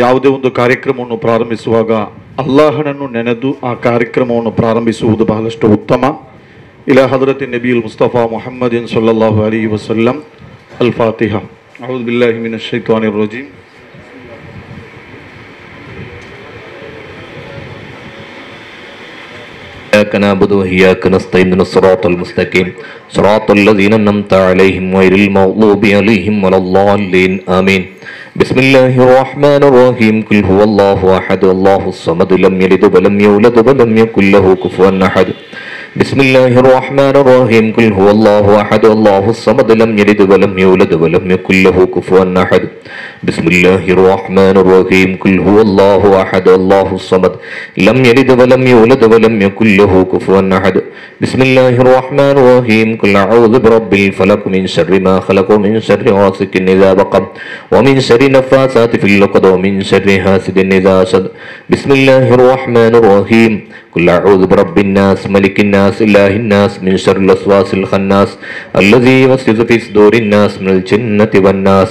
ಯಾವುದೇ ಒಂದು ಕಾರ್ಯಕ್ರಮವನ್ನು ಪ್ರಾರಂಭಿಸುವಾಗ ಅಲ್ಲಾಹನನ್ನು ನೆನೆದು ಆ ಕಾರ್ಯಕ್ರಮವನ್ನು ಪ್ರಾರಂಭಿಸುವುದು ಬಹಳಷ್ಟು ಉತ್ತಮ. ಇಲಾ ಹಜರತ್ ನಬಿಯುಲ್ ಮುಸ್ತಫಾ ಮುಹಮ್ಮದಿನ್ ಸಲ್ಲಲ್ಲಾಹು ಅಲೈಹಿ ವಸಲ್ಲಂ. ಅಲ್ ಫಾತಿಹಾ. ಅಊದು ಬಿಲ್ಲಾಹಿ ಮಿನಶ್ ಶೈತಾನಿರ್ ರಜೀಮ್. إياك نعبد وإياك نستعين اهدنا الصراط المستقيم صراط الذين أنعمت عليهم غير المغضوب عليهم ولا الضالين آمين. بسم الله الرحمن الرحيم. قل هو الله أحد الله الصمد لم يلد ولم يولد ولم يكن له كفوا أحد. بسم الله الرحمن الرحيم. قل هو الله أحد الله الصمد لم يلد ولم يولد ولم يكن له كفوا أحد. بسم الله الرحمن الرحيم. قل هو الله أحد الله الصمد لم يلد ولم يولد ولم يكن له كفوا أحد. بسم الله الرحمن الرحيم. قل أعوذ برب الفلق من شر ما خلق ومن شر غاسق إذا وقب ومن شر النفاثات في العقد ومن شر حاسد إذا حسد. بسم الله الرحمن الرحيم. قل أعوذ برب الناس ملك الناس إله الناس من شر الوسواس الخناس الذي يوسوس في صدور الناس من الجنة والناس.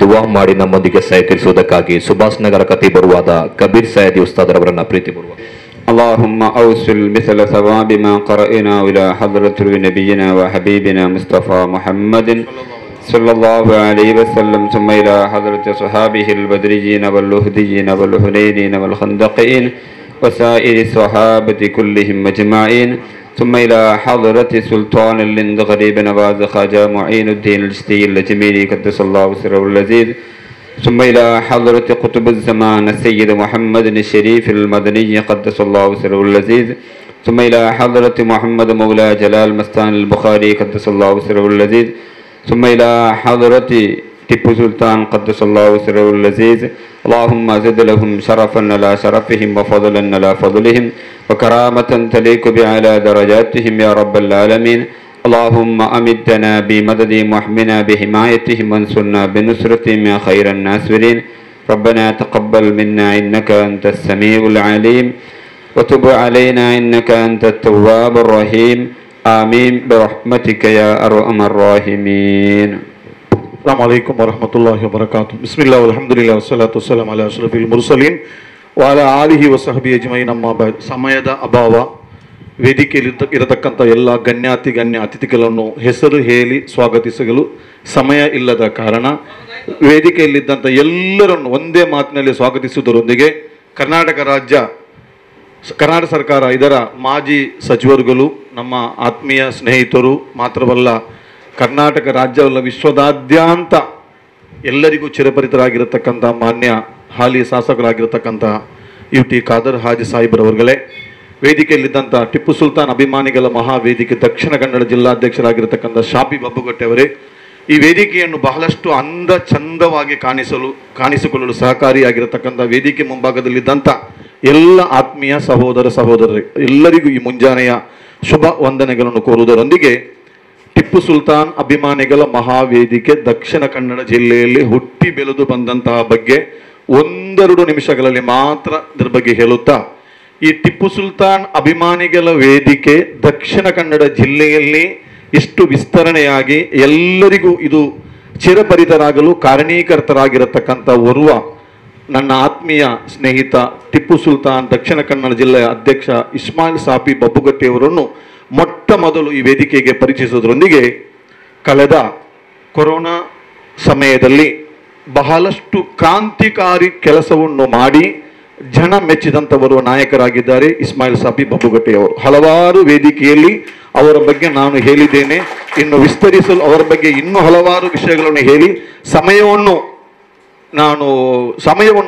ದುವಾ ಮಾಡಿ ನಮ್ಮೊಂದಿಗೆ ಸಹಕರಿಸುವುದಕ್ಕಾಗಿ ಸುಭಾಷ್ ನಗರ ಕತೀಬರುವಾದ ಕಬೀರ್ ಸೈಯದಿ ಉಸ್ತಾದರವರನ್ನ ಪ್ರೀತಿಪೂರ್ವಕ. اللهم أوصل مثل ثواب ما قرأنا إلى حضرة نبينا وحبيبنا مصطفى محمد صلى الله عليه وسلم ثم إلى حضرة صحابه البدريين واللهديين والحنينين والخندقين وسائر الصحابة كلهم أجمعين ثم إلى حضرة سلطان الهند غريب نواز خواجة معين الدين الجزيري الأجميري قدس الله سره العزيز ثم إلى حضرة قطب الزمان السيد محمد الشريف المدني قدس الله سره العزيز ثم إلى حضرة محمد مولى جلال مستان البخاري قدس الله سره العزيز ثم إلى حضرة ಟಿಪ್ಪು ಸುಲ್ತಾನ್ قدسallahu سره العزيز. اللهم زد لهم شرفا على شرفهم وفضلا على فضلهم وكرامة تليق بعلى درجاتهم يا رب العالمين. اللهم أمدنا بمددهم واحمنا بحمايتهم وانصرنا بنصرتهم يا خير الناصرين. ربنا تقبل منا إنك أنت السميع العليم وتب علينا إنك أنت التواب الرحيم. آمين برحمتك يا أرحم الراحمين. السلام عليكم ورحمة الله وبركاته. بسم الله والحمد لله والصلاة والسلام على أشرف المرسلين وعلى آله وصحبه أجمعين. أما بعد. ಸಮಯದ ಅಭಾವ, ವೇದಿಕೆಯಲ್ಲಿ ಇರತಕ್ಕಂಥ ಎಲ್ಲ ಗಣ್ಯ ಅತಿಥಿಗಳನ್ನು ಹೆಸರು ಹೇಳಿ ಸ್ವಾಗತಿಸಲು ಸಮಯ ಇಲ್ಲದ ಕಾರಣ ವೇದಿಕೆಯಲ್ಲಿದ್ದಂಥ ಎಲ್ಲರನ್ನು ಒಂದೇ ಮಾತಿನಲ್ಲಿ ಸ್ವಾಗತಿಸುವುದರೊಂದಿಗೆ ಕರ್ನಾಟಕ ಸರ್ಕಾರ ಇದರ ಮಾಜಿ ಸಚಿವರುಗಳು, ನಮ್ಮ ಆತ್ಮೀಯ ಸ್ನೇಹಿತರು ಮಾತ್ರವಲ್ಲ ಕರ್ನಾಟಕ ರಾಜ್ಯವಲ್ಲ ವಿಶ್ವದಾದ್ಯಂತ ಎಲ್ಲರಿಗೂ ಚಿರಪರಿತರಾಗಿರತಕ್ಕಂಥ ಮಾನ್ಯ ಹಾಲಿ ಶಾಸಕರಾಗಿರತಕ್ಕಂಥ UT ಖಾದರ್ ಹಾಜಿ ಸಾಹೇಬ್ರವர்களೇ, ವೇದಿಕೆಯಲ್ಲಿದ್ದಂಥ ಟಿಪ್ಪು ಸುಲ್ತಾನ್ ಅಭಿಮಾನಿಗಳ ಮಹಾವೇದಿಕೆ ದಕ್ಷಿಣ ಕನ್ನಡ ಜಿಲ್ಲಾಧ್ಯಕ್ಷರಾಗಿರತಕ್ಕಂಥ ಶಾಫಿ ಬಬ್ಬುಗಟ್ಟೆ ಅವರೇ, ಈ ವೇದಿಕೆಯನ್ನು ಬಹಳಷ್ಟು ಅಂದ ಚಂದವಾಗಿ ಕಾಣಿಸಿಕೊಳ್ಳಲು ಸಹಕಾರಿಯಾಗಿರತಕ್ಕಂಥ ವೇದಿಕೆ ಮುಂಭಾಗದಲ್ಲಿದ್ದಂಥ ಎಲ್ಲ ಆತ್ಮೀಯ ಸಹೋದರ ಸಹೋದರರೇ, ಎಲ್ಲರಿಗೂ ಈ ಮುಂಜಾನೆಯ ಶುಭ ವಂದನೆಗಳನ್ನು ಕೋರುವುದರೊಂದಿಗೆ ಟಿಪ್ಪು ಸುಲ್ತಾನ್ ಅಭಿಮಾನಿಗಳ ಮಹಾವೇದಿಕೆ ದಕ್ಷಿಣ ಕನ್ನಡ ಜಿಲ್ಲೆಯಲ್ಲಿ ಹುಟ್ಟಿ ಬೆಳೆದು ಬಂದಂತಹ ಬಗ್ಗೆ ಒಂದೆರಡು ನಿಮಿಷಗಳಲ್ಲಿ ಮಾತ್ರ ಇದರ ಬಗ್ಗೆ ಹೇಳುತ್ತಾ, ಈ ಟಿಪ್ಪು ಸುಲ್ತಾನ್ ಅಭಿಮಾನಿಗಳ ವೇದಿಕೆ ದಕ್ಷಿಣ ಕನ್ನಡ ಜಿಲ್ಲೆಯಲ್ಲಿ ಇಷ್ಟು ವಿಸ್ತರಣೆಯಾಗಿ ಎಲ್ಲರಿಗೂ ಇದು ಚಿರಪರಿತರಾಗಲು ಕಾರಣೀಕರ್ತರಾಗಿರತಕ್ಕಂಥ ಓರ್ವ ನನ್ನ ಆತ್ಮೀಯ ಸ್ನೇಹಿತ ಟಿಪ್ಪು ಸುಲ್ತಾನ್ ದಕ್ಷಿಣ ಕನ್ನಡ ಜಿಲ್ಲೆಯ ಅಧ್ಯಕ್ಷ ಇಸ್ಮಾಯಿಲ್ ಸಾಫಿ ಬಬ್ಬುಗಟ್ಟಿಯವರನ್ನು ಮೊಟ್ಟ ಮೊದಲು ಈ ವೇದಿಕೆಗೆ ಪರಿಚಯಿಸುವುದರೊಂದಿಗೆ ಕಳೆದ ಕೊರೋನಾ ಸಮಯದಲ್ಲಿ ಬಹಳಷ್ಟು ಕ್ರಾಂತಿಕಾರಿ ಕೆಲಸವನ್ನು ಮಾಡಿ ಜನ ಮೆಚ್ಚಿದಂಥವರು ನಾಯಕರಾಗಿದ್ದಾರೆ ಇಸ್ಮಾಯಿಲ್ ಸಾಫಿ ಬಬ್ಬುಗಟ್ಟಿಯವರು. ಹಲವಾರು ವೇದಿಕೆಯಲ್ಲಿ ಅವರ ಬಗ್ಗೆ ನಾನು ಹೇಳಿದ್ದೇನೆ. ಇನ್ನು ವಿಸ್ತರಿಸಲು ಅವರ ಬಗ್ಗೆ ಇನ್ನೂ ಹಲವಾರು ವಿಷಯಗಳನ್ನು ಹೇಳಿ ಸಮಯವನ್ನು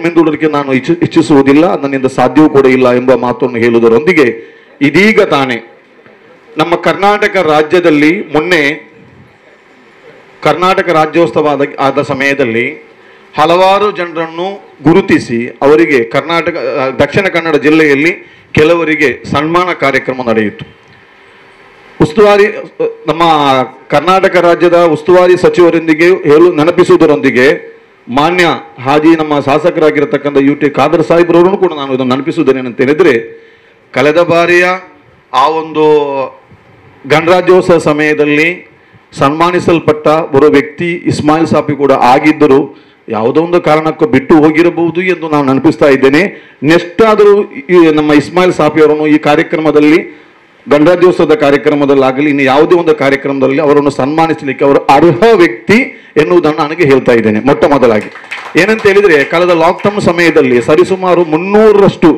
ಮಿಂದುವುದಕ್ಕೆ ನಾನು ಇಚ್ಛಿಸುವುದಿಲ್ಲ, ನನ್ನಿಂದ ಸಾಧ್ಯವೂ ಕೂಡ ಇಲ್ಲ ಎಂಬ ಮಾತನ್ನು ಹೇಳುವುದರೊಂದಿಗೆ ಇದೀಗ ತಾನೇ ನಮ್ಮ ಕರ್ನಾಟಕ ರಾಜ್ಯದಲ್ಲಿ ಮೊನ್ನೆ ಕರ್ನಾಟಕ ರಾಜ್ಯೋತ್ಸವ ಆದ ಸಮಯದಲ್ಲಿ ಹಲವಾರು ಜನರನ್ನು ಗುರುತಿಸಿ ಅವರಿಗೆ ದಕ್ಷಿಣ ಕನ್ನಡ ಜಿಲ್ಲೆಯಲ್ಲಿ ಕೆಲವರಿಗೆ ಸನ್ಮಾನ ಕಾರ್ಯಕ್ರಮ ನಡೆಯಿತು. ನಮ್ಮ ಕರ್ನಾಟಕ ರಾಜ್ಯದ ಉಸ್ತುವಾರಿ ಸಚಿವರೊಂದಿಗೆ ನೆನಪಿಸುವುದರೊಂದಿಗೆ ಮಾನ್ಯ ಹಾಜಿ ನಮ್ಮ ಶಾಸಕರಾಗಿರತಕ್ಕಂಥ UT ಖಾದರ್ ಸಾಹೇಬ್ರವರನ್ನು ಕೂಡ ನಾನು ಇದನ್ನು ನೆನಪಿಸುವುದೇನೆ ಅಂತ ಹೇಳಿದ್ರೆ, ಕಳೆದ ಬಾರಿಯ ಆ ಒಂದು ಗಣರಾಜ್ಯೋತ್ಸವ ಸಮಯದಲ್ಲಿ ಸನ್ಮಾನಿಸಲ್ಪಟ್ಟ ಬರೋ ವ್ಯಕ್ತಿ ಇಸ್ಮಾಯಿಲ್ ಸಾಫಿ ಕೂಡ ಆಗಿದ್ದರು. ಯಾವುದೋ ಒಂದು ಕಾರಣಕ್ಕೂ ಬಿಟ್ಟು ಹೋಗಿರಬಹುದು ಎಂದು ನಾನು ನೆನಪಿಸ್ತಾ ಇದ್ದೇನೆ. ನೆಕ್ಸ್ಟ್ ಆದರೂ ನಮ್ಮ ಇಸ್ಮಾಯಿಲ್ ಸಾಫಿ ಅವರನ್ನು ಈ ಕಾರ್ಯಕ್ರಮದಲ್ಲಿ ಗಣರಾಜ್ಯೋತ್ಸವದ ಕಾರ್ಯಕ್ರಮದಲ್ಲಾಗಲಿ ಇನ್ನು ಯಾವುದೇ ಒಂದು ಕಾರ್ಯಕ್ರಮದಲ್ಲಿ ಅವರನ್ನು ಸನ್ಮಾನಿಸಲಿಕ್ಕೆ ಅವರು ಅರ್ಹ ವ್ಯಕ್ತಿ ಎನ್ನುವುದನ್ನು ನನಗೆ ಹೇಳ್ತಾ ಇದ್ದೇನೆ. ಮೊಟ್ಟ ಮೊದಲಾಗಿ ಏನಂತ ಹೇಳಿದ್ರೆ, ಕಳೆದ ಲಾಕ್ಡೌನ್ ಸಮಯದಲ್ಲಿ ಸರಿಸುಮಾರು 300ರಷ್ಟು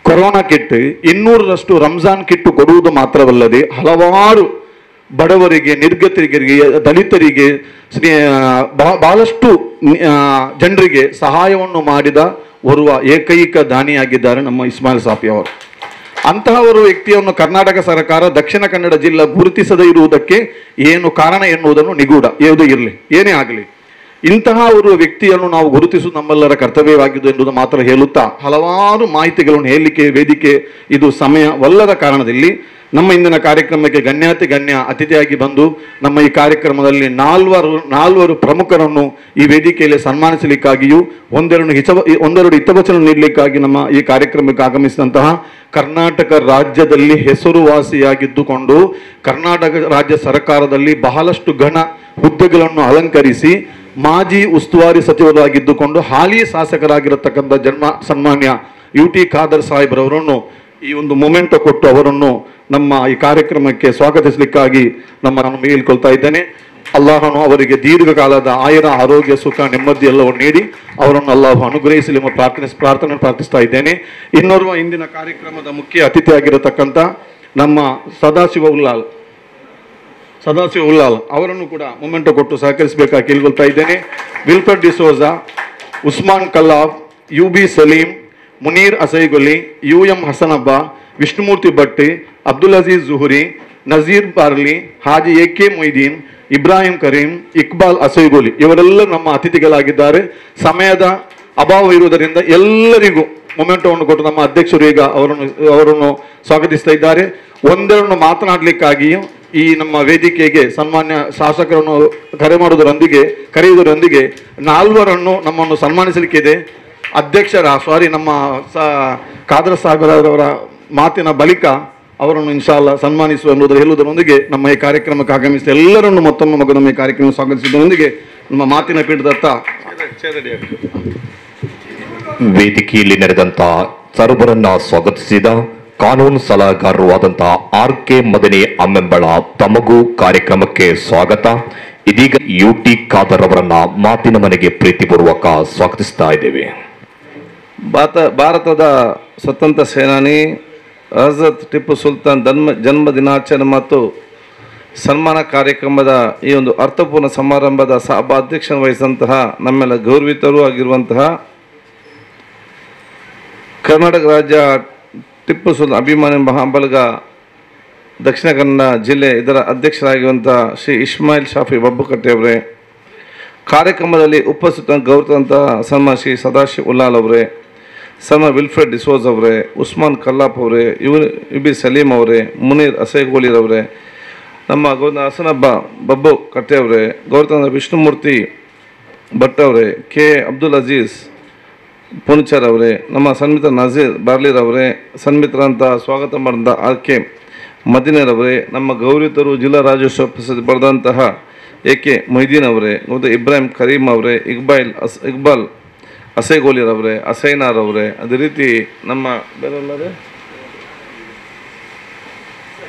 ಕೊರೋನಾ ಕಿಟ್, 200ರಷ್ಟು ರಂಜಾನ್ ಕಿಟ್ ಕೊಡುವುದು ಮಾತ್ರವಲ್ಲದೆ ಹಲವಾರು ಬಡವರಿಗೆ, ನಿರ್ಗತಿಕರಿಗೆ, ದಲಿತರಿಗೆ, ಬಹಳಷ್ಟು ಜನರಿಗೆ ಸಹಾಯವನ್ನು ಮಾಡಿದ ಓರ್ವ ಏಕೈಕ ದಾನಿಯಾಗಿದ್ದಾರೆ ನಮ್ಮ ಇಸ್ಮಾಯಿಲ್ ಸಾಫಿ ಅವರು. ಅಂತಹ ಒಂದು ವ್ಯಕ್ತಿಯನ್ನು ಕರ್ನಾಟಕ ಸರ್ಕಾರ ದಕ್ಷಿಣ ಕನ್ನಡ ಜಿಲ್ಲೆ ಗುರುತಿಸದೇ ಇರುವುದಕ್ಕೆ ಏನು ಕಾರಣ ಎನ್ನುವುದನ್ನು ನಿಗೂಢ ಯಾವುದೇ ಇರಲಿ, ಏನೇ ಆಗಲಿ, ಇಂತಹ ಒಂದು ವ್ಯಕ್ತಿಯನ್ನು ನಾವು ಗುರುತಿಸುವುದು ನಮ್ಮೆಲ್ಲರ ಕರ್ತವ್ಯವಾಗಿದ್ದು ಎನ್ನುವುದು ಮಾತ್ರ ಹೇಳುತ್ತಾ ಹಲವಾರು ಮಾಹಿತಿಗಳನ್ನು ಹೇಳಲಿಕ್ಕೆ ವೇದಿಕೆ ಇದು ಸಮಯವಲ್ಲದ ಕಾರಣದಲ್ಲಿ ನಮ್ಮ ಇಂದಿನ ಕಾರ್ಯಕ್ರಮಕ್ಕೆ ಗಣ್ಯ ಅತಿಥಿಯಾಗಿ ಬಂದು ನಮ್ಮ ಈ ಕಾರ್ಯಕ್ರಮದಲ್ಲಿ ನಾಲ್ವರು ಪ್ರಮುಖರನ್ನು ಈ ವೇದಿಕೆಯಲ್ಲಿ ಸನ್ಮಾನಿಸಲಿಕ್ಕಾಗಿಯೂ ಒಂದೆರಡು ಹಿತವಚನ ನೀಡಲಿಕ್ಕಾಗಿ ನಮ್ಮ ಈ ಕಾರ್ಯಕ್ರಮಕ್ಕೆ ಆಗಮಿಸಿದಂತಹ ಕರ್ನಾಟಕ ರಾಜ್ಯದಲ್ಲಿ ಹೆಸರುವಾಸಿಯಾಗಿದ್ದುಕೊಂಡು ಕರ್ನಾಟಕ ರಾಜ್ಯ ಸರ್ಕಾರದಲ್ಲಿ ಬಹಳಷ್ಟು ಹುದ್ದೆಗಳನ್ನು ಅಲಂಕರಿಸಿ ಮಾಜಿ ಉಸ್ತುವಾರಿ ಸಚಿವರಾಗಿದ್ದುಕೊಂಡು ಹಾಲಿ ಶಾಸಕರಾಗಿರತಕ್ಕಂಥ ಸನ್ಮಾನ್ಯ UT ಖಾದರ್ ಸಾಹೇಬ್ರವರನ್ನು ಈ ಒಂದು ಮೊಮೆಂಟೋ ಕೊಟ್ಟು ಅವರನ್ನು ನಮ್ಮ ಈ ಕಾರ್ಯಕ್ರಮಕ್ಕೆ ಸ್ವಾಗತಿಸಲಿಕ್ಕಾಗಿ ನಾನು ಹೇಳ್ಕೊಳ್ತಾ ಇದ್ದೇನೆ. ಅಲ್ಲಾಹನು ಅವರಿಗೆ ದೀರ್ಘಕಾಲದ ಆರೋಗ್ಯ, ಸುಖ, ನೆಮ್ಮದಿ ಎಲ್ಲವನ್ನು ನೀಡಿ ಅವರನ್ನು ಅಲ್ಲಾಹು ಅನುಗ್ರಹಿಸಲಿ ಎಂಬ ಪ್ರಾರ್ಥನೆ ಪ್ರಾರ್ಥಿಸ್ತಾ ಇದ್ದೇನೆ. ಇನ್ನೋರ್ವ ಇಂದಿನ ಕಾರ್ಯಕ್ರಮದ ಮುಖ್ಯ ಅತಿಥಿಯಾಗಿರತಕ್ಕಂಥ ನಮ್ಮ ಸದಾಶಿವ ಉಲ್ಲಾಲ್ ಅವರನ್ನು ಕೂಡ ಮೊಮೆಂಟೋ ಕೊಟ್ಟು ಸಹಕರಿಸಬೇಕಾಗಿ ಕೇಳ್ಕೊಳ್ತಾ ಇದ್ದೇನೆ. Wilfred D'Souza, Usman Kallab, UB Saleem, Muneer Asaigoli, UM Hasanabba, Vishnumurthy Bhatti, Abdul Aziz Juhuri, Nazeer Barli, Haji AK Moideen, Ibrahim Kareem, Iqbal Asaigoli ಇವರೆಲ್ಲ ನಮ್ಮ ಅತಿಥಿಗಳಾಗಿದ್ದಾರೆ. ಸಮಯದ ಅಭಾವ ಇರುವುದರಿಂದ ಎಲ್ಲರಿಗೂ ಮೊಮೆಂಟೋವನ್ನು ಕೊಟ್ಟು ನಮ್ಮ ಅಧ್ಯಕ್ಷರು ಈಗ ಅವರನ್ನು ಸ್ವಾಗತಿಸ್ತಾ ಇದ್ದಾರೆ. ಒಂದೆರಡು ಮಾತನಾಡಲಿಕ್ಕಾಗಿಯೂ ಈ ನಮ್ಮ ವೇದಿಕೆಗೆ ಸನ್ಮಾನ್ಯ ಶಾಸಕರನ್ನು ಕರೆಯುವುದರೊಂದಿಗೆ ನಾಲ್ವರನ್ನು ನಮ್ಮನ್ನು ಸನ್ಮಾನಿಸಲಿಕ್ಕಿದೆ. ನಮ್ಮ ಖಾದರ್ ಸಾಹೇಬರವರ ಮಾತಿನ ಬಳಿಕ ಅವರನ್ನು ಇನ್ಶಾಲ್ಲ ಸನ್ಮಾನಿಸುವ ಎನ್ನುವುದನ್ನು ಹೇಳುವುದರೊಂದಿಗೆ ನಮ್ಮ ಈ ಕಾರ್ಯಕ್ರಮಕ್ಕೆ ಆಗಮಿಸಿದ ಎಲ್ಲರನ್ನು ಮತ್ತೊಮ್ಮೆ ನಮ್ಮ ಈ ಕಾರ್ಯಕ್ರಮ ಸ್ವಾಗತಿಸುವುದರೊಂದಿಗೆ ನಮ್ಮ ಮಾತಿನ ಪೀಠದತ್ತ ವೇದಿಕೆಯಲ್ಲಿ ನಡೆದಂತ ಸರ್ವರನ್ನ ಸ್ವಾಗತಿಸಿದ ಕಾನೂನು ಸಲಹೆಗಾರರು ಆದಂತಹ RK ಮದನಿ ಅಮ್ಮೆಂಬಳ ತಮಗೂ ಕಾರ್ಯಕ್ರಮಕ್ಕೆ ಸ್ವಾಗತ. ಇದೀಗ UT ಖಾದರ್ ಅವರನ್ನ ಮಾತಿನ ಮನೆಗೆ ಪ್ರೀತಿಪೂರ್ವಕ ಸ್ವಾಗತಿಸ್ತಾ ಇದ್ದೇವೆ. ಭಾರತದ ಸ್ವತಂತ್ರ ಸೇನಾನಿ ಹಜರತ್ ಟಿಪ್ಪು ಸುಲ್ತಾನ್ ಜನ್ಮ ದಿನಾಚರಣೆ ಮತ್ತು ಸನ್ಮಾನ ಕಾರ್ಯಕ್ರಮದ ಈ ಒಂದು ಅರ್ಥಪೂರ್ಣ ಸಮಾರಂಭದ ಅಧ್ಯಕ್ಷತೆ ವಹಿಸಿದಂತಹ ನಮ್ಮೆಲ್ಲ ಗೌರವಿತರೂ ಆಗಿರುವಂತಹ ಕರ್ನಾಟಕ ರಾಜ್ಯ ಟಿಪ್ಪು ಸುಲ್ತಾನ್ ಅಭಿಮಾನಿ ಮಹಾಬಲಗ ದಕ್ಷಿಣ ಕನ್ನಡ ಜಿಲ್ಲೆ ಇದರ ಅಧ್ಯಕ್ಷರಾಗಿರುವಂತಹ ಶ್ರೀ ಇಸ್ಮಾಯಿಲ್ ಶಾಫಿ ಬಬ್ಬುಕಟ್ಟೆ ಅವರೇ, ಕಾರ್ಯಕ್ರಮದಲ್ಲಿ ಉಪಸ್ಥಿತ ಗೌರವಂತಹ ಸನ್ಮಾನ ಶ್ರೀ ಸದಾಶಿವ್ ಉಲ್ಲಾಲ್ ಅವರೇ, ಸನ್ಮಾನ ವಿಲ್ಫ್ರೆಡ್ ಡಿಸೋಜ್ ಅವರೇ, ಉಸ್ಮಾನ್ ಕಲ್ಲಾಪ್ ಅವರೇ, ಇಬಿ ಸಲೀಂ ಅವರೇ, ಮುನೀರ್ ಅಸೇಗೋಲಿರ್ ಅವರೇ, ನಮ್ಮ ಹಸನ ಬಬ್ಬು ಕಟ್ಟೆ ಅವರೇ, ಗೌರವ ವಿಷ್ಣುಮೂರ್ತಿ ಭಟ್ ಅವರೇ, ಕೆ ಅಬ್ದುಲ್ ಅಜೀಜ್ ಪುಣಚರ್ ಅವರೇ, ನಮ್ಮ ಸನ್ಮಿತ್ರ ನಜೀರ್ ಬಾರ್ಲಿರ್ ಅವರೇ, ಸನ್ಮಿತ್ರಂತ ಸ್ವಾಗತ ಮಾಡಿದ ಆರ್ ಕೆ ಮದಿನರ್ ಅವರೇ, ನಮ್ಮ ಗೌರವಿತರು ಜಿಲ್ಲಾ ರಾಜ್ಯೋತ್ಸವ ಪ್ರಶಸ್ತಿ ಪಡೆದಂತಹ ಎ ಕೆ ಮೊಯ್ದೀನ್ ಅವರೇ, ಮತ್ತು ಇಬ್ರಾಹಿಂ ಕರೀಂ ಅವರೇ, ಇಕ್ಬಾಲ್ ಅಸೇಗೋಲಿರ್ ಅವರೇ, ಅಸೈನಾರ್ ಅವರೇ, ಅದೇ ರೀತಿ ನಮ್ಮ ಬೇರೆಲ್ಲರೇ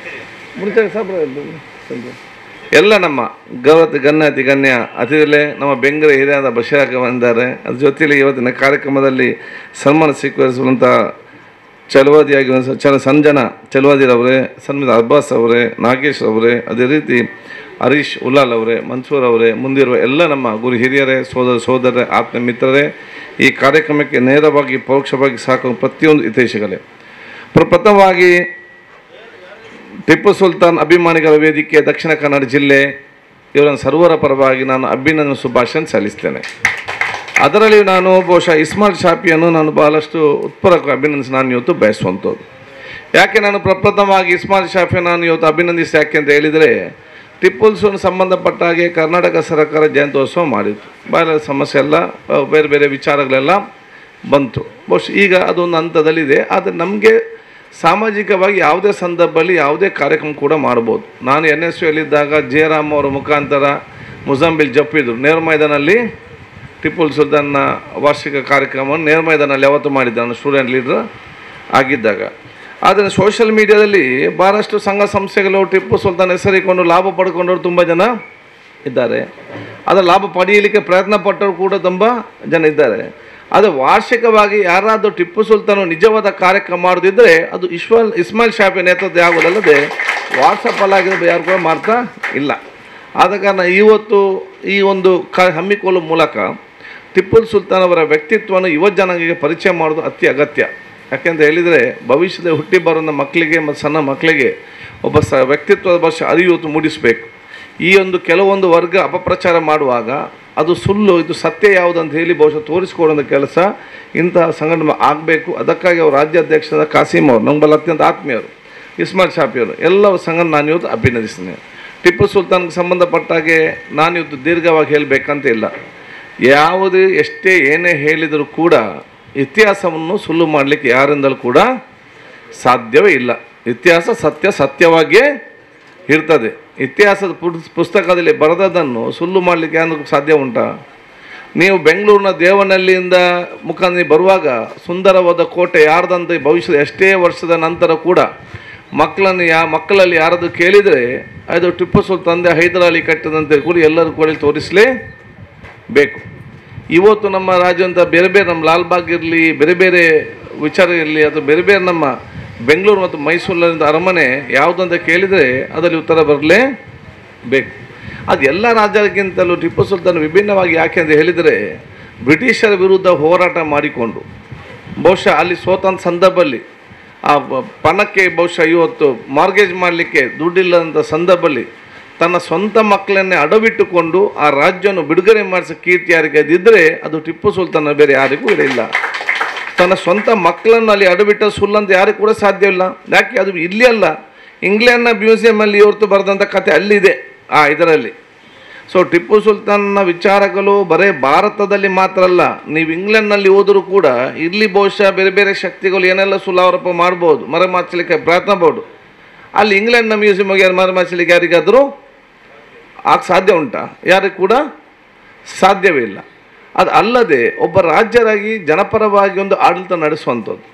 ಎಲ್ಲ ನಮ್ಮ ಗಣ್ಯ ಅತಿಥಿಗಳೇ, ನಮ್ಮ ಬೆಂಗಳೂರು ಹಿರಿಯಾದ ಬಶೀರ್ ಬಂದಿದ್ದಾರೆ. ಅದ್ರ ಜೊತೆಯಲ್ಲಿ ಇವತ್ತಿನ ಕಾರ್ಯಕ್ರಮದಲ್ಲಿ ಸನ್ಮಾನ ಸ್ವೀಕರಿಸುವಂಥ ಚಲವಾದಿಯಾಗಿರುವ ಸಂಜನಾ ಚಲವಾದಿರವರೇ, ಸನ್ಮಿತ ಅಬ್ಬಾಸ್ ಅವರೇ, ನಾಗೇಶ್ ಅವರೇ, ಅದೇ ರೀತಿ ಹರೀಶ್ ಉಲ್ಲಾಲ್ ಅವರೇ, ಮನ್ಸೂರ್ ಅವರೇ, ಮುಂದಿರುವ ಎಲ್ಲ ನಮ್ಮ ಗುರು ಹಿರಿಯರೇ, ಸೋದರರೇ, ಆತ್ಮ ಮಿತ್ರರೇ, ಈ ಕಾರ್ಯಕ್ರಮಕ್ಕೆ ನೇರವಾಗಿ ಪರೋಕ್ಷವಾಗಿ ಸಾಕುವ ಪ್ರತಿಯೊಂದು ಹಿತೈಷಿಗಳೇ, ಪ್ರಪ್ರಥಮವಾಗಿ ಟಿಪ್ಪು ಸುಲ್ತಾನ್ ಅಭಿಮಾನಿಗಳ ವೇದಿಕೆ ದಕ್ಷಿಣ ಕನ್ನಡ ಜಿಲ್ಲೆ ಇವರನ್ನು ಸರ್ವರ ಪರವಾಗಿ ನಾನು ಅಭಿನಂದನೆ ಶುಭಾಶಯ ಸಲ್ಲಿಸ್ತೇನೆ. ಅದರಲ್ಲಿ ನಾನು ಬಹುಶಃ ಇಸ್ಮಾಯಿಲ್ ಶಾಫಿಯನ್ನು ನಾನು ಬಹಳಷ್ಟು ಉತ್ಪೂರ್ವಕ ಅಭಿನಂದಿಸಿ ನಾನು ಇವತ್ತು ಬಯಸುವಂಥದ್ದು. ಯಾಕೆ ನಾನು ಪ್ರಪ್ರಥಮವಾಗಿ ಇಸ್ಮಾಯಿಲ್ ಶಾಫಿಯನ್ನು ನಾನು ಇವತ್ತು ಅಭಿನಂದಿಸಿ ಯಾಕೆ ಅಂತ ಹೇಳಿದರೆ, ಟಿಪ್ಪು ಸುಲ್ತಾನ್ ಸಂಬಂಧಪಟ್ಟ ಹಾಗೆ ಕರ್ನಾಟಕ ಸರ್ಕಾರ ಜಯಂತ್ಯೋತ್ಸವ ಮಾಡಿತ್ತು. ಬಹಳ ಸಮಸ್ಯೆ ಎಲ್ಲ ಬೇರೆ ಬೇರೆ ವಿಚಾರಗಳೆಲ್ಲ ಬಂತು. ಬಹುಶಃ ಈಗ ಅದೊಂದು ಹಂತದಲ್ಲಿದೆ. ಆದರೆ ನಮಗೆ ಸಾಮಾಜಿಕವಾಗಿ ಯಾವುದೇ ಸಂದರ್ಭದಲ್ಲಿ ಯಾವುದೇ ಕಾರ್ಯಕ್ರಮ ಕೂಡ ಮಾಡ್ಬೋದು. ನಾನು NSUಯಲ್ಲಿದ್ದಾಗ ಜಯರಾಮ್ ಅವರ ಮುಖಾಂತರ ಮುಜಾಂಬಿಲ್ ಜಪ್ಪಿದ್ರು ನೇರ ಮೈದಾನಲ್ಲಿ ಟಿಪ್ಪು ಸುಲ್ತಾನ್ನ ವಾರ್ಷಿಕ ಕಾರ್ಯಕ್ರಮವನ್ನು ನೇರ ಮೈದಾನಲ್ಲಿ ಯಾವತ್ತು ಮಾಡಿದ್ದೆ ನಾನು ಸ್ಟೂಡೆಂಟ್ ಲೀಡರ್ ಆಗಿದ್ದಾಗ. ಆದರೆ ಸೋಷಿಯಲ್ ಮೀಡಿಯಾದಲ್ಲಿ ಭಾಳಷ್ಟು ಸಂಘ ಸಂಸ್ಥೆಗಳು ಟಿಪ್ಪು ಸುಲ್ತಾನ್ ಹೆಸರಿಕೊಂಡು ಲಾಭ ಪಡ್ಕೊಂಡವರು ತುಂಬ ಜನ ಇದ್ದಾರೆ. ಅದರ ಲಾಭ ಪಡೆಯಲಿಕ್ಕೆ ಪ್ರಯತ್ನ ಪಟ್ಟವರು ಕೂಡ ತುಂಬ ಜನ ಇದ್ದಾರೆ. ಆದರೆ ವಾರ್ಷಿಕವಾಗಿ ಯಾರಾದರೂ ಟಿಪ್ಪು ಸುಲ್ತಾನ್ ನಿಜವಾದ ಕಾರ್ಯಕ್ರಮ ಮಾಡೋದಿದ್ದರೆ ಅದು ಇಸ್ಮಾಯಿಲ್ ಶಾಫಿ ನೇತೃತ್ವ ಆಗೋದಲ್ಲದೆ ವಾಟ್ಸಪ್ಪಲ್ಲಿ ಆಗಿರೋದು ಯಾರು ಕೂಡ ಮಾಡ್ತಾ ಇಲ್ಲ. ಆದ ಕಾರಣ ಇವತ್ತು ಈ ಒಂದು ಹಮ್ಮಿಕೊಳ್ಳುವ ಮೂಲಕ ಟಿಪ್ಪು ಸುಲ್ತಾನ್ ಅವರ ವ್ಯಕ್ತಿತ್ವವನ್ನು ಯುವ ಜನಾಂಗಕ್ಕೆ ಪರಿಚಯ ಮಾಡೋದು ಅತಿ ಅಗತ್ಯ. ಯಾಕೆಂತ ಹೇಳಿದರೆ ಭವಿಷ್ಯದ ಹುಟ್ಟಿ ಬರೋ ಮಕ್ಕಳಿಗೆ ಮತ್ತು ಸಣ್ಣ ಮಕ್ಕಳಿಗೆ ಒಬ್ಬ ವ್ಯಕ್ತಿತ್ವದ ಭಾಷೆ ಅರಿವು ಮೂಡಿಸಬೇಕು. ಈ ಒಂದು ಕೆಲವೊಂದು ವರ್ಗ ಅಪಪ್ರಚಾರ ಮಾಡುವಾಗ ಅದು ಸುಳ್ಳು, ಇದು ಸತ್ಯ ಯಾವುದಂತ ಹೇಳಿ ಬಹುಶಃ ತೋರಿಸಿಕೊಡುವಂಥ ಕೆಲಸ ಇಂತಹ ಸಂಘಟನೆ ಆಗಬೇಕು. ಅದಕ್ಕಾಗಿ ಅವರು ರಾಜ್ಯಾಧ್ಯಕ್ಷರಾದ ಕಾಸಿಂ ಅವರು ನಮ್ಮಲ್ಲಿ ಅತ್ಯಂತ ಆತ್ಮೀಯರು, ಇಸ್ಮಾಯಿಲ್ ಶಾಫಿಯವರು ಎಲ್ಲರ ಸಂಘ ನಾನು ಇವತ್ತು ಅಭಿನಂದಿಸ್ತೇನೆ. ಟಿಪ್ಪು ಸುಲ್ತಾನ್ಗೆ ಸಂಬಂಧಪಟ್ಟಾಗೆ ನಾನು ಇವತ್ತು ದೀರ್ಘವಾಗಿ ಹೇಳಬೇಕಂತ ಇಲ್ಲ. ಯಾವುದೇ ಎಷ್ಟೇ ಏನೇ ಹೇಳಿದರೂ ಕೂಡ ಇತಿಹಾಸವನ್ನು ಸುಳ್ಳು ಮಾಡಲಿಕ್ಕೆ ಯಾರಿಂದಲೂ ಕೂಡ ಸಾಧ್ಯವೇ ಇಲ್ಲ. ಇತಿಹಾಸ ಸತ್ಯವಾಗಿಯೇ ಇರ್ತದೆ. ಇತಿಹಾಸದ ಪುಸ್ತಕದಲ್ಲಿ ಬರೆದದನ್ನು ಸುಳ್ಳು ಮಾಡಲಿಕ್ಕೆ ಯಾರು ಸಾಧ್ಯ ಉಂಟಾ? ನೀವು ಬೆಂಗಳೂರಿನ ದೇವನಹಳ್ಳಿಯಿಂದ ಮುಖಾಂತರ ಬರುವಾಗ ಸುಂದರವಾದ ಕೋಟೆ ಯಾರ್ದಂತ ಭವಿಷ್ಯದ ಎಷ್ಟೇ ವರ್ಷದ ನಂತರ ಕೂಡ ಮಕ್ಕಳಲ್ಲಿ ಯಾರಾದರೂ ಕೇಳಿದರೆ ಅದು ಟಿಪ್ಪು ಸುಲ್ತಾನ್ ಹೈದರಾಲಿ ಕಟ್ಟಿದಂತೆ ಕೂಡ ಎಲ್ಲರೂ ಕೂಡ ತೋರಿಸಲೇಬೇಕು. ಇವತ್ತು ನಮ್ಮ ರಾಜ್ಯದಂಥ ಬೇರೆ ಬೇರೆ ನಮ್ಮ ಲಾಲ್ಬಾಗ್ ಇರಲಿ, ಬೇರೆ ಬೇರೆ ವಿಚಾರ ಇರಲಿ, ಅಥವಾ ಬೇರೆ ಬೇರೆ ನಮ್ಮ ಬೆಂಗಳೂರು ಮತ್ತು ಮೈಸೂರಿನ ಅರಮನೆ ಯಾವುದಂತ ಕೇಳಿದರೆ ಅದರಲ್ಲಿ ಉತ್ತರ ಬರಲೇಬೇಕು. ಅದು ಎಲ್ಲ ರಾಜ್ಯಕ್ಕಿಂತಲೂ ಟಿಪ್ಪು ಸುಲ್ತಾನ್ ವಿಭಿನ್ನವಾಗಿ ಯಾಕೆ ಅಂತ ಹೇಳಿದರೆ, ಬ್ರಿಟಿಷರ ವಿರುದ್ಧ ಹೋರಾಟ ಮಾಡಿಕೊಂಡು ಬಹುಶಃ ಅಲ್ಲಿ ಸೋತಂಥ ಸಂದರ್ಭದಲ್ಲಿ ಆ ಪಣಕ್ಕೆ ಬಹುಶಃ ಇವತ್ತು ಮಾರ್ಗೇಜ್ ಮಾಡಲಿಕ್ಕೆ ದುಡ್ಡಿಲ್ಲದಂಥ ಸಂದರ್ಭದಲ್ಲಿ ತನ್ನ ಸ್ವಂತ ಮಕ್ಕಳನ್ನೇ ಅಡವಿಟ್ಟುಕೊಂಡು ಆ ರಾಜ್ಯವನ್ನು ಬಿಡುಗಡೆ ಮಾಡಿಸೋ ಕೀರ್ತಿ ಯಾರಿಗೆ ಇದ್ದರೆ ಅದು ಟಿಪ್ಪು ಸುಲ್ತಾನ್, ಬೇರೆ ಯಾರಿಗೂ ಇರಲಿಲ್ಲ. ತನ್ನ ಸ್ವಂತ ಮಕ್ಕಳನ್ನು ಅಲ್ಲಿ ಅಡವಿಟ್ಟ ಸುಳ್ಳಂತ ಯಾರಿಗೂ ಕೂಡ ಸಾಧ್ಯ ಇಲ್ಲ. ಯಾಕೆ ಅದು ಇಲ್ಲಿ ಅಲ್ಲ, ಇಂಗ್ಲೆಂಡ್ನ ಮ್ಯೂಸಿಯಮಲ್ಲಿ ಇವತ್ತು ಬರೆದಂಥ ಕತೆ ಅಲ್ಲಿದೆ ಇದರಲ್ಲಿ. ಸೊ ಟಿಪ್ಪು ಸುಲ್ತಾನ್ನ ವಿಚಾರಗಳು ಬರೀ ಭಾರತದಲ್ಲಿ ಮಾತ್ರ ಅಲ್ಲ, ನೀವು ಇಂಗ್ಲೆಂಡ್ನಲ್ಲಿ ಹೋದರೂ ಕೂಡ ಇಲ್ಲಿ ಬಹುಶಃ ಬೇರೆ ಬೇರೆ ಶಕ್ತಿಗಳು ಏನೆಲ್ಲ ಸುಳ್ಳಾರೋಪ ಮಾಡ್ಬೋದು, ಮರೆಮಾಚಲಿಕ್ಕೆ ಪ್ರಯತ್ನ ಮಾಡ್ಬೋದು. ಅಲ್ಲಿ ಇಂಗ್ಲೆಂಡ್ನ ಮ್ಯೂಸಿಯಮ್ಗೆ ಮರೆಮಾಚಲಿಕ್ಕೆ ಯಾರಿಗಾದರೂ ಸಾಧ್ಯ ಉಂಟಾ? ಯಾರಿಗೂ ಕೂಡ ಸಾಧ್ಯವೇ ಇಲ್ಲ. ಅದು ಅಲ್ಲದೆ ಒಬ್ಬ ರಾಜ್ಯರಾಗಿ ಜನಪರವಾಗಿ ಒಂದು ಆಡಳಿತ ನಡೆಸುವಂಥದ್ದು,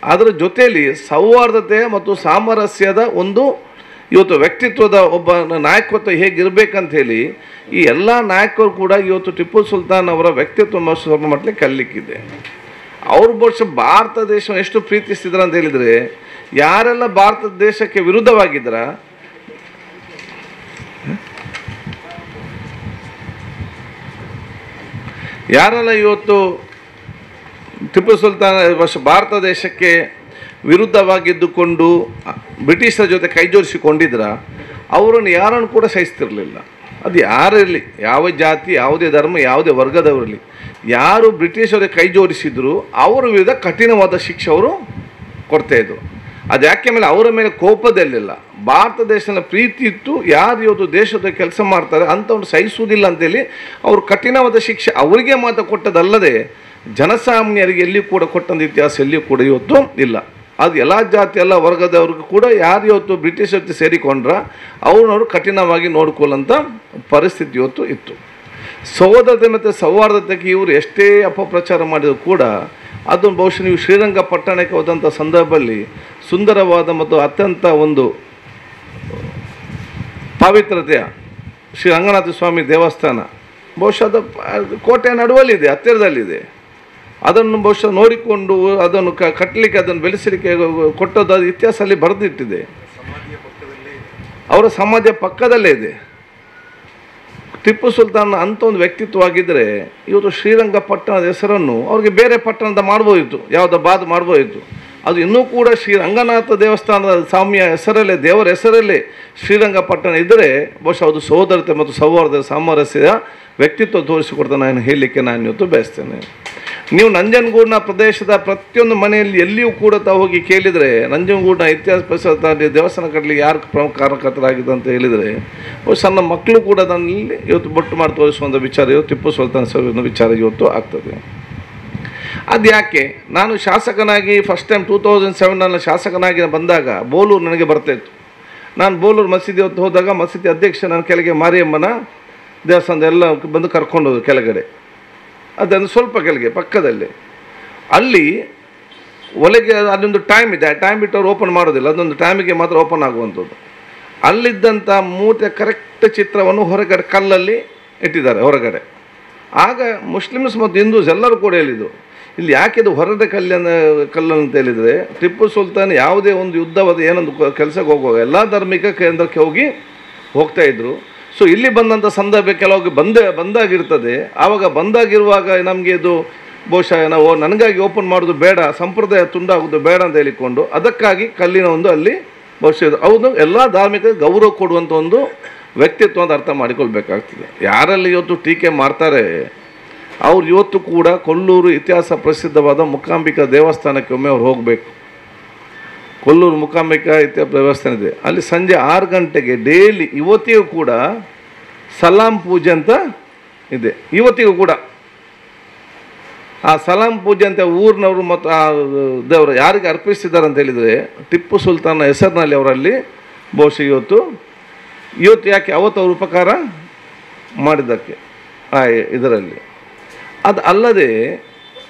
ಅದರ ಜೊತೆಯಲ್ಲಿ ಸೌಹಾರ್ದತೆ ಮತ್ತು ಸಾಮರಸ್ಯದ ಒಂದು ಇವತ್ತು ವ್ಯಕ್ತಿತ್ವದ ಒಬ್ಬ ನಾಯಕತ್ವ ಹೇಗಿರಬೇಕಂತ ಹೇಳಿ ಈ ಎಲ್ಲ ನಾಯಕರು ಕೂಡ ಇವತ್ತು ಟಿಪ್ಪು ಸುಲ್ತಾನ್ ಅವರ ವ್ಯಕ್ತಿತ್ವ ಸ್ವಲ್ಪ ಮಟ್ಟಿಗೆ ಕಲಿಕ್ಕಿದೆ. ಅವರು ಬಹುಶಃ ಭಾರತ ದೇಶವನ್ನು ಎಷ್ಟು ಪ್ರೀತಿಸ್ತಿದ್ರು ಅಂತ ಹೇಳಿದರೆ, ಯಾರೆಲ್ಲ ಭಾರತ ದೇಶಕ್ಕೆ ವಿರುದ್ಧವಾಗಿದ್ದರ ಯಾರೆಲ್ಲ ಇವತ್ತು ಟಿಪ್ಪು ಸುಲ್ತಾನ್ ಭಾರತ ದೇಶಕ್ಕೆ ವಿರುದ್ಧವಾಗಿದ್ದುಕೊಂಡು ಬ್ರಿಟಿಷರ ಜೊತೆ ಕೈಜೋಡಿಸಿಕೊಂಡಿದ್ರ ಅವರನ್ನು ಯಾರನ್ನು ಕೂಡ ಸಹಿಸ್ತಿರಲಿಲ್ಲ. ಅದು ಯಾರಿರಲಿ, ಯಾವ ಜಾತಿ, ಯಾವುದೇ ಧರ್ಮ, ಯಾವುದೇ ವರ್ಗದವರಿರಲಿ, ಯಾರು ಬ್ರಿಟಿಷರಿಗೆ ಕೈ ಜೋಡಿಸಿದ್ರು ಅವರ ವಿರುದ್ಧ ಕಠಿಣವಾದ ಶಿಕ್ಷೆ ಅವರು ಕೊಡ್ತಾಯಿದ್ರು. ಅದು ಯಾಕೆ ಮೇಲೆ ಅವರ ಮೇಲೆ ಕೋಪದಲ್ಲಿಲ್ಲ, ಭಾರತ ದೇಶದ ಪ್ರೀತಿ ಇತ್ತು. ಯಾರು ಇವತ್ತು ದೇಶದ ಕೆಲಸ ಮಾಡ್ತಾರೆ ಅಂಥವ್ರು ಸಹಿಸುವುದಿಲ್ಲ ಅಂತೇಳಿ ಅವರು ಕಠಿಣವಾದ ಶಿಕ್ಷೆ ಅವರಿಗೆ ಮಾತ್ರ ಕೊಟ್ಟದಲ್ಲದೆ ಜನಸಾಮಾನ್ಯರಿಗೆ ಎಲ್ಲಿಯೂ ಕೂಡ ಕೊಟ್ಟಂಥ ಇತಿಹಾಸ ಎಲ್ಲಿಯೂ ಕೂಡ ಇವತ್ತು ಇಲ್ಲ. ಅದು ಎಲ್ಲ ಜಾತಿ ಎಲ್ಲ ವರ್ಗದವ್ರಿಗೂ ಕೂಡ ಯಾರು ಇವತ್ತು ಬ್ರಿಟಿಷ್ ಜೊತೆ ಸೇರಿಕೊಂಡ್ರ ಅವ್ರನ್ನವರು ಕಠಿಣವಾಗಿ ನೋಡ್ಕೊಳ್ಳೋಂಥ ಪರಿಸ್ಥಿತಿ ಇವತ್ತು ಇತ್ತು. ಸಹೋದರತೆ ಮತ್ತು ಸೌಹಾರ್ದತೆಗೆ ಇವರು ಎಷ್ಟೇ ಅಪಪ್ರಚಾರ ಮಾಡಿದರೂ ಕೂಡ ಅದನ್ನು ಬಹುಶಃ ನೀವು ಶ್ರೀರಂಗಪಟ್ಟಣಕ್ಕೆ ಹೋದಂಥ ಸಂದರ್ಭದಲ್ಲಿ ಸುಂದರವಾದ ಮತ್ತು ಅತ್ಯಂತ ಒಂದು ಪವಿತ್ರತೆಯ ಶ್ರೀ ರಂಗನಾಥ ಸ್ವಾಮಿ ದೇವಸ್ಥಾನ ಬಹುಶಃ ಅದು ಕೋಟೆಯ ನಡುವಲ್ಲಿದೆ, ಹತ್ತಿರದಲ್ಲಿದೆ. ಅದನ್ನು ಬಹುಶಃ ನೋಡಿಕೊಂಡು ಅದನ್ನು ಕಟ್ಟಲಿಕ್ಕೆ, ಅದನ್ನು ಬೆಳೆಸಲಿಕ್ಕೆ ಕೊಟ್ಟದ್ದು ಅದು ಇತಿಹಾಸದಲ್ಲಿ ಬರೆದಿಟ್ಟಿದೆ. ಅವರ ಸಮಾಧಿಯ ಪಕ್ಕದಲ್ಲೇ ಇದೆ. ಟಿಪ್ಪು ಸುಲ್ತಾನ್ ಅಂಥ ಒಂದು ವ್ಯಕ್ತಿತ್ವವಾಗಿದ್ದರೆ ಇವತ್ತು ಶ್ರೀರಂಗಪಟ್ಟಣದ ಹೆಸರನ್ನು ಅವ್ರಿಗೆ ಬೇರೆ ಪಟ್ಟಣದ ಮಾಡ್ಬೋದಿತ್ತು, ಯಾವುದೋ ಬಾದ್ ಮಾಡ್ಬೋದಿತ್ತು. ಅದು ಇನ್ನೂ ಕೂಡ ಶ್ರೀ ರಂಗನಾಥ ದೇವಸ್ಥಾನದ ಸ್ವಾಮಿಯ ಹೆಸರಲ್ಲೇ, ದೇವರ ಹೆಸರಲ್ಲೇ ಶ್ರೀರಂಗಪಟ್ಟಣ ಇದ್ದರೆ ಬಹುಶಃ ಅದು ಸಹೋದರತೆ ಮತ್ತು ಸೌಹಾರ್ದ ಸಾಮರಸ್ಯದ ವ್ಯಕ್ತಿತ್ವ ತೋರಿಸಿಕೊಡ್ತಾ ನಾನು ಹೇಳಲಿಕ್ಕೆ ನಾನು ಇವತ್ತು ಬಯಸ್ತೇನೆ. ನೀವು ನಂಜನಗೂಡಿನ ಪ್ರದೇಶದ ಪ್ರತಿಯೊಂದು ಮನೆಯಲ್ಲಿ ಎಲ್ಲಿಯೂ ಕೂಡ ಹೋಗಿ ಕೇಳಿದರೆ ನಂಜನಗೂಡಿನ ಇತಿಹಾಸ ಪರಿಸರ ದೇವಸ್ಥಾನ ಕಟ್ಟಲಿಕ್ಕೆ ಯಾರು ಪ್ರಮುಖ ಕಾರಣಕರ್ತರಾಗಿದೆ ಅಂತ ಹೇಳಿದರೆ ಸಣ್ಣ ಮಕ್ಕಳು ಕೂಡ ಅದರಲ್ಲಿ ಇವತ್ತು ಬೊಟ್ಟು ಮಾಡಿ ತೋರಿಸುವಂಥ ವಿಚಾರ ಇವತ್ತು ಟಿಪ್ಪು ಸುಲ್ತಾನ್ ಸಭೆಯ ವಿಚಾರ ಇವತ್ತು ಆಗ್ತದೆ. ಅದು ಯಾಕೆ ನಾನು ಶಾಸಕನಾಗಿ ಫಸ್ಟ್ ಟೈಮ್ 2007 ಶಾಸಕನಾಗಿ ಬಂದಾಗ ಬೋಲೂರು ನನಗೆ ಬರ್ತಾಯಿತ್ತು. ನಾನು ಬೋಲೂರು ಮಸೀದಿ ಹೊತ್ತು ಹೋದಾಗ ಮಸೀದಿ ಅಧ್ಯಕ್ಷ ನನ್ನ ಕೆಳಗೆ ಮಾರಿಯಮ್ಮನ ದೇವಸ್ಥಾನದ ಎಲ್ಲ ಬಂದು ಕರ್ಕೊಂಡೋದು ಕೆಳಗಡೆ, ಅದನ್ನು ಸ್ವಲ್ಪ ಕೆಳಗೆ ಪಕ್ಕದಲ್ಲಿ. ಅಲ್ಲಿ ಒಳಗೆ ಅದೊಂದು ಟೈಮ್ ಇದೆ, ಆ ಟೈಮ್ ಬಿಟ್ಟು ಅವ್ರು ಓಪನ್ ಮಾಡೋದಿಲ್ಲ, ಅದೊಂದು ಟೈಮಿಗೆ ಮಾತ್ರ ಓಪನ್ ಆಗುವಂಥದ್ದು. ಅಲ್ಲಿದ್ದಂಥ ಮೂರ್ತಿಯ ಕರೆಕ್ಟ್ ಚಿತ್ರವನ್ನು ಹೊರಗಡೆ ಕಲ್ಲಲ್ಲಿ ಇಟ್ಟಿದ್ದಾರೆ ಹೊರಗಡೆ. ಆಗ ಮುಸ್ಲಿಮ್ಸ್ ಮತ್ತು ಹಿಂದೂಸ್ ಎಲ್ಲರೂ ಕೂಡ ಹೇಳಿದರು, ಇಲ್ಲಿ ಯಾಕಿದು ಹೊರಗಡೆ ಕಲ್ಲು ಅಂತ ಹೇಳಿದರೆ ಟಿಪ್ಪು ಸುಲ್ತಾನ್ ಯಾವುದೇ ಒಂದು ಯುದ್ಧವಾದ ಏನೊಂದು ಕೆಲಸಕ್ಕೆ ಹೋಗುವಾಗ ಎಲ್ಲ ಧಾರ್ಮಿಕ ಕೇಂದ್ರಕ್ಕೆ ಹೋಗ್ತಾಯಿದ್ರು. ಸೊ ಇಲ್ಲಿ ಬಂದಂಥ ಸಂದರ್ಭ ಕೆಲವಾಗ ಬಂದಾಗಿರ್ತದೆ. ಆವಾಗ ಬಂದಾಗಿರುವಾಗ ನಮಗೆ ಇದು ಬಹುಶಃ ನಾವು ನನಗಾಗಿ ಓಪನ್ ಮಾಡೋದು ಬೇಡ, ಸಂಪ್ರದಾಯ ತುಂಡಾಗೋದು ಬೇಡ ಅಂತ ಹೇಳಿಕೊಂಡು ಅದಕ್ಕಾಗಿ ಕಲ್ಲಿನ ಒಂದು ಅಲ್ಲಿ ಬಹುಶಃ ಹೌದು ಎಲ್ಲ ಧಾರ್ಮಿಕ ಗೌರವ ಕೊಡುವಂಥ ಒಂದು ವ್ಯಕ್ತಿತ್ವ ಅಂತ ಅರ್ಥ ಮಾಡಿಕೊಳ್ಬೇಕಾಗ್ತದೆ. ಯಾರಲ್ಲಿ ಇವತ್ತು ಟೀಕೆ ಮಾಡ್ತಾರೆ ಅವ್ರು ಇವತ್ತು ಕೂಡ ಕೊಲ್ಲೂರು ಇತಿಹಾಸ ಪ್ರಸಿದ್ಧವಾದ ಮೂಕಾಂಬಿಕಾ ದೇವಸ್ಥಾನಕ್ಕೆ ಒಮ್ಮೆ ಅವ್ರು ಹೋಗಬೇಕು. ಕೊಲ್ಲೂರು ಮೂಕಾಂಬಿಕಾ ಇತಿಹಾಸ ದೇವಸ್ಥಾನ ಇದೆ, ಅಲ್ಲಿ ಸಂಜೆ 6 ಗಂಟೆಗೆ ಡೈಲಿ ಇವತ್ತಿಗೂ ಕೂಡ ಸಲಾಂ ಪೂಜೆ ಅಂತ ಇದೆ. ಇವತ್ತಿಗೂ ಕೂಡ ಆ ಸಲಾಂ ಪೂಜೆ ಅಂತ ಊರಿನವರು ಮತ್ತು ಆ ದೇವರು ಯಾರಿಗೆ ಅರ್ಪಿಸಿದ್ದಾರೆ ಅಂತ ಹೇಳಿದರೆ ಟಿಪ್ಪು ಸುಲ್ತಾನ್ನ ಹೆಸರಿನಲ್ಲಿ ಅವರಲ್ಲಿ ಬಹುಶಃ ಇವತ್ತು ಯಾಕೆ ಅವತ್ತು ಅವರು ಉಪಕಾರ ಮಾಡಿದ್ದಕ್ಕೆ ಇದರಲ್ಲಿ. ಅದು ಅಲ್ಲದೆ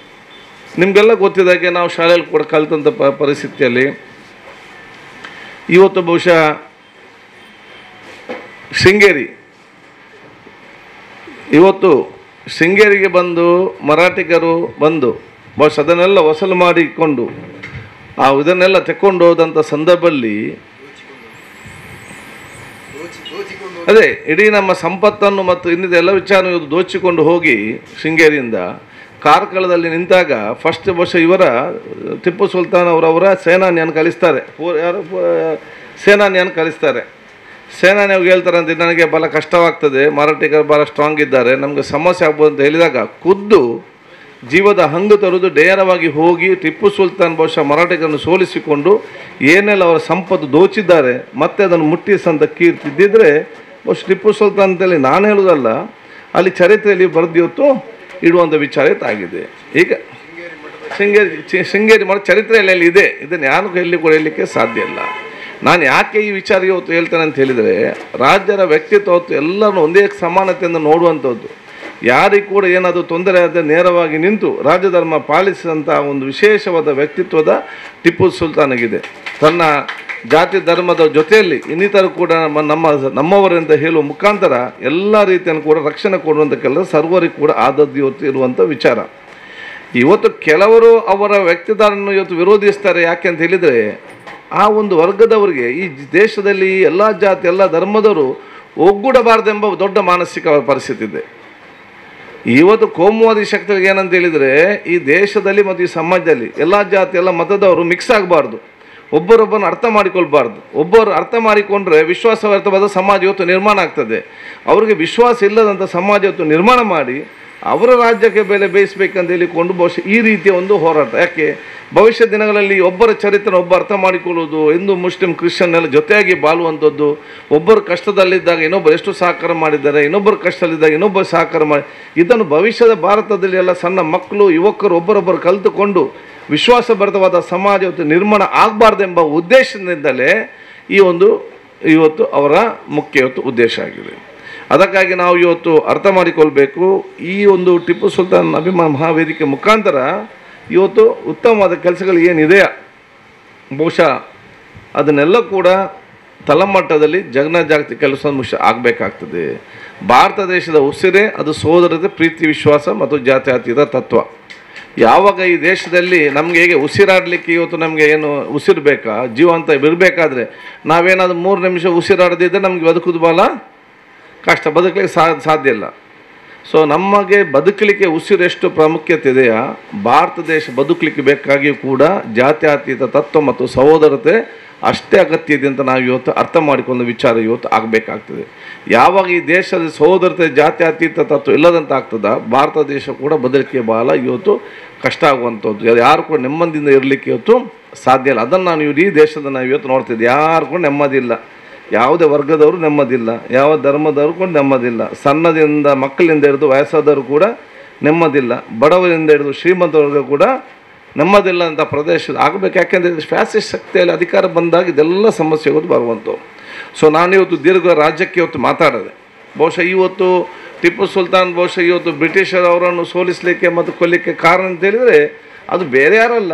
ನಿಮಗೆಲ್ಲ ಗೊತ್ತಿದ್ದಾಗೆ ನಾವು ಶಾಲೆಯಲ್ಲಿ ಕೂಡ ಕಲಿತಂಥ ಪರಿಸ್ಥಿತಿಯಲ್ಲಿ ಇವತ್ತು ಬಹುಶಃ ಶೃಂಗೇರಿಗೆ ಬಂದು ಮರಾಠಿಗರು ಬಂದು ಬಹುಶಃ ಅದನ್ನೆಲ್ಲ ವಸೂಲು ಮಾಡಿಕೊಂಡು ಇದನ್ನೆಲ್ಲ ತೆಕ್ಕೊಂಡು ಹೋದಂಥ ಸಂದರ್ಭದಲ್ಲಿ ಅದೇ ಇಡೀ ನಮ್ಮ ಸಂಪತ್ತನ್ನು ಮತ್ತು ಇನ್ನಿದ ಎಲ್ಲ ವಿಚಾರ ಇವತ್ತು ದೋಚಿಕೊಂಡು ಹೋಗಿ ಶೃಂಗೇರಿಯಿಂದ ಕಾರ್ಕಳದಲ್ಲಿ ನಿಂತಾಗ ಫಸ್ಟ್ ಬಹುಶಃ ಇವರ ಟಿಪ್ಪು ಸುಲ್ತಾನ್ ಅವರವರ ಸೇನಾನಿಯನ್ನು ಕಳಿಸ್ತಾರೆ. ಸೇನಾನಿಯನ್ನು ಕಳಿಸ್ತಾರೆ. ಸೇನಾನಿ ಅವ್ರಿಗೆ ಹೇಳ್ತಾರೆ ಅಂತ ನನಗೆ ಭಾಳ ಕಷ್ಟವಾಗ್ತದೆ, ಮರಾಠಿಗರು ಭಾಳ ಸ್ಟ್ರಾಂಗ್ ಇದ್ದಾರೆ, ನಮಗೆ ಸಮಸ್ಯೆ ಆಗ್ಬೋದು ಅಂತ ಹೇಳಿದಾಗ ಖುದ್ದು ಜೀವದ ಹಂಗು ತರುವುದು ನೇರವಾಗಿ ಹೋಗಿ ಟಿಪ್ಪು ಸುಲ್ತಾನ್ ಬಹುಶಃ ಮರಾಠಿಗರನ್ನು ಸೋಲಿಸಿಕೊಂಡು ಏನೆಲ್ಲ ಅವರ ಸಂಪತ್ತು ದೋಚಿದ್ದಾರೆ ಮತ್ತೆ ಅದನ್ನು ಮುಟ್ಟಿಸಂತ ಕೀರ್ತಿದ್ದಿದ್ರೆ ಬಹುಶಃ ಟಿಪ್ಪು ಸುಲ್ತಾನ್ ಅಂತೇಳಿ ನಾನು ಹೇಳೋದಲ್ಲ, ಅಲ್ಲಿ ಚರಿತ್ರೆಯಲ್ಲಿ ಬರೆದಿವತ್ತು ಇಡುವಂಥ ವಿಚಾರ ಆಗಿದೆ. ಈಗ ಶೃಂಗೇರಿ ಮಠ ಚರಿತ್ರೆಯಲ್ಲಿ ಇದೆ, ಇದನ್ನು ಯಾರು ಎಲ್ಲಿ ಕೂಡ ಹೇಳಲಿಕ್ಕೆ ಸಾಧ್ಯ ಇಲ್ಲ. ನಾನು ಯಾಕೆ ಈ ವಿಚಾರ ಇವತ್ತು ಹೇಳ್ತೇನೆ ಅಂತ ಹೇಳಿದರೆ ರಾಜ್ಯರ ವ್ಯಕ್ತಿತ್ವ ಎಲ್ಲರನ್ನು ಒಂದೇ ಸಮಾನತೆಯಿಂದ ನೋಡುವಂಥದ್ದು. ಯಾರಿಗೂ ಕೂಡ ಏನಾದರೂ ತೊಂದರೆ ಆದರೆ ನೇರವಾಗಿ ನಿಂತು ರಾಜಧರ್ಮ ಪಾಲಿಸಿದಂಥ ಒಂದು ವಿಶೇಷವಾದ ವ್ಯಕ್ತಿತ್ವದ ಟಿಪ್ಪು ಸುಲ್ತಾನಿಗಿದೆ. ತನ್ನ ಜಾತಿ ಧರ್ಮದ ಜೊತೆಯಲ್ಲಿ ಇನ್ನಿತರು ಕೂಡ ನಮ್ಮವರೆಂತ ಹೇಳುವ ಮುಖಾಂತರ ಎಲ್ಲ ರೀತಿಯನ್ನು ಕೂಡ ರಕ್ಷಣೆ ಕೊಡುವಂಥ ಕೆಲಸ ಸರ್ವರಿಗೂ ಕೂಡ ಆದದ್ದು ಇರುವಂಥ ವಿಚಾರ. ಇವತ್ತು ಕೆಲವರು ಅವರ ವ್ಯಕ್ತಿತ್ವವನ್ನು ಇವತ್ತು ವಿರೋಧಿಸ್ತಾರೆ. ಯಾಕೆ ಅಂತ ಹೇಳಿದರೆ ಆ ಒಂದು ವರ್ಗದವರಿಗೆ ಈ ದೇಶದಲ್ಲಿ ಎಲ್ಲ ಜಾತಿ ಎಲ್ಲ ಧರ್ಮದವರು ಒಗ್ಗೂಡಬಾರದೆಂಬ ದೊಡ್ಡ ಮಾನಸಿಕ ಪರಿಸ್ಥಿತಿ ಇದೆ. ಇವತ್ತು ಕೋಮುವಾದಿ ಶಕ್ತಿಗಳಿಗೆ ಏನಂತ ಹೇಳಿದರೆ, ಈ ದೇಶದಲ್ಲಿ ಮತ್ತು ಈ ಸಮಾಜದಲ್ಲಿ ಎಲ್ಲ ಜಾತಿ ಎಲ್ಲ ಮತದವರು ಮಿಕ್ಸ್ ಆಗಬಾರ್ದು, ಒಬ್ಬರೊಬ್ಬರನ್ನು ಅರ್ಥ ಮಾಡಿಕೊಳ್ಬಾರ್ದು. ಒಬ್ಬರು ಅರ್ಥ ಮಾಡಿಕೊಂಡ್ರೆ ವಿಶ್ವಾಸವ್ಯರ್ಥವಾದ ಸಮಾಜ ಇವತ್ತು ನಿರ್ಮಾಣ ಆಗ್ತದೆ. ಅವರಿಗೆ ವಿಶ್ವಾಸ ಇಲ್ಲದಂಥ ಸಮಾಜ ಇವತ್ತು ನಿರ್ಮಾಣ ಮಾಡಿ ಅವರ ರಾಜ್ಯಕ್ಕೆ ಬೆಲೆ ಬೇಯಿಸಬೇಕಂತ ಹೇಳಿಕೊಂಡು ಬಹುಶಃ ಈ ರೀತಿಯ ಒಂದು ಹೋರಾಟ. ಯಾಕೆ ಭವಿಷ್ಯ ದಿನಗಳಲ್ಲಿ ಒಬ್ಬರ ಚರಿತ್ರೆ ಒಬ್ಬ ಅರ್ಥ ಮಾಡಿಕೊಳ್ಳುವುದು, ಹಿಂದೂ ಮುಸ್ಲಿಂ ಕ್ರಿಶ್ಚಿಯನ್ ಎಲ್ಲ ಜೊತೆಯಾಗಿ ಬಾಳುವಂಥದ್ದು, ಒಬ್ಬರು ಕಷ್ಟದಲ್ಲಿದ್ದಾಗ ಇನ್ನೊಬ್ಬರು ಎಷ್ಟು ಸಹಕಾರ ಮಾಡಿದ್ದಾರೆ, ಇನ್ನೊಬ್ಬರು ಕಷ್ಟದಲ್ಲಿದ್ದಾಗ ಇನ್ನೊಬ್ಬರು ಸಹಕಾರ ಮಾಡಿ, ಇದನ್ನು ಭವಿಷ್ಯದ ಭಾರತದಲ್ಲಿ ಎಲ್ಲ ಸಣ್ಣ ಮಕ್ಕಳು ಯುವಕರು ಒಬ್ಬರೊಬ್ಬರು ಕಲಿತುಕೊಂಡು ವಿಶ್ವಾಸಭರಿತವಾದ ಸಮಾಜ ಇವತ್ತು ನಿರ್ಮಾಣ ಆಗಬಾರ್ದೆಂಬ ಉದ್ದೇಶದಿಂದಲೇ ಇವತ್ತು ಅವರ ಮುಖ್ಯ ಉದ್ದೇಶ ಆಗಿದೆ. ಅದಕ್ಕಾಗಿ ನಾವು ಇವತ್ತು ಅರ್ಥ ಮಾಡಿಕೊಳ್ಬೇಕು, ಈ ಒಂದು ಟಿಪ್ಪು ಸುಲ್ತಾನ್ ಅಭಿಮಾನ ಮಹಾವೇದಿಕೆ ಮುಖಾಂತರ ಇವತ್ತು ಉತ್ತಮವಾದ ಕೆಲಸಗಳು ಏನಿದೆಯಾ ಬಹುಶಃ ಅದನ್ನೆಲ್ಲ ಕೂಡ ತಳಮಟ್ಟದಲ್ಲಿ ಜಾಗತಿಕ ಕೆಲಸ ಆಗಬೇಕಾಗ್ತದೆ. ಭಾರತ ದೇಶದ ಉಸಿರೇ ಅದು ಸೋದರತೆ, ಪ್ರೀತಿ, ವಿಶ್ವಾಸ ಮತ್ತು ಜಾತ್ಯತೀತ ತತ್ವ. ಯಾವಾಗ ಈ ದೇಶದಲ್ಲಿ ನಮಗೆ ಹೇಗೆ ಉಸಿರಾಡಲಿಕ್ಕೆ ಇವತ್ತು ನಮಗೆ ಏನು ಉಸಿರು ಬೇಕಾ, ಜೀವ ಅಂತ ಇರಬೇಕಾದ್ರೆ ನಾವೇನಾದರೂ 3 ನಿಮಿಷ ಉಸಿರಾಡದಿದ್ದರೆ ನಮಗೆ ಬದುಕೋದು ಭಾಳ ಕಷ್ಟ, ಬದುಕಲಿಕ್ಕೆ ಸಾಧ್ಯ ಇಲ್ಲ. ಸೊ ನಮಗೆ ಬದುಕಲಿಕ್ಕೆ ಉಸಿರು ಎಷ್ಟು ಪ್ರಾಮುಖ್ಯತೆ ಇದೆಯಾ, ಭಾರತ ದೇಶ ಬದುಕಲಿಕ್ಕೆ ಬೇಕಾಗಿಯೂ ಕೂಡ ಜಾತ್ಯತೀತ ತತ್ವ ಮತ್ತು ಸಹೋದರತೆ ಅಷ್ಟೇ ಅಗತ್ಯ ಇದೆ ಅಂತ ನಾವು ಇವತ್ತು ಅರ್ಥ ಮಾಡಿಕೊಂಡ ವಿಚಾರ ಇವತ್ತು ಆಗಬೇಕಾಗ್ತದೆ. ಯಾವಾಗ ಈ ದೇಶದ ಸಹೋದರತೆ ಜಾತ್ಯತೀತ ತತ್ವ ಇಲ್ಲದಂತ ಆಗ್ತದ, ಭಾರತ ದೇಶ ಕೂಡ ಬದಲಿಕೆ ಭಾಳ ಇವತ್ತು ಕಷ್ಟ ಆಗುವಂಥದ್ದು. ಯಾರು ಕೂಡ ನೆಮ್ಮದಿಯಿಂದ ಇರಲಿಕ್ಕೆ ಇವತ್ತು ಸಾಧ್ಯ ಇಲ್ಲ. ಅದನ್ನು ನಾವು ಇಡೀ ದೇಶದ ನಾವು ಇವತ್ತು ನೋಡ್ತಿದ್ದೆ, ಯಾರು ಕೂಡ ನೆಮ್ಮದಿಲ್ಲ, ಯಾವುದೇ ವರ್ಗದವರು ನೆಮ್ಮದಿಲ್ಲ, ಯಾವ ಧರ್ಮದವರು ಕೂಡ ನೆಮ್ಮದಿಲ್ಲ, ಸಣ್ಣದಿಂದ ಮಕ್ಕಳಿಂದ ಹಿಡಿದು ವಯಸ್ಸಾದವರು ಕೂಡ ನೆಮ್ಮದಿಲ್ಲ, ಬಡವರಿಂದ ಹಿಡಿದು ಶ್ರೀಮಂತವರ್ಗ ಕೂಡ ನೆಮ್ಮದಿಲ್ಲ ಅಂತ ಪ್ರದೇಶ ಆಗಬೇಕು. ಯಾಕೆಂದರೆ ಫ್ಯಾಸಿಸ್ಟ್ ಶಕ್ತಿಯಲ್ಲಿ ಅಧಿಕಾರ ಬಂದಾಗ ಇದೆಲ್ಲ ಸಮಸ್ಯೆಗಳು ಬರುವಂಥವು. ಸೊ ನಾನಿವತ್ತು ದೀರ್ಘ ರಾಜ್ಯಕ್ಕೆ ಇವತ್ತು ಮಾತಾಡಿದೆ. ಬಹುಶಃ ಇವತ್ತು ಟಿಪ್ಪು ಸುಲ್ತಾನ್ ಬಹುಶಃ ಇವತ್ತು ಬ್ರಿಟಿಷರ್ ಅವರನ್ನು ಸೋಲಿಸಲಿಕ್ಕೆ ಮತ್ತು ಕೊಲ್ಲಿಕ್ಕೆ ಕಾರಣ ಅಂತ ಹೇಳಿದರೆ ಅದು ಬೇರೆ ಯಾರಲ್ಲ,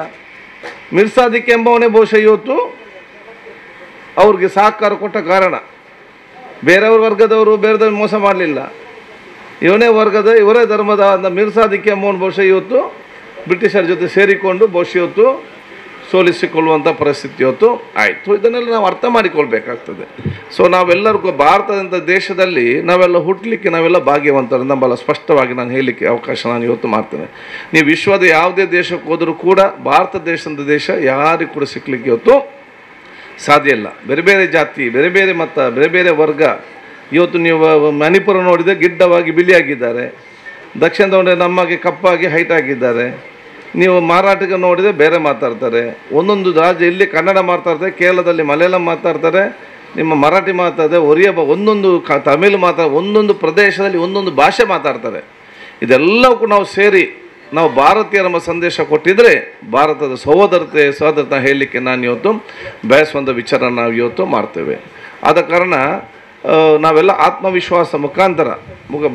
ಮಿರ್ಸಾದಿಕ್ ಎಂಬವನೇ ಬಹುಶಃ ಇವತ್ತು ಅವ್ರಿಗೆ ಸಹಕಾರ ಕೊಟ್ಟ ಕಾರಣ. ಬೇರೆಯವ್ರ ವರ್ಗದವರು ಬೇರೆದವ್ರು ಮೋಸ ಮಾಡಲಿಲ್ಲ, ಇವರೇ ಧರ್ಮದ ಮಿರ್ಸಾದಿಕ್ ಎಂಬವನು ಬಹುಶಃ ಇವತ್ತು ಬ್ರಿಟಿಷರ ಜೊತೆ ಸೇರಿಕೊಂಡು ಬಹುಶಃ ಇವತ್ತು ಸೋಲಿಸಿಕೊಳ್ಳುವಂಥ ಪರಿಸ್ಥಿತಿ ಇವತ್ತು ಆಯಿತು. ಇದನ್ನೆಲ್ಲ ನಾವು ಅರ್ಥ ಮಾಡಿಕೊಳ್ಬೇಕಾಗ್ತದೆ. ಸೊ ನಾವೆಲ್ಲರಿಗೂ ಭಾರತದಂಥ ದೇಶದಲ್ಲಿ ನಾವೆಲ್ಲ ಹುಟ್ಟಲಿಕ್ಕೆ ನಾವೆಲ್ಲ ಭಾಗ್ಯವಂತರು ನಂಬಲ್ಲ ಸ್ಪಷ್ಟವಾಗಿ ನಾನು ಹೇಳಲಿಕ್ಕೆ ಅವಕಾಶ ನಾನು ಇವತ್ತು ಮಾಡ್ತೇನೆ. ನೀವು ವಿಶ್ವದ ಯಾವುದೇ ದೇಶಕ್ಕೆ ಹೋದರೂ ಕೂಡ ಭಾರತ ದೇಶದ ದೇಶ ಯಾರಿಗೂ ಕೂಡ ಸಿಕ್ಕಲಿಕ್ಕೆ ಇವತ್ತು ಸಾಧ್ಯ ಇಲ್ಲ. ಬೇರೆ ಬೇರೆ ಜಾತಿ, ಬೇರೆ ಬೇರೆ ಮತ, ಬೇರೆ ಬೇರೆ ವರ್ಗ. ಇವತ್ತು ನೀವು ಮಣಿಪುರ ನೋಡಿದರೆ ಗಿಡ್ಡವಾಗಿ ಬಿಳಿಯಾಗಿದ್ದಾರೆ, ದಕ್ಷಿಣದ ನೋಡಿದರೆ ನಮಗೆ ಕಪ್ಪಾಗಿ ಹೈಟ್ ಆಗಿದ್ದಾರೆ. ನೀವು ಮರಾಠಿಗ ನೋಡಿದರೆ ಬೇರೆ ಮಾತಾಡ್ತಾರೆ, ಒಂದೊಂದು ರಾಜ್ಯ ಇಲ್ಲಿ ಕನ್ನಡ ಮಾತಾಡ್ತಾರೆ, ಕೇರಳದಲ್ಲಿ ಮಲಯಾಳಂ ಮಾತಾಡ್ತಾರೆ, ನಿಮ್ಮ ಮರಾಠಿ ಮಾತಾಡ್ತಾರೆ, ಒರಿಯ ಒಂದೊಂದು ತಮಿಳು ಒಂದೊಂದು ಪ್ರದೇಶದಲ್ಲಿ ಒಂದೊಂದು ಭಾಷೆ ಮಾತಾಡ್ತಾರೆ. ಇದೆಲ್ಲವೂ ಕೂಡ ನಾವು ಸೇರಿ ನಾವು ಭಾರತೀಯರ ಸಂದೇಶ ಕೊಟ್ಟಿದ್ದರೆ ಭಾರತದ ಸಹೋದರತೆ ಹೇಳಲಿಕ್ಕೆ ನಾನು ಇವತ್ತು ಬಯಸುವಂಥ ವಿಚಾರ ನಾವು ಇವತ್ತು ಮಾಡ್ತೇವೆ. ಆದ ಕಾರಣ ನಾವೆಲ್ಲ ಆತ್ಮವಿಶ್ವಾಸ ಮುಖಾಂತರ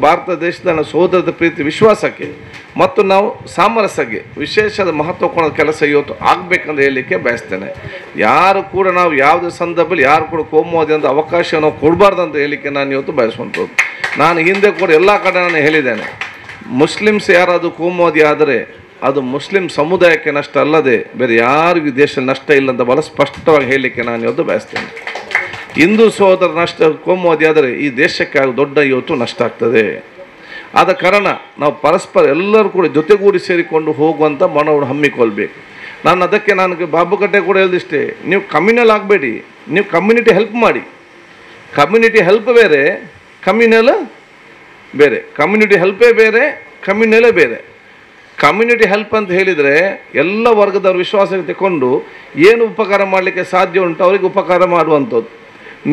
ಭಾರತ ದೇಶದ ಸಹೋದರದ ಪ್ರೀತಿ ವಿಶ್ವಾಸಕ್ಕೆ ಮತ್ತು ನಾವು ಸಾಮರಸ್ಯಕ್ಕೆ ವಿಶೇಷದ ಮಹತ್ವ ಕೊಡೋ ಕೆಲಸ ಇವತ್ತು ಆಗಬೇಕಂತ ಹೇಳಲಿಕ್ಕೆ ಬಯಸ್ತೇನೆ. ಯಾರು ಕೂಡ ನಾವು ಯಾವುದೇ ಸಂದರ್ಭದಲ್ಲಿ ಯಾರು ಕೂಡ ಕೋಮುವಾದಿ ಅಂತ ಅವಕಾಶ ನಾವು ಕೊಡಬಾರ್ದು ಅಂತ ಹೇಳಲಿಕ್ಕೆ ನಾನು ಇವತ್ತು ಬಯಸುವಂಥದ್ದು. ನಾನು ಹಿಂದೆ ಕೂಡ ಎಲ್ಲ ಕಡೆ ನಾನು ಹೇಳಿದ್ದೇನೆ, ಮುಸ್ಲಿಮ್ಸ್ ಯಾರಾದರೂ ಕೋಮುವಾದಿ ಆದರೆ ಅದು ಮುಸ್ಲಿಂ ಸಮುದಾಯಕ್ಕೆ ನಷ್ಟ ಅಲ್ಲದೆ ಬೇರೆ ಯಾರಿಗೂ ದೇಶದಲ್ಲಿ ನಷ್ಟ ಇಲ್ಲ ಅಂತ ಭಾಳ ಸ್ಪಷ್ಟವಾಗಿ ಹೇಳಲಿಕ್ಕೆ ನಾನು ಇವತ್ತು ಬಯಸ್ತೇನೆ. ಹಿಂದೂ ಸಹೋದರ ನಷ್ಟ ಕೋಮುವಾದಿ ಆದರೆ ಈ ದೇಶಕ್ಕೆ ದೊಡ್ಡ ಇವತ್ತು ನಷ್ಟ ಆಗ್ತದೆ. ಆದ ಕಾರಣ ನಾವು ಪರಸ್ಪರ ಎಲ್ಲರೂ ಕೂಡ ಜೊತೆಗೂಡಿ ಸೇರಿಕೊಂಡು ಹೋಗುವಂಥ ಮನವನ್ನು ಹಮ್ಮಿಕೊಳ್ಬೇಕು. ನಾನು ಬಾಬುಕಟ್ಟೆ ಕೂಡ ಹೇಳಿದಿಷ್ಟೇ, ನೀವು ಕಮ್ಯುನಲ್ ಆಗಬೇಡಿ, ನೀವು ಕಮ್ಯುನಿಟಿ ಹೆಲ್ಪ್ ಮಾಡಿ. ಕಮ್ಯುನಿಟಿ ಹೆಲ್ಪ್ ಬೇರೆ, ಕಮ್ಯುನಲ್ ಬೇರೆ. ಕಮ್ಯುನಿಟಿ ಹೆಲ್ಪೇ ಬೇರೆ, ಕಮ್ಯುನಲೇ ಬೇರೆ. ಕಮ್ಯುನಿಟಿ ಹೆಲ್ಪ್ ಅಂತ ಹೇಳಿದರೆ ಎಲ್ಲ ವರ್ಗದವ್ರ ವಿಶ್ವಾಸಕ್ಕೆ ತಗೊಂಡು ಏನು ಉಪಕಾರ ಮಾಡಲಿಕ್ಕೆ ಸಾಧ್ಯ ಉಂಟು ಅವರಿಗೆ ಉಪಕಾರ ಮಾಡುವಂಥದ್ದು.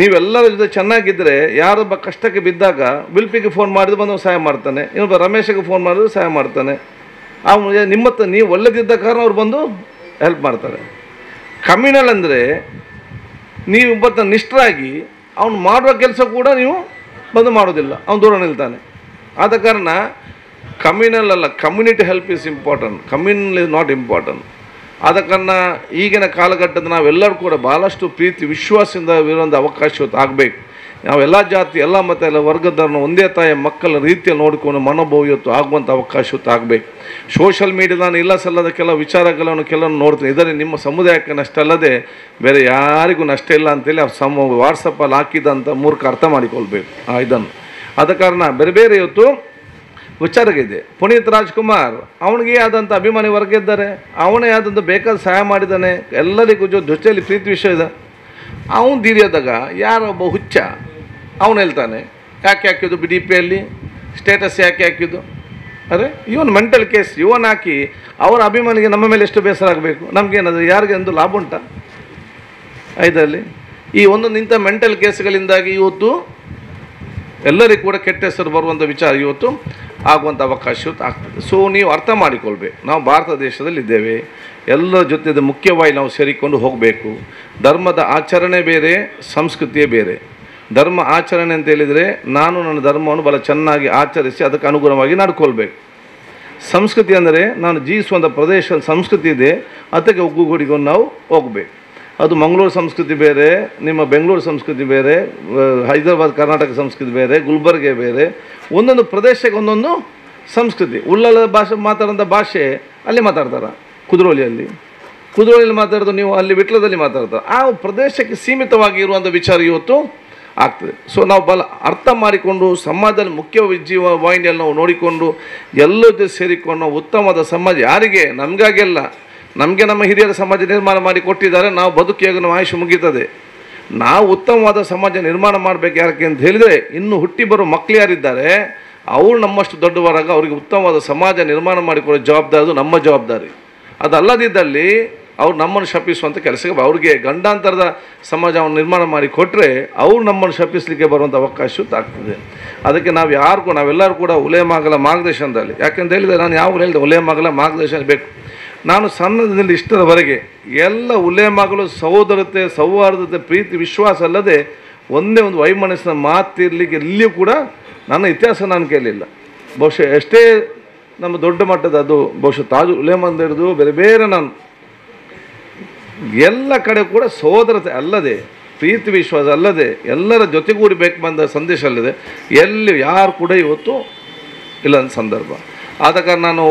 ನೀವೆಲ್ಲರ ಜೊತೆ ಚೆನ್ನಾಗಿದ್ದರೆ ಯಾರೊಬ್ಬ ಕಷ್ಟಕ್ಕೆ ಬಿದ್ದಾಗ ಬಿಲ್ಪಿಗೆ ಫೋನ್ ಮಾಡಿದ್ರು ಬಂದು ಸಹಾಯ ಮಾಡ್ತಾನೆ, ಇನ್ನೊಬ್ಬ ರಮೇಶಿಗೆ ಫೋನ್ ಮಾಡಿದ್ರು ಸಹಾಯ ಮಾಡ್ತಾನೆ. ಅವನು ನಿಮ್ಮತ್ತ ನೀವು ಒಳ್ಳೆದಿದ್ದ ಕಾರಣ ಅವ್ರು ಬಂದು ಹೆಲ್ಪ್ ಮಾಡ್ತಾರೆ. ಕಮ್ಯುನಲ್ ಅಂದರೆ ನೀವು ಒಬ್ಬತ್ತ ನಿಷ್ಠರಾಗಿ ಅವನು ಮಾಡುವ ಕೆಲಸ ಕೂಡ ನೀವು ಬಂದು ಮಾಡೋದಿಲ್ಲ, ಅವನು ದೂರ ನಿಲ್ತಾನೆ. ಆದ ಕಾರಣ ಕಮ್ಯುನಲ್ ಅಲ್ಲ, community help is important, communal is not important. ಆದ ಕಾರಣ ಈಗಿನ ಕಾಲಘಟ್ಟದ ನಾವೆಲ್ಲರೂ ಕೂಡ ಭಾಳಷ್ಟು ಪ್ರೀತಿ ವಿಶ್ವಾಸದಿಂದ ಇರುವಂಥ ಅವಕಾಶ ಇವತ್ತು ಆಗಬೇಕು. ನಾವೆಲ್ಲ ಜಾತಿ ಎಲ್ಲ ಮತ ಎಲ್ಲ ವರ್ಗದವ್ರನ್ನ ಒಂದೇ ತಾಯಿಯ ಮಕ್ಕಳ ರೀತಿಯಲ್ಲಿ ನೋಡಿಕೊಂಡು ಮನೋಭಾವ ಇವತ್ತು ಆಗುವಂಥ ಅವಕಾಶ ಇವತ್ತು ಆಗಬೇಕು. ಸೋಷಲ್ ಮೀಡಿಯಾ ನಾನು ಇಲ್ಲ ಸಲ್ಲದ ಕೆಲವು ವಿಚಾರಗಳನ್ನು ಕೆಲವನ್ನು ನೋಡ್ತೀನಿ, ಇದರಲ್ಲಿ ನಿಮ್ಮ ಸಮುದಾಯಕ್ಕೆ ನಷ್ಟ ಅಲ್ಲದೆ ಬೇರೆ ಯಾರಿಗೂ ನಷ್ಟ ಇಲ್ಲ ಅಂತೇಳಿ ವಾಟ್ಸಪ್ಪಲ್ಲಿ ಹಾಕಿದಂಥ ಮೂರ್ಖ ಅರ್ಥ ಮಾಡಿಕೊಳ್ಬೇಕು ಇದನ್ನು. ಆದ ಕಾರಣ ಬೇರೆ ಬೇರೆ ಇವತ್ತು ವಿಚಾರಗಿದೆ. ಪುನೀತ್ ರಾಜ್ಕುಮಾರ್ ಅವನಿಗೆ ಆದಂಥ ಅಭಿಮಾನಿ ವರ್ಗ ಇದ್ದಾರೆ, ಅವನೇ ಆದಂಥ ಬೇಕಾದ ಸಹಾಯ ಮಾಡಿದ್ದಾನೆ, ಎಲ್ಲರಿಗೂ ಜೊತೆಯಲ್ಲಿ ಪ್ರೀತಿ ವಿಷಯ ಇದೆ. ಅವನು ಧೀರ್ಯದಾಗ ಯಾರೊಬ್ಬ ಹುಚ್ಚ ಅವನು ಹೇಳ್ತಾನೆ ಯಾಕೆ ಹಾಕಿದ್ದು ಬಿ ಡಿ ಪಿಯಲ್ಲಿ ಸ್ಟೇಟಸ್ ಯಾಕೆ ಹಾಕಿದ್ದು. ಅರೆ ಇವನು ಮೆಂಟಲ್ ಕೇಸ್ ಇವನ್ ಹಾಕಿ ಅವರ ಅಭಿಮಾನಿಗೆ ನಮ್ಮ ಮೇಲೆ ಎಷ್ಟು ಬೇಸರ ಆಗಬೇಕು, ನಮಗೇನಾದರೂ ಯಾರಿಗೆ ಒಂದು ಲಾಭ ಉಂಟಾ ಇದರಲ್ಲಿ? ಈ ಒಂದೊಂದು ಇಂಥ ಮೆಂಟಲ್ ಕೇಸ್ಗಳಿಂದಾಗಿ ಇವತ್ತು ಎಲ್ಲರಿಗೂ ಕೂಡ ಕೆಟ್ಟ ಹೆಸರು ಬರುವಂಥ ವಿಚಾರ ಇವತ್ತು ಆಗುವಂಥ ಅವಕಾಶ ಇವತ್ತು ಆಗ್ತದೆ. ಸೊ ನೀವು ಅರ್ಥ ಮಾಡಿಕೊಳ್ಬೇಕು, ನಾವು ಭಾರತ ದೇಶದಲ್ಲಿದ್ದೇವೆ, ಎಲ್ಲರ ಜೊತೆ ಮುಖ್ಯವಾಗಿ ನಾವು ಸೇರಿಕೊಂಡು ಹೋಗಬೇಕು. ಧರ್ಮದ ಆಚರಣೆ ಬೇರೆ, ಸಂಸ್ಕೃತಿಯೇ ಬೇರೆ. ಧರ್ಮ ಆಚರಣೆ ಅಂತ ಹೇಳಿದರೆ ನಾನು ನನ್ನ ಧರ್ಮವನ್ನು ಬಹಳ ಚೆನ್ನಾಗಿ ಆಚರಿಸಿ ಅದಕ್ಕೆ ಅನುಗುಣವಾಗಿ ನಡ್ಕೊಳ್ಬೇಕು. ಸಂಸ್ಕೃತಿ ಅಂದರೆ ನಾನು ಜೀವಿಸುವಂಥ ಪ್ರದೇಶದ ಸಂಸ್ಕೃತಿ ಇದೆ, ಅದಕ್ಕೆ ಒಗ್ಗೂಡಿಕೊಂಡು ನಾವು ಹೋಗಬೇಕು. ಅದು ಮಂಗಳೂರು ಸಂಸ್ಕೃತಿ ಬೇರೆ, ನಿಮ್ಮ ಬೆಂಗಳೂರು ಸಂಸ್ಕೃತಿ ಬೇರೆ, ಹೈದರಾಬಾದ್ ಕರ್ನಾಟಕ ಸಂಸ್ಕೃತಿ ಬೇರೆ, ಗುಲ್ಬರ್ಗೆ ಬೇರೆ. ಒಂದೊಂದು ಪ್ರದೇಶಕ್ಕೆ ಒಂದೊಂದು ಸಂಸ್ಕೃತಿ. ಉಳ್ಳಲ ಭಾಷೆ ಮಾತಾಡೋಂಥ ಭಾಷೆ ಅಲ್ಲಿ ಮಾತಾಡ್ತಾರೆ, ಕುದ್ರೋಳಿಯಲ್ಲಿ ಮಾತಾಡೋದು ನೀವು ಅಲ್ಲಿ ವಿಟ್ಲದಲ್ಲಿ ಮಾತಾಡ್ತಾರೆ. ಆ ಪ್ರದೇಶಕ್ಕೆ ಸೀಮಿತವಾಗಿ ಇರುವಂಥ ವಿಚಾರ ಇವತ್ತು ಆಗ್ತದೆ. ಸೊ ನಾವು ಅರ್ಥ ಮಾಡಿಕೊಂಡು ಸಮಾಜದಲ್ಲಿ ಮುಖ್ಯ ಜೀವ ವಾಹಿನಿಯಲ್ಲಿ ನಾವು ನೋಡಿಕೊಂಡು ಎಲ್ಲದೂ ಸೇರಿಕೊಂಡು ನಾವು ಉತ್ತಮವಾದ ಸಮಾಜ ಯಾರಿಗೆ ನಮಗಾಗೆಲ್ಲ ನಮಗೆ ನಮ್ಮ ಹಿರಿಯರ ಸಮಾಜ ನಿರ್ಮಾಣ ಮಾಡಿ ಕೊಟ್ಟಿದ್ದಾರೆ, ನಾವು ಬದುಕಿಯಾಗ ನಮ್ಮ ಆಯುಷ್ಯ ಮುಗೀತದೆ. ನಾವು ಉತ್ತಮವಾದ ಸಮಾಜ ನಿರ್ಮಾಣ ಮಾಡಬೇಕು. ಯಾಕೆ ಅಂತ ಹೇಳಿದರೆ ಇನ್ನು ಹುಟ್ಟಿ ಬರೋ ಮಕ್ಕಳು ಯಾರಿದ್ದಾರೆ ಅವರು ನಮ್ಮಷ್ಟು ದೊಡ್ಡವರಾಗ ಅವರಿಗೆ ಉತ್ತಮವಾದ ಸಮಾಜ ನಿರ್ಮಾಣ ಮಾಡಿಕೊಡೋ ಜವಾಬ್ದಾರಿ ಅದು ನಮ್ಮ ಜವಾಬ್ದಾರಿ. ಅದಲ್ಲದಿದ್ದಲ್ಲಿ ಅವ್ರು ನಮ್ಮನ್ನು ಶಪಿಸುವಂಥ ಕೆಲಸಕ್ಕೆ ಅವ್ರಿಗೆ ಗಂಡಾಂತರದ ಸಮಾಜವನ್ನು ನಿರ್ಮಾಣ ಮಾಡಿ ಕೊಟ್ಟರೆ ಅವ್ರು ನಮ್ಮನ್ನು ಶಪಿಸಲಿಕ್ಕೆ ಬರುವಂಥ ಅವಕಾಶ ಆಗ್ತದೆ. ಅದಕ್ಕೆ ನಾವೆಲ್ಲರೂ ಕೂಡ ಉಲೇಮಾಗಲ ಮಾರ್ಗದರ್ಶನದಲ್ಲಿ, ಯಾಕೆಂತ ಹೇಳಿದರೆ ನಾನು ಯಾವಾಗಲೂ ಹೇಳಿದೆ ಉಲೇಮಾಗಲ ಮಾರ್ಗದರ್ಶನ ಬೇಕು. ನಾನು ಸಣ್ಣದಿಂದ ಇಷ್ಟರವರೆಗೆ ಎಲ್ಲ ಉಲೇಮಾಗಲು ಸಹೋದರತೆ, ಸೌಹಾರ್ದತೆ, ಪ್ರೀತಿ, ವಿಶ್ವಾಸ ಅಲ್ಲದೆ ಒಂದೇ ಒಂದು ವೈಮನಸ್ಸಿನ ಮಾತಿರಲಿಕ್ಕೆ ಎಲ್ಲಿಯೂ ಕೂಡ ನನ್ನ ಇತಿಹಾಸ ನಾನು ಕೇಳಲಿಲ್ಲ. ಬಹುಶಃ ಎಷ್ಟೇ ನಮ್ಮ ದೊಡ್ಡ ಮಟ್ಟದ ಅದು ಬಹುಶಃ ತಾಜು ಉಲೇಮಂದ ಹಿಡಿದು ಬೇರೆ ಬೇರೆ ನಾನು ಎಲ್ಲ ಕಡೆ ಕೂಡ ಸಹೋದರತೆ ಅಲ್ಲದೆ, ಪ್ರೀತಿ ವಿಶ್ವಾಸ ಅಲ್ಲದೆ ಎಲ್ಲರ ಜೊತೆಗೂಡಿ ಬೇಕು ಬಂದ ಸಂದೇಶ ಅಲ್ಲದೆ ಎಲ್ಲಿ ಯಾರು ಕೂಡ ಇವತ್ತು ಇಲ್ಲ ಸಂದರ್ಭ. ಆದ ಕಾರಣ ನಾನು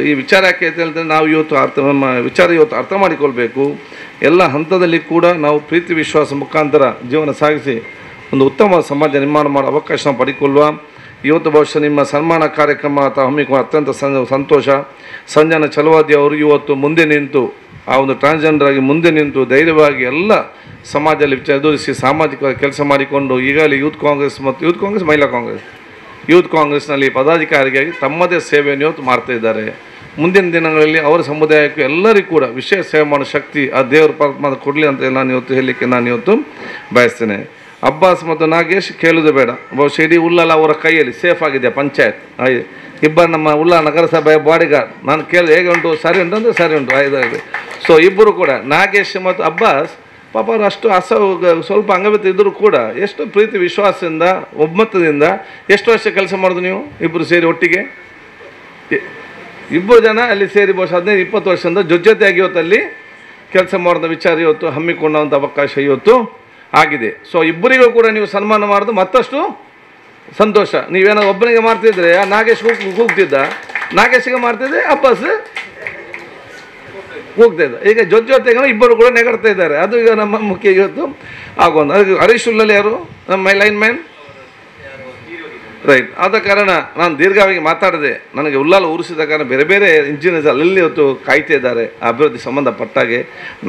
ಈ ವಿಚಾರ ಯಾಕೆ ಅಂತ ಹೇಳಿದ್ರೆ ನಾವು ಇವತ್ತು ನಮ್ಮ ವಿಚಾರ ಇವತ್ತು ಅರ್ಥ ಮಾಡಿಕೊಳ್ಬೇಕು. ಎಲ್ಲ ಹಂತದಲ್ಲಿ ಕೂಡ ನಾವು ಪ್ರೀತಿ ವಿಶ್ವಾಸ ಮುಖಾಂತರ ಜೀವನ ಸಾಗಿಸಿ ಒಂದು ಉತ್ತಮ ಸಮಾಜ ನಿರ್ಮಾಣ ಮಾಡೋ ಅವಕಾಶ ನಾವು ಪಡಿಕೊಳ್ಳುವ. ಇವತ್ತು ಬಹುಶಃ ನಿಮ್ಮ ಸನ್ಮಾನ ಕಾರ್ಯಕ್ರಮ ಅಥವಾ ಹಮ್ಮಿಕೊಂಡು ಅತ್ಯಂತ ಸಂತೋಷ. ಸಂಜನ ಚಲವಾದಿ ಅವರು ಇವತ್ತು ಮುಂದೆ ನಿಂತು ಆ ಒಂದು ಟ್ರಾನ್ಸ್ಜೆಂಡರ್ ಆಗಿ ಮುಂದೆ ನಿಂತು ಧೈರ್ಯವಾಗಿ ಎಲ್ಲ ಸಮಾಜದಲ್ಲಿ ಎದುರಿಸಿ ಸಾಮಾಜಿಕ ಕೆಲಸ ಮಾಡಿಕೊಂಡು ಈಗಾಗಲೇ ಯೂತ್ ಕಾಂಗ್ರೆಸ್ ಮಹಿಳಾ ಕಾಂಗ್ರೆಸ್ನಲ್ಲಿ ಪದಾಧಿಕಾರಿಯಾಗಿ ತಮ್ಮದೇ ಸೇವೆಯನ್ನು ಇವತ್ತು ಮಾಡ್ತಾ ಇದ್ದಾರೆ. ಮುಂದಿನ ದಿನಗಳಲ್ಲಿ ಅವರ ಸಮುದಾಯಕ್ಕೂ ಎಲ್ಲರಿಗೂ ಕೂಡ ವಿಶೇಷ ಸೇವೆ ಮಾಡೋ ಶಕ್ತಿ ಆ ದೇವರ ಪರಮಾತ್ಮ ಕೊಡಲಿ ಅಂತ ನಾನು ಇವತ್ತು ಹೇಳಲಿಕ್ಕೆ ಬಯಸ್ತೇನೆ. ಅಬ್ಬಾಸ್ ಮತ್ತು ನಾಗೇಶ್ ಕೇಳೋದು ಬೇಡ, ಬಹುಶಃ ಇಡೀ ಉಳ್ಳಾಲ ಅವರ ಕೈಯಲ್ಲಿ ಸೇಫ್ ಆಗಿದೆ. ಪಂಚಾಯತ್ ಇಬ್ಬರು ನಮ್ಮ ಉಳ್ಳಾಲ ನಗರಸಭೆಯ ಬಾಡಿಗಾರ್ಡ್. ನಾನು ಕೇಳಿದೆ ಹೇಗೆ ಉಂಟು, ಸರಿ ಉಂಟು ಅಂದರೆ ಸರಿ ಉಂಟು ಐದಾಗಿದೆ. ಸೊ ಇಬ್ಬರು ಕೂಡ ನಾಗೇಶ್ ಮತ್ತು ಅಬ್ಬಾಸ್ ಪಾಪ ಅವರು ಅಷ್ಟು ಸ್ವಲ್ಪ ಅಂಗವಿತ ಇದ್ದರೂ ಕೂಡ ಎಷ್ಟು ಪ್ರೀತಿ ವಿಶ್ವಾಸದಿಂದ ಒಮ್ಮತದಿಂದ ಎಷ್ಟು ವರ್ಷ ಕೆಲಸ ಮಾಡೋದು ನೀವು ಇಬ್ಬರು ಸೇರಿ ಒಟ್ಟಿಗೆ? ಇಬ್ಬರು ಜನ ಅಲ್ಲಿ ಸೇರಿ ಬಹುಶಃ 15-20 ವರ್ಷದಿಂದ ಜೊತೆಯಾಗಿ ಇವತ್ತು ಅಲ್ಲಿ ಕೆಲಸ ಮಾಡೋದ ವಿಚಾರ ಇವತ್ತು ಹಮ್ಮಿಕೊಂಡಂಥ ಅವಕಾಶ ಇವತ್ತು ಆಗಿದೆ. ಸೊ ಇಬ್ಬರಿಗೂ ಕೂಡ ನೀವು ಸನ್ಮಾನ ಮಾಡೋದು ಮತ್ತಷ್ಟು ಸಂತೋಷ. ನೀವೇನಾದ್ರು ಒಬ್ಬನಿಗೆ ಮಾಡ್ತಿದ್ರೆ ಆ ನಾಗೇಶ್ ಕೂಗ್ತಿದ್ದ, ನಾಗೇಶಿಗೆ ಮಾಡ್ತಿದ್ದೆ ಅಬ್ಬಾಸ್ ಹೋಗ್ತಾ ಇದ್ದ. ಈಗ ಜೊತೆಗೆ ಇಬ್ಬರು ಕೂಡ ನೆಗಡ್ತಾ ಇದ್ದಾರೆ. ಅದು ಈಗ ನಮ್ಮ ಮುಖ್ಯ ಇವತ್ತು ಆಗೋದು. ಅದಕ್ಕೆ ಹರೀಶ್ ಉಲ್ಲಲ್ ಯಾರು ನಮ್ಮ ಲೈನ್ ಮ್ಯಾನ್ ರೈಟ್. ಆದ ಕಾರಣ ನಾನು ದೀರ್ಘವಾಗಿ ಮಾತಾಡಿದೆ. ನನಗೆ ಉಲ್ಲಾಲ ಉರಿಸಿದ ಕಾರಣ ಬೇರೆ ಬೇರೆ ಇಂಜಿನಿಯರ್ಸ್ ಅಲ್ಲಿ ಇವತ್ತು ಕಾಯ್ತಾ ಇದ್ದಾರೆ ಅಭಿವೃದ್ಧಿ ಸಂಬಂಧಪಟ್ಟಾಗೆ.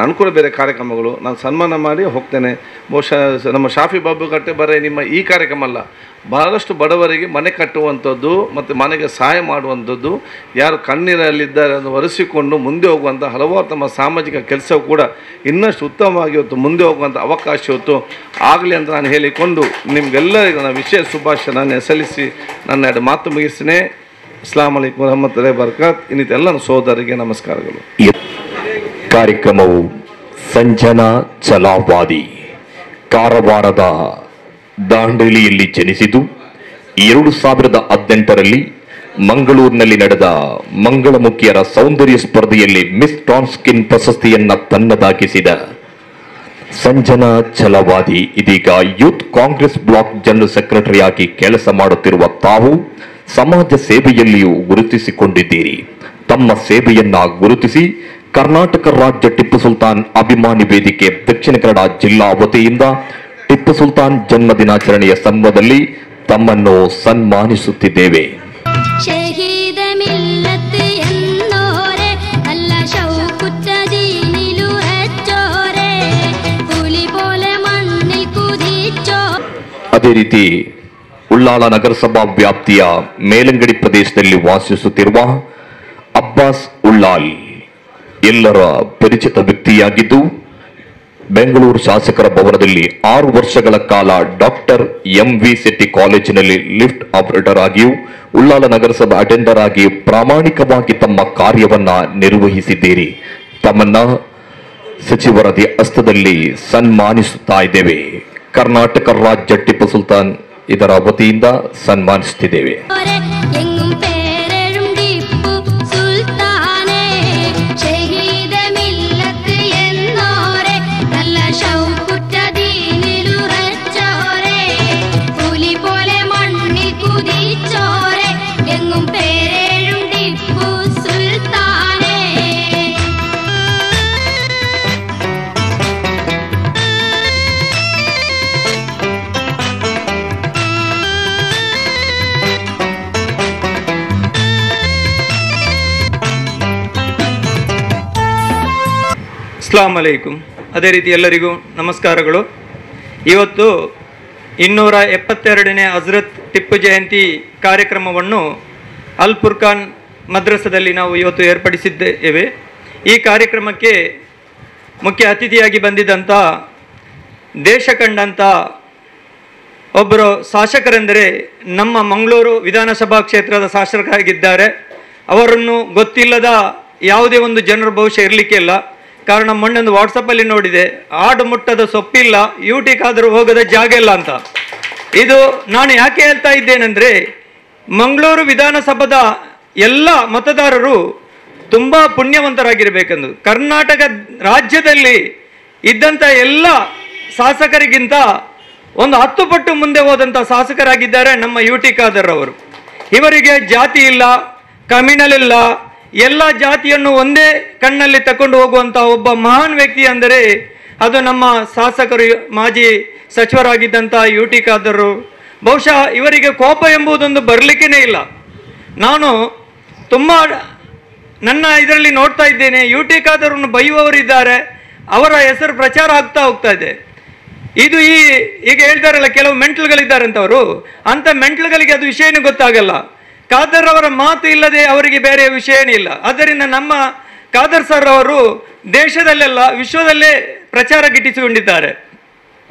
ನಾನು ಕೂಡ ಬೇರೆ ಕಾರ್ಯಕ್ರಮಗಳು ನಾನು ಸನ್ಮಾನ ಮಾಡಿ ಹೋಗ್ತೇನೆ. ಬಹುಶಃ ನಮ್ಮ ಶಾಫಿ ಬಾಬು ಕಟ್ಟೆ ಬರೀ ನಿಮ್ಮ ಈ ಕಾರ್ಯಕ್ರಮ ಅಲ್ಲ, ಬಹಳಷ್ಟು ಬಡವರಿಗೆ ಮನೆ ಕಟ್ಟುವಂಥದ್ದು ಮತ್ತು ಮನೆಗೆ ಸಹಾಯ ಮಾಡುವಂಥದ್ದು, ಯಾರು ಕಣ್ಣೀರಲ್ಲಿದ್ದಾರೆ ಅದನ್ನು ಒರೆಸಿಕೊಂಡು ಮುಂದೆ ಹೋಗುವಂಥ ಹಲವಾರು ತಮ್ಮ ಸಾಮಾಜಿಕ ಕೆಲಸವು ಕೂಡ ಇನ್ನಷ್ಟು ಉತ್ತಮವಾಗಿ ಇವತ್ತು ಮುಂದೆ ಹೋಗುವಂಥ ಅವಕಾಶ ಇವತ್ತು ಆಗಲಿ ಅಂತ ನಾನು ಹೇಳಿಕೊಂಡು ನಿಮಗೆಲ್ಲರಿಗೂ ನಾನು ವಿಶೇಷ ಶುಭಾಶಯ ನಾನು ಸಲ್ಲಿಸಿ ನನ್ನ 2 ಮಾತು ಮುಗಿಸ್ತೇನೆ. ಅಸ್ಲಾಂ ಅಲೈಕುಂ ವರಹಮತುಲ್ಲಾಹಿ ವಬರಕಾತ್. ಇನ್ನಿತೆಲ್ಲ ಸಹೋದರಿಗೆ ನಮಸ್ಕಾರಗಳು. ಕಾರ್ಯಕ್ರಮವು ಸಂಜನಾ ಛಲವಾದಿ ಕಾರವಾರದ ದಾಂಡೇಲಿಯಲ್ಲಿ ಜನಿಸಿದ್ದು 2018ರಲ್ಲಿ ಮಂಗಳೂರಿನಲ್ಲಿ ನಡೆದ ಮಂಗಳಮುಖಿಯರ ಸೌಂದರ್ಯ ಸ್ಪರ್ಧೆಯಲ್ಲಿ ಮಿಸ್ ಟಾನ್ಸ್ಕಿನ್ ಪ್ರಶಸ್ತಿಯನ್ನ ತನ್ನದಾಗಿಸಿದ ಸಂಜನಾ ಛಲವಾದಿ ಇದೀಗ ಯೂತ್ ಕಾಂಗ್ರೆಸ್ ಬ್ಲಾಕ್ ಜನರಲ್ ಸೆಕ್ರೆಟರಿಯಾಗಿ ಕೆಲಸ ಮಾಡುತ್ತಿರುವ ತಾವು ಸಮಾಜ ಸೇವೆಯಲ್ಲಿಯೂ ಗುರುತಿಸಿಕೊಂಡಿದ್ದೀರಿ. ತಮ್ಮ ಸೇವೆಯನ್ನ ಗುರುತಿಸಿ ಕರ್ನಾಟಕ ರಾಜ್ಯ ಟಿಪ್ಪು ಸುಲ್ತಾನ್ ಅಭಿಮಾನಿ ವೇದಿಕೆ ದಕ್ಷಿಣ ಕನ್ನಡ ಜಿಲ್ಲಾ ವತಿಯಿಂದ ಟಿಪ್ಪು ಸುಲ್ತಾನ್ ಜನ್ಮ ದಿನಾಚರಣೆಯ ಸಂದರ್ಭದಲ್ಲಿ ತಮ್ಮನ್ನು ಸನ್ಮಾನಿಸುತ್ತಿದ್ದೇವೆ. ഷഹീദ മില്ലത്ത് എന്നോരെ നല്ല ശൗകുറ്റ ദീനിലുറച്ചോരെ പുലി പോലെ മണ്ണിൽ കുതിച്ചോ. ಅದೇ ರೀತಿ ಉಳ್ಳಾಳ ನಗರಸಭಾ ವ್ಯಾಪ್ತಿಯ ಮೇಲಂಗಡಿ ಪ್ರದೇಶದಲ್ಲಿ ವಾಸಿಸುತ್ತಿರುವ ಅಬ್ಬಾಸ್ ಉಳ್ಳಾಲ್ ಎಲ್ಲರ ಪರಿಚಿತ ವ್ಯಕ್ತಿಯಾಗಿದ್ದು ಬೆಂಗಳೂರು ಶಾಸಕರ ಭವನದಲ್ಲಿ 6 ವರ್ಷಗಳ ಕಾಲ ಡಾಕ್ಟರ್ MV ಶೆಟ್ಟಿ ಕಾಲೇಜಿನಲ್ಲಿ ಲಿಫ್ಟ್ ಆಪರೇಟರ್ ಆಗಿಯೂ ಉಳ್ಳಾಲ ನಗರಸಭಾ ಅಟೆಂಡರ್ ಆಗಿ ಪ್ರಾಮಾಣಿಕವಾಗಿ ತಮ್ಮ ಕಾರ್ಯವನ್ನ ನಿರ್ವಹಿಸಿದ್ದೀರಿ. ತಮ್ಮನ್ನ ಸಚಿವರದಿ ಹಸ್ತದಲ್ಲಿ ಸನ್ಮಾನಿಸುತ್ತಾ ಇದ್ದೇವೆ. ಕರ್ನಾಟಕ ರಾಜ್ಯ ಟಿಪ್ಪು ಸುಲ್ತಾನ್ ಇದರ ವತಿಯಿಂದ ಸನ್ಮಾನಿಸುತ್ತಿದ್ದೇವೆ. എങ്ങും പേരെഴും ടിപ്പു സുൽത്താനെ ഷഹീദ മില്ലത്ത് എന്നോരെ നല്ല ശൗകുറ്റ ദീനിലുറച്ചോരെ പുലി പോലെ മണ്ണിൽ കുതിച്ചോരെ എങ്ങും പേരെഴും ടിപ്പു സുൽത്താനെ. ಅಸ್ಲಾಂ ಅಲೈಕುಂ. ಅದೇ ರೀತಿ ಎಲ್ಲರಿಗೂ ನಮಸ್ಕಾರಗಳು. ಇವತ್ತು 272ನೇ ಹಜರತ್ ಟಿಪ್ಪು ಜಯಂತಿ ಕಾರ್ಯಕ್ರಮವನ್ನು ಅಲ್ ಫುರ್ಖಾನ್ ಮದ್ರಸದಲ್ಲಿ ನಾವು ಇವತ್ತು ಏರ್ಪಡಿಸಿದ್ದೇವೆ. ಈ ಕಾರ್ಯಕ್ರಮಕ್ಕೆ ಮುಖ್ಯ ಅತಿಥಿಯಾಗಿ ಬಂದಿದ್ದಂಥ ದೇಶ ಕಂಡಂಥ ಒಬ್ಬರು ಶಾಸಕರೆಂದರೆ ನಮ್ಮ ಮಂಗಳೂರು ವಿಧಾನಸಭಾ ಕ್ಷೇತ್ರದ ಶಾಸಕರಾಗಿದ್ದಾರೆ. ಅವರನ್ನು ಗೊತ್ತಿಲ್ಲದ ಯಾವುದೇ ಒಂದು ಜನರು ಬಹುಶಃ ಇರಲಿಕ್ಕೆ ಇಲ್ಲ. ಕಾರಣ ಮೊನ್ನೊಂದು ವಾಟ್ಸಪ್ಪಲ್ಲಿ ನೋಡಿದೆ, ಆಡು ಮುಟ್ಟದ ಸೊಪ್ಪಿಲ್ಲ, ಯೂಟಿಗಾದರೂ ಹೋಗದ ಜಾಗ ಇಲ್ಲ ಅಂತ. ಇದು ನಾನು ಯಾಕೆ ಹೇಳ್ತಾ ಇದ್ದೇನೆಂದರೆ, ಮಂಗಳೂರು ವಿಧಾನಸಭಾದ ಎಲ್ಲ ಮತದಾರರು ತುಂಬ ಪುಣ್ಯವಂತರಾಗಿರಬೇಕೆಂದು. ಕರ್ನಾಟಕ ರಾಜ್ಯದಲ್ಲಿ ಇದ್ದಂಥ ಎಲ್ಲ ಶಾಸಕರಿಗಿಂತ ಒಂದು 10 ಪಟ್ಟು ಮುಂದೆ ಹೋದಂಥ ಶಾಸಕರಾಗಿದ್ದಾರೆ ನಮ್ಮ ಯುಟಿ ಖಾದರ್ ಅವರು. ಇವರಿಗೆ ಜಾತಿ ಇಲ್ಲ, ಕಮ್ಯುನಲ್ ಇಲ್ಲ, ಎಲ್ಲ ಜಾತಿಯನ್ನು ಒಂದೇ ಕಣ್ಣಲ್ಲಿ ತಕೊಂಡು ಹೋಗುವಂಥ ಒಬ್ಬ ಮಹಾನ್ ವ್ಯಕ್ತಿ ಅಂದರೆ ಅದು ನಮ್ಮ ಶಾಸಕರು, ಮಾಜಿ ಸಚಿವರಾಗಿದ್ದಂಥ ಯುಟಿ ಖಾದರ್. ಬಹುಶಃ ಇವರಿಗೆ ಕೋಪ ಎಂಬುದೊಂದು ಬರಲಿಕ್ಕೇ ಇಲ್ಲ. ನಾನು ತುಂಬ ನನ್ನ ಇದರಲ್ಲಿ ನೋಡ್ತಾ ಇದ್ದೇನೆ, ಯುಟಿ ಖಾದರ್ನ್ನು ಬೈಯುವವರಿದ್ದಾರೆ, ಅವರ ಹೆಸರು ಪ್ರಚಾರ ಆಗ್ತಾ ಹೋಗ್ತಾ ಇದೆ. ಇದು ಈಗ ಹೇಳ್ತಾರಲ್ಲ ಕೆಲವು ಮೆಂಟ್ಲುಗಳಿದ್ದಾರೆ ಅಂತವರು, ಅಂಥ ಮೆಂಟ್ಲುಗಳಿಗೆ ಅದು ವಿಷಯನೂ ಗೊತ್ತಾಗಲ್ಲ. ಖಾದರ್ ಅವರ ಮಾತು ಇಲ್ಲದೆ ಅವರಿಗೆ ಬೇರೆ ವಿಷಯನೇ ಇಲ್ಲ. ಆದ್ದರಿಂದ ನಮ್ಮ ಖಾದರ್ ಸರ್ ಅವರು ದೇಶದಲ್ಲೆಲ್ಲ ವಿಶ್ವದಲ್ಲೇ ಪ್ರಚಾರ ಗಿಟ್ಟಿಸಿಕೊಂಡಿದ್ದಾರೆ.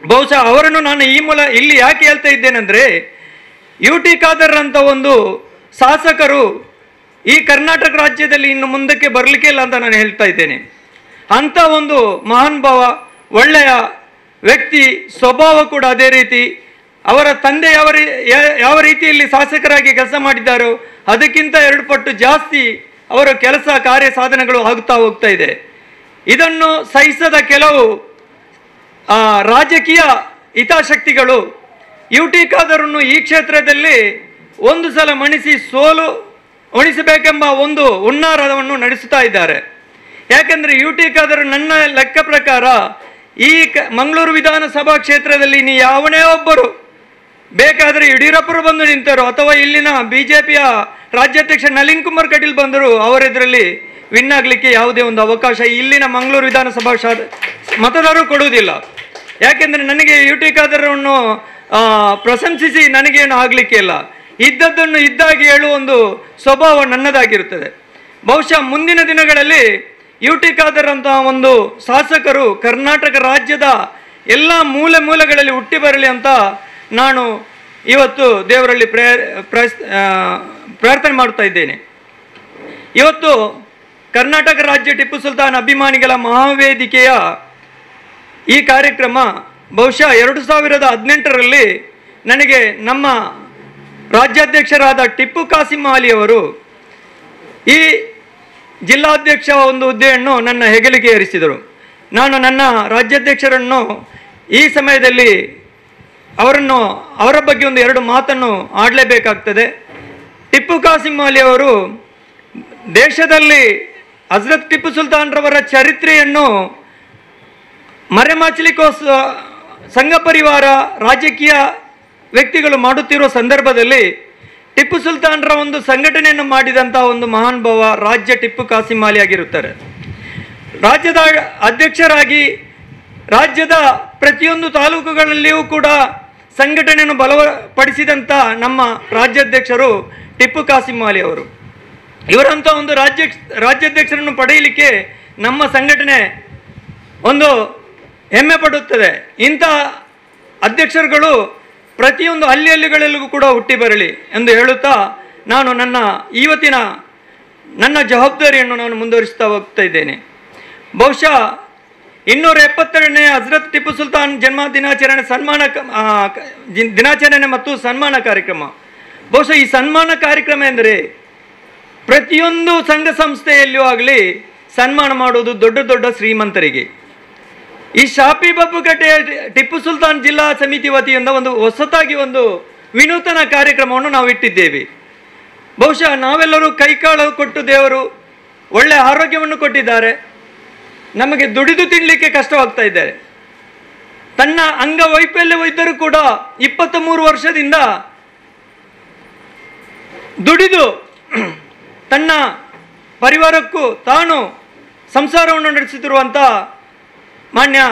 ಬಹುಶಃ ಅವರನ್ನು ನಾನು ಇಲ್ಲಿ ಯಾಕೆ ಹೇಳ್ತಾ ಇದ್ದೇನೆಂದರೆ, ಯುಟಿ ಖಾದರ್ ಅಂತ ಒಂದು ಶಾಸಕರು ಈ ಕರ್ನಾಟಕ ರಾಜ್ಯದಲ್ಲಿ ಇನ್ನು ಮುಂದಕ್ಕೆ ಬರಲಿಕ್ಕೆ ಇಲ್ಲ ಅಂತ ನಾನು ಹೇಳ್ತಾ ಇದ್ದೇನೆ. ಅಂಥ ಒಂದು ಮಹಾನ್ ಭಾವ, ಒಳ್ಳೆಯ ವ್ಯಕ್ತಿ, ಸ್ವಭಾವ ಕೂಡ ಅದೇ ರೀತಿ. ಅವರ ತಂದೆ ಯಾವ ರೀತಿಯಲ್ಲಿ ಶಾಸಕರಾಗಿ ಕೆಲಸ ಮಾಡಿದ್ದಾರೋ ಅದಕ್ಕಿಂತ 2 ಪಟ್ಟು ಜಾಸ್ತಿ ಅವರ ಕೆಲಸ ಕಾರ್ಯ ಸಾಧನೆಗಳು ಆಗುತ್ತಾ ಹೋಗ್ತಾ ಇದೆ. ಇದನ್ನು ಸಹಿಸದ ಕೆಲವು ರಾಜಕೀಯ ಹಿತಾಸಕ್ತಿಗಳು ಯುಟಿ ಖಾದರನ್ನು ಈ ಕ್ಷೇತ್ರದಲ್ಲಿ ಒಂದು ಸಲ ಉಣಿಸಬೇಕೆಂಬ ಒಂದು ಹುನ್ನಾರವನ್ನು ನಡೆಸುತ್ತಾ ಇದ್ದಾರೆ. ಯಾಕೆಂದರೆ ಯುಟಿ ಖಾದರ್ ನನ್ನ ಲೆಕ್ಕ ಪ್ರಕಾರ ಈ ಮಂಗಳೂರು ವಿಧಾನಸಭಾ ಕ್ಷೇತ್ರದಲ್ಲಿ ಯಾವನೇ ಒಬ್ಬರು ಬೇಕಾದರೆ ಯಡಿಯೂರಪ್ಪರು ಬಂದು ನಿಂತರು ಅಥವಾ ಇಲ್ಲಿನ BJPಯ ರಾಜ್ಯಾಧ್ಯಕ್ಷ ನಳಿನ್ ಕುಮಾರ್ ಕಟೀಲ್ ಬಂದರು, ಅವರೆದುರಲ್ಲಿ ವಿನ್ ಆಗಲಿಕ್ಕೆ ಯಾವುದೇ ಒಂದು ಅವಕಾಶ ಇಲ್ಲಿನ ಮಂಗಳೂರು ವಿಧಾನಸಭಾ ಮತದಾರರು ಕೊಡುವುದಿಲ್ಲ. ಯಾಕೆಂದರೆ ನನಗೆ ಯುಟಿ ಖಾದರನ್ನು ಪ್ರಶಂಸಿಸಿ ನನಗೇನು ಆಗಲಿಕ್ಕೆ ಇಲ್ಲ. ಇದ್ದದ್ದನ್ನು ಇದ್ದಾಗಿ ಹೇಳುವ ಒಂದು ಸ್ವಭಾವ ನನ್ನದಾಗಿರುತ್ತದೆ. ಬಹುಶಃ ಮುಂದಿನ ದಿನಗಳಲ್ಲಿ ಯುಟಿ ಖಾದರ್ ಅಂತ ಒಂದು ಶಾಸಕರು ಕರ್ನಾಟಕ ರಾಜ್ಯದ ಎಲ್ಲ ಮೂಲೆಗಳಲ್ಲಿ ಹುಟ್ಟಿ ಬರಲಿ ಅಂತ ನಾನು ಇವತ್ತು ದೇವರಲ್ಲಿ ಪ್ರಾರ್ಥನೆ ಮಾಡ್ತಾ ಇದ್ದೇನೆ. ಇವತ್ತು ಕರ್ನಾಟಕ ರಾಜ್ಯ ಟಿಪ್ಪು ಸುಲ್ತಾನ್ ಅಭಿಮಾನಿಗಳ ಮಹಾವೇದಿಕೆಯ ಈ ಕಾರ್ಯಕ್ರಮ ಬಹುಶಃ 2018ರಲ್ಲಿ ನನಗೆ ನಮ್ಮ ರಾಜ್ಯಾಧ್ಯಕ್ಷರಾದ ಟಿಪ್ಪು ಕಾಸಿಂ ಅಲಿ ಅವರು ಈ ಜಿಲ್ಲಾಧ್ಯಕ್ಷ ಒಂದು ಹುದ್ದೆಯನ್ನು ನನ್ನ ಹೆಗಲಿಗೆ ಏರಿಸಿದರು. ನಾನು ನನ್ನ ರಾಜ್ಯಾಧ್ಯಕ್ಷರನ್ನು ಈ ಸಮಯದಲ್ಲಿ ಅವರ ಬಗ್ಗೆ ಒಂದು 2 ಮಾತನ್ನು ಆಡಲೇಬೇಕಾಗ್ತದೆ. ಟಿಪ್ಪು ಕಾಸಿಂ ಅಲಿ ಅವರು ದೇಶದಲ್ಲಿ ಹಜರತ್ ಟಿಪ್ಪು ಸುಲ್ತಾನ್ ರವರ ಚರಿತ್ರೆಯನ್ನು ಮರೆಮಾಚಲಿಕ್ಕೋಸ್ಕರ ಸಂಘ ಪರಿವಾರ ರಾಜಕೀಯ ವ್ಯಕ್ತಿಗಳು ಮಾಡುತ್ತಿರುವ ಸಂದರ್ಭದಲ್ಲಿ ಟಿಪ್ಪು ಸುಲ್ತಾನರ ಒಂದು ಸಂಘಟನೆಯನ್ನು ಮಾಡಿದಂಥ ಒಂದು ಮಹಾನ್ ಭಾವ ರಾಜ್ಯ ಟಿಪ್ಪು ಕಾಸಿಂ ಅಲಿ ಆಗಿರುತ್ತಾರೆ. ರಾಜ್ಯದ ಅಧ್ಯಕ್ಷರಾಗಿ ರಾಜ್ಯದ ಪ್ರತಿಯೊಂದು ತಾಲೂಕುಗಳಲ್ಲಿಯೂ ಕೂಡ ಸಂಘಟನೆಯನ್ನು ಬಲಪಡಿಸಿದಂಥ ನಮ್ಮ ರಾಜ್ಯಾಧ್ಯಕ್ಷರು ಟಿಪ್ಪು ಕಾಸಿಂ ಅಲಿ ಅವರು. ಇವರಂಥ ಒಂದು ರಾಜ್ಯಾಧ್ಯಕ್ಷರನ್ನು ಪಡೆಯಲಿಕ್ಕೆ ನಮ್ಮ ಸಂಘಟನೆ ಒಂದು ಹೆಮ್ಮೆ ಪಡುತ್ತದೆ. ಇಂಥ ಅಧ್ಯಕ್ಷರುಗಳು ಪ್ರತಿಯೊಂದು ಹಳ್ಳಿಗಳಲ್ಲೂ ಕೂಡ ಹುಟ್ಟಿ ಬರಲಿ ಎಂದು ಹೇಳುತ್ತಾ ನಾನು ಇವತ್ತಿನ ನನ್ನ ಜವಾಬ್ದಾರಿಯನ್ನು ನಾನು ಮುಂದುವರಿಸ್ತಾ ಹೋಗ್ತಾ ಇದ್ದೇನೆ. ಬಹುಶಃ 272ನೇ ಹಜರತ್ ಟಿಪ್ಪು ಸುಲ್ತಾನ್ ಜನ್ಮ ದಿನಾಚರಣೆ ದಿನಾಚರಣೆ ಮತ್ತು ಸನ್ಮಾನ ಕಾರ್ಯಕ್ರಮ. ಬಹುಶಃ ಈ ಸನ್ಮಾನ ಕಾರ್ಯಕ್ರಮ ಎಂದರೆ ಪ್ರತಿಯೊಂದು ಸಂಘ ಸಂಸ್ಥೆಯಲ್ಲಿಯೂ ಆಗಲಿ ಸನ್ಮಾನ ಮಾಡುವುದು ದೊಡ್ಡ ದೊಡ್ಡ ಶ್ರೀಮಂತರಿಗೆ. ಈ ಶಾಪಿ ಬಬ್ಬುಕಟ್ಟೆಯ ಟಿಪ್ಪು ಸುಲ್ತಾನ್ ಜಿಲ್ಲಾ ಸಮಿತಿ ವತಿಯಿಂದ ಒಂದು ಹೊಸತಾಗಿ ಒಂದು ವಿನೂತನ ಕಾರ್ಯಕ್ರಮವನ್ನು ನಾವು ಇಟ್ಟಿದ್ದೇವೆ. ಬಹುಶಃ ನಾವೆಲ್ಲರೂ ಕೈಕಾಲು ಕೊಟ್ಟು ದೇವರು ಒಳ್ಳೆ ಆರೋಗ್ಯವನ್ನು ಕೊಟ್ಟಿದ್ದಾರೆ. ನಮಗೆ ದುಡಿದು ತಿನ್ನಲಿಕ್ಕೆ ಕಷ್ಟವಾಗ್ತಾ ಇದ್ದಾರೆ. ತನ್ನ ಅಂಗವೈಫಲ್ಯವಿದ್ದರೂ ಕೂಡ 23 ವರ್ಷದಿಂದ ದುಡಿದು ತನ್ನ ಪರಿವಾರಕ್ಕೂ ತಾನು ಸಂಸಾರವನ್ನು ನಡೆಸುತ್ತಿರುವಂಥ ಮಾನ್ಯ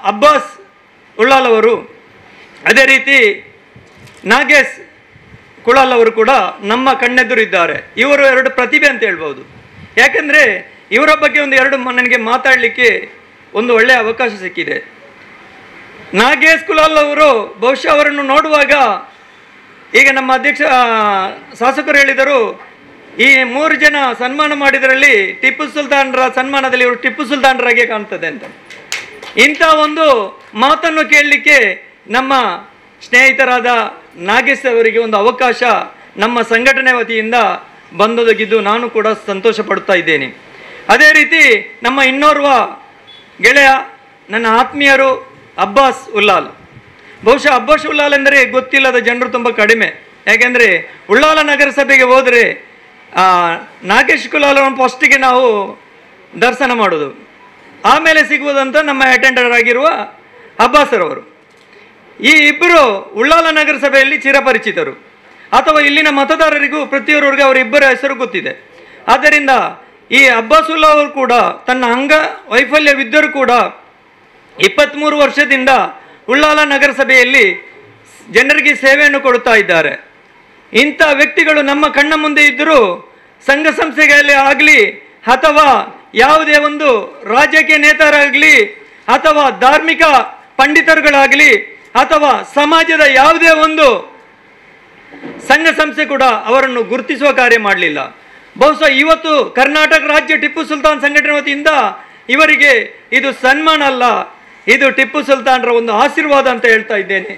ಅಬ್ಬಾಸ್ ಉಳ್ಳಾಲ್ ಅವರು, ಅದೇ ರೀತಿ ನಾಗೇಶ್ ಕುಳಾಲ್ ಅವರು ಕೂಡ ನಮ್ಮ ಕಣ್ಣೆದುರಿದ್ದಾರೆ. ಇವರು 2 ಪ್ರತಿಭೆ ಅಂತ ಹೇಳ್ಬೋದು. ಯಾಕೆಂದರೆ ಇವರ ಬಗ್ಗೆ ಒಂದು 2 ನನಗೆ ಮಾತಾಡಲಿಕ್ಕೆ ಒಂದು ಒಳ್ಳೆಯ ಅವಕಾಶ ಸಿಕ್ಕಿದೆ. ನಾಗೇಶ್ ಕುಲಾಲ್ ಅವರು ಬಹುಶಃ ಅವರನ್ನು ನೋಡುವಾಗ ಈಗ ನಮ್ಮ ಅಧ್ಯಕ್ಷ ಶಾಸಕರು ಹೇಳಿದರು, ಈ 3 ಜನ ಸನ್ಮಾನ ಮಾಡಿದರಲ್ಲಿ ಟಿಪ್ಪು ಸುಲ್ತಾನರ ಸನ್ಮಾನದಲ್ಲಿ ಇವರು ಟಿಪ್ಪು ಸುಲ್ತಾನರಾಗೆ ಕಾಣ್ತದೆ ಅಂತ. ಇಂಥ ಒಂದು ಮಾತನ್ನು ಕೇಳಲಿಕ್ಕೆ ನಮ್ಮ ಸ್ನೇಹಿತರಾದ ನಾಗೇಶ್ ಅವರಿಗೆ ಒಂದು ಅವಕಾಶ ನಮ್ಮ ಸಂಘಟನೆ ವತಿಯಿಂದ ಬಂದೊದಗಿದ್ದು ನಾನು ಕೂಡ ಸಂತೋಷ ಪಡ್ತಾ ಇದ್ದೇನೆ. ಅದೇ ರೀತಿ ನಮ್ಮ ಇನ್ನೋರ್ವ ಗೆಳೆಯ ನನ್ನ ಆತ್ಮೀಯರು ಅಬ್ಬಾಸ್ ಉಳ್ಳಾಲ್. ಬಹುಶಃ ಅಬ್ಬಾಸ್ ಉಳ್ಳಾಲ್ ಎಂದರೆ ಗೊತ್ತಿಲ್ಲದ ಜನರು ತುಂಬ ಕಡಿಮೆ. ಯಾಕೆಂದರೆ ಉಳ್ಳಾಲ ನಗರಸಭೆಗೆ ಹೋದರೆ ನಾಗೇಶ್ ಕುಲಾಲವನ್ನು ಫಸ್ಟಿಗೆ ನಾವು ದರ್ಶನ ಮಾಡೋದು, ಆಮೇಲೆ ಸಿಗುವುದಂತ ನಮ್ಮ ಅಟೆಂಡರ್ ಆಗಿರುವ ಅಬ್ಬಾಸರವರು. ಈ ಇಬ್ಬರು ಉಳ್ಳಾಲ ನಗರಸಭೆಯಲ್ಲಿ ಚಿರಪರಿಚಿತರು, ಅಥವಾ ಇಲ್ಲಿನ ಮತದಾರರಿಗೂ ಪ್ರತಿಯೊಬ್ಬರಿಗೂ ಅವರಿಬ್ಬರ ಹೆಸರು ಗೊತ್ತಿದೆ. ಆದ್ದರಿಂದ ಈ ಅಬ್ಬಾಸುಲ್ಲಾ ಅವರು ಕೂಡ ತನ್ನ ಅಂಗ ವೈಫಲ್ಯವಿದ್ದರೂ ಕೂಡ 23 ವರ್ಷದಿಂದ ಉಳ್ಳಾಲ ನಗರಸಭೆಯಲ್ಲಿ ಜನರಿಗೆ ಸೇವೆಯನ್ನು ಕೊಡುತ್ತಾ ಇದ್ದಾರೆ. ಇಂಥ ವ್ಯಕ್ತಿಗಳು ನಮ್ಮ ಕಣ್ಣ ಮುಂದೆ ಇದ್ದರೂ ಸಂಘ ಸಂಸ್ಥೆಗಳಲ್ಲಿ ಆಗಲಿ ಅಥವಾ ಯಾವುದೇ ಒಂದು ರಾಜಕೀಯ ನೇತಾರಾಗಲಿ ಅಥವಾ ಧಾರ್ಮಿಕ ಪಂಡಿತರುಗಳಾಗಲಿ ಅಥವಾ ಸಮಾಜದ ಯಾವುದೇ ಒಂದು ಸಂಘ ಸಂಸ್ಥೆ ಕೂಡ ಅವರನ್ನು ಗುರುತಿಸುವ ಕಾರ್ಯ ಮಾಡಲಿಲ್ಲ. ಬಹುಶಃ ಇವತ್ತು ಕರ್ನಾಟಕ ರಾಜ್ಯ ಟಿಪ್ಪು ಸುಲ್ತಾನ್ ಸಂಘಟನೆ ವತಿಯಿಂದ ಇವರಿಗೆ ಇದು ಸನ್ಮಾನ ಅಲ್ಲ, ಇದು ಟಿಪ್ಪು ಸುಲ್ತಾನರ ಒಂದು ಆಶೀರ್ವಾದ ಅಂತ ಹೇಳ್ತಾ ಇದ್ದೇನೆ.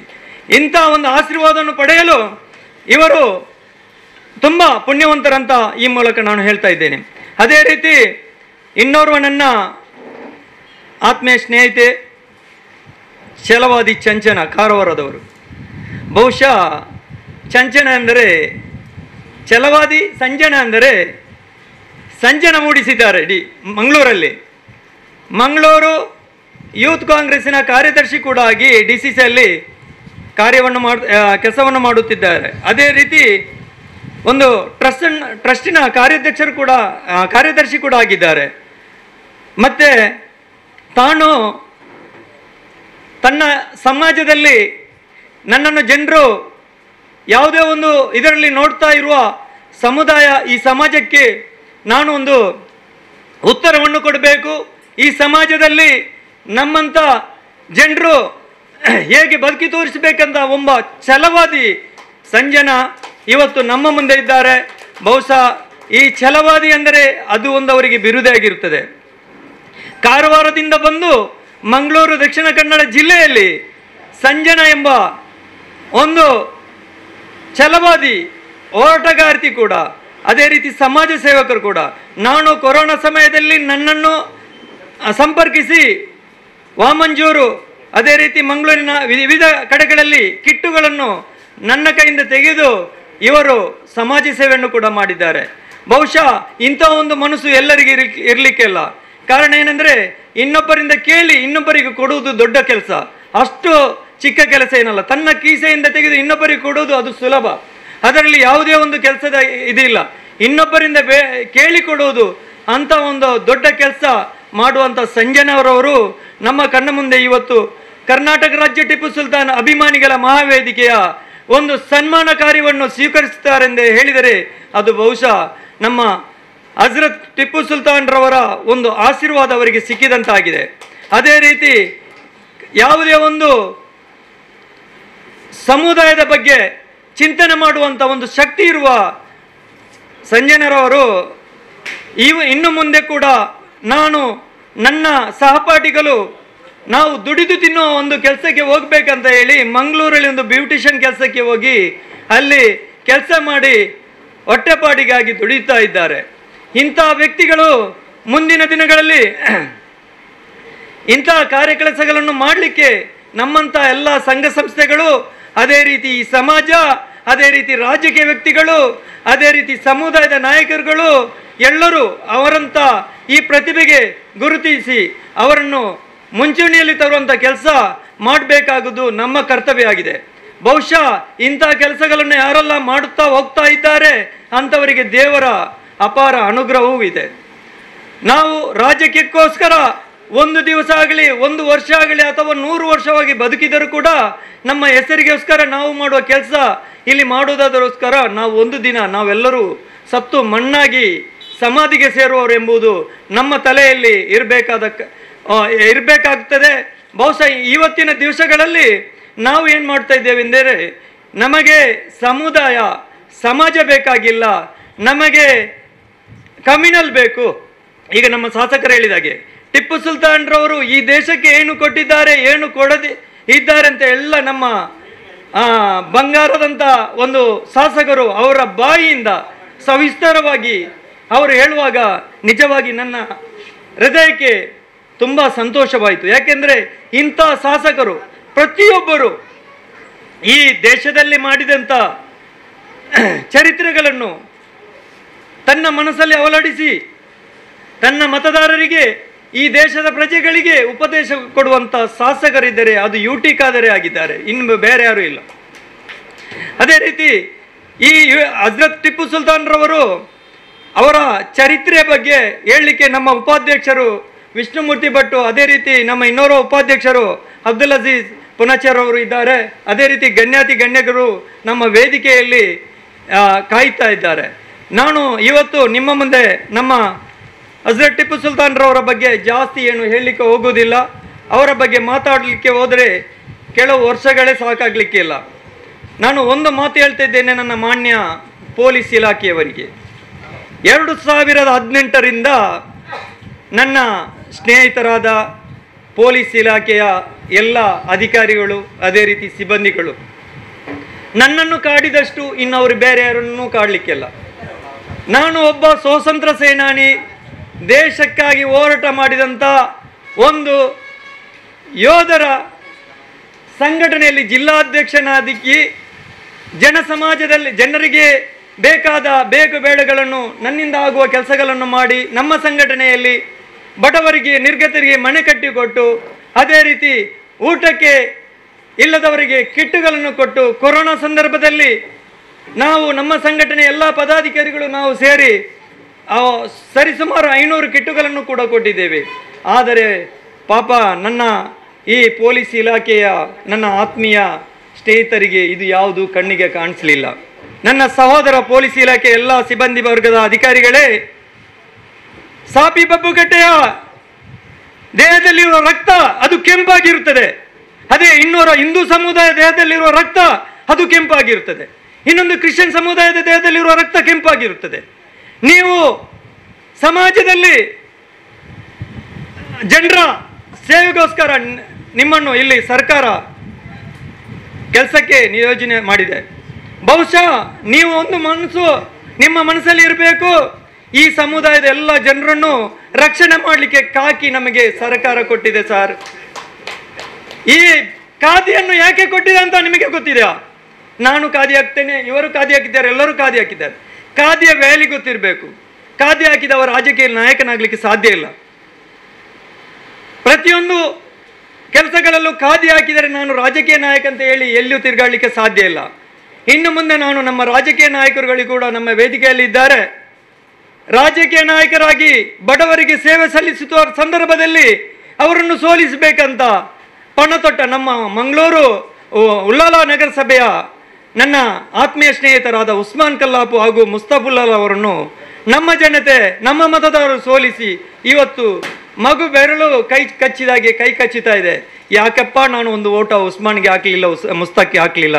ಇಂಥ ಒಂದು ಆಶೀರ್ವಾದವನ್ನು ಪಡೆಯಲು ಇವರು ತುಂಬ ಪುಣ್ಯವಂತರಂತ ಈ ಮೂಲಕ ನಾನು ಹೇಳ್ತಾ ಇದ್ದೇನೆ. ಅದೇ ರೀತಿ ಇನ್ನೋರ್ವ ನನ್ನ ಆತ್ಮೀಯ ಸ್ನೇಹಿತೆ ಛಲವಾದಿ ಚಂಚನ ಕಾರವಾರದವರು. ಬಹುಶಃ ಚಂಚನ ಅಂದರೆ ಛಲವಾದಿ, ಸಂಜನ ಅಂದರೆ ಸಂಜನ ಮೂಡಿಸಿದ್ದಾರೆ ಇಡೀ ಮಂಗಳೂರಲ್ಲಿ. ಮಂಗಳೂರು ಯೂತ್ ಕಾಂಗ್ರೆಸ್ಸಿನ ಕಾರ್ಯದರ್ಶಿ ಕೂಡ ಆಗಿ DCCಯಲ್ಲಿ ಕೆಲಸವನ್ನು ಮಾಡುತ್ತಿದ್ದಾರೆ. ಅದೇ ರೀತಿ ಒಂದು ಟ್ರಸ್ಟಿನ ಕಾರ್ಯದರ್ಶಿ ಕೂಡ ಆಗಿದ್ದಾರೆ. ಮತ್ತು ತಾನು ತನ್ನ ಸಮಾಜದಲ್ಲಿ ನನ್ನನ್ನು ಜನರು ಯಾವುದೇ ಒಂದು ಇದರಲ್ಲಿ ನೋಡ್ತಾ ಇರುವ ಸಮುದಾಯ, ಈ ಸಮಾಜಕ್ಕೆ ನಾನು ಒಂದು ಉತ್ತರವನ್ನು ಕೊಡಬೇಕು, ಈ ಸಮಾಜದಲ್ಲಿ ನಮ್ಮಂಥ ಜನರು ಹೇಗೆ ಬದುಕಿ ತೋರಿಸಬೇಕಂತ ಒಬ್ಬ ಛಲವಾದಿ ಸಂಜನ ಇವತ್ತು ನಮ್ಮ ಮುಂದೆ ಇದ್ದಾರೆ. ಬಹುಶಃ ಈ ಛಲವಾದಿ ಅಂದರೆ ಅದು ಒಂದು ಅವರಿಗೆ ಬಿರುದೇ ಆಗಿರುತ್ತದೆ. ಕಾರವಾರದಿಂದ ಬಂದು ಮಂಗಳೂರು ದಕ್ಷಿಣ ಕನ್ನಡ ಜಿಲ್ಲೆಯಲ್ಲಿ ಸಂಜನ ಎಂಬ ಒಂದು ಛಲವಾದಿ ಹೋರಾಟಗಾರ್ತಿ ಕೂಡ, ಅದೇ ರೀತಿ ಸಮಾಜ ಸೇವಕರು ಕೂಡ. ನಾನು ಕೊರೋನಾ ಸಮಯದಲ್ಲಿ ನನ್ನನ್ನು ಸಂಪರ್ಕಿಸಿ ವಾಮಂಜೂರು, ಅದೇ ರೀತಿ ಮಂಗಳೂರಿನ ವಿವಿಧ ಕಡೆಗಳಲ್ಲಿ ಕಿಟ್ಟುಗಳನ್ನು ನನ್ನ ಕೈಯಿಂದ ತೆಗೆದು ಇವರು ಸಮಾಜ ಸೇವೆಯನ್ನು ಕೂಡ ಮಾಡಿದ್ದಾರೆ. ಬಹುಶಃ ಇಂಥ ಒಂದು ಮನಸ್ಸು ಎಲ್ಲರಿಗೆ ಇರಲಿಕ್ಕಿಲ್ಲ. ಕಾರಣ ಏನಂದರೆ ಇನ್ನೊಬ್ಬರಿಂದ ಕೇಳಿ ಇನ್ನೊಬ್ಬರಿಗೆ ಕೊಡುವುದು ದೊಡ್ಡ ಕೆಲಸ, ಅಷ್ಟು ಚಿಕ್ಕ ಕೆಲಸ ಏನಲ್ಲ. ತನ್ನ ಕೀಸೆಯಿಂದ ತೆಗೆದು ಇನ್ನೊಬ್ಬರಿಗೆ ಕೊಡುವುದು ಅದು ಸುಲಭ. ಅದರಲ್ಲಿ ಯಾವುದೇ ಒಂದು ಕೆಲಸದ ಇದಿಲ್ಲ. ಇನ್ನೊಬ್ಬರಿಂದ ಕೇಳಿಕೊಡುವುದು ಅಂತ ಒಂದು ದೊಡ್ಡ ಕೆಲಸ ಮಾಡುವಂಥ ಸಂಜನವರವರು ನಮ್ಮ ಕಣ್ಣ ಮುಂದೆ ಇವತ್ತು ಕರ್ನಾಟಕ ರಾಜ್ಯ ಟಿಪ್ಪು ಸುಲ್ತಾನ್ ಅಭಿಮಾನಿಗಳ ಮಹಾವೇದಿಕೆಯ ಒಂದು ಸನ್ಮಾನ ಕಾರ್ಯವನ್ನು ಸ್ವೀಕರಿಸುತ್ತಾರೆಂದೇ ಹೇಳಿದರೆ ಅದು ಬಹುಶಃ ನಮ್ಮ ಹಜರತ್ ಟಿಪ್ಪು ಸುಲ್ತಾನ್ ರವರ ಒಂದು ಆಶೀರ್ವಾದ ಅವರಿಗೆ ಸಿಕ್ಕಿದಂತಾಗಿದೆ. ಅದೇ ರೀತಿ ಯಾವುದೇ ಒಂದು ಸಮುದಾಯದ ಬಗ್ಗೆ ಚಿಂತನೆ ಮಾಡುವಂಥ ಒಂದು ಶಕ್ತಿ ಇರುವ ಸಂಜನರವರು ಇನ್ನು ಮುಂದೆ ಕೂಡ ನಾನು ನನ್ನ ಸಹಪಾಠಿಗಳು ನಾವು ದುಡಿದು ತಿನ್ನುವ ಒಂದು ಕೆಲಸಕ್ಕೆ ಹೋಗ್ಬೇಕಂತ ಹೇಳಿ ಮಂಗಳೂರಲ್ಲಿ ಒಂದು ಬ್ಯೂಟಿಷಿಯನ್ ಕೆಲಸಕ್ಕೆ ಹೋಗಿ ಅಲ್ಲಿ ಕೆಲಸ ಮಾಡಿ ಹೊಟ್ಟೆಪಾಡಿಗಾಗಿ ದುಡಿತಾ ಇದ್ದಾರೆ. ಇಂಥ ವ್ಯಕ್ತಿಗಳು ಮುಂದಿನ ದಿನಗಳಲ್ಲಿ ಇಂತಹ ಕಾರ್ಯಕೆಲಸಗಳನ್ನು ಮಾಡಲಿಕ್ಕೆ ನಮ್ಮಂಥ ಎಲ್ಲ ಸಂಘ ಸಂಸ್ಥೆಗಳು, ಅದೇ ರೀತಿ ಈ ಸಮಾಜ, ಅದೇ ರೀತಿ ರಾಜಕೀಯ ವ್ಯಕ್ತಿಗಳು, ಅದೇ ರೀತಿ ಸಮುದಾಯದ ನಾಯಕರುಗಳು ಎಲ್ಲರೂ ಅವರಂಥ ಈ ಪ್ರತಿಭೆಗೆ ಗುರುತಿಸಿ ಅವರನ್ನು ಮುಂಚೂಣಿಯಲ್ಲಿ ತರುವಂಥ ಕೆಲಸ ಮಾಡಬೇಕಾಗುವುದು ನಮ್ಮ ಕರ್ತವ್ಯ ಆಗಿದೆ. ಬಹುಶಃ ಇಂಥ ಕೆಲಸಗಳನ್ನು ಯಾರೆಲ್ಲ ಮಾಡುತ್ತಾ ಹೋಗ್ತಾ ಇದ್ದಾರೆ ಅಂಥವರಿಗೆ ದೇವರ ಅಪಾರ ಅನುಗ್ರಹವೂ ಇದೆ. ನಾವು ರಾಜಕೀಯಕ್ಕೋಸ್ಕರ ಒಂದು ದಿವಸ ಆಗಲಿ, ಒಂದು ವರ್ಷ ಆಗಲಿ, ಅಥವಾ 100 ವರ್ಷವಾಗಿ ಬದುಕಿದರೂ ಕೂಡ ನಮ್ಮ ಹೆಸರಿಗೋಸ್ಕರ ನಾವು ಮಾಡುವ ಕೆಲಸ ಇಲ್ಲಿ ಮಾಡುವುದಕ್ಕೋಸ್ಕರ ನಾವು ಒಂದು ದಿನ ನಾವೆಲ್ಲರೂ ಸತ್ತು ಮಣ್ಣಾಗಿ ಸಮಾಧಿಗೆ ಸೇರುವವರು ಎಂಬುದು ನಮ್ಮ ತಲೆಯಲ್ಲಿ ಇರಬೇಕಾಗ್ತದೆ. ಬಹುಶಃ ಇವತ್ತಿನ ದಿವಸಗಳಲ್ಲಿ ನಾವು ಏನು ಮಾಡ್ತಾ ಇದ್ದೇವೆ ಎಂದರೆ, ನಮಗೆ ಸಮುದಾಯ ಸಮಾಜ ಬೇಕಾಗಿಲ್ಲ, ನಮಗೆ ಕಮ್ಯುನಲ್ ಬೇಕು. ಈಗ ನಮ್ಮ ಶಾಸಕರು ಹೇಳಿದಾಗೆ ಟಿಪ್ಪು ಸುಲ್ತಾನ್ ರವರು ಈ ದೇಶಕ್ಕೆ ಏನು ಕೊಟ್ಟಿದ್ದಾರೆ, ಏನು ಕೊಡದೆ ಇದ್ದಾರೆ ಅಂತ ಎಲ್ಲ ನಮ್ಮ ಬಂಗಾರದಂಥ ಒಂದು ಶಾಸಕರು ಅವರ ಬಾಯಿಯಿಂದ ಸವಿಸ್ತಾರವಾಗಿ ಅವರು ಹೇಳುವಾಗ ನಿಜವಾಗಿ ನನ್ನ ಹೃದಯಕ್ಕೆ ತುಂಬ ಸಂತೋಷವಾಯಿತು. ಯಾಕೆಂದರೆ ಇಂಥ ಶಾಸಕರು ಪ್ರತಿಯೊಬ್ಬರು ಈ ದೇಶದಲ್ಲಿ ಮಾಡಿದಂಥ ಚರಿತ್ರೆಗಳನ್ನು ತನ್ನ ಮನಸ್ಸಲ್ಲಿ ಅವಲಡಿಸಿ ತನ್ನ ಮತದಾರರಿಗೆ, ಈ ದೇಶದ ಪ್ರಜೆಗಳಿಗೆ ಉಪದೇಶ ಕೊಡುವಂಥ ಶಾಸಕರಿದ್ದರೆ ಅದು UT ಖಾದರ್ ಆಗಿದ್ದಾರೆ, ಇನ್ನು ಬೇರೆ ಯಾರೂ ಇಲ್ಲ. ಅದೇ ರೀತಿ ಈ ಹಜರತ್ ಟಿಪ್ಪು ಸುಲ್ತಾನ್ ರವರು ಅವರ ಚರಿತ್ರೆಯ ಬಗ್ಗೆ ಹೇಳಲಿಕ್ಕೆ ನಮ್ಮ ಉಪಾಧ್ಯಕ್ಷರು ವಿಷ್ಣುಮೂರ್ತಿ ಭಟ್ಟು, ಅದೇ ರೀತಿ ನಮ್ಮ ಇನ್ನೋರ್ವ ಉಪಾಧ್ಯಕ್ಷರು ಅಬ್ದುಲ್ ಅಜೀಜ್ ಪುಣಚರ್ ಅವರು ಇದ್ದಾರೆ. ಅದೇ ರೀತಿ ಗಣ್ಯರು ನಮ್ಮ ವೇದಿಕೆಯಲ್ಲಿ ಕಾಯ್ತಾ ಇದ್ದಾರೆ. ನಾನು ಇವತ್ತು ನಿಮ್ಮ ಮುಂದೆ ನಮ್ಮ ಹಜರತ್ ಟಿಪ್ಪು ಸುಲ್ತಾನ್ ರವರ ಬಗ್ಗೆ ಜಾಸ್ತಿ ಏನು ಹೇಳಲಿಕ್ಕೆ ಹೋಗುವುದಿಲ್ಲ. ಅವರ ಬಗ್ಗೆ ಮಾತಾಡಲಿಕ್ಕೆ ಹೋದರೆ ಕೆಲವು ವರ್ಷಗಳೇ ಸಾಕಾಗಲಿಕ್ಕಿಲ್ಲ. ನಾನು ಒಂದು ಮಾತು ಹೇಳ್ತಾ ಇದ್ದೇನೆ ನನ್ನ ಮಾನ್ಯ ಪೊಲೀಸ್ ಇಲಾಖೆಯವರಿಗೆ. 2018ರಿಂದ ನನ್ನ ಸ್ನೇಹಿತರಾದ ಪೊಲೀಸ್ ಇಲಾಖೆಯ ಎಲ್ಲ ಅಧಿಕಾರಿಗಳು, ಅದೇ ರೀತಿ ಸಿಬ್ಬಂದಿಗಳು ನನ್ನನ್ನು ಕಾಡಿದಷ್ಟು ಇನ್ನವರು ಬೇರೆ ಯಾರನ್ನೂ ಕಾಡಲಿಕ್ಕಿಲ್ಲ. ನಾನು ಒಬ್ಬ ಸ್ವಾತಂತ್ರ್ಯ ಸೇನಾನಿ, ದೇಶಕ್ಕಾಗಿ ಹೋರಾಟ ಮಾಡಿದಂಥ ಒಂದು ಯೋಧರ ಸಂಘಟನೆಯಲ್ಲಿ ಜಿಲ್ಲಾಧ್ಯಕ್ಷನಾಗಿ ಸಮಾಜದಲ್ಲಿ ಜನರಿಗೆ ಬೇಕಾದ ಬೇಡಗಳನ್ನು ನನ್ನಿಂದ ಆಗುವ ಕೆಲಸಗಳನ್ನು ಮಾಡಿ ನಮ್ಮ ಸಂಘಟನೆಯಲ್ಲಿ ಬಡವರಿಗೆ, ನಿರ್ಗತರಿಗೆ ಮನೆ ಕಟ್ಟಿಕೊಟ್ಟು, ಅದೇ ರೀತಿ ಊಟಕ್ಕೆ ಇಲ್ಲದವರಿಗೆ ಕಿಟ್ಟುಗಳನ್ನು ಕೊಟ್ಟು, ಕೊರೋನಾ ಸಂದರ್ಭದಲ್ಲಿ ನಾವು ನಮ್ಮ ಸಂಘಟನೆ ಎಲ್ಲ ಪದಾಧಿಕಾರಿಗಳು ನಾವು ಸೇರಿ ಸರಿಸುಮಾರು 500 ಕಿಟ್ಟುಗಳನ್ನು ಕೂಡ ಕೊಟ್ಟಿದ್ದೇವೆ. ಆದರೆ ಪಾಪ ನನ್ನ ಈ ಪೊಲೀಸ್ ಇಲಾಖೆಯ ನನ್ನ ಆತ್ಮೀಯ ಸ್ನೇಹಿತರಿಗೆ ಇದು ಯಾವುದು ಕಣ್ಣಿಗೆ ಕಾಣಿಸಲಿಲ್ಲ. ನನ್ನ ಸಹೋದರ ಪೊಲೀಸ್ ಇಲಾಖೆ ಎಲ್ಲ ಸಿಬ್ಬಂದಿ ವರ್ಗದ ಅಧಿಕಾರಿಗಳೇ, ಸಾಪಿ ಬಬ್ಬುಗಟ್ಟೆಯ ದೇಹದಲ್ಲಿರುವ ರಕ್ತ ಅದು ಕೆಂಪಾಗಿರುತ್ತದೆ. ಅದೇ ಇನ್ನೋರ ಹಿಂದೂ ಸಮುದಾಯ ದೇಹದಲ್ಲಿರುವ ರಕ್ತ ಅದು ಕೆಂಪಾಗಿರುತ್ತದೆ. ಇನ್ನೊಂದು ಕ್ರಿಶ್ಚಿಯನ್ ಸಮುದಾಯದ ದೇಹದಲ್ಲಿರುವ ರಕ್ತ ಕೆಂಪಾಗಿರುತ್ತದೆ. ನೀವು ಸಮಾಜದಲ್ಲಿ ಜನರ ಸೇವೆಗೋಸ್ಕರ ನಿಮ್ಮನ್ನು ಇಲ್ಲಿ ಸರ್ಕಾರ ಕೆಲಸಕ್ಕೆ ನಿಯೋಜನೆ ಮಾಡಿದೆ. ಬಹುಶಃ ನೀವು ಒಂದು ನಿಮ್ಮ ಮನಸ್ಸಲ್ಲಿ ಇರಬೇಕು, ಈ ಸಮುದಾಯದ ಎಲ್ಲ ಜನರನ್ನು ರಕ್ಷಣೆ ಮಾಡಲಿಕ್ಕೆ ಕಾಕಿ ನಮಗೆ ಸರ್ಕಾರ ಕೊಟ್ಟಿದೆ ಸರ್. ಈ ಖಾದಿಯನ್ನು ಯಾಕೆ ಕೊಟ್ಟಿದೆ ಅಂತ ನಿಮಗೆ ಗೊತ್ತಿದೆಯಾ? ನಾನು ಖಾದಿ ಹಾಕ್ತೇನೆ, ಇವರು ಖಾದಿ ಹಾಕಿದ್ದಾರೆ, ಎಲ್ಲರೂ ಖಾದಿ ಹಾಕಿದ್ದಾರೆ. ಖಾದಿಯ ವ್ಯಾಲಿ ಗೊತ್ತಿರಬೇಕು. ಖಾದಿ ಹಾಕಿದವ ರಾಜಕೀಯ ನಾಯಕನಾಗಲಿಕ್ಕೆ ಸಾಧ್ಯ ಇಲ್ಲ. ಪ್ರತಿಯೊಂದು ಕೆಲಸಗಳಲ್ಲೂ ಖಾದಿ ಹಾಕಿದರೆ ನಾನು ರಾಜಕೀಯ ನಾಯಕ ಅಂತ ಹೇಳಿ ಎಲ್ಲಿಯೂ ತಿರುಗಾಡಲಿಕ್ಕೆ ಸಾಧ್ಯ ಇಲ್ಲ. ಇನ್ನು ಮುಂದೆ ನಾನು ನಮ್ಮ ರಾಜಕೀಯ ನಾಯಕರುಗಳು ಕೂಡ ನಮ್ಮ ವೇದಿಕೆಯಲ್ಲಿ ಇದ್ದಾರೆ. ರಾಜಕೀಯ ನಾಯಕರಾಗಿ ಬಡವರಿಗೆ ಸೇವೆ ಸಲ್ಲಿಸುವ ಸಂದರ್ಭದಲ್ಲಿ ಅವರನ್ನು ಸೋಲಿಸಬೇಕಂತ ಪಣತೊಟ್ಟ ನಮ್ಮ ಮಂಗಳೂರು ಉಳ್ಳಾಲ ನಗರಸಭೆಯ ನನ್ನ ಆತ್ಮೀಯ ಸ್ನೇಹಿತರಾದ ಉಸ್ಮಾನ್ ಕಲ್ಲಾಪು ಹಾಗೂ ಮುಸ್ತಫುಲ್ಲಾ ಅವರನ್ನು ನಮ್ಮ ಜನತೆ, ನಮ್ಮ ಮತದಾರರು ಸೋಲಿಸಿ ಇವತ್ತು ಮಗು ಬೆರಳು ಕೈ ಕಚ್ಚಿದಾಗೆ ಕೈ ಕಚ್ಚುತ್ತಾ ಇದೆ. ಯಾಕಪ್ಪ ನಾನು ಒಂದು ಓಟ ಉಸ್ಮಾನ್ಗೆ ಹಾಕಲಿಲ್ಲ, ಮುಸ್ತಾಕ್ಗೆ ಹಾಕಲಿಲ್ಲ?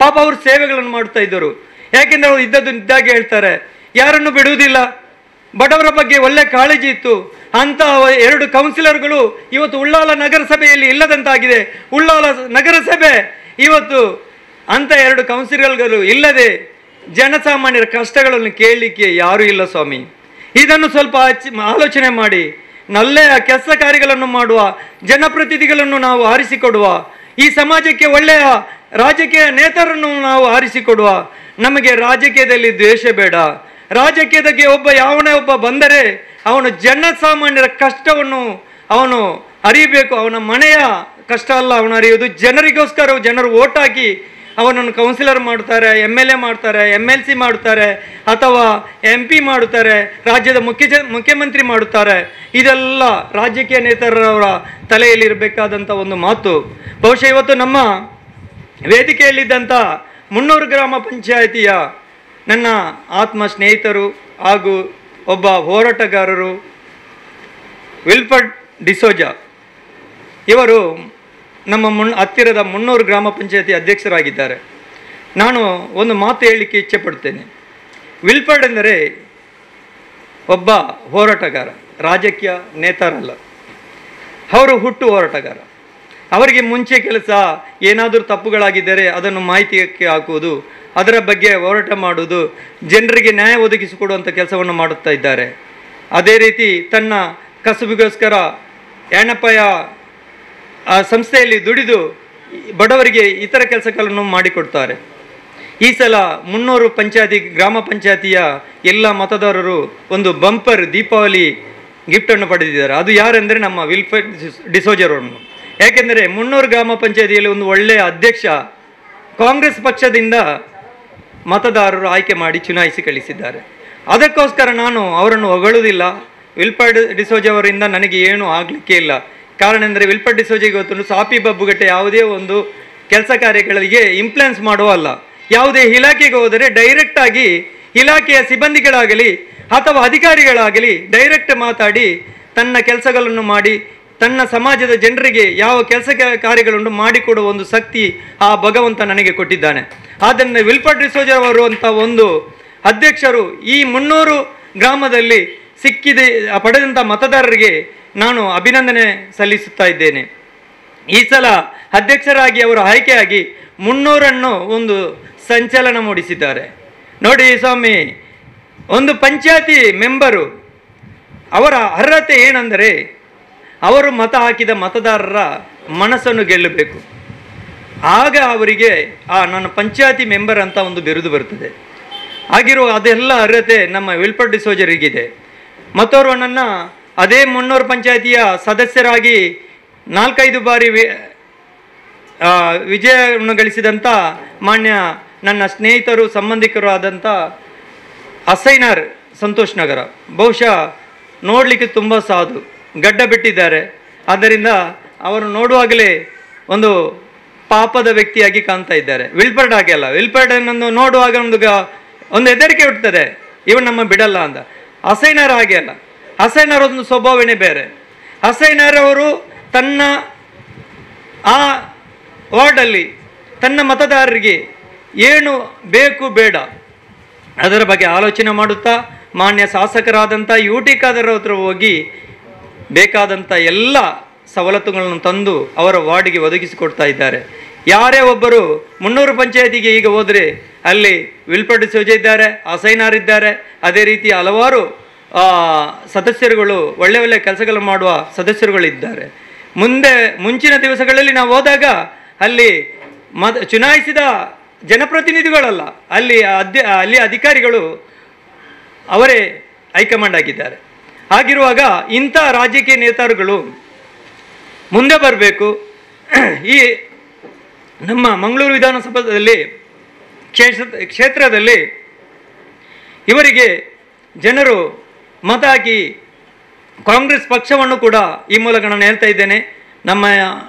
ಪಾಪ ಅವರು ಸೇವೆಗಳನ್ನು ಮಾಡ್ತಾ ಇದ್ದರು. ಯಾಕೆಂದರೆ ಅವರು ಇದ್ದದ್ದು ಇದ್ದಾಗೆ ಹೇಳ್ತಾರೆ, ಯಾರನ್ನು ಬಿಡುವುದಿಲ್ಲ. ಬಡವರ ಬಗ್ಗೆ ಒಳ್ಳೆ ಕಾಳಜಿ ಇತ್ತು. ಅಂತ 2 ಕೌನ್ಸಿಲರ್ಗಳು ಇವತ್ತು ಉಳ್ಳಾಲ ನಗರಸಭೆಯಲ್ಲಿ ಇಲ್ಲದಂತಾಗಿದೆ. ಉಳ್ಳಾಲ ನಗರಸಭೆ ಇವತ್ತು ಅಂತ 2 ಕೌನ್ಸಿಲರ್ಗಳು ಇಲ್ಲದೆ ಜನಸಾಮಾನ್ಯರ ಕಷ್ಟಗಳನ್ನು ಕೇಳಲಿಕ್ಕೆ ಯಾರೂ ಇಲ್ಲ ಸ್ವಾಮಿ. ಇದನ್ನು ಸ್ವಲ್ಪ ಆಲೋಚನೆ ಮಾಡಿ ಒಳ್ಳೆಯ ಕೆಲಸ ಕಾರ್ಯಗಳನ್ನು ಮಾಡುವ ಜನಪ್ರತಿನಿಧಿಗಳನ್ನು ನಾವು ಆರಿಸಿಕೊಡುವ, ಈ ಸಮಾಜಕ್ಕೆ ಒಳ್ಳೆಯ ರಾಜಕೀಯ ನೇತರನ್ನು ನಾವು ಆರಿಸಿಕೊಡುವ. ನಮಗೆ ರಾಜಕೀಯದಲ್ಲಿ ದ್ವೇಷ ಬೇಡ. ರಾಜಕೀಯದಾಗೆ ಯಾವನೇ ಒಬ್ಬ ಬಂದರೆ ಅವನು ಜನಸಾಮಾನ್ಯರ ಕಷ್ಟವನ್ನು ಅವನು ಅರಿಯಬೇಕು. ಅವನ ಮನೆಯ ಕಷ್ಟ ಅಲ್ಲ ಅವನು ಅರಿಯೋದು, ಜನರಿಗೋಸ್ಕರ ಜನರು ಓಟ್ ಹಾಕಿ ಅವನನ್ನು ಕೌನ್ಸಿಲರ್ ಮಾಡ್ತಾರೆ, MLA ಮಾಡ್ತಾರೆ, MLC ಮಾಡ್ತಾರೆ, ಅಥವಾ MP ಮಾಡುತ್ತಾರೆ, ರಾಜ್ಯದ ಮುಖ್ಯಮಂತ್ರಿ ಮಾಡುತ್ತಾರೆ. ಇದೆಲ್ಲ ರಾಜಕೀಯ ನೇತಾರರವರ ತಲೆಯಲ್ಲಿರಬೇಕಾದಂಥ ಒಂದು ಮಾತು. ಬಹುಶಃ ಇವತ್ತು ನಮ್ಮ ವೇದಿಕೆಯಲ್ಲಿದ್ದಂಥ 300 ಗ್ರಾಮ ಪಂಚಾಯಿತಿಯ ನನ್ನ ಆತ್ಮ ಸ್ನೇಹಿತರು ಹಾಗೂ ಒಬ್ಬ ಹೋರಾಟಗಾರರು ವಿಲ್ಫರ್ಡ್ ಡಿಸೋಜಾ ಇವರು ನಮ್ಮ ಹತ್ತಿರದ 300 ಗ್ರಾಮ ಪಂಚಾಯತಿ ಅಧ್ಯಕ್ಷರಾಗಿದ್ದಾರೆ. ನಾನು ಒಂದು ಮಾತು ಹೇಳಲಿಕ್ಕೆ ಇಚ್ಛೆ ಪಡ್ತೇನೆ. ವಿಲ್ಫರ್ಡ್ ಎಂದರೆ ಒಬ್ಬ ಹೋರಾಟಗಾರ, ರಾಜಕೀಯ ನೇತಾರಲ್ಲ. ಅವರು ಹುಟ್ಟು ಹೋರಾಟಗಾರ. ಅವರಿಗೆ ಮುಂಚೆ ಕೆಲಸ ಏನಾದರೂ ತಪ್ಪುಗಳಾಗಿದ್ದರೆ ಅದನ್ನು ಮಾಹಿತಿಗೆ ಹಾಕುವುದು, ಅದರ ಬಗ್ಗೆ ಹೋರಾಟ ಮಾಡುವುದು, ಜನರಿಗೆ ನ್ಯಾಯ ಒದಗಿಸಿಕೊಡುವಂಥ ಕೆಲಸವನ್ನು ಮಾಡುತ್ತಾ ಇದ್ದಾರೆ. ಅದೇ ರೀತಿ ತನ್ನ ಕಸುಬಿಗೋಸ್ಕರ ಯಾಣಪ್ಪಯ್ಯ ಸಂಸ್ಥೆಯಲ್ಲಿ ದುಡಿದು ಬಡವರಿಗೆ ಇತರ ಕೆಲಸಗಳನ್ನು ಮಾಡಿಕೊಡ್ತಾರೆ. ಈ ಸಲ 300 ಪಂಚಾಯತಿ ಗ್ರಾಮ ಪಂಚಾಯತಿಯ ಎಲ್ಲ ಮತದಾರರು ಒಂದು ಬಂಪರ್ ದೀಪಾವಳಿ ಗಿಫ್ಟನ್ನು ಪಡೆದಿದ್ದಾರೆ. ಅದು ಯಾರೆಂದರೆ ನಮ್ಮ ವಿಲ್ಫರ್ಡ್ ಡಿಸೋಜರನ್ನು. ಯಾಕೆಂದರೆ 300 ಗ್ರಾಮ ಪಂಚಾಯತಿಯಲ್ಲಿ ಒಂದು ಒಳ್ಳೆಯ ಅಧ್ಯಕ್ಷ ಕಾಂಗ್ರೆಸ್ ಪಕ್ಷದಿಂದ ಮತದಾರರು ಆಯ್ಕೆ ಮಾಡಿ ಚುನಾಯಿಸಿ ಕಳಿಸಿದ್ದಾರೆ. ಅದಕ್ಕೋಸ್ಕರ ನಾನು ಅವರನ್ನು ಹೊಗಳುವುದಿಲ್ಲ. ವಿಲ್ಫರ್ಡ್ ಡಿಸೋಜ ಅವರಿಂದ ನನಗೆ ಏನೂ ಆಗಲಿಕ್ಕೆ ಇಲ್ಲ. ಕಾರಣ ಎಂದರೆ ವಿಲ್ಫರ್ಡ್ ಡಿಸೋಜಗೆ ಗೊತ್ತು ಸಾಪಿ ಬಬ್ಬುಗಟ್ಟೆ ಯಾವುದೇ ಒಂದು ಕೆಲಸ ಕಾರ್ಯಗಳಿಗೆ ಇನ್ಫ್ಲುಯೆನ್ಸ್ ಮಾಡುವಲ್ಲ. ಯಾವುದೇ ಇಲಾಖೆಗೆ ಹೋದರೆ ಡೈರೆಕ್ಟಾಗಿ ಇಲಾಖೆಯ ಸಿಬ್ಬಂದಿಗಳಾಗಲಿ ಅಥವಾ ಅಧಿಕಾರಿಗಳಾಗಲಿ ಡೈರೆಕ್ಟ್ ಮಾತಾಡಿ ತನ್ನ ಕೆಲಸಗಳನ್ನು ಮಾಡಿ ತನ್ನ ಸಮಾಜದ ಜನರಿಗೆ ಯಾವ ಕೆಲಸ ಕಾರ್ಯಗಳನ್ನು ಮಾಡಿಕೊಡುವ ಒಂದು ಶಕ್ತಿ ಆ ಭಗವಂತ ನನಗೆ ಕೊಟ್ಟಿದ್ದಾನೆ. ಆದ್ದರಿಂದ ವಿಲ್ಫರ್ಡ್ ಡಿಸೋಜ ಅವರು ಅಂತ ಒಂದು ಅಧ್ಯಕ್ಷರು ಈ 300 ಗ್ರಾಮದಲ್ಲಿ ಪಡೆದಂಥ ಮತದಾರರಿಗೆ ನಾನು ಅಭಿನಂದನೆ ಸಲ್ಲಿಸುತ್ತಾ ಇದ್ದೇನೆ. ಈ ಸಲ ಅಧ್ಯಕ್ಷರಾಗಿ ಅವರು ಆಯ್ಕೆಯಾಗಿ 300 ಒಂದು ಸಂಚಲನ ಮೂಡಿಸಿದ್ದಾರೆ. ನೋಡಿ ಸ್ವಾಮಿ, ಒಂದು ಪಂಚಾಯತಿ ಮೆಂಬರು ಅವರ ಅರ್ಹತೆ ಏನೆಂದರೆ ಅವರು ಮತ ಹಾಕಿದ ಮತದಾರರ ಮನಸ್ಸನ್ನು ಗೆಲ್ಲಬೇಕು. ಆಗ ಅವರಿಗೆ ನನ್ನ ಪಂಚಾಯತಿ ಮೆಂಬರ್ ಅಂತ ಒಂದು ಬಿರುದು ಬರ್ತದೆ. ಆಗಿರುವ ಅದೆಲ್ಲ ಅರ್ಹತೆ ನಮ್ಮ ವಿಲ್ಫರ್ಡ್ ಡಿಸೋಜರಿಗಿದೆ. ಮತ್ತೋರ್ವನನ್ನು ಅದೇ 300 ಪಂಚಾಯತಿಯ ಸದಸ್ಯರಾಗಿ 4-5 ಬಾರಿ ವಿಜಯವನ್ನು ಗಳಿಸಿದಂಥ ಮಾನ್ಯ ನನ್ನ ಸ್ನೇಹಿತರು ಸಂಬಂಧಿಕರು ಆದಂಥ ಅಸೈನಾರ್ ಸಂತೋಷ್ ನಗರ ಬಹುಶಃ ನೋಡಲಿಕ್ಕೆ ತುಂಬ ಸಾಧು, ಗಡ್ಡ ಬಿಟ್ಟಿದ್ದಾರೆ. ಆದ್ದರಿಂದ ಅವರು ನೋಡುವಾಗಲೇ ಒಂದು ಪಾಪದ ವ್ಯಕ್ತಿಯಾಗಿ ಕಾಣ್ತಾ ಇದ್ದಾರೆ. ವಿಲ್ಫರ್ಡ್ ಹಾಗೆ ಅಲ್ಲ. ವಿಲ್ಫರ್ಡನ್ನು ನೋಡುವಾಗ ಒಂದು ಹೆದರಿಕೆ ಹುಟ್ಟುತ್ತದೆ, ಇವನು ನಮ್ಮ ಬಿಡಲ್ಲ ಅಂತ. ಅಸೈನಾರ್ ಹಾಗೆ ಅಲ್ಲ. ಅಸೈನಾರ್ ಒಂದು ಸ್ವಭಾವನೇ ಬೇರೆ. ಅಸೈನಾರ್ ಅವರು ತನ್ನ ಆ ವಾರ್ಡಲ್ಲಿ ತನ್ನ ಮತದಾರರಿಗೆ ಏನು ಬೇಕು ಬೇಡ ಅದರ ಬಗ್ಗೆ ಆಲೋಚನೆ ಮಾಡುತ್ತಾ ಮಾನ್ಯ ಶಾಸಕರಾದಂಥ UT ಖಾದರ್ ಹತ್ರ ಹೋಗಿ ಬೇಕಾದಂಥ ಎಲ್ಲ ಸವಲತ್ತುಗಳನ್ನು ತಂದು ಅವರ ವಾರ್ಡಿಗೆ ಒದಗಿಸಿಕೊಡ್ತಾ ಇದ್ದಾರೆ. ಯಾರೇ ಒಬ್ಬರು 300 ಪಂಚಾಯತಿಗೆ ಈಗ ಹೋದರೆ ಅಲ್ಲಿ ವಿಲ್ಫರ್ಡ್ ಡಿಸೋಜ ಇದ್ದಾರೆ, ಅಸೈನಾರ್ ಇದ್ದಾರೆ, ಅದೇ ರೀತಿ ಹಲವಾರು ಸದಸ್ಯರುಗಳು ಒಳ್ಳೆ ಕೆಲಸಗಳು ಮಾಡುವ ಸದಸ್ಯರುಗಳಿದ್ದಾರೆ. ಮುಂಚಿನ ದಿವಸಗಳಲ್ಲಿ ನಾವು ಹೋದಾಗ ಅಲ್ಲಿ ಚುನಾಯಿಸಿದ ಜನಪ್ರತಿನಿಧಿಗಳಲ್ಲ, ಅಲ್ಲಿ ಅಧಿಕಾರಿಗಳು ಅವರೇ ಹೈಕಮಾಂಡ್ ಆಗಿದ್ದಾರೆ. ಹಾಗಿರುವಾಗ ಇಂಥ ರಾಜಕೀಯ ನೇತಾರುಗಳು ಮುಂದೆ ಬರಬೇಕು. ಈ ನಮ್ಮ ಮಂಗಳೂರು ವಿಧಾನಸಭೆಯಲ್ಲಿ ಕ್ಷೇತ್ರದಲ್ಲಿ ಇವರಿಗೆ ಜನರು ಮತ ಹಾಕಿ ಕಾಂಗ್ರೆಸ್ ಪಕ್ಷವನ್ನು ಕೂಡ ಈ ಮೂಲಕ ನಾನು ಹೇಳ್ತಾ ಇದ್ದೇನೆ, ನಮ್ಮ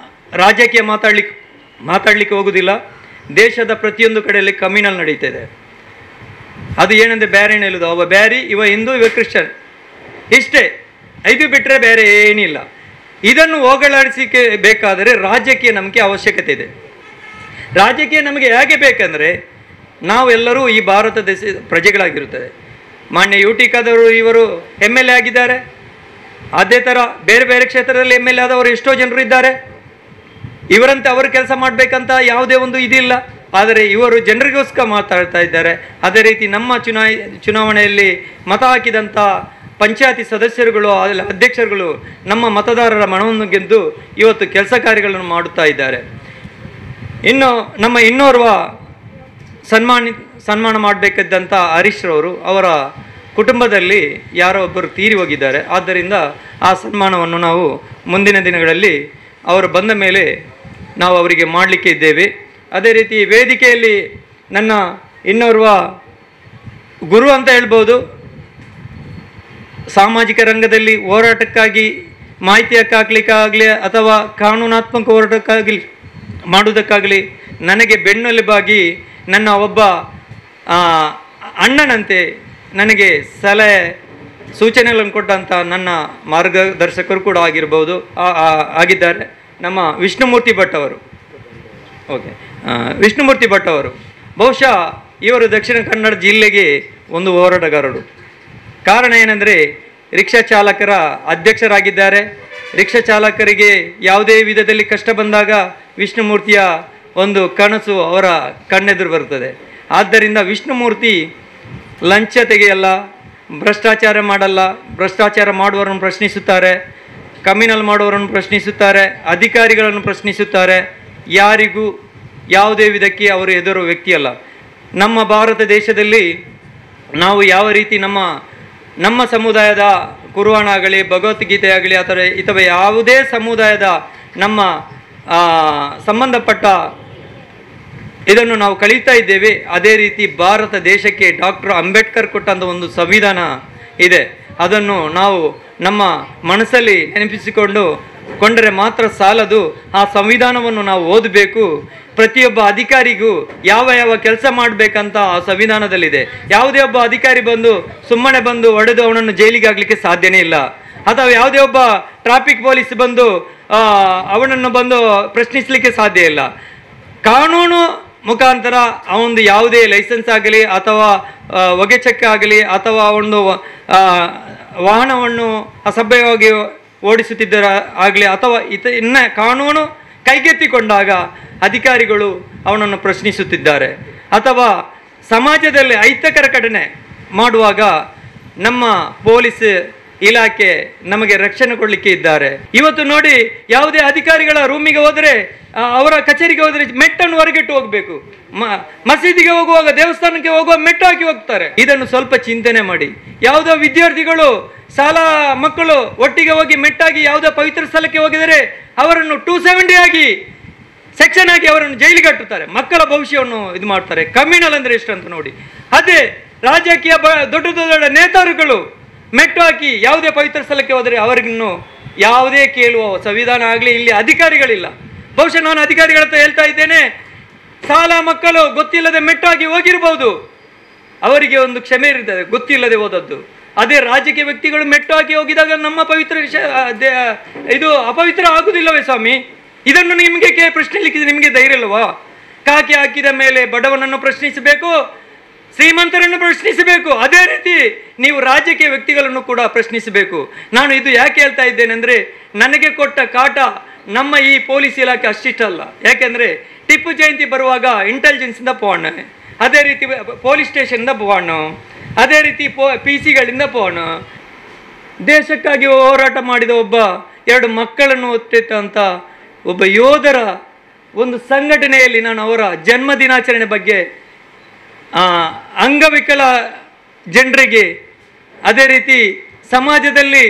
ರಾಜಕೀಯ ಮಾತಾಡಲಿಕ್ಕೆ ಹೋಗುವುದಿಲ್ಲ. ದೇಶದ ಪ್ರತಿಯೊಂದು ಕಡೆಯಲ್ಲಿ ಕಮ್ಯುನಲ್ ನಡೀತಿದೆ. ಅದು ಏನಂದರೆ ಬೇರೆ ಹೇಳುದು, ಅವ ಬ್ಯಾರಿ, ಇವ ಹಿಂದೂ, ಇವ ಕ್ರಿಶ್ಚಿಯನ್, ಇಷ್ಟೇ. ಇದು ಬಿಟ್ಟರೆ ಬೇರೆ ಏನಿಲ್ಲ. ಇದನ್ನು ಹೋಗಲಾಡಿಸಿಕೆ ಬೇಕಾದರೆ ರಾಜಕೀಯ ನಮಗೆ ಅವಶ್ಯಕತೆ ಇದೆ. ರಾಜಕೀಯ ನಮಗೆ ಹೇಗೆ ಬೇಕೆಂದರೆ, ನಾವೆಲ್ಲರೂ ಈ ಭಾರತ ದೇಶ ಪ್ರಜೆಗಳಾಗಿರುತ್ತದೆ. ಮಾನ್ಯ ಯು ಟಿ ಖಾದರ್ ಇವರು MLA ಆಗಿದ್ದಾರೆ. ಅದೇ ಥರ ಬೇರೆ ಬೇರೆ ಕ್ಷೇತ್ರದಲ್ಲಿ MLA ಆದವರು ಎಷ್ಟೋ ಜನರು ಇದ್ದಾರೆ. ಇವರಂತೆ ಅವರು ಕೆಲಸ ಮಾಡಬೇಕಂತ ಯಾವುದೇ ಒಂದು ಇದಿಲ್ಲ. ಆದರೆ ಇವರು ಜನರಿಗೋಸ್ಕರ ಮಾತಾಡ್ತಾ ಇದ್ದಾರೆ. ಅದೇ ರೀತಿ ನಮ್ಮ ಚುನಾವಣೆಯಲ್ಲಿ ಮತ ಹಾಕಿದಂಥ ಪಂಚಾಯತಿ ಸದಸ್ಯರುಗಳು, ಅಧ್ಯಕ್ಷರುಗಳು ನಮ್ಮ ಮತದಾರರ ಮನವನ್ನು ಗೆದ್ದು ಇವತ್ತು ಕೆಲಸ ಕಾರ್ಯಗಳನ್ನು ಮಾಡುತ್ತಾ ಇದ್ದಾರೆ. ಇನ್ನು ನಮ್ಮ ಇನ್ನೋರ್ವ ಸನ್ಮಾನ ಮಾಡಬೇಕಿದ್ದಂಥ ಹರೀಶ್ ರವರು, ಅವರ ಕುಟುಂಬದಲ್ಲಿ ಯಾರೋ ಒಬ್ಬರು ತೀರಿ ಹೋಗಿದ್ದಾರೆ. ಆದ್ದರಿಂದ ಆ ಸನ್ಮಾನವನ್ನು ನಾವು ಮುಂದಿನ ದಿನಗಳಲ್ಲಿ ಅವರು ಬಂದ ಮೇಲೆ ನಾವು ಅವರಿಗೆ ಮಾಡಲಿಕ್ಕೆ ಇದ್ದೇವೆ. ಅದೇ ರೀತಿ ವೇದಿಕೆಯಲ್ಲಿ ನನ್ನ ಇನ್ನೋರ್ವ ಗುರು ಅಂತ ಹೇಳ್ಬೋದು, ಸಾಮಾಜಿಕ ರಂಗದಲ್ಲಿ ಹೋರಾಟಕ್ಕಾಗಿ ಮಾಹಿತಿ ಹಾಕಲಿಕ್ಕಾಗಲಿ ಅಥವಾ ಕಾನೂನಾತ್ಮಕ ಹೋರಾಟಕ್ಕಾಗಲಿ ಮಾಡುವುದಕ್ಕಾಗಲಿ ನನಗೆ ಬೆನ್ನೆಲುಬಾಗಿ ನನ್ನ ಒಬ್ಬ ಅಣ್ಣನಂತೆ ನನಗೆ ಸಲಹೆ ಸೂಚನೆಗಳನ್ನು ಕೊಟ್ಟಂಥ ನನ್ನ ಮಾರ್ಗದರ್ಶಕರು ಕೂಡ ಆಗಿದ್ದಾರೆ ನಮ್ಮ ವಿಷ್ಣುಮೂರ್ತಿ ಭಟ್ ಅವರು. ಓಕೆ, ವಿಷ್ಣುಮೂರ್ತಿ ಭಟ್ ಅವರು ಬಹುಶಃ ಇವರು ದಕ್ಷಿಣ ಕನ್ನಡ ಜಿಲ್ಲೆಗೆ ಒಂದು ಹೋರಾಟಗಾರರು. ಕಾರಣ ಏನೆಂದರೆ, ರಿಕ್ಷಾ ಚಾಲಕರ ಅಧ್ಯಕ್ಷರಾಗಿದ್ದಾರೆ. ರಿಕ್ಷಾ ಚಾಲಕರಿಗೆ ಯಾವುದೇ ವಿಧದಲ್ಲಿ ಕಷ್ಟ ಬಂದಾಗ ವಿಷ್ಣುಮೂರ್ತಿಯ ಒಂದು ಕನಸು ಅವರ ಕಣ್ಣೆದುರು ಬರುತ್ತದೆ. ಆದ್ದರಿಂದ ವಿಷ್ಣುಮೂರ್ತಿ ಲಂಚ ತೆಗೆಯಲ್ಲ, ಭ್ರಷ್ಟಾಚಾರ ಮಾಡಲ್ಲ, ಭ್ರಷ್ಟಾಚಾರ ಮಾಡುವವರನ್ನು ಪ್ರಶ್ನಿಸುತ್ತಾರೆ, ಕಮ್ಯುನಲ್ ಮಾಡುವವರನ್ನು ಪ್ರಶ್ನಿಸುತ್ತಾರೆ, ಅಧಿಕಾರಿಗಳನ್ನು ಪ್ರಶ್ನಿಸುತ್ತಾರೆ. ಯಾರಿಗೂ ಯಾವುದೇ ವಿಧಕ್ಕೆ ಅವರು ಎದುರು ವ್ಯಕ್ತಿಯಲ್ಲ. ನಮ್ಮ ಭಾರತ ದೇಶದಲ್ಲಿ ನಾವು ಯಾವ ರೀತಿ ನಮ್ಮ ಸಮುದಾಯದ ಕುರಾನ್ ಆಗಲಿ, ಭಗವದ್ಗೀತೆ ಆಗಲಿ ಅಥವಾ ಯಾವುದೇ ಸಮುದಾಯದ ನಮ್ಮ ಸಂಬಂಧಪಟ್ಟ ಇದನ್ನು ನಾವು ಕಳೀತಾ ಇದ್ದೇವೆ, ಅದೇ ರೀತಿ ಭಾರತ ದೇಶಕ್ಕೆ ಡಾಕ್ಟರ್ ಅಂಬೇಡ್ಕರ್ ಕೊಟ್ಟಂಥ ಒಂದು ಸಂವಿಧಾನ ಇದೆ. ಅದನ್ನು ನಾವು ನಮ್ಮ ಮನಸ್ಸಲ್ಲಿ ನೆನಪಿಸಿಕೊಂಡರೆ ಮಾತ್ರ ಸಾಲದು. ಆ ಸಂವಿಧಾನವನ್ನು ನಾವು ಓದಬೇಕು. ಪ್ರತಿಯೊಬ್ಬ ಅಧಿಕಾರಿಗೂ ಯಾವ ಕೆಲಸ ಮಾಡಬೇಕಂತ ಆ ಸಂವಿಧಾನದಲ್ಲಿದೆ. ಯಾವುದೇ ಒಬ್ಬ ಅಧಿಕಾರಿ ಸುಮ್ಮನೆ ಬಂದು ಹೊಡೆದು ಅವನನ್ನು ಜೈಲಿಗೆ ಹಾಕಲಿಕ್ಕೆ ಸಾಧ್ಯನೇ ಇಲ್ಲ. ಅಥವಾ ಯಾವುದೇ ಒಬ್ಬ ಟ್ರಾಫಿಕ್ ಪೊಲೀಸ್ ಅವನನ್ನು ಪ್ರಶ್ನಿಸಲಿಕ್ಕೆ ಸಾಧ್ಯ ಇಲ್ಲ. ಕಾನೂನು ಮುಖಾಂತರ ಅವನದು ಯಾವುದೇ ಲೈಸೆನ್ಸ್ ಆಗಲಿ ಅಥವಾ ಹೊಗೆ ಚಕ್ಕ ಆಗಲಿ ಅಥವಾ ಒಂದು ವಾಹನವನ್ನು ಅಸಭ್ಯವಾಗಿ ಓಡಿಸುತ್ತಿದ್ದರ ಆಗಲಿ ಅಥವಾ ಇನ್ನು ಕಾನೂನು ಕೈಗೆತ್ತಿಕೊಂಡಾಗ ಅಧಿಕಾರಿಗಳು ಅವನನ್ನು ಪ್ರಶ್ನಿಸುತ್ತಿದ್ದಾರೆ. ಅಥವಾ ಸಮಾಜದಲ್ಲಿ ಅಹಿತಕರ ಘಟನೆ ಮಾಡುವಾಗ ನಮ್ಮ ಪೊಲೀಸ್ ಇಲಾಖೆ ನಮಗೆ ರಕ್ಷಣೆ ಕೊಡಲಿಕ್ಕೆ ಇದ್ದಾರೆ. ಇವತ್ತು ನೋಡಿ, ಯಾವುದೇ ಅಧಿಕಾರಿಗಳ ರೂಮಿಗೆ ಹೋದರೆ, ಅವರ ಕಚೇರಿಗೆ ಹೋದರೆ ಮೆಟ್ಟನ್ನು ಹೊರಗಿಟ್ಟು ಹೋಗಬೇಕು. ಮಸೀದಿಗೆ ಹೋಗುವಾಗ, ದೇವಸ್ಥಾನಕ್ಕೆ ಹೋಗುವಾಗ ಮೆಟ್ಟು ಹಾಕಿ ಹೋಗ್ತಾರೆ. ಇದನ್ನು ಸ್ವಲ್ಪ ಚಿಂತನೆ ಮಾಡಿ. ಯಾವುದೋ ವಿದ್ಯಾರ್ಥಿಗಳು, ಶಾಲಾ ಮಕ್ಕಳು ಒಟ್ಟಿಗೆ ಹೋಗಿ ಮೆಟ್ಟಾಗಿ ಯಾವುದೋ ಪವಿತ್ರ ಸ್ಥಳಕ್ಕೆ ಹೋಗಿದರೆ ಅವರನ್ನು 270 ಆಗಿ ಸೆಕ್ಷನ್ ಆಗಿ ಅವರನ್ನು ಜೈಲಿಗೆ ಕಟ್ಟುತ್ತಾರೆ. ಮಕ್ಕಳ ಭವಿಷ್ಯವನ್ನು ಇದು ಮಾಡ್ತಾರೆ. ಕಮ್ಯುನಲ್ ಅಂದರೆ ಎಷ್ಟು ಅಂತ ನೋಡಿ. ಅದೇ ರಾಜಕೀಯ ದೊಡ್ಡ ದೊಡ್ಡ ನೇತಾರುಗಳು ಮೆಟ್ಟು ಹಾಕಿ ಯಾವುದೇ ಪವಿತ್ರ ಸ್ಥಳಕ್ಕೆ ಹೋದರೆ ಅವರಿಗಿನ್ನು ಯಾವುದೇ ಕೇಳುವ ಸಂವಿಧಾನ ಆಗಲಿ, ಇಲ್ಲಿ ಅಧಿಕಾರಿಗಳಿಲ್ಲ. ಬಹುಶಃ ನಾನು ಅಧಿಕಾರಿಗಳ ಹತ್ರ ಹೇಳ್ತಾ ಇದ್ದೇನೆ, ಶಾಲಾ ಮಕ್ಕಳು ಗೊತ್ತಿಲ್ಲದೆ ಮೆಟ್ಟಾಗಿ ಹೋಗಿರ್ಬೋದು, ಅವರಿಗೆ ಒಂದು ಕ್ಷಮೆ ಇರ್ತದೆ, ಗೊತ್ತಿಲ್ಲದೆ ಹೋದದ್ದು. ಅದೇ ರಾಜಕೀಯ ವ್ಯಕ್ತಿಗಳು ಮೆಟ್ಟು ಹಾಕಿ ಹೋಗಿದಾಗ ನಮ್ಮ ಪವಿತ್ರ ಇದು ಅಪವಿತ್ರ ಆಗುವುದಿಲ್ಲವೇ ಸ್ವಾಮಿ? ಇದನ್ನು ನಿಮಗೆ ಪ್ರಶ್ನಿಸಲಿಕ್ಕೆ ನಿಮಗೆ ಧೈರ್ಯ ಇಲ್ಲವಾ? ಕಾಕಿ ಹಾಕಿದ ಮೇಲೆ ಬಡವನನ್ನು ಪ್ರಶ್ನಿಸಬೇಕು, ಶ್ರೀಮಂತರನ್ನು ಪ್ರಶ್ನಿಸಬೇಕು. ಅದೇ ರೀತಿ ನೀವು ರಾಜಕೀಯ ವ್ಯಕ್ತಿಗಳನ್ನು ಕೂಡ ಪ್ರಶ್ನಿಸಬೇಕು. ನಾನು ಇದು ಯಾಕೆ ಹೇಳ್ತಾ ಇದ್ದೇನೆ ಅಂದರೆ, ನನಗೆ ಕೊಟ್ಟ ಕಾಟ ನಮ್ಮ ಈ ಪೊಲೀಸ್ ಇಲಾಖೆ ಅಷ್ಟಿಷ್ಟಲ್ಲ. ಯಾಕೆಂದರೆ ಟಿಪ್ಪು ಜಯಂತಿ ಬರುವಾಗ ಇಂಟೆಲಿಜೆನ್ಸಿಂದ ಫೋನ್, ಅದೇ ರೀತಿ ಪೊಲೀಸ್ ಸ್ಟೇಷನ್ನಿಂದ ಫೋನು, ಅದೇ ರೀತಿ PC-ಗಳಿಂದ ಫೋನು. ದೇಶಕ್ಕಾಗಿ ಹೋರಾಟ ಮಾಡಿದ 2 ಮಕ್ಕಳನ್ನು ಹೊತ್ತಿಟ್ಟಂಥ ಒಬ್ಬ ಯೋಧರ ಒಂದು ಸಂಘಟನೆಯಲ್ಲಿ ನಾನು ಅವರ ಜನ್ಮ ದಿನಾಚರಣೆ ಬಗ್ಗೆ ಅಂಗವಿಕಲ ಜನರಿಗೆ, ಅದೇ ರೀತಿ ಸಮಾಜದಲ್ಲಿ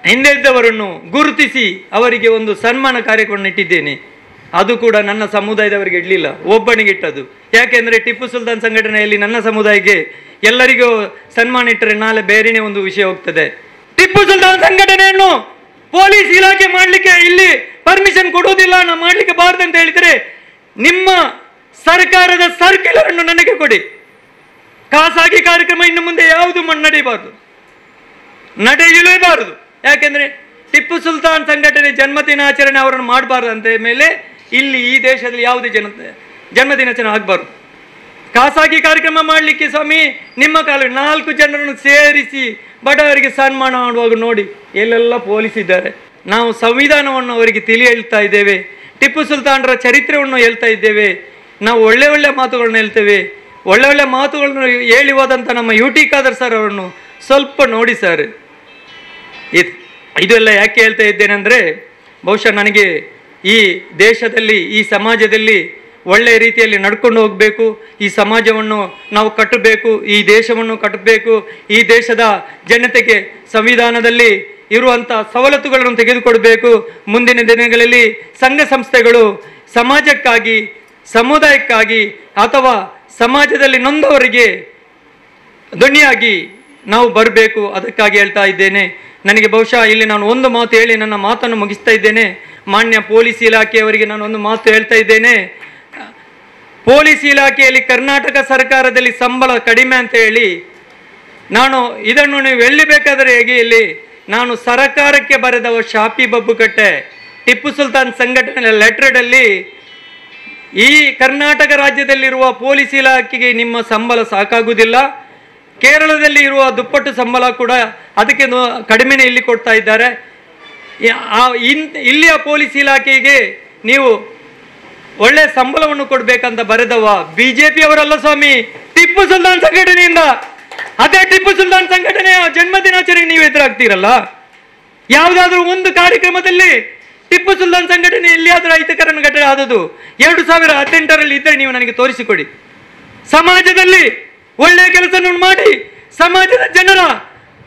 ಹಿಂದೆ ಇದ್ದವರನ್ನು ಗುರುತಿಸಿ ಅವರಿಗೆ ಒಂದು ಸನ್ಮಾನ ಕಾರ್ಯಕ್ರಮ ಇಟ್ಟಿದ್ದೇನೆ. ಅದು ಕೂಡ ನನ್ನ ಸಮುದಾಯದವರಿಗೆ ಇಡಲಿಲ್ಲ, ಒಬ್ಬನಿಗೆ ಇಟ್ಟದ್ದು. ಯಾಕೆಂದರೆ ಟಿಪ್ಪು ಸುಲ್ತಾನ್ ಸಂಘಟನೆಯಲ್ಲಿ ನನ್ನ ಸಮುದಾಯಕ್ಕೆ ಎಲ್ಲರಿಗೂ ಸನ್ಮಾನ ಇಟ್ಟರೆ ನಾಳೆ ಬೇರೆಯೇ ಒಂದು ವಿಷಯ ಹೋಗ್ತದೆ. ಟಿಪ್ಪು ಸುಲ್ತಾನ್ ಸಂಘಟನೆಯನ್ನು ಪೊಲೀಸ್ ಇಲಾಖೆ ಮಾಡಲಿಕ್ಕೆ ಇಲ್ಲಿ ಪರ್ಮಿಷನ್ ಕೊಡುವುದಿಲ್ಲ, ನಾವು ಮಾಡಲಿಕ್ಕೆ ಬಾರದು ಅಂತ ಹೇಳಿದರೆ ನಿಮ್ಮ ಸರ್ಕಾರದ ಸರ್ಕ್ಯುಲರ್ ಅನ್ನು ನನಗೆ ಕೊಡಿ. ಖಾಸಗಿ ಕಾರ್ಯಕ್ರಮ ಇನ್ನು ಮುಂದೆ ಯಾವುದು ನಡೆಯಬಾರದು, ನಡೆಯಲೇಬಾರದು. ಯಾಕೆಂದರೆ ಟಿಪ್ಪು ಸುಲ್ತಾನ್ ಸಂಘಟನೆ ಜನ್ಮದಿನಾಚರಣೆ ಅವರನ್ನು ಮಾಡಬಾರ್ದು ಅಂತ ಮೇಲೆ ಇಲ್ಲಿ ಈ ದೇಶದಲ್ಲಿ ಯಾವುದೇ ಜನ್ಮದಿನಾಚರಣೆ ಆಗಬಾರ್ದು. ಖಾಸಗಿ ಕಾರ್ಯಕ್ರಮ ಮಾಡಲಿಕ್ಕೆ ಸ್ವಾಮಿ ನಿಮ್ಮ ಕಾಲ 4 ಜನರನ್ನು ಸೇರಿಸಿ ಬಡವರಿಗೆ ಸನ್ಮಾನ ಮಾಡುವಾಗ ನೋಡಿ ಎಲ್ಲೆಲ್ಲ ಪೊಲೀಸ್ ಇದ್ದಾರೆ. ನಾವು ಸಂವಿಧಾನವನ್ನು ಅವರಿಗೆ ತಿಳಿ ಹೇಳ್ತಾ ಇದ್ದೇವೆ, ಟಿಪ್ಪು ಸುಲ್ತಾನರ ಚರಿತ್ರೆಯನ್ನು ಹೇಳ್ತಾ ಇದ್ದೇವೆ, ನಾವು ಒಳ್ಳೆ ಒಳ್ಳೆ ಮಾತುಗಳನ್ನ ಹೇಳ್ತೇವೆ. ಒಳ್ಳೆ ಒಳ್ಳೆ ಮಾತುಗಳನ್ನು ಹೇಳಿ ಹೋದಂಥ ನಮ್ಮ UT ಖಾದರ್ ಸರ್ ಅವರನ್ನು ಸ್ವಲ್ಪ ನೋಡಿ ಸರ್. ಇದೆಲ್ಲ ಯಾಕೆ ಹೇಳ್ತಾ ಇದ್ದೇನೆ ಅಂದರೆ ಬಹುಶಃ ನನಗೆ ಈ ದೇಶದಲ್ಲಿ ಈ ಸಮಾಜದಲ್ಲಿ ಒಳ್ಳೆಯ ರೀತಿಯಲ್ಲಿ ನಡ್ಕೊಂಡು ಹೋಗಬೇಕು, ಈ ಸಮಾಜವನ್ನು ನಾವು ಕಟ್ಟಬೇಕು, ಈ ದೇಶವನ್ನು ಕಟ್ಟಬೇಕು, ಈ ದೇಶದ ಜನತೆಗೆ ಸಂವಿಧಾನದಲ್ಲಿ ಇರುವಂಥ ಸವಲತ್ತುಗಳನ್ನು ತೆಗೆದುಕೊಡಬೇಕು. ಮುಂದಿನ ದಿನಗಳಲ್ಲಿ ಸಂಘ ಸಂಸ್ಥೆಗಳು ಸಮಾಜಕ್ಕಾಗಿ, ಸಮುದಾಯಕ್ಕಾಗಿ ಅಥವಾ ಸಮಾಜದಲ್ಲಿ ನೊಂದವರಿಗೆ ಧ್ವನಿಯಾಗಿ ನಾವು ಬರಬೇಕು. ಅದಕ್ಕಾಗಿ ಹೇಳ್ತಾ ಇದ್ದೇನೆ. ನನಗೆ ಬಹುಶಃ ಇಲ್ಲಿ ನಾನು ಒಂದು ಮಾತು ಹೇಳಿ ನನ್ನ ಮಾತನ್ನು ಮುಗಿಸ್ತಾ ಇದ್ದೇನೆ. ಮಾನ್ಯ ಪೊಲೀಸ್ ಇಲಾಖೆಯವರಿಗೆ ನಾನು ಒಂದು ಮಾತು ಹೇಳ್ತಾ ಇದ್ದೇನೆ. ಪೊಲೀಸ್ ಇಲಾಖೆಯಲ್ಲಿ ಕರ್ನಾಟಕ ಸರ್ಕಾರದಲ್ಲಿ ಸಂಬಳ ಕಡಿಮೆ ಅಂತ ಹೇಳಿ ನಾನು ಇದನ್ನು ನೀವು ಎಲ್ಲಿಬೇಕಾದರೆ ಹೇಗೆ ಇಲ್ಲಿ ನಾನು ಸರ್ಕಾರಕ್ಕೆ ಬರೆದವ ಶಾಪಿ ಬಬ್ಬುಕಟ್ಟೆ ಟಿಪ್ಪು ಸುಲ್ತಾನ್ ಸಂಘಟನೆ ಲೆಟರ್ಡಲ್ಲಿ ಈ ಕರ್ನಾಟಕ ರಾಜ್ಯದಲ್ಲಿರುವ ಪೊಲೀಸ್ ಇಲಾಖೆಗೆ ನಿಮ್ಮ ಸಂಬಳ ಸಾಕಾಗುವುದಿಲ್ಲ, ಕೇರಳದಲ್ಲಿ ಇರುವ ದುಪ್ಪಟ್ಟು ಸಂಬಳ ಕೂಡ ಅದಕ್ಕೆ ಕಡಿಮೆನೇ ಇಲ್ಲಿ ಕೊಡ್ತಾ ಇದ್ದಾರೆ. ಇಲ್ಲಿಯ ಪೊಲೀಸ್ ಇಲಾಖೆಗೆ ನೀವು ಒಳ್ಳೆ ಸಂಬಳವನ್ನು ಕೊಡಬೇಕಂತ ಬರೆದವ BJP ಅವರಲ್ಲ ಸ್ವಾಮಿ, ಟಿಪ್ಪು ಸುಲ್ತಾನ್ ಸಂಘಟನೆಯಿಂದ. ಅದೇ ಟಿಪ್ಪು ಸುಲ್ತಾನ್ ಸಂಘಟನೆಯ ಜನ್ಮದಿನಾಚರಣೆಗೆ ನೀವು ಎದುರಾಗ್ತೀರಲ್ಲ. ಯಾವುದಾದ್ರೂ ಒಂದು ಕಾರ್ಯಕ್ರಮದಲ್ಲಿ ಟಿಪ್ಪು ಸುಲ್ತಾನ್ ಸಂಘಟನೆ ಎಲ್ಲಿಯಾದರೂ ಅಹಿತಕರ ಘಟನೆ ಆದದ್ದು 2018ರಲ್ಲಿ ಇದ್ದರೆ ನೀವು ನನಗೆ ತೋರಿಸಿಕೊಡಿ. ಸಮಾಜದಲ್ಲಿ ಒಳ್ಳೆಯ ಕೆಲಸವನ್ನು ಮಾಡಿ ಸಮಾಜದ ಜನರ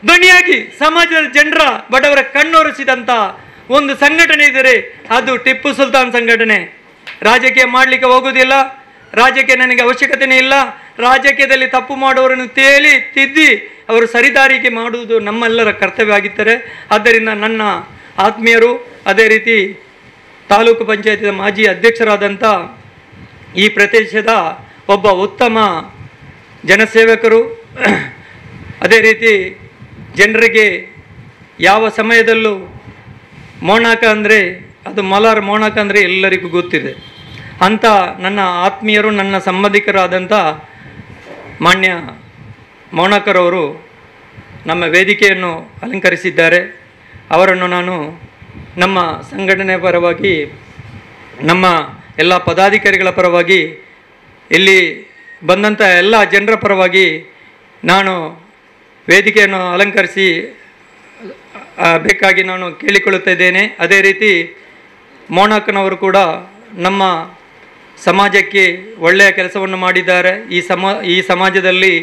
ಧ್ವನಿಯಾಗಿ ಸಮಾಜದ ಜನರ ಬಡವರ ಕಣ್ಣೊರೆಸಿದಂಥ ಒಂದು ಸಂಘಟನೆ ಇದ್ದರೆ ಅದು ಟಿಪ್ಪು ಸುಲ್ತಾನ್ ಸಂಘಟನೆ. ರಾಜಕೀಯ ಮಾಡಲಿಕ್ಕೆ ಹೋಗುವುದಿಲ್ಲ, ರಾಜಕೀಯ ನನಗೆ ಅವಶ್ಯಕತೆಯೇ ಇಲ್ಲ. ರಾಜಕೀಯದಲ್ಲಿ ತಪ್ಪು ಮಾಡುವವರನ್ನು ತಿದ್ದಿ ಅವರು ಸರಿದಾರಿಗೆ ಮಾಡುವುದು ನಮ್ಮೆಲ್ಲರ ಕರ್ತವ್ಯ ಆಗಿದ್ದರೆ. ಆದ್ದರಿಂದ ನನ್ನ ಆತ್ಮೀಯರು, ಅದೇ ರೀತಿ ತಾಲೂಕು ಪಂಚಾಯತಿನ ಮಾಜಿ ಅಧ್ಯಕ್ಷರಾದಂಥ ಈ ಪ್ರದೇಶದ ಒಬ್ಬ ಉತ್ತಮ ಜನಸೇವಕರು, ಅದೇ ರೀತಿ ಜನರಿಗೆ ಯಾವ ಸಮಯದಲ್ಲೂ ಮೋನಾಕ ಅಂದರೆ ಅದು ಮಲಾರ್ ಮೋನಾಕ ಅಂದರೆ ಎಲ್ಲರಿಗೂ ಗೊತ್ತಿದೆ. ಅಂಥ ನನ್ನ ಆತ್ಮೀಯರು, ನನ್ನ ಸಂಬಂಧಿಕರಾದಂಥ ಮಾನ್ಯ ಮೋನಾಕರವರು ನಮ್ಮ ವೇದಿಕೆಯನ್ನು ಅಲಂಕರಿಸಿದ್ದಾರೆ. ಅವರನ್ನು ನಾನು ನಮ್ಮ ಸಂಘಟನೆ ಪರವಾಗಿ, ನಮ್ಮ ಎಲ್ಲ ಪದಾಧಿಕಾರಿಗಳ ಪರವಾಗಿ, ಇಲ್ಲಿ ಬಂದಂಥ ಎಲ್ಲ ಜನರ ಪರವಾಗಿ ನಾನು ವೇದಿಕೆಯನ್ನು ಅಲಂಕರಿಸಿ ಬೇಕಾಗಿ ನಾನು ಕೇಳಿಕೊಳ್ಳುತ್ತಾ ಇದ್ದೇನೆ. ಅದೇ ರೀತಿ ಮೋನಾಕನವರು ಕೂಡ ನಮ್ಮ ಸಮಾಜಕ್ಕೆ ಒಳ್ಳೆಯ ಕೆಲಸವನ್ನು ಮಾಡಿದ್ದಾರೆ. ಈ ಸಮಾಜದಲ್ಲಿ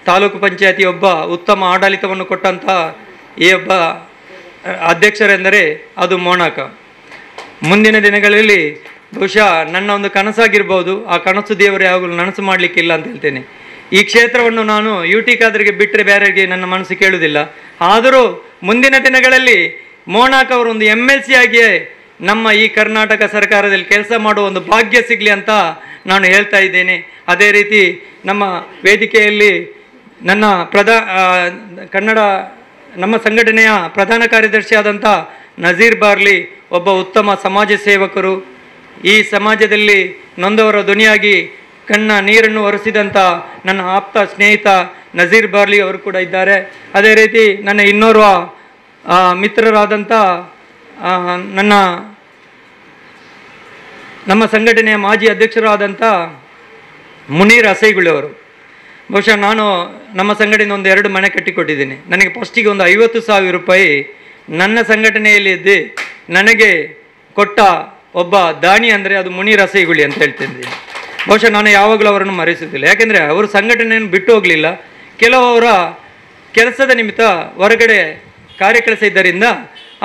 ತಾಲೂಕು ಪಂಚಾಯತಿ ಒಬ್ಬ ಉತ್ತಮ ಆಡಳಿತವನ್ನು ಕೊಟ್ಟಂಥ ಈ ಒಬ್ಬ ಅಧ್ಯಕ್ಷರೆಂದರೆ ಅದು ಮೋನಾಕ. ಮುಂದಿನ ದಿನಗಳಲ್ಲಿ ಬಹುಶಃ ನನ್ನ ಒಂದು ಕನಸಾಗಿರ್ಬೋದು, ಆ ಕನಸು ದೇವರು ಯಾವಾಗಲೂ ನನಸು ಮಾಡಲಿಕ್ಕಿಲ್ಲ ಅಂತ ಹೇಳ್ತೇನೆ. ಈ ಕ್ಷೇತ್ರವನ್ನು ನಾನು UT ಖಾದರ್ಗೆ ಬಿಟ್ಟರೆ ಬೇರೆಯವರಿಗೆ ನನ್ನ ಮನಸ್ಸು ಕೇಳುವುದಿಲ್ಲ. ಆದರೂ ಮುಂದಿನ ದಿನಗಳಲ್ಲಿ ಮೋನಾಕ್ ಅವರು ಒಂದು MLC ಆಗಿಯೇ ನಮ್ಮ ಈ ಕರ್ನಾಟಕ ಸರ್ಕಾರದಲ್ಲಿ ಕೆಲಸ ಮಾಡುವ ಒಂದು ಭಾಗ್ಯ ಸಿಗಲಿ ಅಂತ ನಾನು ಹೇಳ್ತಾ ಇದ್ದೇನೆ. ಅದೇ ರೀತಿ ನಮ್ಮ ವೇದಿಕೆಯಲ್ಲಿ ನನ್ನ ನಮ್ಮ ಸಂಘಟನೆಯ ಪ್ರಧಾನ ಕಾರ್ಯದರ್ಶಿಯಾದಂಥ ನಜೀರ್ ಬಾರ್ಲಿ ಒಬ್ಬ ಉತ್ತಮ ಸಮಾಜ ಸೇವಕರು. ಈ ಸಮಾಜದಲ್ಲಿ ನೊಂದವರ ಧ್ವನಿಯಾಗಿ ಕಣ್ಣ ನೀರನ್ನು ಒರೆಸಿದಂಥ ನನ್ನ ಆಪ್ತ ಸ್ನೇಹಿತ ನಜೀರ್ ಬಾರ್ಲಿ ಅವರು ಕೂಡ ಇದ್ದಾರೆ. ಅದೇ ರೀತಿ ನನ್ನ ಇನ್ನೋರ್ವ ಮಿತ್ರರಾದಂಥ ನಮ್ಮ ಸಂಘಟನೆಯ ಮಾಜಿ ಅಧ್ಯಕ್ಷರಾದಂಥ ಮುನೀರ್ ಅಸೈಗುಳಿ ಅವರು. ಬಹುಶಃ ನಾನು ನಮ್ಮ ಸಂಘಟನೆ ಒಂದು 2 ಮನೆ ಕಟ್ಟಿಕೊಟ್ಟಿದ್ದೀನಿ. ನನಗೆ ಫಸ್ಟಿಗೆ ಒಂದು 50,000 ರೂಪಾಯಿ ನನ್ನ ಸಂಘಟನೆಯಲ್ಲಿ ಇದ್ದು ನನಗೆ ಕೊಟ್ಟ ಒಬ್ಬ ದಾನಿ ಅಂದರೆ ಅದು ಮುನೀರ್ ಅಸೈಗುಳಿ ಅಂತ ಹೇಳ್ತಿದ್ದೀನಿ. ಬಹುಶಃ ನಾನು ಯಾವಾಗಲೂ ಅವರನ್ನು ಮರೆಸುತ್ತಿಲ್ಲ. ಯಾಕೆಂದರೆ ಅವರು ಸಂಘಟನೆಯನ್ನು ಬಿಟ್ಟು ಹೋಗಲಿಲ್ಲ. ಕೆಲವರ ಕೆಲಸದ ನಿಮಿತ್ತ ಹೊರಗಡೆ ಕಾರ್ಯಕೆಲಸ ಇದ್ದರಿಂದ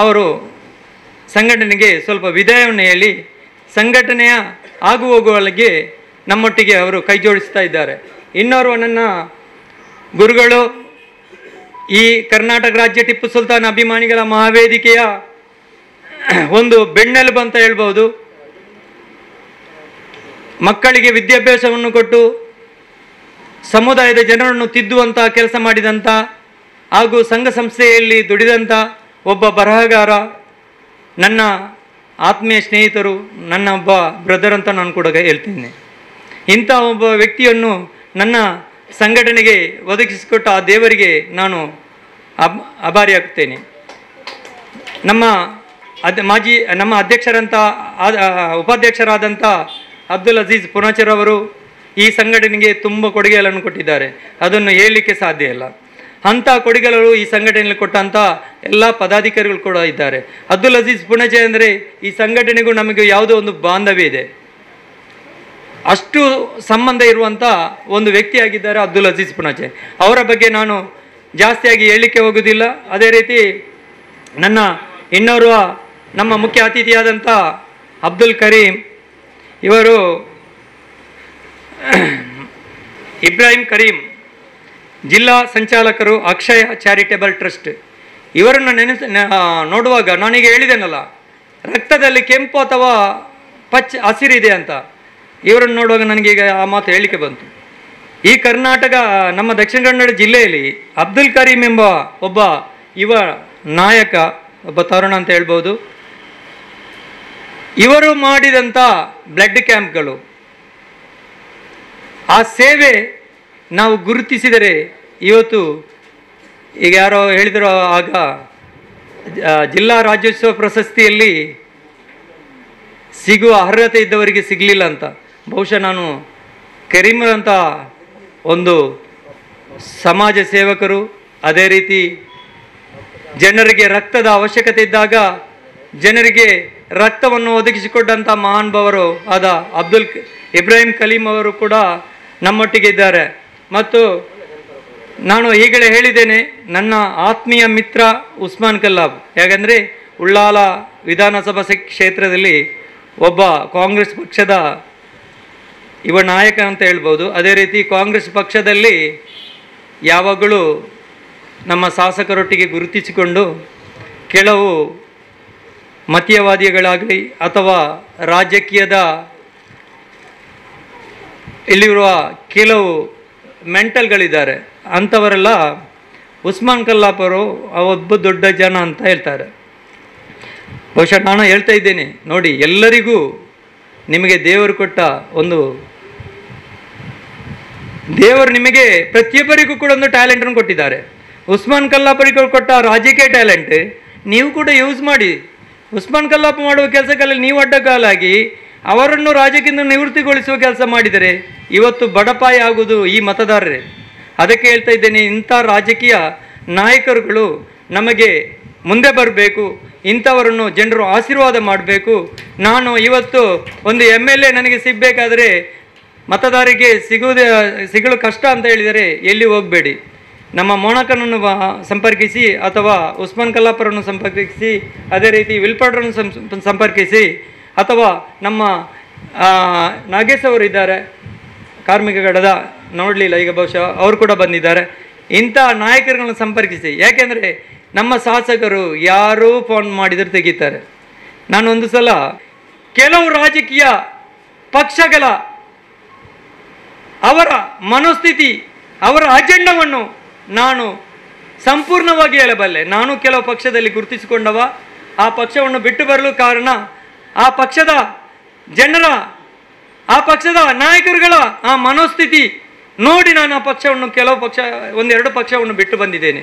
ಅವರು ಸಂಘಟನೆಗೆ ಸ್ವಲ್ಪ ವಿದಾಯವನ್ನು ಹೇಳಿ ಸಂಘಟನೆಯ ಆಗು ಹೋಗುವಲ್ಲಿಗೆ ನಮ್ಮೊಟ್ಟಿಗೆ ಅವರು ಕೈ ಜೋಡಿಸ್ತಾ ಇದ್ದಾರೆ. ಇನ್ನೋರ್ವ ನನ್ನ ಗುರುಗಳು, ಈ ಕರ್ನಾಟಕ ರಾಜ್ಯ ಟಿಪ್ಪು ಸುಲ್ತಾನ್ ಅಭಿಮಾನಿಗಳ ಮಹಾವೇದಿಕೆಯ ಒಂದು ಬೆನ್ನೆಲುಬು ಅಂತ ಹೇಳ್ಬೋದು. ಮಕ್ಕಳಿಗೆ ವಿದ್ಯಾಭ್ಯಾಸವನ್ನು ಕೊಟ್ಟು ಸಮುದಾಯದ ಜನರನ್ನು ತಿದ್ದುವಂಥ ಕೆಲಸ ಮಾಡಿದಂಥ ಹಾಗೂ ಸಂಘ ಸಂಸ್ಥೆಯಲ್ಲಿ ದುಡಿದಂಥ ಒಬ್ಬ ಬರಹಗಾರ, ನನ್ನ ಆತ್ಮೀಯ ಸ್ನೇಹಿತರು, ನನ್ನ ಒಬ್ಬ ಬ್ರದರ್ ಅಂತ ನಾನು ಕೂಡ ಹೇಳ್ತೀನಿ. ಇಂಥ ಒಬ್ಬ ವ್ಯಕ್ತಿಯನ್ನು ನನ್ನ ಸಂಘಟನೆಗೆ ಒದಗಿಸಿಕೊಟ್ಟ ಆ ದೇವರಿಗೆ ನಾನು ಆಭಾರಿಯಾಗುತ್ತೇನೆ. ನಮ್ಮ ಅಧ್ಯಕ್ಷರಂಥ ಉಪಾಧ್ಯಕ್ಷರಾದಂಥ ಅಬ್ದುಲ್ ಅಜೀಜ್ ಪುನಾಚರ್ ಅವರು ಈ ಸಂಘಟನೆಗೆ ತುಂಬ ಕೊಡುಗೆಗಳನ್ನು ಕೊಟ್ಟಿದ್ದಾರೆ. ಅದನ್ನು ಹೇಳಲಿಕ್ಕೆ ಸಾಧ್ಯ ಇಲ್ಲ. ಅಂಥ ಕೊಡುಗೆಗಳು ಈ ಸಂಘಟನೆಯಲ್ಲಿ ಕೊಟ್ಟಂಥ ಎಲ್ಲ ಪದಾಧಿಕಾರಿಗಳು ಕೂಡ ಇದ್ದಾರೆ. ಅಬ್ದುಲ್ ಅಜೀಜ್ ಪುಣಚೆ ಅಂದರೆ ಈ ಸಂಘಟನೆಗೂ ನಮಗೆ ಯಾವುದೋ ಒಂದು ಬಾಂಧವ್ಯ ಇದೆ, ಅಷ್ಟು ಸಂಬಂಧ ಇರುವಂಥ ಒಂದು ವ್ಯಕ್ತಿಯಾಗಿದ್ದಾರೆ ಅಬ್ದುಲ್ ಅಜೀಜ್ ಪುಣಚೆ. ಅವರ ಬಗ್ಗೆ ನಾನು ಜಾಸ್ತಿಯಾಗಿ ಹೇಳಲಿಕ್ಕೆ ಹೋಗೋದಿಲ್ಲ. ಅದೇ ರೀತಿ ನನ್ನ ಇನ್ನೋರ್ವ ನಮ್ಮ ಮುಖ್ಯ ಅತಿಥಿಯಾದಂಥ ಅಬ್ದುಲ್ ಕರೀಂ, ಇವರು ಇಬ್ರಾಹಿಂ ಕರೀಂ, ಜಿಲ್ಲಾ ಸಂಚಾಲಕರು, ಅಕ್ಷಯ ಚಾರಿಟೇಬಲ್ ಟ್ರಸ್ಟ್. ಇವರನ್ನು ನೋಡುವಾಗ ನಾನೀಗ ಹೇಳಿದ್ದೇನಲ್ಲ, ರಕ್ತದಲ್ಲಿ ಕೆಂಪು ಅಥವಾ ಹಸಿರಿದೆ ಅಂತ. ಇವರನ್ನು ನೋಡುವಾಗ ನನಗೀಗ ಆ ಮಾತು ಹೇಳಲಿಕ್ಕೆ ಬಂತು. ಈ ಕರ್ನಾಟಕ ನಮ್ಮ ದಕ್ಷಿಣ ಕನ್ನಡ ಜಿಲ್ಲೆಯಲ್ಲಿ ಅಬ್ದುಲ್ ಕರೀಂ ಎಂಬ ಒಬ್ಬ ಯುವ ನಾಯಕ, ಒಬ್ಬ ತರುಣ ಅಂತ ಹೇಳ್ಬೋದು. ಇವರು ಮಾಡಿದಂಥ ಬ್ಲಡ್ ಕ್ಯಾಂಪ್ಗಳು, ಆ ಸೇವೆ ನಾವು ಗುರುತಿಸಿದರೆ ಇವತ್ತು, ಈಗ ಯಾರೋ ಹೇಳಿದರು ಆಗ ಜಿಲ್ಲಾ ರಾಜ್ಯೋತ್ಸವ ಪ್ರಶಸ್ತಿಯಲ್ಲಿ ಸಿಗುವ ಅರ್ಹತೆ ಇದ್ದವರಿಗೆ ಸಿಗಲಿಲ್ಲ ಅಂತ. ಬಹುಶಃ ನಾನು ಕರೀಮರಂಥ ಒಂದು ಸಮಾಜ ಸೇವಕರು, ಅದೇ ರೀತಿ ಜನರಿಗೆ ರಕ್ತದ ಅವಶ್ಯಕತೆ ಇದ್ದಾಗ ಜನರಿಗೆ ರಕ್ತವನ್ನು ಒದಗಿಸಿಕೊಟ್ಟಂಥ ಮಹಾನುಭಾವರು ಆದ ಇಬ್ರಾಹಿಂ ಕಲೀಂ ಅವರು ಕೂಡ ನಮ್ಮೊಟ್ಟಿಗೆ ಇದ್ದಾರೆ. ಮತ್ತು ನಾನು ಈಗಲೇ ಹೇಳಿದ್ದೇನೆ, ನನ್ನ ಆತ್ಮೀಯ ಮಿತ್ರ ಉಸ್ಮಾನ್ ಕಲ್ಲಾಬ್. ಯಾಕಂದರೆ ಉಳ್ಳಾಲ ವಿಧಾನಸಭಾ ಕ್ಷೇತ್ರದಲ್ಲಿ ಒಬ್ಬ ಕಾಂಗ್ರೆಸ್ ಪಕ್ಷದ ಯುವ ನಾಯಕ ಅಂತ ಹೇಳ್ಬೋದು. ಅದೇ ರೀತಿ ಕಾಂಗ್ರೆಸ್ ಪಕ್ಷದಲ್ಲಿ ಯಾವಾಗಲೂ ನಮ್ಮ ಶಾಸಕರೊಟ್ಟಿಗೆ ಗುರುತಿಸಿಕೊಂಡು ಕೆಲವು ಮತೀಯವಾದಿಗಳಾಗಲಿ ಅಥವಾ ರಾಜಕೀಯದ ಇಲ್ಲಿರುವ ಕೆಲವು ಮೆಂಟಲ್ಗಳಿದ್ದಾರೆ, ಅಂಥವರೆಲ್ಲ ಉಸ್ಮಾನ್ ಕಲ್ಲಾಪ್ ಅವರು ಒಬ್ಬ ದೊಡ್ಡ ಜನ ಅಂತ ಹೇಳ್ತಾರೆ. ಬಹುಶಃ ನಾನು ಹೇಳ್ತಾ ಇದ್ದೇನೆ ನೋಡಿ, ಎಲ್ಲರಿಗೂ ನಿಮಗೆ ದೇವರು ಕೊಟ್ಟ ಒಂದು, ದೇವರು ನಿಮಗೆ ಪ್ರತಿಯೊಬ್ಬರಿಗೂ ಕೂಡ ಒಂದು ಟ್ಯಾಲೆಂಟನ್ನು ಕೊಟ್ಟಿದ್ದಾರೆ. ಉಸ್ಮಾನ್ ಕಲ್ಲಾಪರಿಗೆ ಕೊಟ್ಟ ರಾಜಕೀಯ ಟ್ಯಾಲೆಂಟ್ ನೀವು ಕೂಡ ಯೂಸ್ ಮಾಡಿ. ಉಸ್ಮಾನ್ ಕಲ್ಲಾಪ್ ಮಾಡುವ ಕೆಲಸಗಳಲ್ಲಿ ನೀವು ಅಡ್ಡಗಾಲಾಗಿ ಅವರನ್ನು ರಾಜಕೀಯದಿಂದ ನಿವೃತ್ತಿಗೊಳಿಸುವ ಕೆಲಸ ಮಾಡಿದರೆ ಇವತ್ತು ಬಡಪಾಯಿ ಆಗುವುದು ಈ ಮತದಾರರೇ. ಅದಕ್ಕೆ ಹೇಳ್ತಾ ಇದ್ದೇನೆ, ಇಂಥ ರಾಜಕೀಯ ನಾಯಕರುಗಳು ನಮಗೆ ಮುಂದೆ ಬರಬೇಕು, ಇಂಥವರನ್ನು ಜನರು ಆಶೀರ್ವಾದ ಮಾಡಬೇಕು. ನಾನು ಇವತ್ತು ಒಂದು MLA ನನಗೆ ಸಿಗಬೇಕಾದ್ರೆ ಮತದಾರರಿಗೆ ಸಿಗಲು ಕಷ್ಟ ಅಂತ ಹೇಳಿದರೆ ಎಲ್ಲಿ ಹೋಗಬೇಡಿ, ನಮ್ಮ ಮೋಣಕನನ್ನು ಸಂಪರ್ಕಿಸಿ ಅಥವಾ ಉಸ್ಮಾನ್ ಕಲ್ಲಾಪರನ್ನು ಸಂಪರ್ಕಿಸಿ, ಅದೇ ರೀತಿ ವಿಲ್ಪಡ್ರನ್ನು ಸಂಪರ್ಕಿಸಿ, ಅಥವಾ ನಮ್ಮ ನಾಗೇಶ್ ಅವರು ಇದ್ದಾರೆ ಕಾರ್ಮಿಕ ಘಟದ, ನೋಡಲಿಲ್ಲ ಈಗ ಬಹುಶಃ ಅವರು ಕೂಡ ಬಂದಿದ್ದಾರೆ. ಇಂಥ ನಾಯಕರುಗಳನ್ನು ಸಂಪರ್ಕಿಸಿ. ಯಾಕೆಂದರೆ ನಮ್ಮ ಶಾಸಕರು ಯಾರೂ ಫೋನ್ ಮಾಡಿದರೆ ತೆಗಿತಾರೆ. ನಾನೊಂದು ಸಲ ಕೆಲವು ರಾಜಕೀಯ ಪಕ್ಷಗಳ ಅವರ ಮನೋಸ್ಥಿತಿ, ಅವರ ಅಜೆಂಡವನ್ನು ನಾನು ಸಂಪೂರ್ಣವಾಗಿ ಹೇಳಬಲ್ಲೆ. ನಾನು ಕೆಲವು ಪಕ್ಷದಲ್ಲಿ ಗುರುತಿಸಿಕೊಂಡವ, ಆ ಪಕ್ಷವನ್ನು ಬಿಟ್ಟು ಬರಲು ಕಾರಣ ಆ ಪಕ್ಷದ ಜನರ, ಆ ಪಕ್ಷದ ನಾಯಕರುಗಳ ಆ ಮನೋಸ್ಥಿತಿ ನೋಡಿ ನಾನು ಆ ಪಕ್ಷವನ್ನು, ಒಂದೆರಡು ಪಕ್ಷವನ್ನು ಬಿಟ್ಟು ಬಂದಿದ್ದೇನೆ.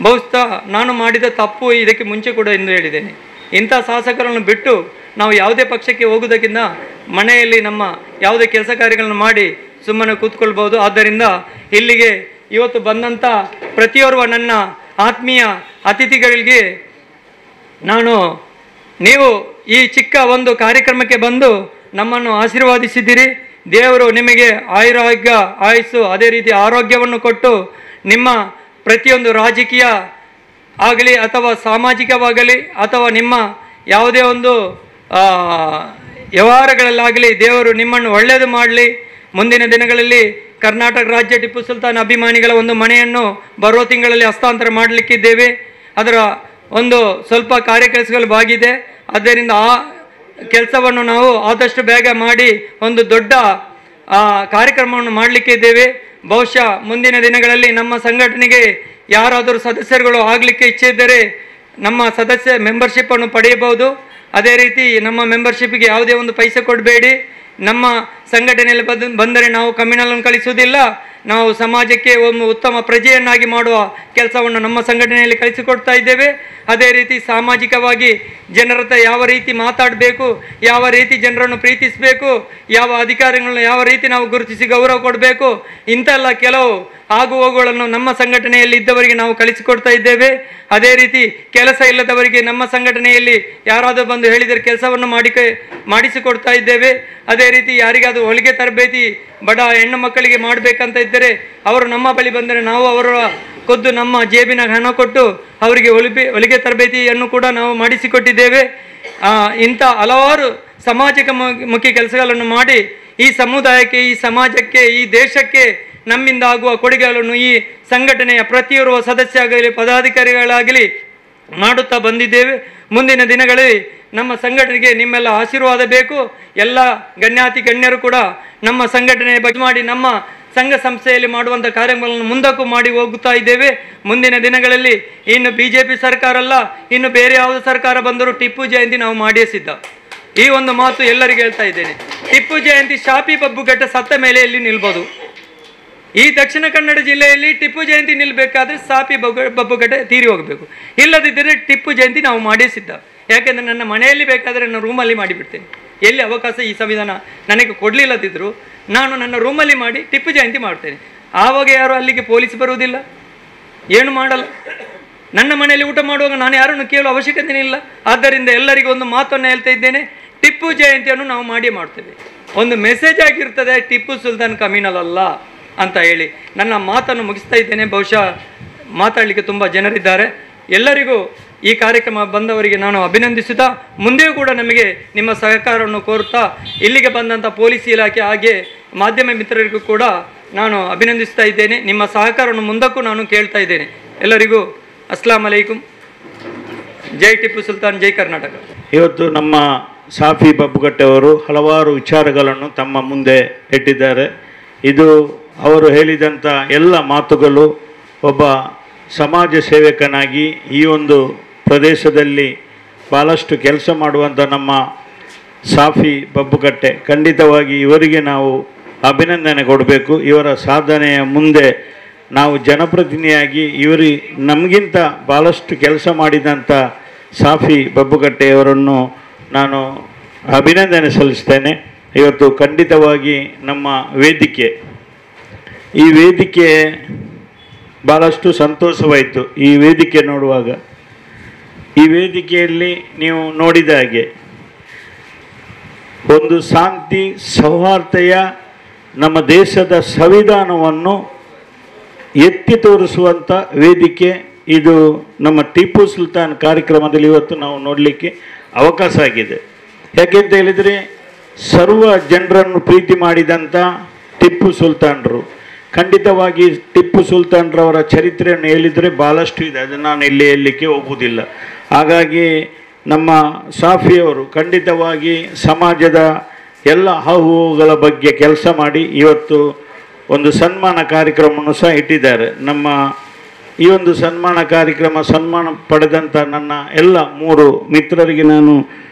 ಬಹುಶಃ ನಾನು ಮಾಡಿದ ತಪ್ಪು ಇದಕ್ಕೆ ಮುಂಚೆ ಕೂಡ ಎಂದು ಹೇಳಿದ್ದೇನೆ. ಇಂಥ ಶಾಸಕರನ್ನು ಬಿಟ್ಟು ನಾವು ಯಾವುದೇ ಪಕ್ಷಕ್ಕೆ ಹೋಗುವುದಕ್ಕಿಂತ ಮನೆಯಲ್ಲಿ ನಮ್ಮ ಯಾವುದೇ ಕೆಲಸ ಕಾರ್ಯಗಳನ್ನು ಮಾಡಿ ಸುಮ್ಮನೆ ಕೂತ್ಕೊಳ್ಬೋದು. ಆದ್ದರಿಂದ ಇಲ್ಲಿಗೆ ಇವತ್ತು ಬಂದಂಥ ಪ್ರತಿಯೋರ್ವ ನನ್ನ ಆತ್ಮೀಯ ಅತಿಥಿಗಳಿಗೆ ನಾನು, ನೀವು ಈ ಚಿಕ್ಕ ಒಂದು ಕಾರ್ಯಕ್ರಮಕ್ಕೆ ಬಂದು ನಮ್ಮನ್ನು ಆಶೀರ್ವಾದಿಸಿದ್ದೀರಿ. ದೇವರು ನಿಮಗೆ ಆಯುರಾರೋಗ್ಯ, ಆಯುಸ್ಸು, ಅದೇ ರೀತಿ ಆರೋಗ್ಯವನ್ನು ಕೊಟ್ಟು ನಿಮ್ಮ ಪ್ರತಿಯೊಂದು ರಾಜಕೀಯ ಆಗಲಿ ಅಥವಾ ಸಾಮಾಜಿಕವಾಗಲಿ ಅಥವಾ ನಿಮ್ಮ ಯಾವುದೇ ಒಂದು ವ್ಯವಹಾರಗಳಲ್ಲಾಗಲಿ ದೇವರು ನಿಮ್ಮನ್ನು ಒಳ್ಳೆಯದು ಮಾಡಲಿ. ಮುಂದಿನ ದಿನಗಳಲ್ಲಿ ಕರ್ನಾಟಕ ರಾಜ್ಯ ಟಿಪ್ಪು ಸುಲ್ತಾನ್ ಅಭಿಮಾನಿಗಳ ಒಂದು ಮನೆಯನ್ನು ಬರುವ ತಿಂಗಳಲ್ಲಿ ಹಸ್ತಾಂತರ ಮಾಡಲಿಕ್ಕಿದ್ದೇವೆ. ಅದರ ಒಂದು ಸ್ವಲ್ಪ ಕಾರ್ಯಕೆಲಸಗಳು ಬಾಗಿದೆ. ಆದ್ದರಿಂದ ಆ ಕೆಲಸವನ್ನು ನಾವು ಆದಷ್ಟು ಬೇಗ ಮಾಡಿ ಒಂದು ದೊಡ್ಡ ಕಾರ್ಯಕ್ರಮವನ್ನು ಮಾಡಲಿಕ್ಕಿದ್ದೇವೆ. ಬಹುಶಃ ಮುಂದಿನ ದಿನಗಳಲ್ಲಿ ನಮ್ಮ ಸಂಘಟನೆಗೆ ಯಾರಾದರೂ ಸದಸ್ಯರುಗಳು ಆಗಲಿಕ್ಕೆ ಇಚ್ಛೆ ಇದ್ದರೆ ನಮ್ಮ ಮೆಂಬರ್ಶಿಪ್ಪನ್ನು ಪಡೆಯಬಹುದು. ಅದೇ ರೀತಿ ನಮ್ಮ ಮೆಂಬರ್ಶಿಪ್ಗೆ ಯಾವುದೇ ಒಂದು ಪೈಸೆ ಕೊಡಬೇಡಿ. ನಮ್ಮ ಸಂಘಟನೆಯಲ್ಲಿ ಬಂದರೆ ನಾವು ಕಮ್ಯುನಲನ್ನು ಕಳಿಸುವುದಿಲ್ಲ. ನಾವು ಸಮಾಜಕ್ಕೆ ಒಂದು ಉತ್ತಮ ಪ್ರಜೆಯನ್ನಾಗಿ ಮಾಡುವ ಕೆಲಸವನ್ನು ನಮ್ಮ ಸಂಘಟನೆಯಲ್ಲಿ ಕಳಿಸಿಕೊಡ್ತಾ ಇದ್ದೇವೆ. ಅದೇ ರೀತಿ ಸಾಮಾಜಿಕವಾಗಿ ಜನರ ಹತ್ರ ಯಾವ ರೀತಿ ಮಾತಾಡಬೇಕು, ಯಾವ ರೀತಿ ಜನರನ್ನು ಪ್ರೀತಿಸಬೇಕು, ಯಾವ ಅಧಿಕಾರಿಗಳನ್ನು ಯಾವ ರೀತಿ ನಾವು ಗುರುತಿಸಿ ಗೌರವ ಕೊಡಬೇಕು, ಇಂಥೆಲ್ಲ ಕೆಲವು ಆಗುಹೋಗುಗಳನ್ನು ನಮ್ಮ ಸಂಘಟನೆಯಲ್ಲಿ ಇದ್ದವರಿಗೆ ನಾವು ಕಳಿಸಿಕೊಡ್ತಾ ಇದ್ದೇವೆ. ಅದೇ ರೀತಿ ಕೆಲಸ ಇಲ್ಲದವರಿಗೆ ನಮ್ಮ ಸಂಘಟನೆಯಲ್ಲಿ ಯಾರಾದರೂ ಬಂದು ಹೇಳಿದರೆ ಕೆಲಸವನ್ನು ಮಾಡಿಸಿಕೊಡ್ತಾ ಇದ್ದೇವೆ. ಅದೇ ರೀತಿ ಯಾರಿಗಾದರೂ ಹೊಲಿಗೆ ತರಬೇತಿ ಬಡ ಹೆಣ್ಣು ಮಕ್ಕಳಿಗೆ ಮಾಡಬೇಕಂತ ಇದ್ದರೆ ಅವರು ನಮ್ಮ ಬಳಿ ಬಂದರೆ ನಾವು ಅವರ ಖುದ್ದು ನಮ್ಮ ಜೇಬಿನ ಹಣ ಕೊಟ್ಟು ಅವರಿಗೆ ಹೊಲಿಗೆ ತರಬೇತಿಯನ್ನು ಕೂಡ ನಾವು ಮಾಡಿಸಿಕೊಟ್ಟಿದ್ದೇವೆ. ಇಂಥ ಹಲವಾರು ಸಮಾಜಮುಖಿ ಕೆಲಸಗಳನ್ನು ಮಾಡಿ ಈ ಸಮುದಾಯಕ್ಕೆ, ಈ ಸಮಾಜಕ್ಕೆ, ಈ ದೇಶಕ್ಕೆ ನಮ್ಮಿಂದ ಆಗುವ ಕೊಡುಗೆಗಳನ್ನು ಈ ಸಂಘಟನೆಯ ಪ್ರತಿಯೊಬ್ಬ ಸದಸ್ಯ ಆಗಲಿ ಪದಾಧಿಕಾರಿಗಳಾಗಲಿ ಮಾಡುತ್ತಾ ಬಂದಿದ್ದೇವೆ. ಮುಂದಿನ ದಿನಗಳಲ್ಲಿ ನಮ್ಮ ಸಂಘಟನೆಗೆ ನಿಮ್ಮೆಲ್ಲ ಆಶೀರ್ವಾದ ಬೇಕು. ಎಲ್ಲ ಗಣ್ಯರು ಕೂಡ ನಮ್ಮ ಸಂಘಟನೆಯ ಬಗ್ಗೆ ಮಾಡಿ ನಮ್ಮ ಸಂಘ ಸಂಸ್ಥೆಯಲ್ಲಿ ಮಾಡುವಂಥ ಕಾರ್ಯಗಳನ್ನು ಮುಂದಕ್ಕೂ ಮಾಡಿ ಹೋಗುತ್ತಾ ಇದ್ದೇವೆ. ಮುಂದಿನ ದಿನಗಳಲ್ಲಿ ಇನ್ನು BJP ಸರ್ಕಾರ ಅಲ್ಲ, ಇನ್ನು ಬೇರೆ ಯಾವುದೇ ಸರ್ಕಾರ ಬಂದರೂ ಟಿಪ್ಪು ಜಯಂತಿ ನಾವು ಮಾಡಿಯೇ ಸಿದ್ಧ. ಈ ಒಂದು ಮಾತು ಎಲ್ಲರಿಗೂ ಹೇಳ್ತಾ ಇದ್ದೇನೆ. ಟಿಪ್ಪು ಜಯಂತಿ ಶಾಪಿ ಬಬ್ಬುಘಟ್ಟ ಸತ್ತ ಮೇಲೆ ಎಲ್ಲಿ ನಿಲ್ಬೋದು? ಈ ದಕ್ಷಿಣ ಕನ್ನಡ ಜಿಲ್ಲೆಯಲ್ಲಿ ಟಿಪ್ಪು ಜಯಂತಿ ನಿಲ್ಲಬೇಕಾದ್ರೆ ಸಾಪಿ ಬಬ್ಬುಘಟ್ಟ ತೀರಿ ಹೋಗಬೇಕು. ಇಲ್ಲದಿದ್ದರೆ ಟಿಪ್ಪು ಜಯಂತಿ ನಾವು ಮಾಡೇ ಸಿದ್ಧ. ಯಾಕೆಂದರೆ ನನ್ನ ಮನೆಯಲ್ಲಿ ಬೇಕಾದರೆ ನನ್ನ ರೂಮಲ್ಲಿ ಮಾಡಿಬಿಡ್ತೇನೆ. ಎಲ್ಲಿ ಅವಕಾಶ ಈ ಸಂವಿಧಾನ ನನಗೆ ಕೊಡಲಿಲ್ಲದಿದ್ದರೂ ನಾನು ನನ್ನ ರೂಮಲ್ಲಿ ಮಾಡಿ ಟಿಪ್ಪು ಜಯಂತಿ ಮಾಡ್ತೇನೆ. ಆವಾಗ ಯಾರು ಅಲ್ಲಿಗೆ ಪೊಲೀಸ್ ಬರುವುದಿಲ್ಲ, ಏನು ಮಾಡಲ್ಲ. ನನ್ನ ಮನೆಯಲ್ಲಿ ಊಟ ಮಾಡುವಾಗ ನಾನು ಯಾರನ್ನು ಕೇಳುವ ಅವಶ್ಯಕತೆ ಇಲ್ಲ. ಆದ್ದರಿಂದ ಎಲ್ಲರಿಗೂ ಒಂದು ಮಾತನ್ನು ಹೇಳ್ತಾ ಇದ್ದೇನೆ, ಟಿಪ್ಪು ಜಯಂತಿಯನ್ನು ನಾವು ಮಾಡಿಯೇ ಮಾಡ್ತೇವೆ. ಒಂದು ಮೆಸೇಜ್ ಆಗಿರ್ತದೆ, ಟಿಪ್ಪು ಸುಲ್ತಾನ್ ಕಮ್ಯುನಲ್ ಅಲ್ಲ ಅಂತ ಹೇಳಿ ನನ್ನ ಮಾತನ್ನು ಮುಗಿಸ್ತಾ ಇದ್ದೇನೆ. ಬಹುಶಃ ಮಾತಾಡಲಿಕ್ಕೆ ತುಂಬ ಜನರಿದ್ದಾರೆ. ಎಲ್ಲರಿಗೂ ಈ ಕಾರ್ಯಕ್ರಮ ಬಂದವರಿಗೆ ನಾನು ಅಭಿನಂದಿಸುತ್ತಾ ಮುಂದೆಯೂ ಕೂಡ ನಮಗೆ ನಿಮ್ಮ ಸಹಕಾರವನ್ನು ಕೋರುತ್ತಾ ಇಲ್ಲಿಗೆ ಬಂದಂಥ ಪೊಲೀಸ್ ಇಲಾಖೆ ಹಾಗೆ ಮಾಧ್ಯಮ ಮಿತ್ರರಿಗೂ ಕೂಡ ನಾನು ಅಭಿನಂದಿಸ್ತಾ ಇದ್ದೇನೆ. ನಿಮ್ಮ ಸಹಕಾರವನ್ನು ಮುಂದಕ್ಕೂ ನಾನು ಕೇಳ್ತಾ ಇದ್ದೇನೆ. ಎಲ್ಲರಿಗೂ ಅಸ್ಲಾಂ ಅಲೈಕುಂ. ಜೈ ಟಿಪ್ಪು ಸುಲ್ತಾನ್, ಜೈ ಕರ್ನಾಟಕ. ಇವತ್ತು ನಮ್ಮ ಸಾಫಿ ಬಬ್ಬುಘಟ್ಟ ಅವರು ಹಲವಾರು ವಿಚಾರಗಳನ್ನು ತಮ್ಮ ಮುಂದೆ ಇಟ್ಟಿದ್ದಾರೆ. ಇದು ಅವರು ಹೇಳಿದಂಥ ಎಲ್ಲ ಮಾತುಗಳು ಒಬ್ಬ ಸಮಾಜ ಸೇವಕನಾಗಿ ಈ ಒಂದು ಪ್ರದೇಶದಲ್ಲಿ ಭಾಳಷ್ಟು ಕೆಲಸ ಮಾಡುವಂಥ ನಮ್ಮ ಸಾಫಿ ಬಬ್ಬುಘಟ್ಟೆ, ಖಂಡಿತವಾಗಿ ಇವರಿಗೆ ನಾವು ಅಭಿನಂದನೆ ಕೊಡಬೇಕು. ಇವರ ಸಾಧನೆಯ ಮುಂದೆ ನಾವು ಜನಪ್ರತಿನಿಧಿಯಾಗಿ ನಮಗಿಂತ ಭಾಳಷ್ಟು ಕೆಲಸ ಮಾಡಿದಂಥ ಸಾಫಿ ಬಬ್ಬುಘಟ್ಟೆಯವರನ್ನು ನಾನು ಅಭಿನಂದನೆ ಸಲ್ಲಿಸ್ತೇನೆ. ಇವತ್ತು ಖಂಡಿತವಾಗಿ ನಮ್ಮ ಈ ವೇದಿಕೆ ಭಾಳಷ್ಟು ಸಂತೋಷವಾಯಿತು. ಈ ವೇದಿಕೆ ನೋಡುವಾಗ ಈ ವೇದಿಕೆಯಲ್ಲಿ ನೀವು ನೋಡಿದ ಹಾಗೆ ಒಂದು ಶಾಂತಿ ಸೌಹಾರ್ದತೆಯ ನಮ್ಮ ದೇಶದ ಸಂವಿಧಾನವನ್ನು ಎತ್ತಿ ತೋರಿಸುವಂಥ ವೇದಿಕೆ ಇದು. ನಮ್ಮ ಟಿಪ್ಪು ಸುಲ್ತಾನ್ ಕಾರ್ಯಕ್ರಮದಲ್ಲಿ ಇವತ್ತು ನಾವು ನೋಡಲಿಕ್ಕೆ ಅವಕಾಶ ಆಗಿದೆ. ಯಾಕೆಂತ ಹೇಳಿದರೆ ಸರ್ವ ಜನರನ್ನು ಪ್ರೀತಿ ಮಾಡಿದಂಥ ಟಿಪ್ಪು ಸುಲ್ತಾನರು. ಖಂಡಿತವಾಗಿ ಟಿಪ್ಪು ಸುಲ್ತಾನ್ರವರ ಚರಿತ್ರೆಯನ್ನು ಹೇಳಿದರೆ ಭಾಳಷ್ಟು ಇದೆ, ಅದನ್ನು ನಾನು ಇಲ್ಲಿ ಹೇಳಲಿಕ್ಕೆ ಹೋಗುವುದಿಲ್ಲ. ಹಾಗಾಗಿ ನಮ್ಮ ಸಾಫಿಯವರು ಖಂಡಿತವಾಗಿ ಸಮಾಜದ ಎಲ್ಲ ಹಾವುಗಳ ಬಗ್ಗೆ ಕೆಲಸ ಮಾಡಿ ಇವತ್ತು ಒಂದು ಸನ್ಮಾನ ಕಾರ್ಯಕ್ರಮವನ್ನು ಸಹ ಇಟ್ಟಿದ್ದಾರೆ. ನಮ್ಮ ಈ ಒಂದು ಸನ್ಮಾನ ಪಡೆದಂಥ ನನ್ನ ಎಲ್ಲ 3 ಮಿತ್ರರಿಗೆ ನಾನು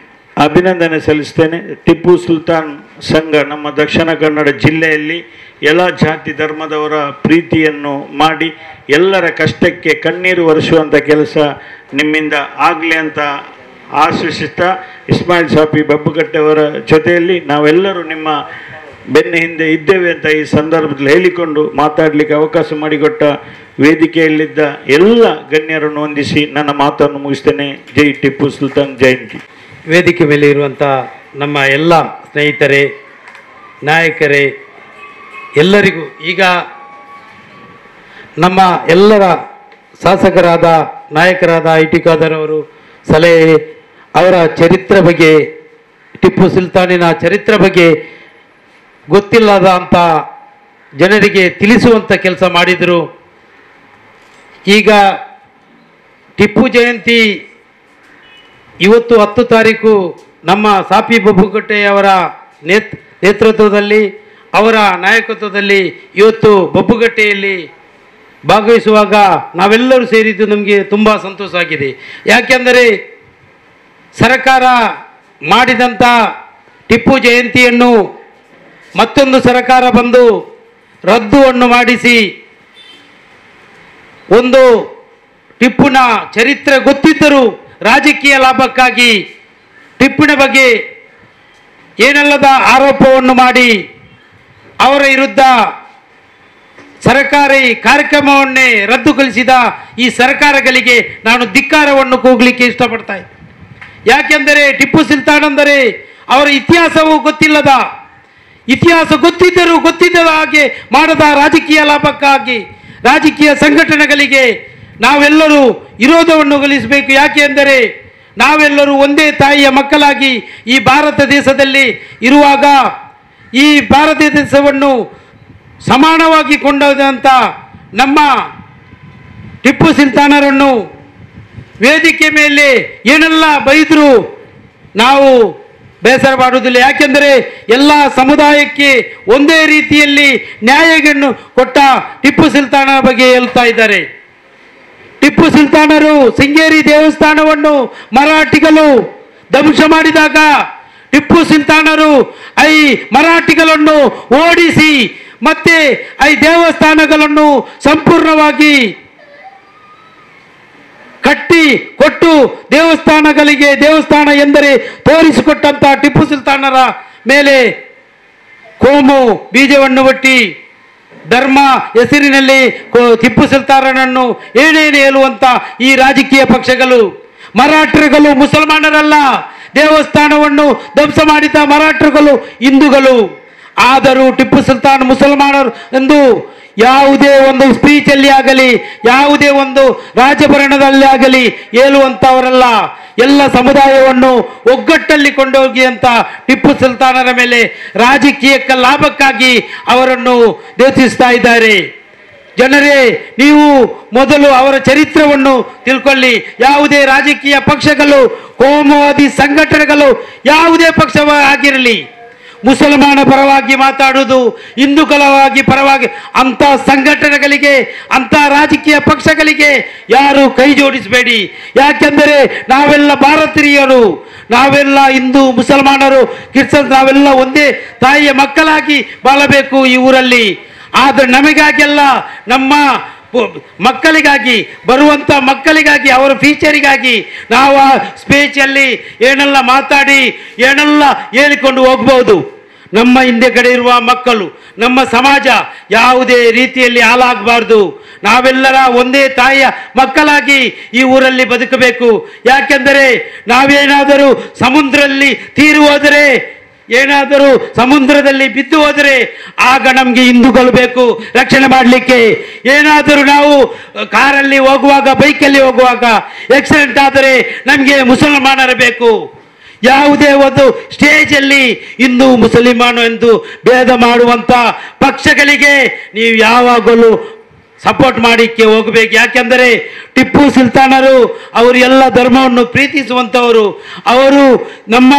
ಅಭಿನಂದನೆ ಸಲ್ಲಿಸ್ತೇನೆ. ಟಿಪ್ಪು ಸುಲ್ತಾನ್ ಸಂಘ ನಮ್ಮ ದಕ್ಷಿಣ ಕನ್ನಡ ಜಿಲ್ಲೆಯಲ್ಲಿ ಎಲ್ಲ ಜಾತಿ ಧರ್ಮದವರ ಪ್ರೀತಿಯನ್ನು ಮಾಡಿ ಎಲ್ಲರ ಕಷ್ಟಕ್ಕೆ ಕಣ್ಣೀರು ಒರೆಸುವಂಥ ಕೆಲಸ ನಿಮ್ಮಿಂದ ಆಗಲಿ ಅಂತ ಆಶಿಸುತ್ತಾ, ಇಸ್ಮಾಯಿಲ್ ಸಾಫಿ ಬಬ್ಬುಘಟ್ಟೆಯವರ ಜೊತೆಯಲ್ಲಿ ನಾವೆಲ್ಲರೂ ನಿಮ್ಮ ಬೆನ್ನ ಹಿಂದೆ ಇದ್ದೇವೆ ಅಂತ ಈ ಸಂದರ್ಭದಲ್ಲಿ ಹೇಳಿಕೊಂಡು ಮಾತಾಡಲಿಕ್ಕೆ ಅವಕಾಶ ಮಾಡಿಕೊಟ್ಟ ವೇದಿಕೆಯಲ್ಲಿದ್ದ ಎಲ್ಲ ಗಣ್ಯರನ್ನು ವಂದಿಸಿ ನನ್ನ ಮಾತನ್ನು ಮುಗಿಸ್ತೇನೆ. ಜೈ ಟಿಪ್ಪು ಸುಲ್ತಾನ್ ಜಯಂತಿ. ವೇದಿಕೆ ಮೇಲೆ ಇರುವಂಥ ನಮ್ಮ ಎಲ್ಲ ಸ್ನೇಹಿತರೇ, ನಾಯಕರೇ, ಎಲ್ಲರಿಗೂ ಈಗ ನಮ್ಮ ಎಲ್ಲರ ಶಾಸಕರಾದ ನಾಯಕರಾದ IT ಖಾದರ್ ಅವರು ಸಲಹೆ, ಅವರ ಚರಿತ್ರೆ ಬಗ್ಗೆ, ಟಿಪ್ಪು ಸುಲ್ತಾನಿನ ಚರಿತ್ರೆ ಬಗ್ಗೆ ಗೊತ್ತಿಲ್ಲದ ಅಂತ ಜನರಿಗೆ ತಿಳಿಸುವಂಥ ಕೆಲಸ ಮಾಡಿದರು. ಈಗ ಟಿಪ್ಪು ಜಯಂತಿ ಇವತ್ತು 10 ತಾರೀಕು ನಮ್ಮ ಸಾಪಿ ಬಬ್ಬುಗಟ್ಟೆಯವರ ನೇತೃತ್ವದಲ್ಲಿ, ಅವರ ನಾಯಕತ್ವದಲ್ಲಿ ಇವತ್ತು ಬಬ್ಬುಗಟ್ಟೆಯಲ್ಲಿ ಭಾಗವಹಿಸುವಾಗ ನಾವೆಲ್ಲರೂ ಸೇರಿದ್ದು ನಮಗೆ ತುಂಬ ಸಂತೋಷ ಆಗಿದೆ. ಯಾಕೆಂದರೆ ಸರ್ಕಾರ ಮಾಡಿದಂಥ ಟಿಪ್ಪು ಜಯಂತಿಯನ್ನು ಮತ್ತೊಂದು ಸರ್ಕಾರ ಬಂದು ರದ್ದುವನ್ನು ಮಾಡಿಸಿ, ಒಂದು ಟಿಪ್ಪುನ ಚರಿತ್ರೆ ಗೊತ್ತಿದ್ದರೂ ರಾಜಕೀಯ ಲಾಭಕ್ಕಾಗಿ ಟಿಪ್ಪುನ ಬಗ್ಗೆ ಏನಲ್ಲದ ಆರೋಪವನ್ನು ಮಾಡಿ ಅವರ ವಿರುದ್ಧ ಸರ್ಕಾರಿ ಕಾರ್ಯಕ್ರಮವನ್ನೇ ರದ್ದುಗೊಳಿಸಿದ ಈ ಸರ್ಕಾರಗಳಿಗೆ ನಾನು ಧಿಕ್ಕಾರವನ್ನು ಕೂಗಲಿಕ್ಕೆ ಇಷ್ಟಪಡ್ತಾ ಇದ್ದೆ. ಯಾಕೆಂದರೆ ಟಿಪ್ಪು ಸುಲ್ತಾನ್ ಅಂದರೆ ಅವರ ಇತಿಹಾಸವೂ ಗೊತ್ತಿಲ್ಲದ, ಇತಿಹಾಸ ಗೊತ್ತಿದ್ದರೂ ಗೊತ್ತಿದ್ದದ ಹಾಗೆ ಮಾಡದ ರಾಜಕೀಯ ಲಾಭಕ್ಕಾಗಿ ರಾಜಕೀಯ ಸಂಘಟನೆಗಳಿಗೆ ನಾವೆಲ್ಲರೂ ವಿರೋಧವನ್ನು ಗಳಿಸಬೇಕು. ಯಾಕೆ ಎಂದರೆ ನಾವೆಲ್ಲರೂ ಒಂದೇ ತಾಯಿಯ ಮಕ್ಕಳಾಗಿ ಈ ಭಾರತ ದೇಶದಲ್ಲಿ ಇರುವಾಗ ಈ ಭಾರತ ದೇಶವನ್ನು ಸಮಾನವಾಗಿ ಕೊಂಡೊಯ್ದಂಥ ನಮ್ಮ ಟಿಪ್ಪು ಸುಲ್ತಾನರನ್ನು ವೇದಿಕೆ ಮೇಲೆ ಏನೆಲ್ಲ ಬೈದರೂ ನಾವು ಬೇಸರ ಮಾಡುವುದಿಲ್ಲ. ಯಾಕೆಂದರೆ ಎಲ್ಲ ಸಮುದಾಯಕ್ಕೆ ಒಂದೇ ರೀತಿಯಲ್ಲಿ ನ್ಯಾಯವನ್ನು ಕೊಟ್ಟ ಟಿಪ್ಪು ಸುಲ್ತಾನರ ಬಗ್ಗೆ ಹೇಳ್ತಾ ಇದ್ದಾರೆ. ಟಿಪ್ಪು ಸುಲ್ತಾನರು ಶೃಂಗೇರಿ ದೇವಸ್ಥಾನವನ್ನು ಮರಾಠಿಗಳು ಧ್ವಂಸ ಮಾಡಿದಾಗ ಟಿಪ್ಪು ಸುಲ್ತಾನರು ಈ ಮರಾಠಿಗಳನ್ನು ಓಡಿಸಿ ಮತ್ತೆ ಈ ದೇವಸ್ಥಾನಗಳನ್ನು ಸಂಪೂರ್ಣವಾಗಿ ಕಟ್ಟಿ ಕೊಟ್ಟು ದೇವಸ್ಥಾನಗಳಿಗೆ ದೇವಸ್ಥಾನ ಎಂದರೆ ತೋರಿಸಿಕೊಟ್ಟಂತ ಟಿಪ್ಪು ಸುಲ್ತಾನರ ಮೇಲೆ ಕೋಮು ಬೀಜವನ್ನು ಒಟ್ಟಿ ಧರ್ಮ ಹೆಸರಿನಲ್ಲಿ ಟಿಪ್ಪು ಸುಲ್ತಾನರನ್ನು ಏನೇನು ಹೇಳುವಂತ ಈ ರಾಜಕೀಯ ಪಕ್ಷಗಳು, ಮರಾಠರುಗಳು ಮುಸಲ್ಮಾನರಲ್ಲ, ದೇವಸ್ಥಾನವನ್ನು ಧ್ವಂಸ ಮಾಡಿದ ಮರಾಠರುಗಳು ಹಿಂದೂಗಳು. ಆದರೂ ಟಿಪ್ಪು ಸುಲ್ತಾನ್ ಮುಸಲ್ಮಾನರು ಎಂದು ಯಾವುದೇ ಒಂದು ಸ್ಪೀಚಲ್ಲಿ ಆಗಲಿ ಯಾವುದೇ ಒಂದು ರಾಜಭರಣದಲ್ಲಿ ಆಗಲಿ ಹೇಳುವಂಥವರಲ್ಲ. ಎಲ್ಲ ಸಮುದಾಯವನ್ನು ಒಗ್ಗಟ್ಟಲ್ಲಿ ಕೊಂಡೋಗಿ ಅಂತ ಟಿಪ್ಪು ಸುಲ್ತಾನರ ಮೇಲೆ ರಾಜಕೀಯಕ್ಕೆ ಲಾಭಕ್ಕಾಗಿ ಅವರನ್ನು ದೇತಿಸ್ತಾ ಇದ್ದಾರೆ. ಜನರೇ, ನೀವು ಮೊದಲು ಅವರ ಚರಿತ್ರೆಯನ್ನು ತಿಳ್ಕೊಳ್ಳಿ. ಯಾವುದೇ ರಾಜಕೀಯ ಪಕ್ಷಗಳು, ಕೋಮುವಾದಿ ಸಂಘಟನೆಗಳು, ಯಾವುದೇ ಪಕ್ಷವಾಗಿರಲಿ, ಮುಸಲ್ಮಾನ ಪರವಾಗಿ ಮಾತಾಡುವುದು, ಹಿಂದೂಗಳವಾಗಿ ಪರವಾಗಿ ಅಂಥ ಸಂಘಟನೆಗಳಿಗೆ, ಅಂಥ ರಾಜಕೀಯ ಪಕ್ಷಗಳಿಗೆ ಯಾರು ಕೈ ಜೋಡಿಸಬೇಡಿ. ಯಾಕೆಂದರೆ ನಾವೆಲ್ಲ ಭಾರತೀಯರು, ನಾವೆಲ್ಲ ಹಿಂದೂ ಮುಸಲ್ಮಾನರು ಕ್ರಿಶ್ಚಿಯನ್ ನಾವೆಲ್ಲ ಒಂದೇ ತಾಯಿಯ ಮಕ್ಕಳಾಗಿ ಬಾಳಬೇಕು ಈ ಊರಲ್ಲಿ. ಆದರೆ ನಮಗಾಗೆಲ್ಲ ನಮ್ಮ ಮಕ್ಕಳಿಗಾಗಿ, ಬರುವಂಥ ಮಕ್ಕಳಿಗಾಗಿ, ಅವರ ಫ್ಯೂಚರಿಗಾಗಿ ನಾವು ಆ ಸ್ಪೀಚಲ್ಲಿ ಏನೆಲ್ಲ ಮಾತಾಡಿ ಏನೆಲ್ಲ ಹೇಳಿಕೊಂಡು ಹೋಗ್ಬೋದು. ನಮ್ಮ ಹಿಂದೆ ಕಡೆ ಇರುವ ಮಕ್ಕಳು, ನಮ್ಮ ಸಮಾಜ ಯಾವುದೇ ರೀತಿಯಲ್ಲಿ ಹಾಳಾಗಬಾರ್ದು. ನಾವೆಲ್ಲರ ಒಂದೇ ತಾಯಿಯ ಮಕ್ಕಳಾಗಿ ಈ ಊರಲ್ಲಿ ಬದುಕಬೇಕು. ಯಾಕೆಂದರೆ ನಾವೇನಾದರೂ ಸಮುದ್ರದಲ್ಲಿ ತೀರಿ ಹೋದರೆ, ಏನಾದರೂ ಸಮುದ್ರದಲ್ಲಿ ಬಿದ್ದು ಹೋದರೆ ಆಗ ನಮಗೆ ಹಿಂದೂಗಳು ಬೇಕು ರಕ್ಷಣೆ ಮಾಡಲಿಕ್ಕೆ. ಏನಾದರೂ ನಾವು ಕಾರಲ್ಲಿ ಹೋಗುವಾಗ, ಬೈಕಲ್ಲಿ ಹೋಗುವಾಗ ಆಕ್ಸಿಡೆಂಟ್ ಆದರೆ ನಮಗೆ ಮುಸಲ್ಮಾನರು ಬೇಕು. ಯಾವುದೇ ಒಂದು ಸ್ಟೇಜಲ್ಲಿ ಹಿಂದೂ ಮುಸಲ್ಮಾನ ಎಂದು ಭೇದ ಮಾಡುವಂಥ ಪಕ್ಷಗಳಿಗೆ ನೀವು ಯಾವಾಗಲೂ ಸಪೋರ್ಟ್ ಮಾಡಲಿಕ್ಕೆ ಹೋಗಬೇಕು. ಯಾಕೆಂದರೆ ಟಿಪ್ಪು ಸುಲ್ತಾನರು ಅವರು ಎಲ್ಲ ಧರ್ಮವನ್ನು ಪ್ರೀತಿಸುವಂಥವರು. ಅವರು ನಮ್ಮ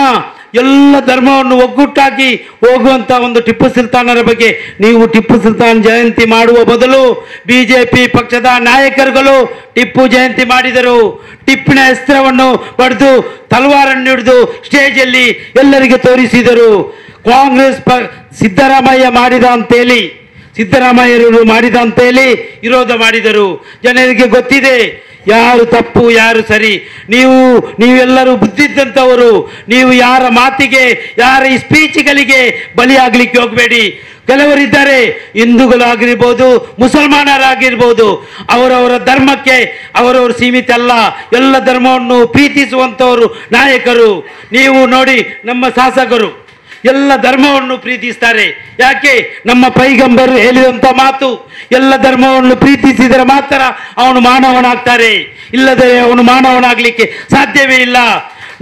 ಎಲ್ಲ ಧರ್ಮವನ್ನು ಒಗ್ಗಟ್ಟಾಗಿ ಹೋಗುವಂಥ ಒಂದು ಟಿಪ್ಪು ಸುಲ್ತಾನರ ಬಗ್ಗೆ ನೀವು ಟಿಪ್ಪು ಸುಲ್ತಾನ್ ಜಯಂತಿ ಮಾಡುವ ಬದಲು ಬಿಜೆಪಿ ಪಕ್ಷದ ನಾಯಕರುಗಳು ಟಿಪ್ಪು ಜಯಂತಿ ಮಾಡಿದರು. ಟಿಪ್ಪಿನ ಅಸ್ತ್ರವನ್ನು ಪಡೆದು ತಲವಾರನ್ನು ಹಿಡಿದು ಸ್ಟೇಜಲ್ಲಿ ಎಲ್ಲರಿಗೆ ತೋರಿಸಿದರು. ಕಾಂಗ್ರೆಸ್ ಸಿದ್ದರಾಮಯ್ಯ ಮಾಡಿದ ಅಂತೇಳಿ, ಸಿದ್ದರಾಮಯ್ಯರು ಮಾಡಿದ ಅಂತೇಳಿ ವಿರೋಧ ಮಾಡಿದರು. ಜನರಿಗೆ ಗೊತ್ತಿದೆ ಯಾರು ತಪ್ಪು ಯಾರು ಸರಿ. ನೀವೆಲ್ಲರೂ ಬುದ್ಧಿದ್ದಂಥವರು. ನೀವು ಯಾರ ಮಾತಿಗೆ, ಯಾರ ಈ ಸ್ಪೀಚ್ಗಳಿಗೆ ಬಲಿಯಾಗಲಿಕ್ಕೆ ಹೋಗಬೇಡಿ. ಕೆಲವರಿದ್ದಾರೆ, ಹಿಂದೂಗಳಾಗಿರ್ಬೋದು, ಮುಸಲ್ಮಾನರಾಗಿರ್ಬೋದು, ಅವರವರ ಧರ್ಮಕ್ಕೆ ಅವರವರು ಸೀಮಿತ ಅಲ್ಲ. ಎಲ್ಲ ಧರ್ಮವನ್ನು ಪ್ರೀತಿಸುವಂಥವರು ನಾಯಕರು. ನೀವು ನೋಡಿ, ನಮ್ಮ ಶಾಸಕರು ಎಲ್ಲ ಧರ್ಮವನ್ನು ಪ್ರೀತಿಸ್ತಾರೆ. ಯಾಕೆ? ನಮ್ಮ ಪೈಗಂಬರು ಹೇಳಿದಂಥ ಮಾತು, ಎಲ್ಲ ಧರ್ಮವನ್ನು ಪ್ರೀತಿಸಿದರೆ ಮಾತ್ರ ಅವನು ಮಾನವನಾಗ್ತಾರೆ, ಇಲ್ಲದೆ ಅವನು ಮಾನವನಾಗಲಿಕ್ಕೆ ಸಾಧ್ಯವೇ ಇಲ್ಲ.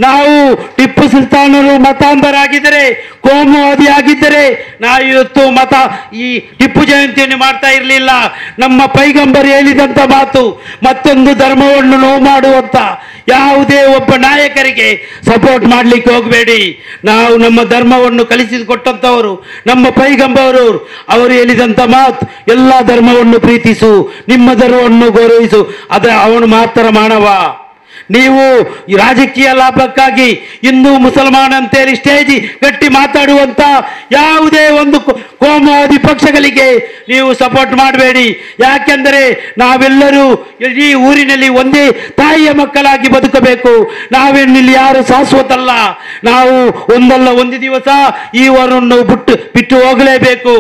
ನಾವು ಟಿಪ್ಪು ಸುಲ್ತಾನರು ಮತಾಂಧರಾಗಿದ್ದರೆ, ಕೋಮುವಾದಿ ಆಗಿದ್ದರೆ ನಾವು ಇವತ್ತು ಈ ಟಿಪ್ಪು ಜಯಂತಿಯನ್ನು ಮಾಡ್ತಾ ಇರಲಿಲ್ಲ. ನಮ್ಮ ಪೈಗಂಬರ್ ಹೇಳಿದಂಥ ಮಾತು, ಮತ್ತೊಂದು ಧರ್ಮವನ್ನು ನೋವು ಮಾಡುವಂತ ಯಾವುದೇ ಒಬ್ಬ ನಾಯಕರಿಗೆ ಸಪೋರ್ಟ್ ಮಾಡಲಿಕ್ಕೆ ಹೋಗಬೇಡಿ. ನಾವು ನಮ್ಮ ಧರ್ಮವನ್ನು ಕಲಿಸಿಕೊಟ್ಟಂಥವರು ನಮ್ಮ ಪೈಗಂಬರವರು. ಅವರು ಹೇಳಿದಂಥ ಮಾತು, ಎಲ್ಲ ಧರ್ಮವನ್ನು ಪ್ರೀತಿಸು, ನಿಮ್ಮ ಧರ್ಮವನ್ನು ಗೌರವಿಸು, ಅವನು ಮಾತ್ರ ಮಾನವ. ನೀವು ರಾಜಕೀಯ ಲಾಭಕ್ಕಾಗಿ ಹಿಂದೂ ಮುಸಲ್ಮಾನ್ ಅಂತೇಳಿ ಸ್ಟೇಜ್ ಕಟ್ಟಿ ಮಾತಾಡುವಂತ ಯಾವುದೇ ಒಂದು ಕೋಮುವಾದಿ ಪಕ್ಷಗಳಿಗೆ ನೀವು ಸಪೋರ್ಟ್ ಮಾಡಬೇಡಿ. ಯಾಕೆಂದರೆ ನಾವೆಲ್ಲರೂ ಈ ಊರಿನಲ್ಲಿ ಒಂದೇ ತಾಯಿಯ ಮಕ್ಕಳಾಗಿ ಬದುಕಬೇಕು. ನಾವೇನಿಲ್ಲಿ ಯಾರು ಶಾಶ್ವತಲ್ಲ. ನಾವು ಒಂದಲ್ಲ ಒಂದು ದಿವಸ ಈ ಊರನ್ನು ಬಿಟ್ಟು ಹೋಗಲೇಬೇಕು.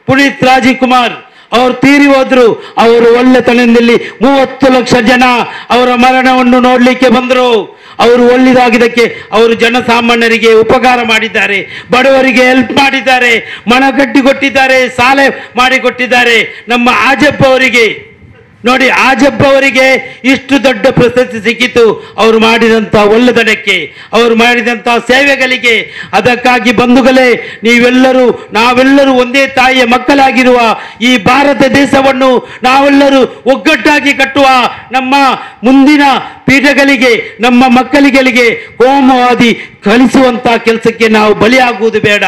ಪುನೀತ್ ರಾಜ್ಕುಮಾರ್ ಅವರು ತೀರಿ ಹೋದ್ರು. ಅವರು ಒಳ್ಳೆತನದಲ್ಲಿ 30 ಲಕ್ಷ ಜನ ಅವರ ಮರಣವನ್ನು ನೋಡಲಿಕ್ಕೆ ಬಂದರು. ಅವರು ಒಳ್ಳೆದಾಗಿದ್ದಕ್ಕೆ ಅವರು ಜನಸಾಮಾನ್ಯರಿಗೆ ಉಪಕಾರ ಮಾಡಿದ್ದಾರೆ, ಬಡವರಿಗೆ ಹೆಲ್ಪ್ ಮಾಡಿದ್ದಾರೆ, ಮನಗಟ್ಟಿ ಕೊಟ್ಟಿದ್ದಾರೆ, ಸಾಲ ಮಾಡಿಕೊಟ್ಟಿದ್ದಾರೆ. ನಮ್ಮ ಆಜಪ್ಪ ಅವರಿಗೆ ನೋಡಿ, ಆಜಪ್ಪ ಅವರಿಗೆ ಇಷ್ಟು ದೊಡ್ಡ ಪ್ರಶಸ್ತಿ ಸಿಕ್ಕಿತು ಅವರು ಮಾಡಿದಂಥ ಒಳ್ಳೆತನಕ್ಕೆ, ಅವರು ಮಾಡಿದಂಥ ಸೇವೆಗಳಿಗೆ. ಅದಕ್ಕಾಗಿ ಬಂಧುಗಳೇ, ನಾವೆಲ್ಲರೂ ಒಂದೇ ತಾಯಿಯ ಮಕ್ಕಳಾಗಿರುವ ಈ ಭಾರತ ದೇಶವನ್ನು ನಾವೆಲ್ಲರೂ ಒಗ್ಗಟ್ಟಾಗಿ ಕಟ್ಟುವ. ನಮ್ಮ ಮುಂದಿನ ಪೀಠಗಳಿಗೆ, ನಮ್ಮ ಮಕ್ಕಳಿಗೆ ಕೋಮುವಾದಿ ಕಲಿಸುವಂತ ಕೆಲಸಕ್ಕೆ ನಾವು ಬಲಿಯಾಗುವುದು ಬೇಡ.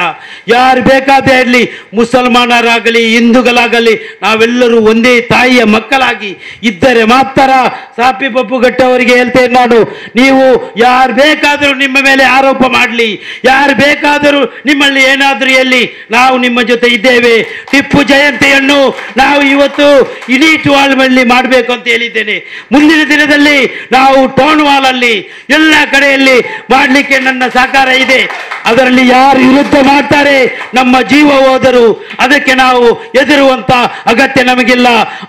ಯಾರು ಬೇಕಾದೇ ಇರಲಿ, ಮುಸಲ್ಮಾನರಾಗಲಿ ಹಿಂದೂಗಳಾಗಲಿ, ನಾವೆಲ್ಲರೂ ಒಂದೇ ತಾಯಿಯ ಮಕ್ಕಳಾಗಿ ಇದ್ದರೆ ಮಾತ್ರ. ಸಾಪಿ ಬಪ್ಪುಗಟ್ಟ ಅವರಿಗೆ ಹೇಳ್ತೇನೆ ನಾನು, ನೀವು ಯಾರು ಬೇಕಾದರೂ ನಿಮ್ಮ ಮೇಲೆ ಆರೋಪ ಮಾಡಲಿ, ಯಾರು ಬೇಕಾದರೂ ನಿಮ್ಮಲ್ಲಿ ಏನಾದರೂ ಎಲ್ಲಿ, ನಾವು ನಿಮ್ಮ ಜೊತೆ ಇದ್ದೇವೆ. ಟಿಪ್ಪು ಜಯಂತಿಯನ್ನು ನಾವು ಇವತ್ತು ಇಡೀಟ್ ವಾಲ್ನಲ್ಲಿ ಮಾಡಬೇಕು ಅಂತ ಹೇಳಿದ್ದೇನೆ. ಮುಂದಿನ ದಿನದಲ್ಲಿ ನಾವು ಟೌನ್ ವಾಲ್ ಅಲ್ಲಿ ಎಲ್ಲ ಕಡೆಯಲ್ಲಿ ಮಾಡಲಿಕ್ಕೆ ನನ್ನ ಸಹಕಾರ ಇದೆ. ಅದರಲ್ಲಿ ಯಾರು ವಿರುದ್ಧ ಮಾಡ್ತಾರೆ, ನಮ್ಮ ಜೀವ ಹೋದರು ಅದಕ್ಕೆ ನಾವು ಹೆದರುವಂತ ಅಗತ್ಯ ನಮಗಿಲ್ಲ.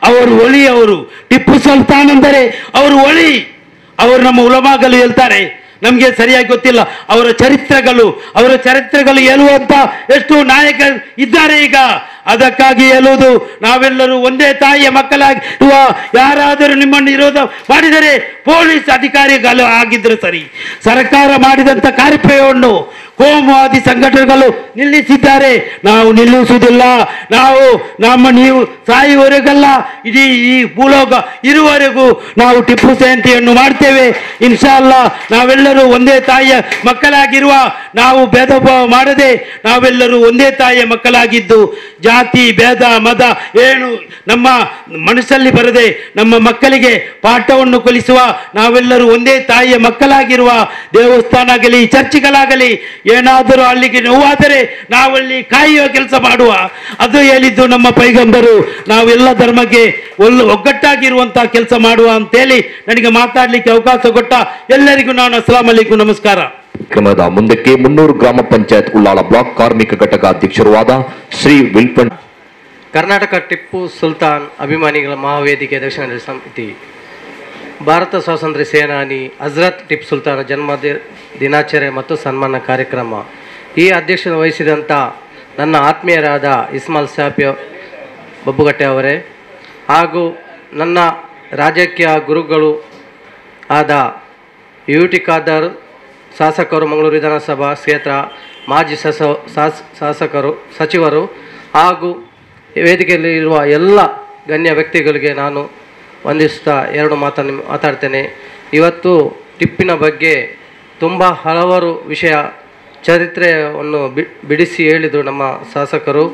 ಅವರು ಒಳಿಯವರು. ಟಿಪ್ಪು ಸುಲ್ತಾನ್ ಅಂದರೆ ಅವರು ಒಳಿ. ಅವರು ನಮ್ಮ ಉಲಮಾಗಳು ಹೇಳ್ತಾರೆ, ನಮಗೆ ಸರಿಯಾಗಿ ಗೊತ್ತಿಲ್ಲ ಅವರ ಚರಿತ್ರೆಗಳು ಹೇಳುವಂತ ಎಷ್ಟು ನಾಯಕರು ಇದ್ದಾರೆ ಈಗ. ಅದಕ್ಕಾಗಿ ಹೇಳುವುದು, ನಾವೆಲ್ಲರೂ ಒಂದೇ ತಾಯಿಯ ಮಕ್ಕಳಾಗಿರುವ. ಯಾರಾದರೂ ನಿಮ್ಮನ್ನು ವಿರೋಧ ಮಾಡಿದರೆ ಪೊಲೀಸ್ ಅಧಿಕಾರಿಗಳು ಆಗಿದ್ರು ಸರಿ, ಸರ್ಕಾರ ಮಾಡಿದಂಥ ಕಾರ್ಯಕ್ರಮವನ್ನು ಕೋಮುವಾದಿ ಸಂಘಟನೆಗಳು ನಿಲ್ಲಿಸಿದ್ದಾರೆ. ನಾವು ನಿಲ್ಲಿಸುವುದಿಲ್ಲ. ನೀವು ಸಾಯುವವರೆಗಲ್ಲ, ಇಡೀ ಈ ಭೂಲೋಕ ಇರುವವರೆಗೂ ನಾವು ಟಿಪ್ಪು ಜಯಂತಿಯನ್ನು ಮಾಡ್ತೇವೆ. ಇನ್ಶಾ ಅಲ್ಲಾ ನಾವೆಲ್ಲರೂ ಒಂದೇ ತಾಯಿಯ ಮಕ್ಕಳಾಗಿರುವ, ನಾವು ಭೇದ ಭಾವ ಮಾಡದೆ ನಾವೆಲ್ಲರೂ ಒಂದೇ ತಾಯಿಯ ಮಕ್ಕಳಾಗಿದ್ದು, ಜಾತಿ ಭೇದ ಮತ ಏನು ನಮ್ಮ ಮನಸ್ಸಲ್ಲಿ ಬರದೆ ನಮ್ಮ ಮಕ್ಕಳಿಗೆ ಪಾಠವನ್ನು ಕಲಿಸುವ, ನಾವೆಲ್ಲರೂ ಒಂದೇ ತಾಯಿಯ ಮಕ್ಕಳಾಗಿರುವ. ದೇವಸ್ಥಾನ ಆಗಲಿ, ಚರ್ಚ್ಗಳಾಗಲಿ, ಏನಾದರೂ ಅಲ್ಲಿಗೆ ನೋವಾದರೆ ನಾವಲ್ಲಿ ಕಾಯುವ ಕೆಲಸ ಮಾಡುವ. ಅದು ಹೇಳಿದ್ದು ನಮ್ಮ ಪೈಗಂಬರು. ನಾವೆಲ್ಲ ಧರ್ಮಕ್ಕೆ ಒಗ್ಗಟ್ಟಾಗಿರುವಂತಹ ಕೆಲಸ ಮಾಡುವ ಅಂತೇಳಿ ನನಗೆ ಮಾತಾಡಲಿಕ್ಕೆ ಅವಕಾಶ ಕೊಟ್ಟ ಎಲ್ಲರಿಗೂ ನಾನು ಅಸ್ಸಲಾಂ ಅಲೈಕುಂ, ನಮಸ್ಕಾರ. ಕ್ರಮದ ಮುಂದಕ್ಕೆ 300 ಗ್ರಾಮ ಪಂಚಾಯತ್ ಉಳ್ಳಾಳ ಬ್ಲಾಕ್ ಕಾರ್ಮಿಕ ಘಟಕ ಅಧ್ಯಕ್ಷರುವಾದ ಶ್ರೀ ವಿಲ್ಪನ್. ಕರ್ನಾಟಕ ಟಿಪ್ಪು ಸುಲ್ತಾನ್ ಅಭಿಮಾನಿಗಳ ಮಹಾವೇದಿಕೆ ದಕ್ಷಿಣ ಸಮಿತಿ, ಭಾರತ ಸ್ವಾತಂತ್ರ್ಯ ಸೇನಾನಿ ಹಜರತ್ ಟಿಪ್ಪು ಸುಲ್ತಾನ ಜನ್ಮ ದಿನಾಚರಣೆ ಮತ್ತು ಸನ್ಮಾನ ಕಾರ್ಯಕ್ರಮ ಈ ಅಧ್ಯಕ್ಷತೆ ವಹಿಸಿದಂಥ ನನ್ನ ಆತ್ಮೀಯರಾದ ಇಸ್ಮಾಲ್ ಸಾಪಿ ಬಬ್ಬುಗಟ್ಟೆ ಅವರೇ, ಹಾಗೂ ನನ್ನ ರಾಜಕೀಯ ಗುರುಗಳು ಆದ ಯುಟಿ ಖಾದರ್ ಶಾಸಕರು, ಮಂಗಳೂರು ವಿಧಾನಸಭಾ ಕ್ಷೇತ್ರ ಮಾಜಿ ಶಾಸಕರು, ಸಚಿವರು ಹಾಗೂ ವೇದಿಕೆಯಲ್ಲಿ ಇರುವ ಎಲ್ಲ ಗಣ್ಯ ವ್ಯಕ್ತಿಗಳಿಗೆ ನಾನು ವಂದಿಸುತ್ತಾ 2 ಮಾತನ್ನು ಮಾತಾಡ್ತೇನೆ. ಇವತ್ತು ಟಿಪ್ಪಿನ ಬಗ್ಗೆ ತುಂಬ ಹಲವಾರು ವಿಷಯ ಚರಿತ್ರೆಯನ್ನು ಬಿಡಿಸಿ ಹೇಳಿದರು ನಮ್ಮ ಶಾಸಕರು.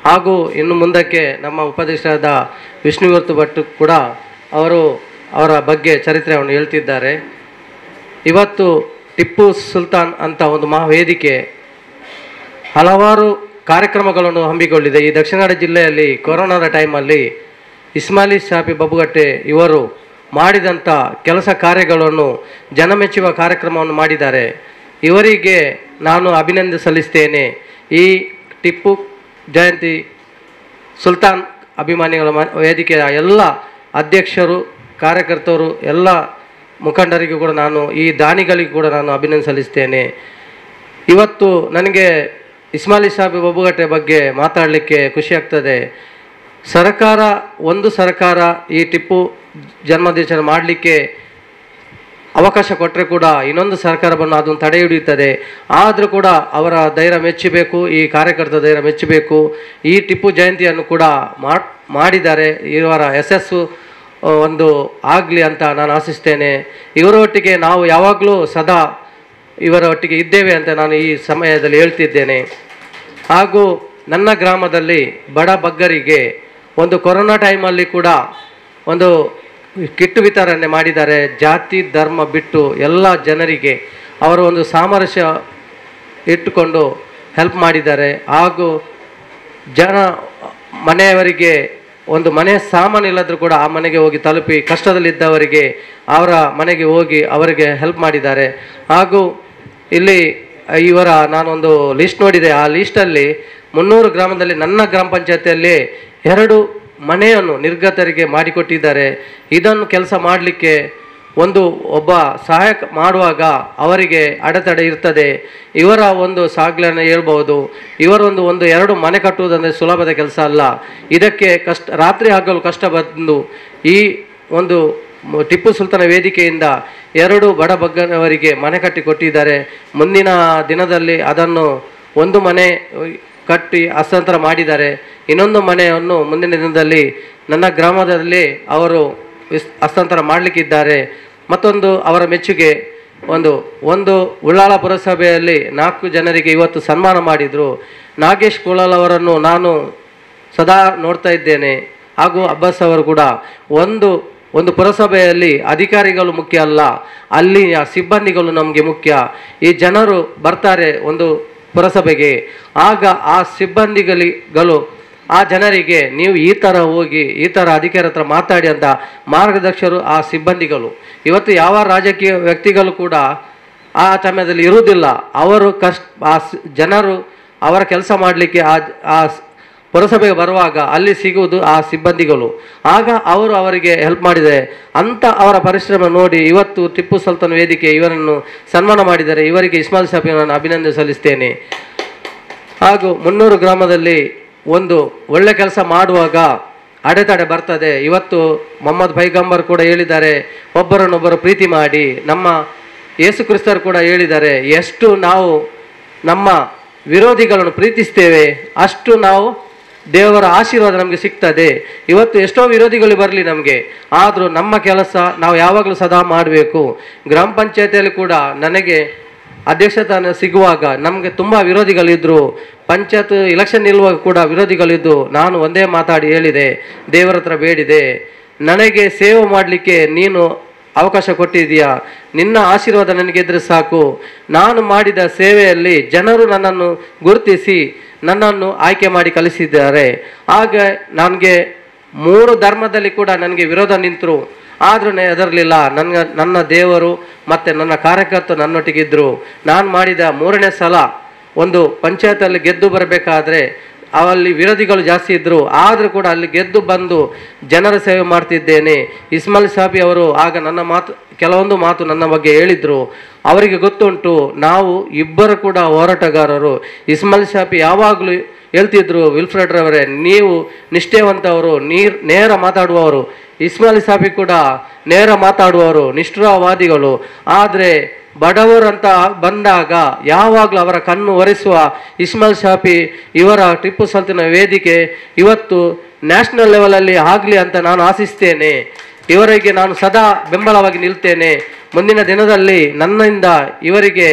ಹಾಗೂ ಇನ್ನು ಮುಂದಕ್ಕೆ ನಮ್ಮ ಉಪಾಧ್ಯಕ್ಷರಾದ ವಿಷ್ಣುವರ್ತು ಭಟ್ ಕೂಡ ಅವರ ಬಗ್ಗೆ ಚರಿತ್ರೆಯನ್ನು ಹೇಳ್ತಿದ್ದಾರೆ. ಇವತ್ತು ಟಿಪ್ಪು ಸುಲ್ತಾನ್ ಅಂತ ಒಂದು ಮಹಾವೇದಿಕೆ ಹಲವಾರು ಕಾರ್ಯಕ್ರಮಗಳನ್ನು ಹಮ್ಮಿಕೊಂಡಿದೆ. ಈ ದಕ್ಷಿಣ ಕನ್ನಡ ಜಿಲ್ಲೆಯಲ್ಲಿ ಕೊರೋನಾದ ಟೈಮಲ್ಲಿ ಇಸ್ಮಾಲಿ ಸಾಪಿ ಬಬ್ಬುಗಟ್ಟೆ ಇವರು ಮಾಡಿದಂಥ ಕೆಲಸ ಕಾರ್ಯಗಳನ್ನು ಜನಮೆಚ್ಚುವ ಕಾರ್ಯಕ್ರಮವನ್ನು ಮಾಡಿದ್ದಾರೆ. ಇವರಿಗೆ ನಾನು ಅಭಿನಂದನೆ ಸಲ್ಲಿಸ್ತೇನೆ. ಈ ಟಿಪ್ಪು ಜಯಂತಿ ಸುಲ್ತಾನ್ ಅಭಿಮಾನಿಗಳ ವೇದಿಕೆಯ ಎಲ್ಲ ಅಧ್ಯಕ್ಷರು, ಕಾರ್ಯಕರ್ತರು, ಎಲ್ಲ ಮುಖಂಡರಿಗೂ ಕೂಡ ನಾನು, ಈ ದಾನಿಗಳಿಗೂ ಕೂಡ ನಾನು ಅಭಿನಂದನೆ ಸಲ್ಲಿಸ್ತೇನೆ. ಇವತ್ತು ನನಗೆ ಇಸ್ಮಾಲಿ ಸಾಬಿ ಬಬ್ಬುಗಟ್ಟೆ ಬಗ್ಗೆ ಮಾತಾಡಲಿಕ್ಕೆ ಖುಷಿಯಾಗ್ತದೆ. ಸರ್ಕಾರ ಈ ಟಿಪ್ಪು ಜನ್ಮದಿನಾಚರಣೆ ಮಾಡಲಿಕ್ಕೆ ಅವಕಾಶ ಕೊಟ್ಟರೆ ಕೂಡ ಇನ್ನೊಂದು ಸರ್ಕಾರ ಬಂದು ಅದನ್ನು ತಡೆ ಹಿಡಿಯುತ್ತದೆ. ಆದರೂ ಕೂಡ ಅವರ ಧೈರ್ಯ ಮೆಚ್ಚಬೇಕು, ಈ ಕಾರ್ಯಕರ್ತರ ಧೈರ್ಯ ಮೆಚ್ಚಬೇಕು. ಈ ಟಿಪ್ಪು ಜಯಂತಿಯನ್ನು ಕೂಡ ಮಾಡಿದ್ದಾರೆ. ಇವರ ಯಶಸ್ಸು ಒಂದು ಆಗಲಿ ಅಂತ ನಾನು ಆಶಿಸ್ತೇನೆ. ಇವರೊಟ್ಟಿಗೆ ನಾವು ಯಾವಾಗಲೂ ಸದಾ ಇವರ ಒಟ್ಟಿಗೆ ಇದ್ದೇವೆ ಅಂತ ನಾನು ಈ ಸಮಯದಲ್ಲಿ ಹೇಳ್ತಿದ್ದೇನೆ. ಹಾಗೂ ನನ್ನ ಗ್ರಾಮದಲ್ಲಿ ಬಡ ಬಗ್ಗರಿಗೆ ಒಂದು ಕೊರೋನಾ ಟೈಮಲ್ಲಿ ಕೂಡ ಒಂದು ಕಿಟ್ ವಿತರಣೆ ಮಾಡಿದ್ದಾರೆ. ಜಾತಿ ಧರ್ಮ ಬಿಟ್ಟು ಎಲ್ಲ ಜನರಿಗೆ ಅವರು ಒಂದು ಸಾಮರಸ್ಯ ಇಟ್ಟುಕೊಂಡು ಹೆಲ್ಪ್ ಮಾಡಿದ್ದಾರೆ. ಹಾಗೂ ಮನೆಯವರಿಗೆ ಒಂದು ಮನೆ ಸಾಮಾನು ಇಲ್ಲದರೂ ಕೂಡ ಆ ಮನೆಗೆ ಹೋಗಿ ತಲುಪಿ ಕಷ್ಟದಲ್ಲಿದ್ದವರಿಗೆ ಅವರ ಮನೆಗೆ ಹೋಗಿ ಅವರಿಗೆ ಹೆಲ್ಪ್ ಮಾಡಿದ್ದಾರೆ. ಹಾಗೂ ಇಲ್ಲಿ ನಾನೊಂದು ಲಿಸ್ಟ್ ನೋಡಿದೆ. ಆ ಲಿಸ್ಟಲ್ಲಿ 300 ಗ್ರಾಮದಲ್ಲಿ ನನ್ನ ಗ್ರಾಮ ಪಂಚಾಯತಿಯಲ್ಲಿ 2 ಮನೆಯನ್ನು ನಿರ್ಗತರಿಗೆ ಮಾಡಿಕೊಟ್ಟಿದ್ದಾರೆ. ಇದನ್ನು ಕೆಲಸ ಮಾಡಲಿಕ್ಕೆ ಒಬ್ಬ ಸಹಾಯಕ ಮಾಡುವಾಗ ಅವರಿಗೆ ಅಡೆತಡೆ ಇರ್ತದೆ. ಇವರ ಒಂದು ಸಾಗಲನ್ನು ಹೇಳ್ಬೋದು. ಇವರೊಂದು 2 ಮನೆ ಕಟ್ಟುವುದಂದರೆ ಸುಲಭದ ಕೆಲಸ ಅಲ್ಲ. ಇದಕ್ಕೆ ರಾತ್ರಿ ಹಗಲು ಕಷ್ಟ ಬಂದು ಈ ಒಂದು ಟಿಪ್ಪು ಸುಲ್ತಾನ ವೇದಿಕೆಯಿಂದ 2 ಬಡ ಬಗ್ಗನವರಿಗೆ ಮನೆ ಕಟ್ಟಿ ಕೊಟ್ಟಿದ್ದಾರೆ. ಮುಂದಿನ ದಿನದಲ್ಲಿ ಅದನ್ನು 1 ಮನೆ ಕಟ್ಟಿ ಹಸ್ತಾಂತರ ಮಾಡಿದ್ದಾರೆ. ಇನ್ನೊಂದು ಮನೆಯನ್ನು ಮುಂದಿನ ದಿನದಲ್ಲಿ ನನ್ನ ಗ್ರಾಮದಲ್ಲಿ ಅವರು ಹಸ್ತಾಂತರ ಮಾಡಲಿಕ್ಕಿದ್ದಾರೆ. ಮತ್ತೊಂದು ಅವರ ಮೆಚ್ಚುಗೆ ಒಂದು ಉಳ್ಳಾಲ ಪುರಸಭೆಯಲ್ಲಿ 4 ಜನರಿಗೆ ಇವತ್ತು ಸನ್ಮಾನ ಮಾಡಿದರು. ನಾಗೇಶ್ ಕುಳಲ್ ಅವರನ್ನು ನಾನು ಸದಾ ನೋಡ್ತಾ ಇದ್ದೇನೆ. ಹಾಗೂ ಅಬ್ಬಾಸ್ ಅವರು ಕೂಡ ಒಂದು ಪುರಸಭೆಯಲ್ಲಿ ಅಧಿಕಾರಿಗಳು ಮುಖ್ಯ ಅಲ್ಲ, ಅಲ್ಲಿಯ ಸಿಬ್ಬಂದಿಗಳು ನಮಗೆ ಮುಖ್ಯ. ಈ ಜನರು ಬರ್ತಾರೆ ಒಂದು ಪುರಸಭೆಗೆ, ಆಗ ಆ ಸಿಬ್ಬಂದಿಗಳು ಆ ಜನರಿಗೆ ನೀವು ಈ ಥರ ಹೋಗಿ ಈ ಥರ ಅಧಿಕಾರಿ ಹತ್ರ ಮಾತಾಡಿ ಅಂತ ಮಾರ್ಗದರ್ಶಕರು ಆ ಸಿಬ್ಬಂದಿಗಳು. ಇವತ್ತು ಯಾವ ರಾಜಕೀಯ ವ್ಯಕ್ತಿಗಳು ಕೂಡ ಆ ಸಮಯದಲ್ಲಿ ಇರುವುದಿಲ್ಲ. ಅವರು ಜನರು ಅವರ ಕೆಲಸ ಮಾಡಲಿಕ್ಕೆ ಆ ಪುರಸಭೆಗೆ ಬರುವಾಗ ಅಲ್ಲಿ ಸಿಗುವುದು ಆ ಸಿಬ್ಬಂದಿಗಳು. ಆಗ ಅವರಿಗೆ ಹೆಲ್ಪ್ ಮಾಡಿದ್ದಾರೆ ಅಂತ ಅವರ ಪರಿಶ್ರಮ ನೋಡಿ ಇವತ್ತು ಟಿಪ್ಪು ಸುಲ್ತಾನ್ ವೇದಿಕೆ ಇವರನ್ನು ಸನ್ಮಾನ ಮಾಡಿದ್ದಾರೆ. ಇವರಿಗೆ ಇಸ್ಮಾಯಿಲ್ ಸಾಬ್ ನಾನು ಅಭಿನಂದನೆ ಸಲ್ಲಿಸ್ತೇನೆ. ಹಾಗೂ 300 ಗ್ರಾಮದಲ್ಲಿ ಒಂದು ಒಳ್ಳೆ ಕೆಲಸ ಮಾಡುವಾಗ ಅಡೆತಡೆ ಬರ್ತದೆ. ಇವತ್ತು ಮೊಹಮ್ಮದ್ ಪೈಗಂಬರ್ ಕೂಡ ಹೇಳಿದ್ದಾರೆ, ಒಬ್ಬರನ್ನೊಬ್ಬರು ಪ್ರೀತಿ ಮಾಡಿ. ನಮ್ಮ ಯೇಸು ಕ್ರಿಸ್ತರು ಕೂಡ ಹೇಳಿದ್ದಾರೆ, ಎಷ್ಟು ನಾವು ನಮ್ಮ ವಿರೋಧಿಗಳನ್ನು ಪ್ರೀತಿಸ್ತೇವೆ ಅಷ್ಟು ನಾವು ದೇವರ ಆಶೀರ್ವಾದ ನಮಗೆ ಸಿಗ್ತದೆ. ಇವತ್ತು ಎಷ್ಟೋ ವಿರೋಧಿಗಳು ಬರಲಿ ನಮಗೆ, ಆದರೂ ನಮ್ಮ ಕೆಲಸ ನಾವು ಯಾವಾಗಲೂ ಸದಾ ಮಾಡಬೇಕು. ಗ್ರಾಮ ಪಂಚಾಯತಿಯಲ್ಲಿ ಕೂಡ ನನಗೆ ಅಧ್ಯಕ್ಷತಾನ ಸಿಗುವಾಗ ನಮಗೆ ತುಂಬ ವಿರೋಧಿಗಳಿದ್ದರು. ಪಂಚಾಯತ್ ಇಲೆಕ್ಷನ್ ನಿಲ್ಲುವಾಗ ಕೂಡ ವಿರೋಧಿಗಳಿದ್ದು ನಾನು ಒಂದೇ ಮಾತಾಡಿ ಹೇಳಿದೆ, ದೇವರ ಹತ್ರ ಬೇಡಿದೆ, ನನಗೆ ಸೇವೆ ಮಾಡಲಿಕ್ಕೆ ನೀನು ಅವಕಾಶ ಕೊಟ್ಟಿದ್ದೀಯಾ, ನಿನ್ನ ಆಶೀರ್ವಾದ ನನಗಿದ್ರೆ ಸಾಕು. ನಾನು ಮಾಡಿದ ಸೇವೆಯಲ್ಲಿ ಜನರು ನನ್ನನ್ನು ಗುರುತಿಸಿ ನನ್ನನ್ನು ಆಯ್ಕೆ ಮಾಡಿ ಕಳಿಸಿದ್ದಾರೆ. ಆಗ ನನಗೆ 3 ಧರ್ಮದಲ್ಲಿ ಕೂಡ ನನಗೆ ವಿರೋಧ ನಿಂತರು, ಆದರೂ ಹೆದರಲಿಲ್ಲ. ನನ್ನ ದೇವರು ಮತ್ತು ನನ್ನ ಕಾರ್ಯಕರ್ತರು ನನ್ನೊಟ್ಟಿಗಿದ್ದರು. ನಾನು ಮಾಡಿದ 3ನೇ ಸಲ ಒಂದು ಪಂಚಾಯತಲ್ಲಿ ಗೆದ್ದು ಬರಬೇಕಾದ್ರೆ ಅಲ್ಲಿ ವಿರೋಧಿಗಳು ಜಾಸ್ತಿ ಇದ್ದರು, ಆದರೂ ಕೂಡ ಅಲ್ಲಿ ಗೆದ್ದು ಬಂದು ಜನರ ಸೇವೆ ಮಾಡ್ತಿದ್ದೇನೆ. ಇಸ್ಮಾಯಿಲ್ ಸಾಬಿ ಅವರು ಆಗ ಕೆಲವೊಂದು ಮಾತು ನನ್ನ ಬಗ್ಗೆ ಹೇಳಿದರು. ಅವರಿಗೆ ಗೊತ್ತುಂಟು ನಾವು ಇಬ್ಬರು ಕೂಡ ಹೋರಾಟಗಾರರು. ಇಸ್ಮಾಯಿಲ್ ಸಾಬಿ ಯಾವಾಗಲೂ ಹೇಳ್ತಿದ್ರು, ವಿಲ್ಫ್ರೆಡ್ ರವರೇ ನೀವು ನಿಷ್ಠೆವಂತವರು, ನೇರ ಮಾತಾಡುವವರು. ಇಸ್ಮಾಯಿಲ್ ಸಾಬಿ ಕೂಡ ನೇರ ಮಾತಾಡುವವರು, ನಿಷ್ಠುರವಾದಿಗಳು. ಆದರೆ ಬಡವರಂತ ಬಂದಾಗ ಯಾವಾಗಲೂ ಅವರ ಕಣ್ಣು ಒರೆಸುವ ಇಸ್ಮಾಯಿಲ್ ಸಾಬಿ ಇವರ ಟಿಪ್ಪು ಸುಲ್ತಾನ್ ವೇದಿಕೆ ಇವತ್ತು ನ್ಯಾಷನಲ್ ಲೆವೆಲಲ್ಲಿ ಆಗಲಿ ಅಂತ ನಾನು ಆಶಿಸ್ತೇನೆ. ಇವರಿಗೆ ನಾನು ಸದಾ ಬೆಂಬಲವಾಗಿ ನಿಲ್ತೇನೆ. ಮುಂದಿನ ದಿನದಲ್ಲಿ ನನ್ನಿಂದ ಇವರಿಗೆ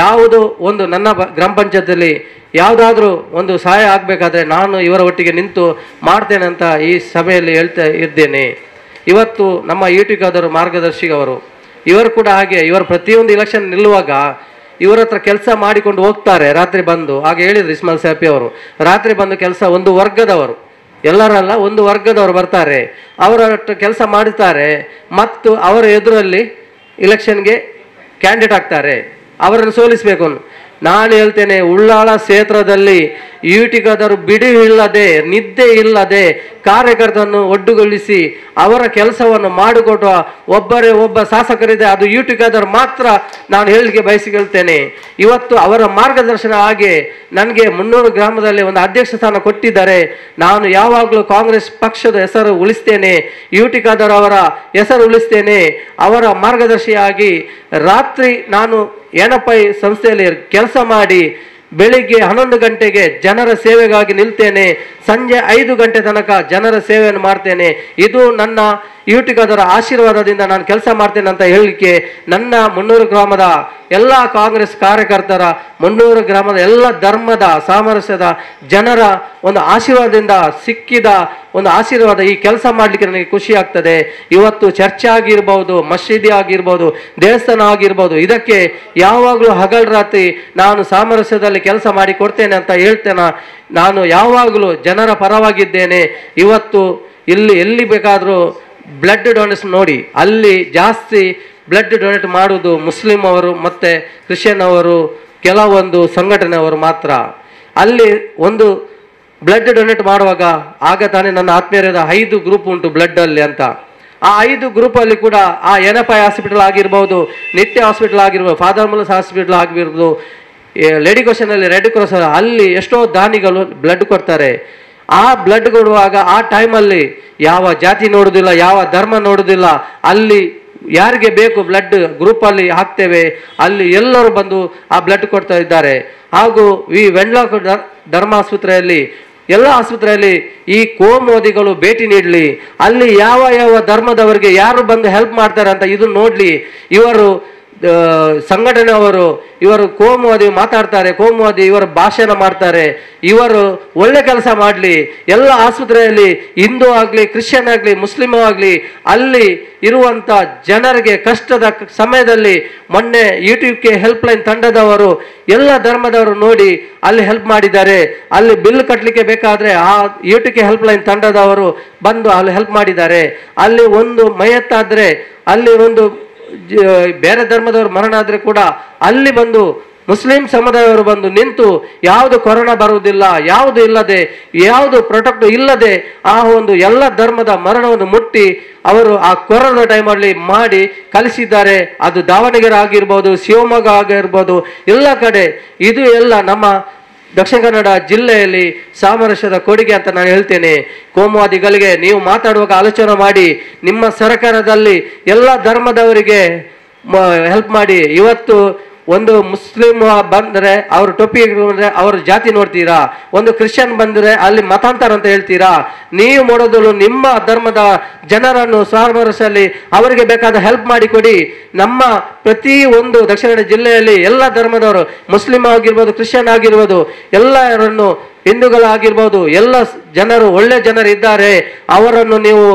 ಯಾವುದೋ ಒಂದು ನನ್ನ ಗ್ರಾಮ ಪಂಚಾಯತಲ್ಲಿ ಯಾವುದಾದ್ರೂ ಒಂದು ಸಹಾಯ ಆಗಬೇಕಾದ್ರೆ ನಾನು ಇವರ ಒಟ್ಟಿಗೆ ನಿಂತು ಮಾಡ್ತೇನೆ ಅಂತ ಈ ಸಭೆಯಲ್ಲಿ ಹೇಳ್ತಾ ಇದ್ದೇನೆ. ಇವತ್ತು ನಮ್ಮ ಯೂಟಿಕಾದರು ಮಾರ್ಗದರ್ಶಿಗವರು ಇವರು ಕೂಡ ಹಾಗೆ, ಇವರು ಪ್ರತಿಯೊಂದು ಇಲೆಕ್ಷನ್ ನಿಲ್ಲುವಾಗ ಇವರ ಹತ್ರ ಕೆಲಸ ಮಾಡಿಕೊಂಡು ಹೋಗ್ತಾರೆ ರಾತ್ರಿ ಬಂದು. ಹಾಗೆ ಹೇಳಿದ್ರು ಇಸ್ಮಾಯಿಲ್ ಸಾಬಿ ಅವರು, ರಾತ್ರಿ ಬಂದು ಕೆಲಸ ಒಂದು ವರ್ಗದವರು, ಎಲ್ಲರಲ್ಲ ಒಂದು ವರ್ಗದವರು ಬರ್ತಾರೆ, ಅವರ ಕೆಲಸ ಮಾಡುತ್ತಾರೆ ಮತ್ತು ಅವರ ಎದುರಲ್ಲಿ ಇಲೆಕ್ಷನ್ಗೆ ಕ್ಯಾಂಡಿಡೇಟ್ ಆಗ್ತಾರೆ, ಅವರನ್ನು ಸೋಲಿಸಬೇಕು. ನಾನು ಹೇಳ್ತೇನೆ, ಉಳ್ಳಾಳ ಕ್ಷೇತ್ರದಲ್ಲಿ ಯೂಟಿಗಾದರು ಬಿಡಿ ಇಲ್ಲದೆ ನಿದ್ದೆ ಇಲ್ಲದೆ ಕಾರ್ಯಕರ್ತರನ್ನು ಒಡ್ಡುಗೊಳಿಸಿ ಅವರ ಕೆಲಸವನ್ನು ಮಾಡಿಕೊಡುವ ಒಬ್ಬ ಶಾಸಕರಿದೆ, ಅದು ಯೂಟಿಕಾದರ್ ಮಾತ್ರ ನಾನು ಹೇಳಿಕೆ ಬಯಸಿಕೊಳ್ತೇನೆ. ಇವತ್ತು ಅವರ ಮಾರ್ಗದರ್ಶನ ಹಾಗೆ ನನಗೆ 300 ಗ್ರಾಮದಲ್ಲಿ ಒಂದು ಅಧ್ಯಕ್ಷ ಸ್ಥಾನ ಕೊಟ್ಟಿದ್ದಾರೆ. ನಾನು ಯಾವಾಗಲೂ ಕಾಂಗ್ರೆಸ್ ಪಕ್ಷದ ಹೆಸರು ಉಳಿಸ್ತೇನೆ, ಯೂಟಿಕಾದರ್ ಅವರ ಹೆಸರು ಉಳಿಸ್ತೇನೆ. ಅವರ ಮಾರ್ಗದರ್ಶಿಯಾಗಿ ರಾತ್ರಿ ನಾನು ಎನಪೈ ಸಂಸ್ಥೆಯಲ್ಲಿ ಕೆಲಸ ಮಾಡಿ ಬೆಳಿಗ್ಗೆ 11 ಗಂಟೆಗೆ ಜನರ ಸೇವೆಗಾಗಿ ನಿಲ್ತೇನೆ, ಸಂಜೆ 5 ಗಂಟೆ ತನಕ ಜನರ ಸೇವೆಯನ್ನು ಮಾಡ್ತೇನೆ. ಇದು ನನ್ನ ಯೂಟಿಕಾದರ ಆಶೀರ್ವಾದದಿಂದ ನಾನು ಕೆಲಸ ಮಾಡ್ತೇನೆ ಅಂತ ಹೇಳಲಿಕ್ಕೆ ನನ್ನ 300 ಗ್ರಾಮದ ಎಲ್ಲ ಕಾಂಗ್ರೆಸ್ ಕಾರ್ಯಕರ್ತರ, 300 ಗ್ರಾಮದ ಎಲ್ಲ ಧರ್ಮದ ಸಾಮರಸ್ಯದ ಜನರ ಒಂದು ಆಶೀರ್ವಾದದಿಂದ ಸಿಕ್ಕಿದ ಒಂದು ಆಶೀರ್ವಾದ. ಈ ಕೆಲಸ ಮಾಡಲಿಕ್ಕೆ ನನಗೆ ಖುಷಿ ಆಗ್ತದೆ. ಇವತ್ತು ಚರ್ಚೆ ಆಗಿರ್ಬೋದು, ಮಸೀದಿ ಆಗಿರ್ಬೋದು, ದೇವಸ್ಥಾನ ಆಗಿರ್ಬೋದು, ಇದಕ್ಕೆ ಯಾವಾಗಲೂ ಹಗಲು ರಾತ್ರಿ ನಾನು ಸಾಮರಸ್ಯದಲ್ಲಿ ಕೆಲಸ ಮಾಡಿ ಕೊಡ್ತೇನೆ ಅಂತ ಹೇಳ್ತೇನೆ. ನಾನು ಯಾವಾಗಲೂ ಜನರ ಪರವಾಗಿದ್ದೇನೆ. ಇವತ್ತು ಎಲ್ಲಿ ಬೇಕಾದರೂ ಬ್ಲಡ್ ಡೊನೇಷನ್ ನೋಡಿ, ಅಲ್ಲಿ ಜಾಸ್ತಿ ಬ್ಲಡ್ ಡೊನೇಟ್ ಮಾಡುವುದು ಮುಸ್ಲಿಂ ಅವರು ಮತ್ತು ಕ್ರಿಶ್ಚಿಯನ್ ಅವರು, ಕೆಲವೊಂದು ಸಂಘಟನೆಯವರು ಮಾತ್ರ. ಅಲ್ಲಿ ಒಂದು ಬ್ಲಡ್ ಡೊನೇಟ್ ಮಾಡುವಾಗ ಆಗ ತಾನೇ ನನ್ನ ಆತ್ಮೀಯರಾದ 5 ಗ್ರೂಪ್ ಉಂಟು ಬ್ಲಡ್ ಅಲ್ಲಿ ಅಂತ. ಆ 5 ಗ್ರೂಪಲ್ಲಿ ಕೂಡ ಆ ಎನಪೈ ಹಾಸ್ಪಿಟಲ್ ಆಗಿರ್ಬೋದು, ನಿತ್ಯ ಹಾಸ್ಪಿಟಲ್ ಆಗಿರ್ಬೋದು, ಫಾದರ್ ಮುಲ್ಲಸ್ ಹಾಸ್ಪಿಟಲ್ ಆಗಿರ್ಬೋದು, ಲೇಡಿ ಕ್ವಶನಲ್ಲಿ ರೆಡ್ ಕ್ರಾಸ್, ಅಲ್ಲಿ ಎಷ್ಟೋ ದಾನಿಗಳು ಬ್ಲಡ್ ಕೊಡ್ತಾರೆ. ಆ ಬ್ಲಡ್ ಕೊಡುವಾಗ ಆ ಟೈಮಲ್ಲಿ ಯಾವ ಜಾತಿ ನೋಡುವುದಿಲ್ಲ, ಯಾವ ಧರ್ಮ ನೋಡುವುದಿಲ್ಲ, ಅಲ್ಲಿ ಯಾರಿಗೆ ಬೇಕು ಬ್ಲಡ್ ಗ್ರೂಪಲ್ಲಿ ಹಾಕ್ತೇವೆ, ಅಲ್ಲಿ ಎಲ್ಲರೂ ಬಂದು ಆ ಬ್ಲಡ್ ಕೊಡ್ತಾ ಇದ್ದಾರೆ. ಹಾಗೂ ಈ ವೆನ್ಲಾಕ್ ಧರ್ಮ ಆಸ್ಪತ್ರೆಯಲ್ಲಿ, ಎಲ್ಲ ಆಸ್ಪತ್ರೆಯಲ್ಲಿ ಈ ಕೋಮುವಾದಿಗಳು ಭೇಟಿ ನೀಡಲಿ, ಅಲ್ಲಿ ಯಾವ ಯಾವ ಧರ್ಮದವರಿಗೆ ಯಾರು ಬಂದು ಹೆಲ್ಪ್ ಮಾಡ್ತಾರೆ ಅಂತ ಇದು ನೋಡಲಿ. ಇವರು ಸಂಘಟನೆಯವರು ಇವರು ಕೋಮುವಾದಿ ಮಾತಾಡ್ತಾರೆ, ಕೋಮುವಾದಿ ಇವರು ಭಾಷಣ ಮಾಡ್ತಾರೆ, ಇವರು ಒಳ್ಳೆ ಕೆಲಸ ಮಾಡಲಿ. ಎಲ್ಲ ಆಸ್ಪತ್ರೆಯಲ್ಲಿ ಹಿಂದೂ ಆಗಲಿ, ಕ್ರಿಶ್ಚಿಯನ್ ಆಗಲಿ, ಮುಸ್ಲಿಮ್ ಆಗಲಿ, ಅಲ್ಲಿ ಇರುವಂಥ ಜನರಿಗೆ ಕಷ್ಟದ ಸಮಯದಲ್ಲಿ ಮೊನ್ನೆ ಯೂಟ್ಯೂಬ್ಗೆ ಹೆಲ್ಪ್ಲೈನ್ ತಂಡದವರು ಎಲ್ಲ ಧರ್ಮದವರು ನೋಡಿ ಅಲ್ಲಿ ಹೆಲ್ಪ್ ಮಾಡಿದ್ದಾರೆ. ಅಲ್ಲಿ ಬಿಲ್ ಕಟ್ಟಲಿಕ್ಕೆ ಬೇಕಾದರೆ ಆ ಯೂಟ್ಯೂಬ್ಗೆ ಹೆಲ್ಪ್ಲೈನ್ ತಂಡದವರು ಬಂದು ಅಲ್ಲಿ ಹೆಲ್ಪ್ ಮಾಡಿದ್ದಾರೆ. ಅಲ್ಲಿ ಒಂದು ಮಯತ್ತಾದರೆ, ಅಲ್ಲಿ ಒಂದು ಬೇರೆ ಧರ್ಮದವರು ಮರಣ ಆದರೆ ಕೂಡ ಅಲ್ಲಿ ಬಂದು ಮುಸ್ಲಿಂ ಸಮುದಾಯವರು ಬಂದು ನಿಂತು ಯಾವುದು ಕೊರೋನಾ ಬರುವುದಿಲ್ಲ, ಯಾವುದು ಇಲ್ಲದೆ, ಯಾವುದು ಪ್ರೊಟೆಕ್ಟ್ ಇಲ್ಲದೆ ಆ ಒಂದು ಎಲ್ಲ ಧರ್ಮದ ಮರಣವನ್ನು ಮುಟ್ಟಿ ಅವರು ಆ ಕೊರೋನಾ ಟೈಮಲ್ಲಿ ಮಾಡಿ ಕಲಿಸಿದ್ದಾರೆ. ಅದು ದಾವಣಗೆರೆ ಆಗಿರ್ಬೋದು, ಶಿವಮೊಗ್ಗ ಆಗಿರ್ಬೋದು, ಎಲ್ಲ ಕಡೆ. ಇದು ಎಲ್ಲ ನಮ್ಮ ದಕ್ಷಿಣ ಕನ್ನಡ ಜಿಲ್ಲೆಯಲ್ಲಿ ಸಾಮರಸ್ಯದ ಕೊಡುಗೆ ಅಂತ ನಾನು ಹೇಳ್ತೇನೆ. ಕೋಮುವಾದಿಗಳಿಗೆ ನೀವು ಮಾತಾಡುವಾಗ ಆಲೋಚನೆ ಮಾಡಿ, ನಿಮ್ಮ ಸರ್ಕಾರದಲ್ಲಿ ಎಲ್ಲ ಧರ್ಮದವರಿಗೆ ಹೆಲ್ಪ್ ಮಾಡಿ. ಇವತ್ತು ಒಂದು ಮುಸ್ಲಿಂ ಬಂದರೆ ಅವರು ಟೊಪ್ಪಿ ಬಂದರೆ ಅವ್ರ ಜಾತಿ ನೋಡ್ತೀರಾ, ಒಂದು ಕ್ರಿಶ್ಚಿಯನ್ ಬಂದರೆ ಅಲ್ಲಿ ಮತಾಂತರ ಅಂತ ಹೇಳ್ತೀರಾ. ನೀವು ಮಾಡೋದನ್ನು ನಿಮ್ಮ ಧರ್ಮದ ಜನರನ್ನು ಸಾಮರಸ್ಯದಲ್ಲಿ ಅವರಿಗೆ ಬೇಕಾದ ಹೆಲ್ಪ್ ಮಾಡಿಕೊಡಿ. ನಮ್ಮ ಪ್ರತಿ ಒಂದು ದಕ್ಷಿಣ ಜಿಲ್ಲೆಯಲ್ಲಿ ಎಲ್ಲ ಧರ್ಮದವರು, ಮುಸ್ಲಿಂ ಆಗಿರ್ಬೋದು, ಕ್ರಿಶ್ಚಿಯನ್ ಆಗಿರ್ಬೋದು, ಎಲ್ಲರನ್ನು, ಹಿಂದೂಗಳಾಗಿರ್ಬೋದು, ಎಲ್ಲ ಜನರು ಒಳ್ಳೆ ಜನರು ಇದ್ದಾರೆ. ಅವರನ್ನು ನೀವು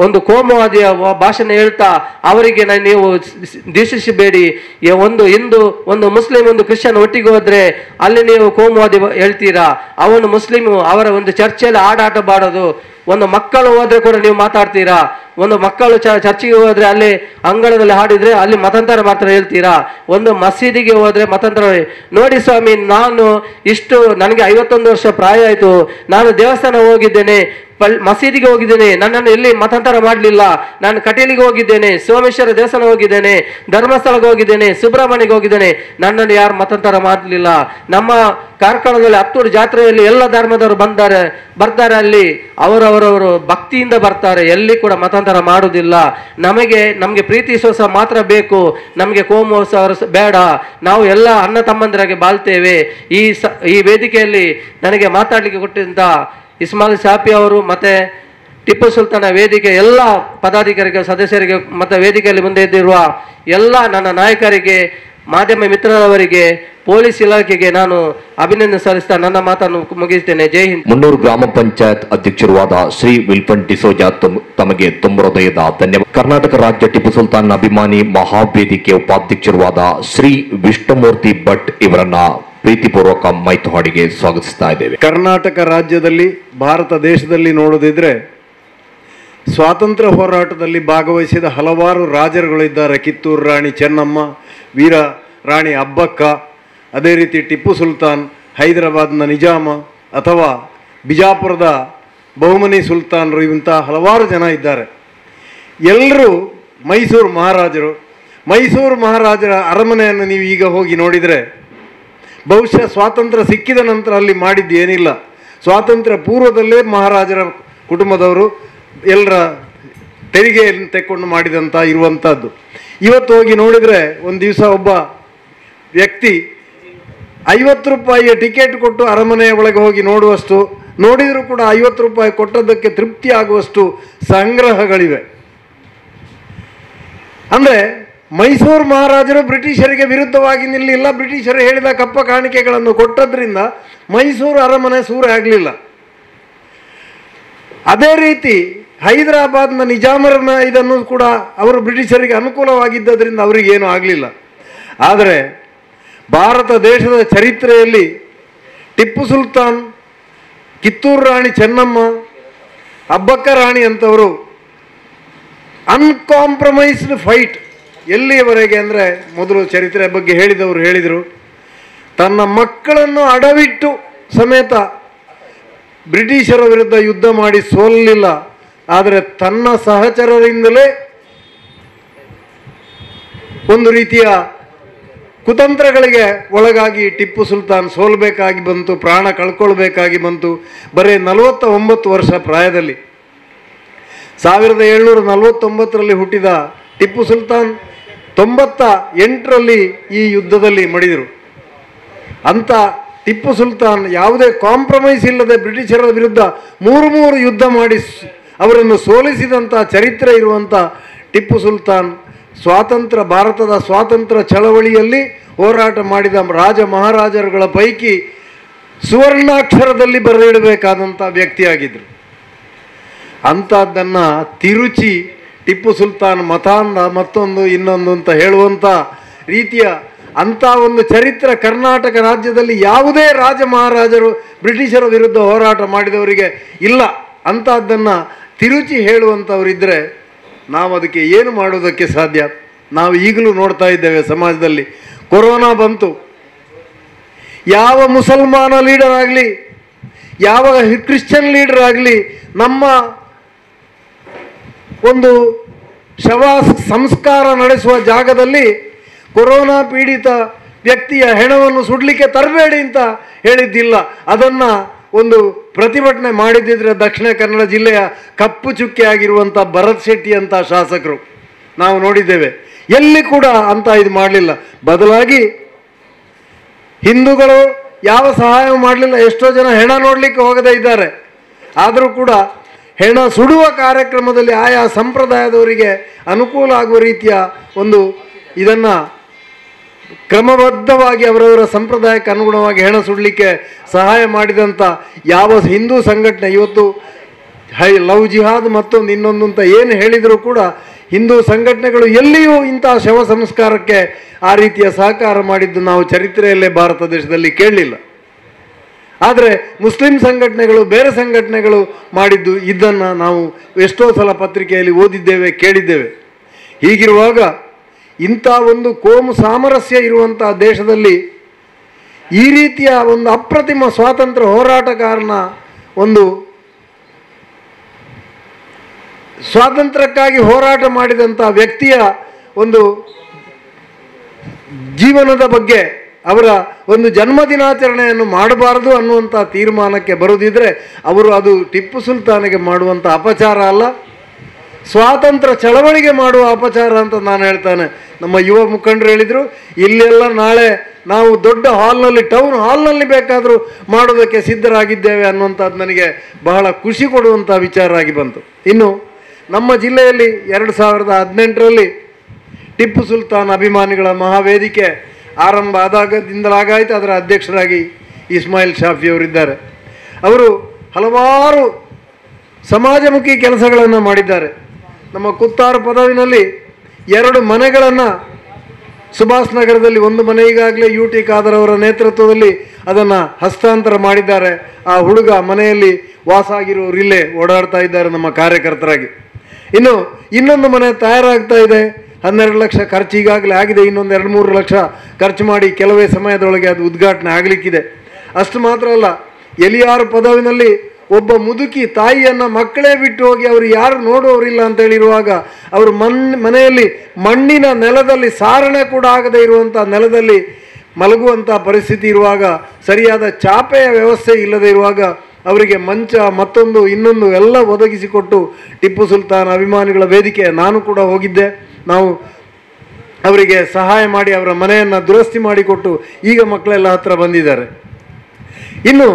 ಒಂದು ಕೋಮುವಾದಿಯ ಭಾಷಣ ಹೇಳ್ತಾ ಅವರಿಗೆ ನೀವು ದೀಕ್ಷಿಸಬೇಡಿ. ಒಂದು ಹಿಂದೂ, ಒಂದು ಮುಸ್ಲಿಂ, ಒಂದು ಕ್ರಿಶ್ಚಿಯನ್ ಒಟ್ಟಿಗೆ ಹೋದ್ರೆ ಅಲ್ಲಿ ನೀವು ಕೋಮುವಾದಿ ಹೇಳ್ತೀರಾ. ಅವನು ಮುಸ್ಲಿಮು, ಅವರ ಒಂದು ಚರ್ಚೆಯಲ್ಲಿ ಆಟ ಬಾಡೋದು. ಒಂದು ಮಕ್ಕಳು ಹೋದ್ರೆ ಕೂಡ ನೀವು ಮಾತಾಡ್ತೀರಾ. ಒಂದು ಮಕ್ಕಳು ಚರ್ಚಿಗೆ ಹೋದ್ರೆ ಅಲ್ಲಿ ಅಂಗಳದಲ್ಲಿ ಹಾಡಿದ್ರೆ ಅಲ್ಲಿ ಮತಾಂತರ ಮಾತ್ರ ಹೇಳ್ತೀರಾ. ಒಂದು ಮಸೀದಿಗೆ ಹೋದ್ರೆ ಮತಾಂತರ. ನೋಡಿ ಸ್ವಾಮಿ, ನಾನು ನನಗೆ 51 ವರ್ಷ ಪ್ರಾಯ ಆಯಿತು, ನಾನು ದೇವಸ್ಥಾನ ಹೋಗಿದ್ದೇನೆ, ಮಸೀದಿಗೆ ಹೋಗಿದ್ದೇನೆ, ನನ್ನನ್ನು ಎಲ್ಲಿ ಮತಾಂತರ ಮಾಡಲಿಲ್ಲ. ನಾನು ಕಟೀಲಿಗೆ ಹೋಗಿದ್ದೇನೆ, ಸೋಮೇಶ್ವರ ದೇವಸ್ಥಾನ ಹೋಗಿದ್ದೇನೆ, ಧರ್ಮಸ್ಥಳಕ್ಕೆ ಹೋಗಿದ್ದೇನೆ, ಸುಬ್ರಹ್ಮಣ್ಯಕ್ಕೆ ಹೋಗಿದ್ದೇನೆ, ನನ್ನನ್ನು ಯಾರು ಮತಾಂತರ ಮಾಡಲಿಲ್ಲ. ನಮ್ಮ ಕಾರ್ಕಳದಲ್ಲಿ ಹತ್ತೂರು ಜಾತ್ರೆಯಲ್ಲಿ ಎಲ್ಲ ಧರ್ಮದವರು ಬರ್ತಾರೆ. ಅಲ್ಲಿ ಅವರವರವರು ಭಕ್ತಿಯಿಂದ ಬರ್ತಾರೆ, ಎಲ್ಲಿ ಕೂಡ ಮತಾಂತರ ಮಾಡುವುದಿಲ್ಲ. ನಮಗೆ ಪ್ರೀತಿ ವಿಶ್ವಾಸ ಮಾತ್ರ ಬೇಕು, ನಮಗೆ ಕೋಮು ಬೇಡ. ನಾವು ಎಲ್ಲ ಅಣ್ಣ ತಮ್ಮಂದಿರಾಗಿ ಬಾಳ್ತೇವೆ. ಈ ವೇದಿಕೆಯಲ್ಲಿ ನನಗೆ ಮಾತಾಡಲಿಕ್ಕೆ ಕೊಟ್ಟಂತ ಇಸ್ಮಾಯಿಲ್ ಶಾಫಿ ಅವರು ಮತ್ತು ಟಿಪ್ಪು ಸುಲ್ತಾನ ವೇದಿಕೆ ಎಲ್ಲ ಪದಾಧಿಕಾರಿಗೆ, ಸದಸ್ಯರಿಗೆ ಮತ್ತು ವೇದಿಕೆಯಲ್ಲಿ ಮುಂದೆ ಇದ್ದಿರುವ ಎಲ್ಲ ನನ್ನ ನಾಯಕರಿಗೆ, ಮಾಧ್ಯಮ ಮಿತ್ರರವರಿಗೆ, ಪೊಲೀಸ್ ಇಲಾಖೆಗೆ ನಾನು ಅಭಿನಂದನೆ ಸಲ್ಲಿಸ್ತಾ ನನ್ನ ಮಾತನ್ನು ಮುಗಿಸ್ತೇನೆ. ಜೈ ಹಿಂದ್. ಮುನ್ನೂರು ಗ್ರಾಮ ಪಂಚಾಯತ್ ಅಧ್ಯಕ್ಷರಾದ ಶ್ರೀ ವಿಲ್ಫನ್ ಡಿಸೋಜಾ ತಮಗೆ ತುಂಬ ಹೃದಯದ ಧನ್ಯವಾದ. ಕರ್ನಾಟಕ ರಾಜ್ಯ ಟಿಪ್ಪು ಸುಲ್ತಾನ್ ಅಭಿಮಾನಿ ಮಹಾವೇದಿಕೆ ಉಪಾಧ್ಯಕ್ಷರಾದ ಶ್ರೀ ವಿಷ್ಣುಮೂರ್ತಿ ಭಟ್ ಇವರನ್ನ ಪ್ರೀತಿಪೂರ್ವಕ ಮೈತ್ಹಾಡಿಗೆ ಸ್ವಾಗತಿಸ್ತಾ ಇದ್ದೇವೆ. ಕರ್ನಾಟಕ ರಾಜ್ಯದಲ್ಲಿ, ಭಾರತ ದೇಶದಲ್ಲಿ ನೋಡೋದಿದ್ರೆ ಸ್ವಾತಂತ್ರ್ಯ ಹೋರಾಟದಲ್ಲಿ ಭಾಗವಹಿಸಿದ ಹಲವಾರು ರಾಜರುಗಳಿದ್ದಾರೆ. ಕಿತ್ತೂರು ರಾಣಿ ಚೆನ್ನಮ್ಮ, ವೀರ ರಾಣಿ ಅಬ್ಬಕ್ಕ, ಅದೇ ರೀತಿ ಟಿಪ್ಪು ಸುಲ್ತಾನ್, ಹೈದರಾಬಾದ್ನ ನಿಜಾಮ, ಅಥವಾ ಬಿಜಾಪುರದ ಬಹುಮನಿ ಸುಲ್ತಾನರು, ಇಂಥ ಹಲವಾರು ಜನ ಇದ್ದಾರೆ. ಎಲ್ಲರೂ ಮೈಸೂರು ಮಹಾರಾಜರು. ಮೈಸೂರು ಮಹಾರಾಜರ ಅರಮನೆಯನ್ನು ನೀವು ಈಗ ಹೋಗಿ ನೋಡಿದರೆ ಬಹುಶಃ ಸ್ವಾತಂತ್ರ್ಯ ಸಿಕ್ಕಿದ ನಂತರ ಅಲ್ಲಿ ಮಾಡಿದ್ದು ಏನಿಲ್ಲ. ಸ್ವಾತಂತ್ರ್ಯ ಪೂರ್ವದಲ್ಲೇ ಮಹಾರಾಜರ ಕುಟುಂಬದವರು ಎಲ್ಲರ ತೆರಿಗೆಯನ್ನು ತೆಕ್ಕೊಂಡು ಮಾಡಿದಂಥ ಇರುವಂಥದ್ದು. ಇವತ್ತು ಹೋಗಿ ನೋಡಿದರೆ ಒಂದು ದಿವಸ ಒಬ್ಬ ವ್ಯಕ್ತಿ 50 ರೂಪಾಯಿಯ ಟಿಕೆಟ್ ಕೊಟ್ಟು ಅರಮನೆಯ ಒಳಗೆ ಹೋಗಿ ನೋಡುವಷ್ಟು, ನೋಡಿದರೂ ಕೂಡ 50 ರೂಪಾಯಿ ಕೊಟ್ಟದ್ದಕ್ಕೆ ತೃಪ್ತಿ ಆಗುವಷ್ಟು ಸಂಗ್ರಹಗಳಿವೆ. ಅಂದರೆ ಮೈಸೂರು ಮಹಾರಾಜರು ಬ್ರಿಟಿಷರಿಗೆ ವಿರುದ್ಧವಾಗಿ ನಿಲ್ಲಿಲ್ಲ. ಬ್ರಿಟಿಷರು ಹೇಳಿದ ಕಪ್ಪ ಕಾಣಿಕೆಗಳನ್ನು ಕೊಟ್ಟದ್ರಿಂದ ಮೈಸೂರು ಅರಮನೆ ಸೂರೆ ಆಗಲಿಲ್ಲ. ಅದೇ ರೀತಿ ಹೈದರಾಬಾದ್ನ ನಿಜಾಮರನ ಇದನ್ನು ಕೂಡ ಅವರು ಬ್ರಿಟಿಷರಿಗೆ ಅನುಕೂಲವಾಗಿದ್ದರಿಂದ ಅವರಿಗೇನು ಆಗಲಿಲ್ಲ. ಆದರೆ ಭಾರತ ದೇಶದ ಚರಿತ್ರೆಯಲ್ಲಿ ಟಿಪ್ಪು ಸುಲ್ತಾನ್, ಕಿತ್ತೂರು ರಾಣಿ ಚೆನ್ನಮ್ಮ, ಅಬ್ಬಕ್ಕ ರಾಣಿ ಅಂತವರು ಅನ್ಕಾಂಪ್ರಮೈಸ್ಡ್ ಫೈಟ್ ಎಲ್ಲಿಯವರೆಗೆ ಅಂದರೆ, ಮೊದಲು ಚರಿತ್ರೆ ಬಗ್ಗೆ ಹೇಳಿದವರು ಹೇಳಿದರು, ತನ್ನ ಮಕ್ಕಳನ್ನು ಅಡವಿಟ್ಟು ಸಮೇತ ಬ್ರಿಟಿಷರ ವಿರುದ್ಧ ಯುದ್ಧ ಮಾಡಿ ಸೋಲಿಲ್ಲ. ಆದರೆ ತನ್ನ ಸಹಚರರಿಂದಲೇ ಒಂದು ರೀತಿಯ ಕುತಂತ್ರಗಳಿಗೆ ಒಳಗಾಗಿ ಟಿಪ್ಪು ಸುಲ್ತಾನ್ ಸೋಲ್ಬೇಕಾಗಿ ಬಂತು, ಪ್ರಾಣ ಕಳ್ಕೊಳ್ಬೇಕಾಗಿ ಬಂತು. ಬರೀ 49 ವರ್ಷ ಪ್ರಾಯದಲ್ಲಿ 1749ರಲ್ಲಿ ಹುಟ್ಟಿದ ಟಿಪ್ಪು ಸುಲ್ತಾನ್ 98ರಲ್ಲಿ ಈ ಯುದ್ಧದಲ್ಲಿ ಮಡಿದರು. ಅಂಥ ಟಿಪ್ಪು ಸುಲ್ತಾನ್ ಯಾವುದೇ ಕಾಂಪ್ರಮೈಸ್ ಇಲ್ಲದೆ ಬ್ರಿಟಿಷರ ವಿರುದ್ಧ 3 ಯುದ್ಧ ಮಾಡಿ ಅವರನ್ನು ಸೋಲಿಸಿದಂಥ ಚರಿತ್ರೆ ಇರುವಂಥ ಟಿಪ್ಪು ಸುಲ್ತಾನ್ ಭಾರತದ ಸ್ವಾತಂತ್ರ್ಯ ಚಳವಳಿಯಲ್ಲಿ ಹೋರಾಟ ಮಾಡಿದ ರಾಜ ಮಹಾರಾಜರುಗಳ ಪೈಕಿ ಸುವರ್ಣಾಕ್ಷರದಲ್ಲಿ ಬರೆದಿಡಬೇಕಾದಂಥ ವ್ಯಕ್ತಿಯಾಗಿದ್ದರು. ಅಂಥದ್ದನ್ನು ತಿರುಚಿ ಟಿಪ್ಪು ಸುಲ್ತಾನ್ ಮತಾಂಧ ಮತ್ತೊಂದು ಇನ್ನೊಂದು ಅಂತ ಹೇಳುವಂಥ ರೀತಿಯ ಅಂಥ ಒಂದು ಚರಿತ್ರೆ ಕರ್ನಾಟಕ ರಾಜ್ಯದಲ್ಲಿ ಯಾವುದೇ ರಾಜ ಮಹಾರಾಜರು ಬ್ರಿಟಿಷರ ವಿರುದ್ಧ ಹೋರಾಟ ಮಾಡಿದವರಿಗೆ ಇಲ್ಲ. ಅಂಥದ್ದನ್ನು ತಿರುಚಿ ಹೇಳುವಂಥವರಿದ್ದರೆ ನಾವು ಅದಕ್ಕೆ ಏನು ಮಾಡೋದಕ್ಕೆ ಸಾಧ್ಯ? ನಾವು ಈಗಲೂ ನೋಡ್ತಾ ಇದ್ದೇವೆ ಸಮಾಜದಲ್ಲಿ. ಕೊರೋನಾ ಬಂತು, ಯಾವ ಮುಸಲ್ಮಾನ ಲೀಡರ್ ಆಗಲಿ, ಯಾವ ಕ್ರಿಶ್ಚಿಯನ್ ಲೀಡರ್ ಆಗಲಿ, ನಮ್ಮ ಒಂದು ಶವ ಸಂಸ್ಕಾರ ನಡೆಸುವ ಜಾಗದಲ್ಲಿ ಕೊರೋನಾ ಪೀಡಿತ ವ್ಯಕ್ತಿಯ ಹೆಣವನ್ನು ಸುಡಲಿಕ್ಕೆ ತರಬೇಡಿ ಅಂತ ಹೇಳಿದ್ದಿಲ್ಲ. ಅದನ್ನು ಒಂದು ಪ್ರತಿಭಟನೆ ಮಾಡಿದ್ದಿದ್ರೆ ದಕ್ಷಿಣ ಕನ್ನಡ ಜಿಲ್ಲೆಯ ಕಪ್ಪು ಚುಕ್ಕೆ ಆಗಿರುವಂಥ ಭರತ್ ಶೆಟ್ಟಿ ಅಂತ ಶಾಸಕರು ನಾವು ನೋಡಿದ್ದೇವೆ. ಎಲ್ಲಿ ಕೂಡ ಅಂತ ಇದು ಮಾಡಲಿಲ್ಲ. ಬದಲಾಗಿ ಹಿಂದೂಗಳು ಯಾವ ಸಹಾಯ ಮಾಡಲಿಲ್ಲ. ಎಷ್ಟೋ ಜನ ಹೆಣ ನೋಡಲಿಕ್ಕೆ ಹೋಗದೇ ಇದ್ದಾರೆ. ಆದರೂ ಕೂಡ ಹೆಣ ಸುಡುವ ಕಾರ್ಯಕ್ರಮದಲ್ಲಿ ಆಯಾ ಸಂಪ್ರದಾಯದವರಿಗೆ ಅನುಕೂಲ ಆಗುವ ರೀತಿಯ ಒಂದು ಇದನ್ನು ಕ್ರಮಬದ್ಧವಾಗಿ ಅವರವರ ಸಂಪ್ರದಾಯಕ್ಕೆ ಅನುಗುಣವಾಗಿ ಹೆಣ ಸುಡಲಿಕ್ಕೆ ಸಹಾಯ ಮಾಡಿದಂಥ ಯಾವ ಹಿಂದೂ ಸಂಘಟನೆ ಇವತ್ತು ಲವ್ ಜಿಹಾದ್ ಮತ್ತೊಂದು ಇನ್ನೊಂದು ಅಂತ ಏನು ಹೇಳಿದರೂ ಕೂಡ ಹಿಂದೂ ಸಂಘಟನೆಗಳು ಎಲ್ಲಿಯೂ ಇಂಥ ಶವ ಸಂಸ್ಕಾರಕ್ಕೆ ಆ ರೀತಿಯ ಸಹಕಾರ ಮಾಡಿದ್ದು ನಾವು ಚರಿತ್ರೆಯಲ್ಲೇ ಭಾರತ ದೇಶದಲ್ಲಿ ಕೇಳಲಿಲ್ಲ. ಆದರೆ ಮುಸ್ಲಿಂ ಸಂಘಟನೆಗಳು, ಬೇರೆ ಸಂಘಟನೆಗಳು ಮಾಡಿದ್ದು ಇದನ್ನು ನಾವು ಎಷ್ಟೋ ಸಲ ಪತ್ರಿಕೆಯಲ್ಲಿ ಓದಿದ್ದೇವೆ, ಕೇಳಿದ್ದೇವೆ. ಹೀಗಿರುವಾಗ ಇಂಥ ಒಂದು ಕೋಮು ಸಾಮರಸ್ಯ ಇರುವಂಥ ದೇಶದಲ್ಲಿ ಈ ರೀತಿಯ ಒಂದು ಅಪ್ರತಿಮ ಸ್ವಾತಂತ್ರ್ಯ ಹೋರಾಟಗಾರನ ಒಂದು ಸ್ವಾತಂತ್ರ್ಯಕ್ಕಾಗಿ ಹೋರಾಟ ಮಾಡಿದಂಥ ವ್ಯಕ್ತಿಯ ಒಂದು ಜೀವನದ ಬಗ್ಗೆ, ಅವರ ಒಂದು ಜನ್ಮದಿನಾಚರಣೆಯನ್ನು ಮಾಡಬಾರದು ಅನ್ನುವಂಥ ತೀರ್ಮಾನಕ್ಕೆ ಬರುವುದಿದ್ರೆ ಅವರು ಅದು ಟಿಪ್ಪು ಸುಲ್ತಾನಿಗೆ ಮಾಡುವಂಥ ಅಪಚಾರ ಅಲ್ಲ, ಸ್ವಾತಂತ್ರ್ಯ ಚಳವಳಿಗೆ ಮಾಡುವ ಅಪಚಾರ ಅಂತ ನಾನು ಹೇಳ್ತಾನೆ. ನಮ್ಮ ಯುವ ಮುಖಂಡರು ಹೇಳಿದರು, ಇಲ್ಲೆಲ್ಲ ನಾಳೆ ನಾವು ದೊಡ್ಡ ಹಾಲ್ನಲ್ಲಿ, ಟೌನ್ ಹಾಲ್ನಲ್ಲಿ ಬೇಕಾದರೂ ಮಾಡೋದಕ್ಕೆ ಸಿದ್ಧರಾಗಿದ್ದೇವೆ ಅನ್ನುವಂಥದ್ದು ನನಗೆ ಬಹಳ ಖುಷಿ ಕೊಡುವಂಥ ವಿಚಾರ ಆಗಿ ಬಂತು. ಇನ್ನು ನಮ್ಮ ಜಿಲ್ಲೆಯಲ್ಲಿ 2018ರಲ್ಲಿ ಟಿಪ್ಪು ಸುಲ್ತಾನ್ ಅಭಿಮಾನಿಗಳ ಮಹಾವೇದಿಕೆ ಆರಂಭ ಆದಾಗದಿಂದಲಾಗಾಯಿತು. ಅದರ ಅಧ್ಯಕ್ಷರಾಗಿ ಇಸ್ಮಾಯಿಲ್ ಶಾಫಿಯವರಿದ್ದಾರೆ. ಅವರು ಹಲವಾರು ಸಮಾಜಮುಖಿ ಕೆಲಸಗಳನ್ನು ಮಾಡಿದ್ದಾರೆ. ನಮ್ಮ ಕುತ್ತಾರು ಪದವಿನಲ್ಲಿ 2 ಮನೆಗಳನ್ನು ಸುಭಾಷ್ ನಗರದಲ್ಲಿ, ಒಂದು ಮನೆ ಈಗಾಗಲೇ UT ಖಾದರ್ ಅವರ ನೇತೃತ್ವದಲ್ಲಿ ಅದನ್ನು ಹಸ್ತಾಂತರ ಮಾಡಿದ್ದಾರೆ. ಆ ಹುಡುಗ ಮನೆಯಲ್ಲಿ ವಾಸ ಆಗಿರೋರು ಇಲ್ಲೇ ಓಡಾಡ್ತಾ ಇದ್ದಾರೆ ನಮ್ಮ ಕಾರ್ಯಕರ್ತರಾಗಿ. ಇನ್ನು ಇನ್ನೊಂದು ಮನೆ ತಯಾರಾಗ್ತಾ ಇದೆ. 12 ಲಕ್ಷ ಖರ್ಚು ಈಗಾಗಲೇ ಆಗಿದೆ. ಇನ್ನೊಂದು 2-3 ಲಕ್ಷ ಖರ್ಚು ಮಾಡಿ ಕೆಲವೇ ಸಮಯದೊಳಗೆ ಅದು ಉದ್ಘಾಟನೆ ಆಗಲಿಕ್ಕಿದೆ. ಅಷ್ಟು ಮಾತ್ರ ಅಲ್ಲ, ಎಲಿಯಾರು ಪದವಿನಲ್ಲಿ ಒಬ್ಬ ಮುದುಕಿ ತಾಯಿಯನ್ನು ಮಕ್ಕಳೇ ಬಿಟ್ಟು ಹೋಗಿ ಅವರು ಯಾರು ನೋಡುವವರಿಲ್ಲ ಅಂತ ಹೇಳಿರುವಾಗ ಅವರು ಮನೆಯಲ್ಲಿ ಮಣ್ಣಿನ ನೆಲದಲ್ಲಿ ಸಾರಣೆ ಕೂಡ ಆಗದೇ ಇರುವಂಥ ನೆಲದಲ್ಲಿ ಮಲಗುವಂಥ ಪರಿಸ್ಥಿತಿ ಇರುವಾಗ, ಸರಿಯಾದ ಚಾಪೆಯ ವ್ಯವಸ್ಥೆ ಇಲ್ಲದೆ ಇರುವಾಗ ಅವರಿಗೆ ಮಂಚ ಮತ್ತೊಂದು ಇನ್ನೊಂದು ಎಲ್ಲ ಒದಗಿಸಿಕೊಟ್ಟು ಟಿಪ್ಪು ಸುಲ್ತಾನ್ ಅಭಿಮಾನಿಗಳ ವೇದಿಕೆ ನಾನು ಕೂಡ ಹೋಗಿದ್ದೆ. ನಾವು ಅವರಿಗೆ ಸಹಾಯ ಮಾಡಿ ಅವರ ಮನೆಯನ್ನು ದುರಸ್ತಿ ಮಾಡಿಕೊಟ್ಟು ಈಗ ಮಕ್ಕಳೆಲ್ಲ ಹತ್ರ ಬಂದಿದ್ದಾರೆ. ಇನ್ನು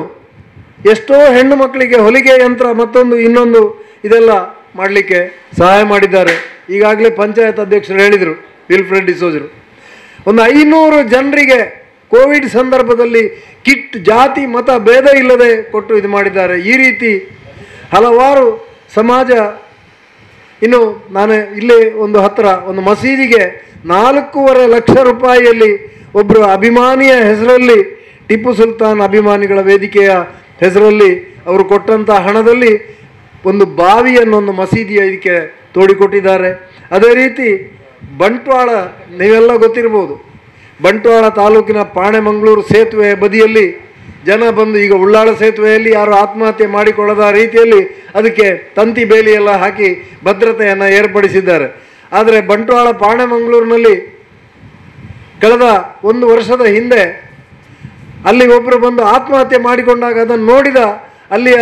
ಎಷ್ಟೋ ಹೆಣ್ಣು ಮಕ್ಕಳಿಗೆ ಹೊಲಿಗೆ ಯಂತ್ರ ಮತ್ತೊಂದು ಇನ್ನೊಂದು ಇದೆಲ್ಲ ಮಾಡಲಿಕ್ಕೆ ಸಹಾಯ ಮಾಡಿದ್ದಾರೆ. ಈಗಾಗಲೇ ಪಂಚಾಯತ್ ಅಧ್ಯಕ್ಷರು ಹೇಳಿದರು, ವಿಲ್ಫ್ರೆಡ್ ಡಿಸೋಜರು, ಒಂದು 500 ಜನರಿಗೆ ಕೋವಿಡ್ ಸಂದರ್ಭದಲ್ಲಿ ಕಿಟ್ ಜಾತಿ ಮತ ಭೇದ ಇಲ್ಲದೆ ಕೊಟ್ಟು ಇದು ಮಾಡಿದ್ದಾರೆ. ಈ ರೀತಿ ಹಲವಾರು ಸಮಾಜ. ಇನ್ನು ನಾನು ಇಲ್ಲಿ ಒಂದು ಮಸೀದಿಗೆ 4.5 ಲಕ್ಷ ರೂಪಾಯಿಯಲ್ಲಿ ಒಬ್ಬರು ಅಭಿಮಾನಿಯ ಹೆಸರಲ್ಲಿ, ಟಿಪ್ಪು ಸುಲ್ತಾನ್ ಅಭಿಮಾನಿಗಳ ವೇದಿಕೆಯ ಹೆಸರಲ್ಲಿ ಅವರು ಕೊಟ್ಟಂಥ ಹಣದಲ್ಲಿ ಒಂದು ಬಾವಿಯನ್ನೊಂದು ಮಸೀದಿಯ ಇದಕ್ಕೆ ತೋಡಿಕೊಟ್ಟಿದ್ದಾರೆ. ಅದೇ ರೀತಿ ಬಂಟ್ವಾಳ, ನೀವೆಲ್ಲ ಗೊತ್ತಿರ್ಬೋದು, ಬಂಟ್ವಾಳ ತಾಲೂಕಿನ ಪಾಣೆಮಂಗಳೂರು ಸೇತುವೆ ಬದಿಯಲ್ಲಿ ಜನ ಬಂದು, ಈಗ ಉಳ್ಳಾಳ ಸೇತುವೆಯಲ್ಲಿ ಯಾರು ಆತ್ಮಹತ್ಯೆ ಮಾಡಿಕೊಳ್ಳದ ರೀತಿಯಲ್ಲಿ ಅದಕ್ಕೆ ತಂತಿ ಬೇಲಿಯೆಲ್ಲ ಹಾಕಿ ಭದ್ರತೆಯನ್ನು ಏರ್ಪಡಿಸಿದ್ದಾರೆ. ಆದರೆ ಬಂಟ್ವಾಳ ಪಾಣೆಮಂಗಳೂರಿನಲ್ಲಿ ಕಳೆದ 1 ವರ್ಷದ ಹಿಂದೆ ಅಲ್ಲಿ ಒಬ್ಬರು ಬಂದು ಆತ್ಮಹತ್ಯೆ ಮಾಡಿಕೊಂಡಾಗ ಅದನ್ನು ನೋಡಿದ ಅಲ್ಲಿಯ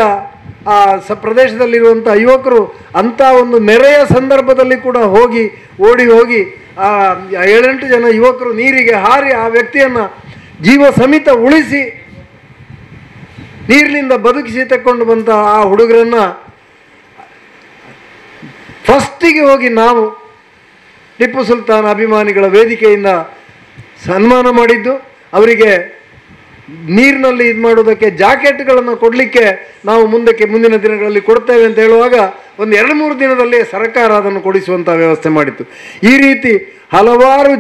ಪ್ರದೇಶದಲ್ಲಿರುವಂಥ ಯುವಕರು ಅಂಥ ಒಂದು ನೆರೆಯ ಸಂದರ್ಭದಲ್ಲಿ ಕೂಡ ಓಡಿ ಹೋಗಿ 7-8 ಜನ ಯುವಕರು ನೀರಿಗೆ ಹಾರಿ ಆ ವ್ಯಕ್ತಿಯನ್ನು ಜೀವ ಸಮೇತ ಉಳಿಸಿ ನೀರಿನಿಂದ ಬದುಕಿಸಿ ತಕ್ಕೊಂಡು ಬಂದ ಆ ಹುಡುಗರನ್ನು ಫಸ್ಟಿಗೆ ಹೋಗಿ ನಾವು ಟಿಪ್ಪು ಸುಲ್ತಾನ್ ಅಭಿಮಾನಿಗಳ ವೇದಿಕೆಯಿಂದ ಸನ್ಮಾನ ಮಾಡಿದ್ದು. ಅವರಿಗೆ ನೀರಿನಲ್ಲಿ ಇದು ಮಾಡೋದಕ್ಕೆ ಜಾಕೆಟ್ಗಳನ್ನು ಕೊಡಲಿಕ್ಕೆ ನಾವು ಮುಂದಿನ ದಿನಗಳಲ್ಲಿ ಕೊಡ್ತೇವೆ ಅಂತ ಹೇಳುವಾಗ ಒಂದು 2-3 ದಿನದಲ್ಲಿ ಸರ್ಕಾರ ಅದನ್ನು ಕೊಡಿಸುವಂಥ ವ್ಯವಸ್ಥೆ ಮಾಡಿತ್ತು. ಈ ರೀತಿ ಹಲವಾರು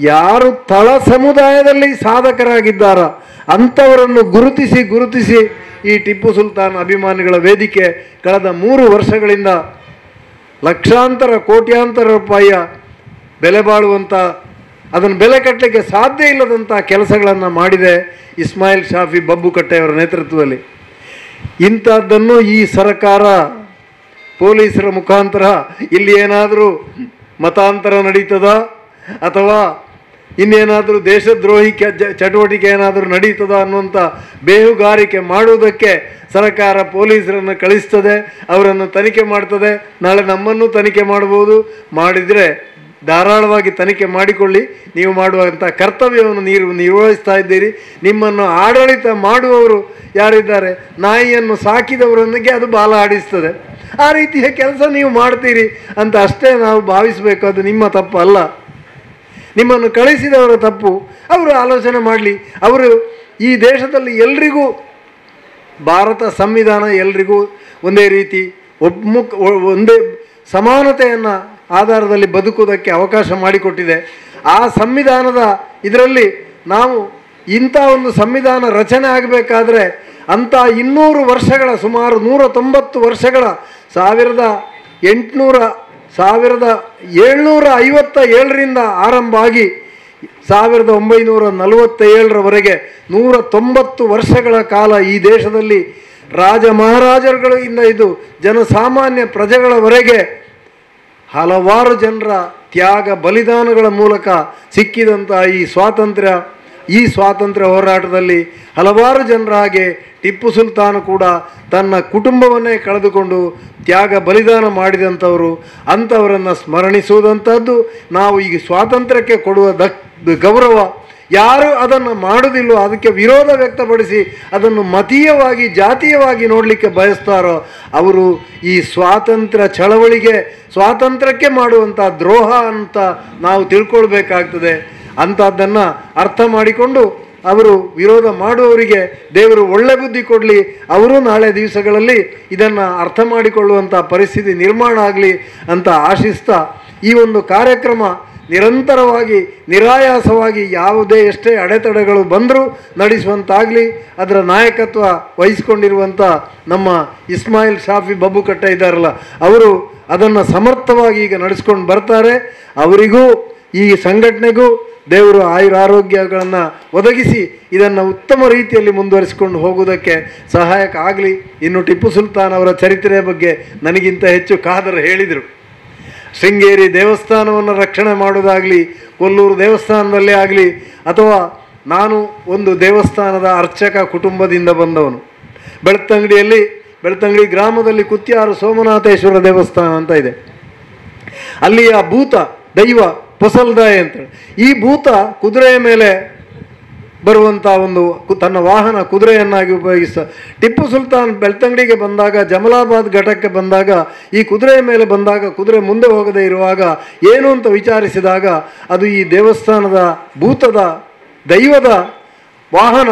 ಯಾರು ತಳ ಸಮುದಾಯದಲ್ಲಿ ಸಾಧಕರಾಗಿದ್ದಾರ ಅಂಥವರನ್ನು ಗುರುತಿಸಿ ಈ ಟಿಪ್ಪು ಸುಲ್ತಾನ್ ಅಭಿಮಾನಿಗಳ ವೇದಿಕೆ ಕಳೆದ 3 ವರ್ಷಗಳಿಂದ ಲಕ್ಷಾಂತರ ಕೋಟ್ಯಾಂತರ ರೂಪಾಯಿಯ ಬೆಲೆ ಬಾಳುವಂಥ, ಅದನ್ನು ಬೆಲೆ ಕಟ್ಟಲಿಕ್ಕೆ ಸಾಧ್ಯ ಇಲ್ಲದಂಥ ಕೆಲಸಗಳನ್ನು ಮಾಡಿದೆ ಇಸ್ಮಾಯಿಲ್ ಶಾಫಿ ಬಬ್ಬುಕಟ್ಟೆಯವರ ನೇತೃತ್ವದಲ್ಲಿ. ಇಂಥದ್ದನ್ನು ಈ ಸರ್ಕಾರ ಪೊಲೀಸರ ಮುಖಾಂತರ ಇಲ್ಲಿ ಏನಾದರೂ ಮತಾಂತರ ನಡೀತದ ಅಥವಾ ಇನ್ನೇನಾದರೂ ದೇಶದ್ರೋಹಿ ಚಟುವಟಿಕೆ ಏನಾದರೂ ನಡೀತದ ಅನ್ನುವಂಥ ಬೇಹುಗಾರಿಕೆ ಮಾಡುವುದಕ್ಕೆ ಸರ್ಕಾರ ಪೊಲೀಸರನ್ನು ಕಳಿಸ್ತದೆ, ಅವರನ್ನು ತನಿಖೆ ಮಾಡ್ತದೆ. ನಾಳೆ ನಮ್ಮನ್ನು ತನಿಖೆ ಮಾಡ್ಬೋದು. ಮಾಡಿದರೆ ಧಾರಾಳವಾಗಿ ತನಿಖೆ ಮಾಡಿಕೊಳ್ಳಿ. ನೀವು ಮಾಡುವಂಥ ಕರ್ತವ್ಯವನ್ನು ನೀವು ನಿರ್ವಹಿಸ್ತಾ ಇದ್ದೀರಿ. ನಿಮ್ಮನ್ನು ಆಡಳಿತ ಮಾಡುವವರು ಯಾರಿದ್ದಾರೆ, ನಾಯಿಯನ್ನು ಸಾಕಿದವರೊಂದಿಗೆ ಅದು ಬಾಲ ಆಡಿಸ್ತದೆ. ಆ ರೀತಿಯ ಕೆಲಸ ನೀವು ಮಾಡ್ತೀರಿ ಅಂತ ಅಷ್ಟೇ ನಾವು ಭಾವಿಸಬೇಕು. ಅದು ನಿಮ್ಮ ತಪ್ಪು ಅಲ್ಲ, ನಿಮ್ಮನ್ನು ಕಳಿಸಿದವರ ತಪ್ಪು. ಅವರು ಆಲೋಚನೆ ಮಾಡಲಿ. ಅವರು ಈ ದೇಶದಲ್ಲಿ ಎಲ್ರಿಗೂ ಭಾರತ ಸಂವಿಧಾನ ಎಲ್ರಿಗೂ ಒಂದೇ ರೀತಿ ಒಂದೇ ಸಮಾನತೆಯನ್ನು ಆಧಾರದಲ್ಲಿ ಬದುಕುವುದಕ್ಕೆ ಅವಕಾಶ ಮಾಡಿಕೊಟ್ಟಿದೆ. ಆ ಸಂವಿಧಾನದ ಇದರಲ್ಲಿ ನಾವು ಇಂಥ ಒಂದು ಸಂವಿಧಾನ ರಚನೆ ಆಗಬೇಕಾದ್ರೆ ಅಂಥ 200 ವರ್ಷಗಳ ಸುಮಾರು 190 ವರ್ಷಗಳ 1757ರಿಂದ ಆರಂಭ ಆಗಿ 1947ರವರೆಗೆ 190 ವರ್ಷಗಳ ಕಾಲ ಈ ದೇಶದಲ್ಲಿ ರಾಜ ಮಹಾರಾಜರುಗಳಿಂದ ಇದು ಜನಸಾಮಾನ್ಯ ಪ್ರಜೆಗಳವರೆಗೆ ಹಲವಾರು ಜನರ ತ್ಯಾಗ ಬಲಿದಾನಗಳ ಮೂಲಕ ಸಿಕ್ಕಿದಂಥ ಈ ಸ್ವಾತಂತ್ರ್ಯ ಹೋರಾಟದಲ್ಲಿ ಹಲವಾರು ಜನರ ಹಾಗೆ ಟಿಪ್ಪು ಸುಲ್ತಾನ್ ಕೂಡ ತನ್ನ ಕುಟುಂಬವನ್ನೇ ಕಳೆದುಕೊಂಡು ತ್ಯಾಗ ಬಲಿದಾನ ಮಾಡಿದಂಥವರು. ಅಂಥವರನ್ನು ಸ್ಮರಣಿಸುವುದಂಥದ್ದು ನಾವು ಈಗ ಸ್ವಾತಂತ್ರ್ಯಕ್ಕೆ ಕೊಡುವ ಗೌರವ. ಯಾರು ಅದನ್ನು ಮಾಡುವುದಿಲ್ಲೋ ಅದಕ್ಕೆ ವಿರೋಧ ವ್ಯಕ್ತಪಡಿಸಿ ಅದನ್ನು ಮತೀಯವಾಗಿ ಜಾತೀಯವಾಗಿ ನೋಡಲಿಕ್ಕೆ ಬಯಸ್ತಾರೋ ಅವರು ಈ ಸ್ವಾತಂತ್ರ್ಯ ಚಳವಳಿಗೆ ಸ್ವಾತಂತ್ರ್ಯಕ್ಕೆ ಮಾಡುವಂಥ ದ್ರೋಹ ಅಂತ ನಾವು ತಿಳ್ಕೊಳ್ಬೇಕಾಗ್ತದೆ. ಅಂಥದ್ದನ್ನು ಅರ್ಥ ಮಾಡಿಕೊಂಡು ಅವರು ವಿರೋಧ ಮಾಡುವವರಿಗೆ ದೇವರು ಒಳ್ಳೆ ಬುದ್ಧಿ ಕೊಡಲಿ. ಅವರು ನಾಳೆ ದಿವಸಗಳಲ್ಲಿ ಇದನ್ನು ಅರ್ಥ ಮಾಡಿಕೊಳ್ಳುವಂಥ ಪರಿಸ್ಥಿತಿ ನಿರ್ಮಾಣ ಆಗಲಿ ಅಂತ ಆಶಿಸ್ತಾ ಈ ಒಂದು ಕಾರ್ಯಕ್ರಮ ನಿರಂತರವಾಗಿ ನಿರಾಯಾಸವಾಗಿ ಯಾವುದೇ ಎಷ್ಟೇ ಅಡೆತಡೆಗಳು ಬಂದರೂ ನಡೆಸುವಂತಾಗಲಿ. ಅದರ ನಾಯಕತ್ವ ವಹಿಸಿಕೊಂಡಿರುವಂಥ ನಮ್ಮ ಇಸ್ಮಾಯಿಲ್ ಶಾಫಿ ಬಬ್ಬುಕಟ್ಟೆ ಇದ್ದಾರಲ್ಲ, ಅವರು ಅದನ್ನು ಸಮರ್ಥವಾಗಿ ಈಗ ನಡೆಸ್ಕೊಂಡು ಬರ್ತಾರೆ. ಅವರಿಗೂ ಈ ಸಂಘಟನೆಗೂ ದೇವರು ಆಯುರಾರೋಗ್ಯಗಳನ್ನು ಒದಗಿಸಿ ಇದನ್ನು ಉತ್ತಮ ರೀತಿಯಲ್ಲಿ ಮುಂದುವರಿಸಿಕೊಂಡು ಹೋಗುವುದಕ್ಕೆ ಸಹಾಯಕ ಆಗಲಿ. ಇನ್ನು ಟಿಪ್ಪು ಸುಲ್ತಾನ್ ಅವರ ಚರಿತ್ರೆಯ ಬಗ್ಗೆ ನನಗಿಂತ ಹೆಚ್ಚು ಖಾದರ್ ಹೇಳಿದರು. ಶೃಂಗೇರಿ ದೇವಸ್ಥಾನವನ್ನು ರಕ್ಷಣೆ ಮಾಡೋದಾಗಲಿ, ಕೊಲ್ಲೂರು ದೇವಸ್ಥಾನದಲ್ಲೇ ಆಗಲಿ, ಅಥವಾ ನಾನು ಒಂದು ದೇವಸ್ಥಾನದ ಅರ್ಚಕ ಕುಟುಂಬದಿಂದ ಬಂದವನು. ಬೆಳ್ತಂಗಡಿ ಗ್ರಾಮದಲ್ಲಿ ಕುತ್ಯಾರು ಸೋಮನಾಥೇಶ್ವರ ದೇವಸ್ಥಾನ ಅಂತ ಇದೆ. ಅಲ್ಲಿಯ ಭೂತ ದೈವ ಪೊಸಲ್ದಾಯ್ ಅಂತೇಳಿ, ಈ ಭೂತ ಕುದುರೆಯ ಮೇಲೆ ಬರುವಂಥ ಒಂದು ತನ್ನ ವಾಹನ ಕುದುರೆಯನ್ನಾಗಿ ಟಿಪ್ಪು ಸುಲ್ತಾನ್ ಬೆಳ್ತಂಗಡಿಗೆ ಬಂದಾಗ, ಜಮಲಾಬಾದ್ ಘಟ್ಟಕ್ಕೆ ಬಂದಾಗ, ಈ ಕುದುರೆಯ ಮೇಲೆ ಬಂದಾಗ ಕುದುರೆ ಮುಂದೆ ಹೋಗದೇ ಇರುವಾಗ ಏನು ಅಂತ ವಿಚಾರಿಸಿದಾಗ ಅದು ಈ ದೇವಸ್ಥಾನದ ಭೂತದ ದೈವದ ವಾಹನ.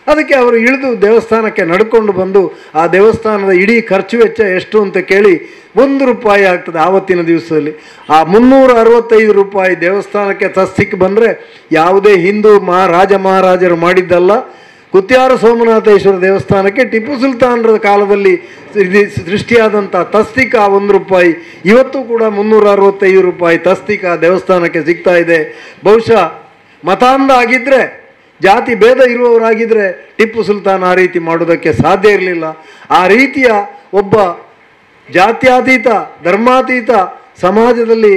ಅದಕ್ಕೆ ಅವರು ಇಳಿದು ದೇವಸ್ಥಾನಕ್ಕೆ ನಡ್ಕೊಂಡು ಬಂದು ಆ ದೇವಸ್ಥಾನದ ಇಡೀ ಖರ್ಚು ವೆಚ್ಚ ಎಷ್ಟು ಅಂತ ಕೇಳಿ ₹1 ಆಗ್ತದೆ ಆವತ್ತಿನ ದಿವಸದಲ್ಲಿ. ಆ ₹365 ದೇವಸ್ಥಾನಕ್ಕೆ ತಸ್ತಿಕ್ಕೆ ಬಂದರೆ ಯಾವುದೇ ಹಿಂದೂ ರಾಜ ಮಹಾರಾಜರು ಮಾಡಿದ್ದಲ್ಲ. ಕುತ್ಯಾರು ಸೋಮನಾಥೇಶ್ವರ ದೇವಸ್ಥಾನಕ್ಕೆ ಟಿಪ್ಪು ಸುಲ್ತಾನರ ಕಾಲದಲ್ಲಿ ಸೃಷ್ಟಿಯಾದಂಥ ತಸ್ತಿಕ ₹1. ಇವತ್ತು ಕೂಡ ₹365 ತಸ್ತಿಕ ದೇವಸ್ಥಾನಕ್ಕೆ ಸಿಗ್ತಾ ಇದೆ. ಬಹುಶಃ ಮತಾಂಧ ಆಗಿದ್ದರೆ, ಜಾತಿ ಭೇದ ಇರುವವರಾಗಿದ್ದರೆ ಟಿಪ್ಪು ಸುಲ್ತಾನ್ ಆ ರೀತಿ ಮಾಡೋದಕ್ಕೆ ಸಾಧ್ಯ ಇರಲಿಲ್ಲ. ಆ ರೀತಿಯ ಒಬ್ಬ ಜಾತ್ಯಾತೀತ ಧರ್ಮಾತೀತ ಸಮಾಜದಲ್ಲಿ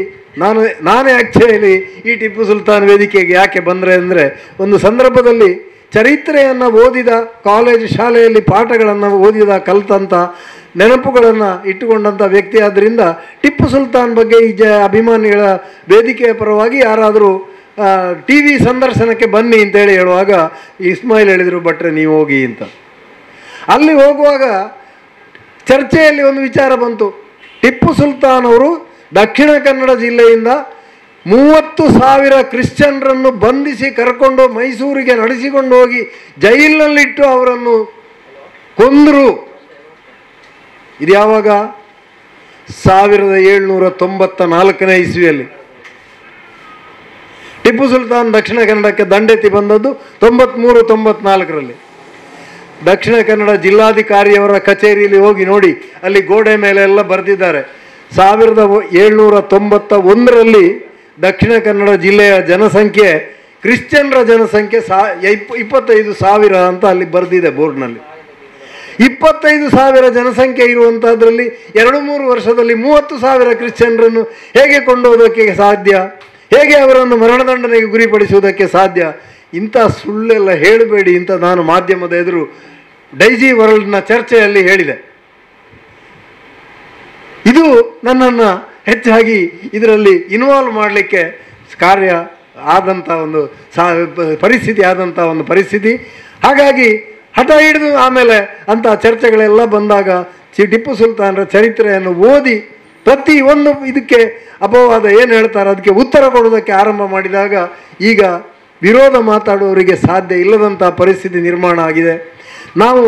ನಾನೇ ಆ್ಯಕ್ಚುಲಿ ಈ ಟಿಪ್ಪು ಸುಲ್ತಾನ್ ವೇದಿಕೆಗೆ ಯಾಕೆ ಬಂದರೆ ಅಂದರೆ, ಒಂದು ಸಂದರ್ಭದಲ್ಲಿ ಚರಿತ್ರೆಯನ್ನು ಓದಿದ, ಕಾಲೇಜು ಶಾಲೆಯಲ್ಲಿ ಪಾಠಗಳನ್ನು ಓದಿದ, ಕಲಿತಂಥ ನೆನಪುಗಳನ್ನು ಇಟ್ಟುಕೊಂಡಂಥ ವ್ಯಕ್ತಿ ಆದ್ದರಿಂದ ಟಿಪ್ಪು ಸುಲ್ತಾನ್ ಬಗ್ಗೆ ಈ ಅಭಿಮಾನಿಗಳ ವೇದಿಕೆಯ ಪರವಾಗಿ ಯಾರಾದರೂ TV ಸಂದರ್ಶನಕ್ಕೆ ಬನ್ನಿ ಅಂತೇಳಿ ಹೇಳುವಾಗ ಇಸ್ಮಾಯಿಲ್ ಹೇಳಿದರು, ಭಟ್ರೆ ನೀವು ಹೋಗಿ ಅಂತ. ಅಲ್ಲಿ ಹೋಗುವಾಗ ಚರ್ಚೆಯಲ್ಲಿ ಒಂದು ವಿಚಾರ ಬಂತು. ಟಿಪ್ಪು ಸುಲ್ತಾನ್ ಅವರು ದಕ್ಷಿಣ ಕನ್ನಡ ಜಿಲ್ಲೆಯಿಂದ 30,000 ಕ್ರಿಶ್ಚಿಯನ್ರನ್ನು ಬಂಧಿಸಿ ಕರ್ಕೊಂಡು ಮೈಸೂರಿಗೆ ನಡೆಸಿಕೊಂಡು ಹೋಗಿ ಜೈಲಿನಲ್ಲಿಟ್ಟು ಅವರನ್ನು ಕೊಂದರು. ಇದು ಯಾವಾಗ? 1794ನೇ ಇಸ್ವಿಯಲ್ಲಿ. ಟಿಪ್ಪು ಸುಲ್ತಾನ್ ದಕ್ಷಿಣ ಕನ್ನಡಕ್ಕೆ ದಂಡೆತ್ತಿ ಬಂದದ್ದು 93-94ರಲ್ಲಿ. ದಕ್ಷಿಣ ಕನ್ನಡ ಜಿಲ್ಲಾಧಿಕಾರಿಯವರ ಕಚೇರಿಯಲ್ಲಿ ಹೋಗಿ ನೋಡಿ, ಅಲ್ಲಿ ಗೋಡೆ ಮೇಲೆ ಎಲ್ಲ ಬರೆದಿದ್ದಾರೆ. 1791ರಲ್ಲಿ ದಕ್ಷಿಣ ಕನ್ನಡ ಜಿಲ್ಲೆಯ ಜನಸಂಖ್ಯೆ, ಕ್ರಿಶ್ಚಿಯನ್ರ ಜನಸಂಖ್ಯೆ 25,000 ಅಂತ ಅಲ್ಲಿ ಬರೆದಿದೆ ಬೋರ್ಡ್ನಲ್ಲಿ. 25,000 ಜನಸಂಖ್ಯೆ ಇರುವಂಥದ್ರಲ್ಲಿ 2-3 ವರ್ಷದಲ್ಲಿ 30,000 ಕ್ರಿಶ್ಚಿಯನ್ರನ್ನು ಹೇಗೆ ಕೊಂಡೋದಕ್ಕೆ ಸಾಧ್ಯ? ಹೇಗೆ ಅವರನ್ನು ಮರಣದಂಡನೆಗೆ ಗುರಿಪಡಿಸುವುದಕ್ಕೆ ಸಾಧ್ಯ? ಇಂಥ ಸುಳ್ಳೆಲ್ಲ ಹೇಳಬೇಡಿ ಅಂತ ನಾನು ಮಾಧ್ಯಮದ ಎದುರು ಡೈಜಿ ವರ್ಲ್ಡ್ನ ಚರ್ಚೆಯಲ್ಲಿ ಹೇಳಿದೆ. ಇದು ನನ್ನನ್ನು ಹೆಚ್ಚಾಗಿ ಇದರಲ್ಲಿ ಇನ್ವಾಲ್ವ್ ಮಾಡಲಿಕ್ಕೆ ಕಾರ್ಯ ಆದಂಥ ಒಂದು ಪರಿಸ್ಥಿತಿ ಹಾಗಾಗಿ ಹಠ ಹಿಡಿದು ಆಮೇಲೆ ಅಂಥ ಚರ್ಚೆಗಳೆಲ್ಲ ಬಂದಾಗ ಟಿಪ್ಪು ಸುಲ್ತಾನರ ಚರಿತ್ರೆಯನ್ನು ಓದಿ ಪ್ರತಿಯೊಂದು ಇದಕ್ಕೆ ಅಪವಾದ ಏನು ಹೇಳ್ತಾರೆ ಅದಕ್ಕೆ ಉತ್ತರ ಕೊಡೋದಕ್ಕೆ ಆರಂಭ ಮಾಡಿದಾಗ ಈಗ ವಿರೋಧ ಮಾತಾಡುವವರಿಗೆ ಸಾಧ್ಯ ಇಲ್ಲದಂಥ ಪರಿಸ್ಥಿತಿ ನಿರ್ಮಾಣ ಆಗಿದೆ. ನಾವು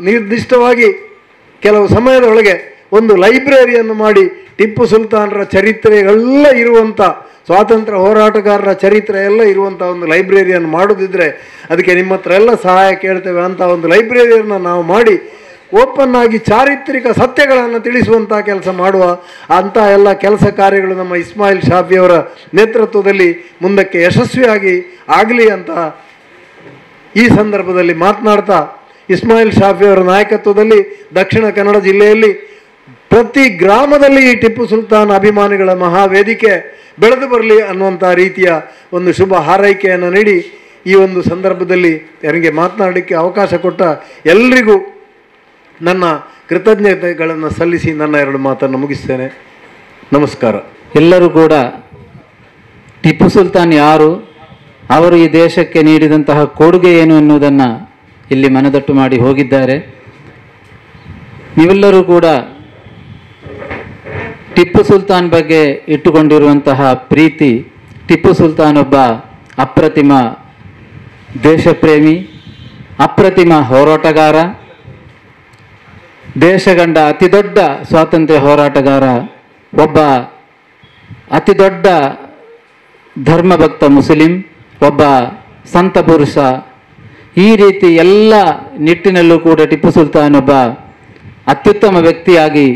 ನಿರ್ದಿಷ್ಟವಾಗಿ ಕೆಲವು ಸಮಯದೊಳಗೆ ಒಂದು ಲೈಬ್ರರಿಯನ್ನು ಮಾಡಿ ಟಿಪ್ಪು ಸುಲ್ತಾನರ ಚರಿತ್ರೆಗಳೆಲ್ಲ ಇರುವಂಥ, ಸ್ವಾತಂತ್ರ್ಯ ಹೋರಾಟಗಾರರ ಚರಿತ್ರೆ ಎಲ್ಲ ಇರುವಂಥ ಒಂದು ಲೈಬ್ರರಿಯನ್ನು ಮಾಡೋದಿದ್ದರೆ ಅದಕ್ಕೆ ನಿಮ್ಮ ಹತ್ರ ಎಲ್ಲ ಸಹಾಯ ಕೇಳ್ತೇವೆ ಅಂತ ಒಂದು ಲೈಬ್ರರಿಯನ್ನು ನಾವು ಮಾಡಿ ಓಪನ್ ಆಗಿ ಚಾರಿತ್ರಿಕ ಸತ್ಯಗಳನ್ನು ತಿಳಿಸುವಂಥ ಕೆಲಸ ಮಾಡುವ ಅಂಥ ಎಲ್ಲ ಕೆಲಸ ಕಾರ್ಯಗಳು ನಮ್ಮ ಇಸ್ಮಾಯಿಲ್ ಶಾಫಿಯವರ ನೇತೃತ್ವದಲ್ಲಿ ಮುಂದಕ್ಕೆ ಯಶಸ್ವಿಯಾಗಿ ಆಗಲಿ ಅಂತ ಈ ಸಂದರ್ಭದಲ್ಲಿ ಮಾತನಾಡ್ತಾ, ಇಸ್ಮಾಯಿಲ್ ಶಾಫಿಯವರ ನಾಯಕತ್ವದಲ್ಲಿ ದಕ್ಷಿಣ ಕನ್ನಡ ಜಿಲ್ಲೆಯಲ್ಲಿ ಪ್ರತಿ ಗ್ರಾಮದಲ್ಲಿ ಈ ಟಿಪ್ಪು ಸುಲ್ತಾನ್ ಅಭಿಮಾನಿಗಳ ಮಹಾವೇದಿಕೆ ಬೆಳೆದು ಬರಲಿ ಅನ್ನುವಂಥ ರೀತಿಯ ಒಂದು ಶುಭ ಹಾರೈಕೆಯನ್ನು ನೀಡಿ ಈ ಒಂದು ಸಂದರ್ಭದಲ್ಲಿ ನನಗೆ ಮಾತನಾಡಲಿಕ್ಕೆ ಅವಕಾಶ ಕೊಟ್ಟ ಎಲ್ರಿಗೂ ನನ್ನ ಕೃತಜ್ಞತೆಗಳನ್ನು ಸಲ್ಲಿಸಿ ನನ್ನ 2 ಮಾತನ್ನು ಮುಗಿಸ್ತೇನೆ. ನಮಸ್ಕಾರ. ಎಲ್ಲರೂ ಕೂಡ ಟಿಪ್ಪು ಸುಲ್ತಾನ್ ಯಾರು, ಅವರು ಈ ದೇಶಕ್ಕೆ ನೀಡಿದಂತಹ ಕೊಡುಗೆ ಏನು ಎನ್ನುವುದನ್ನು ಇಲ್ಲಿ ಮನದಟ್ಟು ಮಾಡಿ ಹೋಗಿದ್ದಾರೆ. ನೀವೆಲ್ಲರೂ ಕೂಡ ಟಿಪ್ಪು ಸುಲ್ತಾನ್ ಬಗ್ಗೆ ಇಟ್ಟುಕೊಂಡಿರುವಂತಹ ಪ್ರೀತಿ, ಟಿಪ್ಪು ಸುಲ್ತಾನ್ ಒಬ್ಬ ಅಪ್ರತಿಮ ದೇಶಪ್ರೇಮಿ, ಅಪ್ರತಿಮ ಹೋರಾಟಗಾರ, ದೇಶಗಂಡ ಅತಿ ದೊಡ್ಡ ಸ್ವಾತಂತ್ರ್ಯ ಹೋರಾಟಗಾರ, ಒಬ್ಬ ಅತಿ ದೊಡ್ಡ ಧರ್ಮಭಕ್ತ ಮುಸ್ಲಿಂ, ಒಬ್ಬ ಸಂತ ಪುರುಷ. ಈ ರೀತಿ ಎಲ್ಲ ನಿಟ್ಟಿನಲ್ಲೂ ಕೂಡ ಟಿಪ್ಪು ಸುಲ್ತಾನ್ ಒಬ್ಬ ಅತ್ಯುತ್ತಮ ವ್ಯಕ್ತಿಯಾಗಿ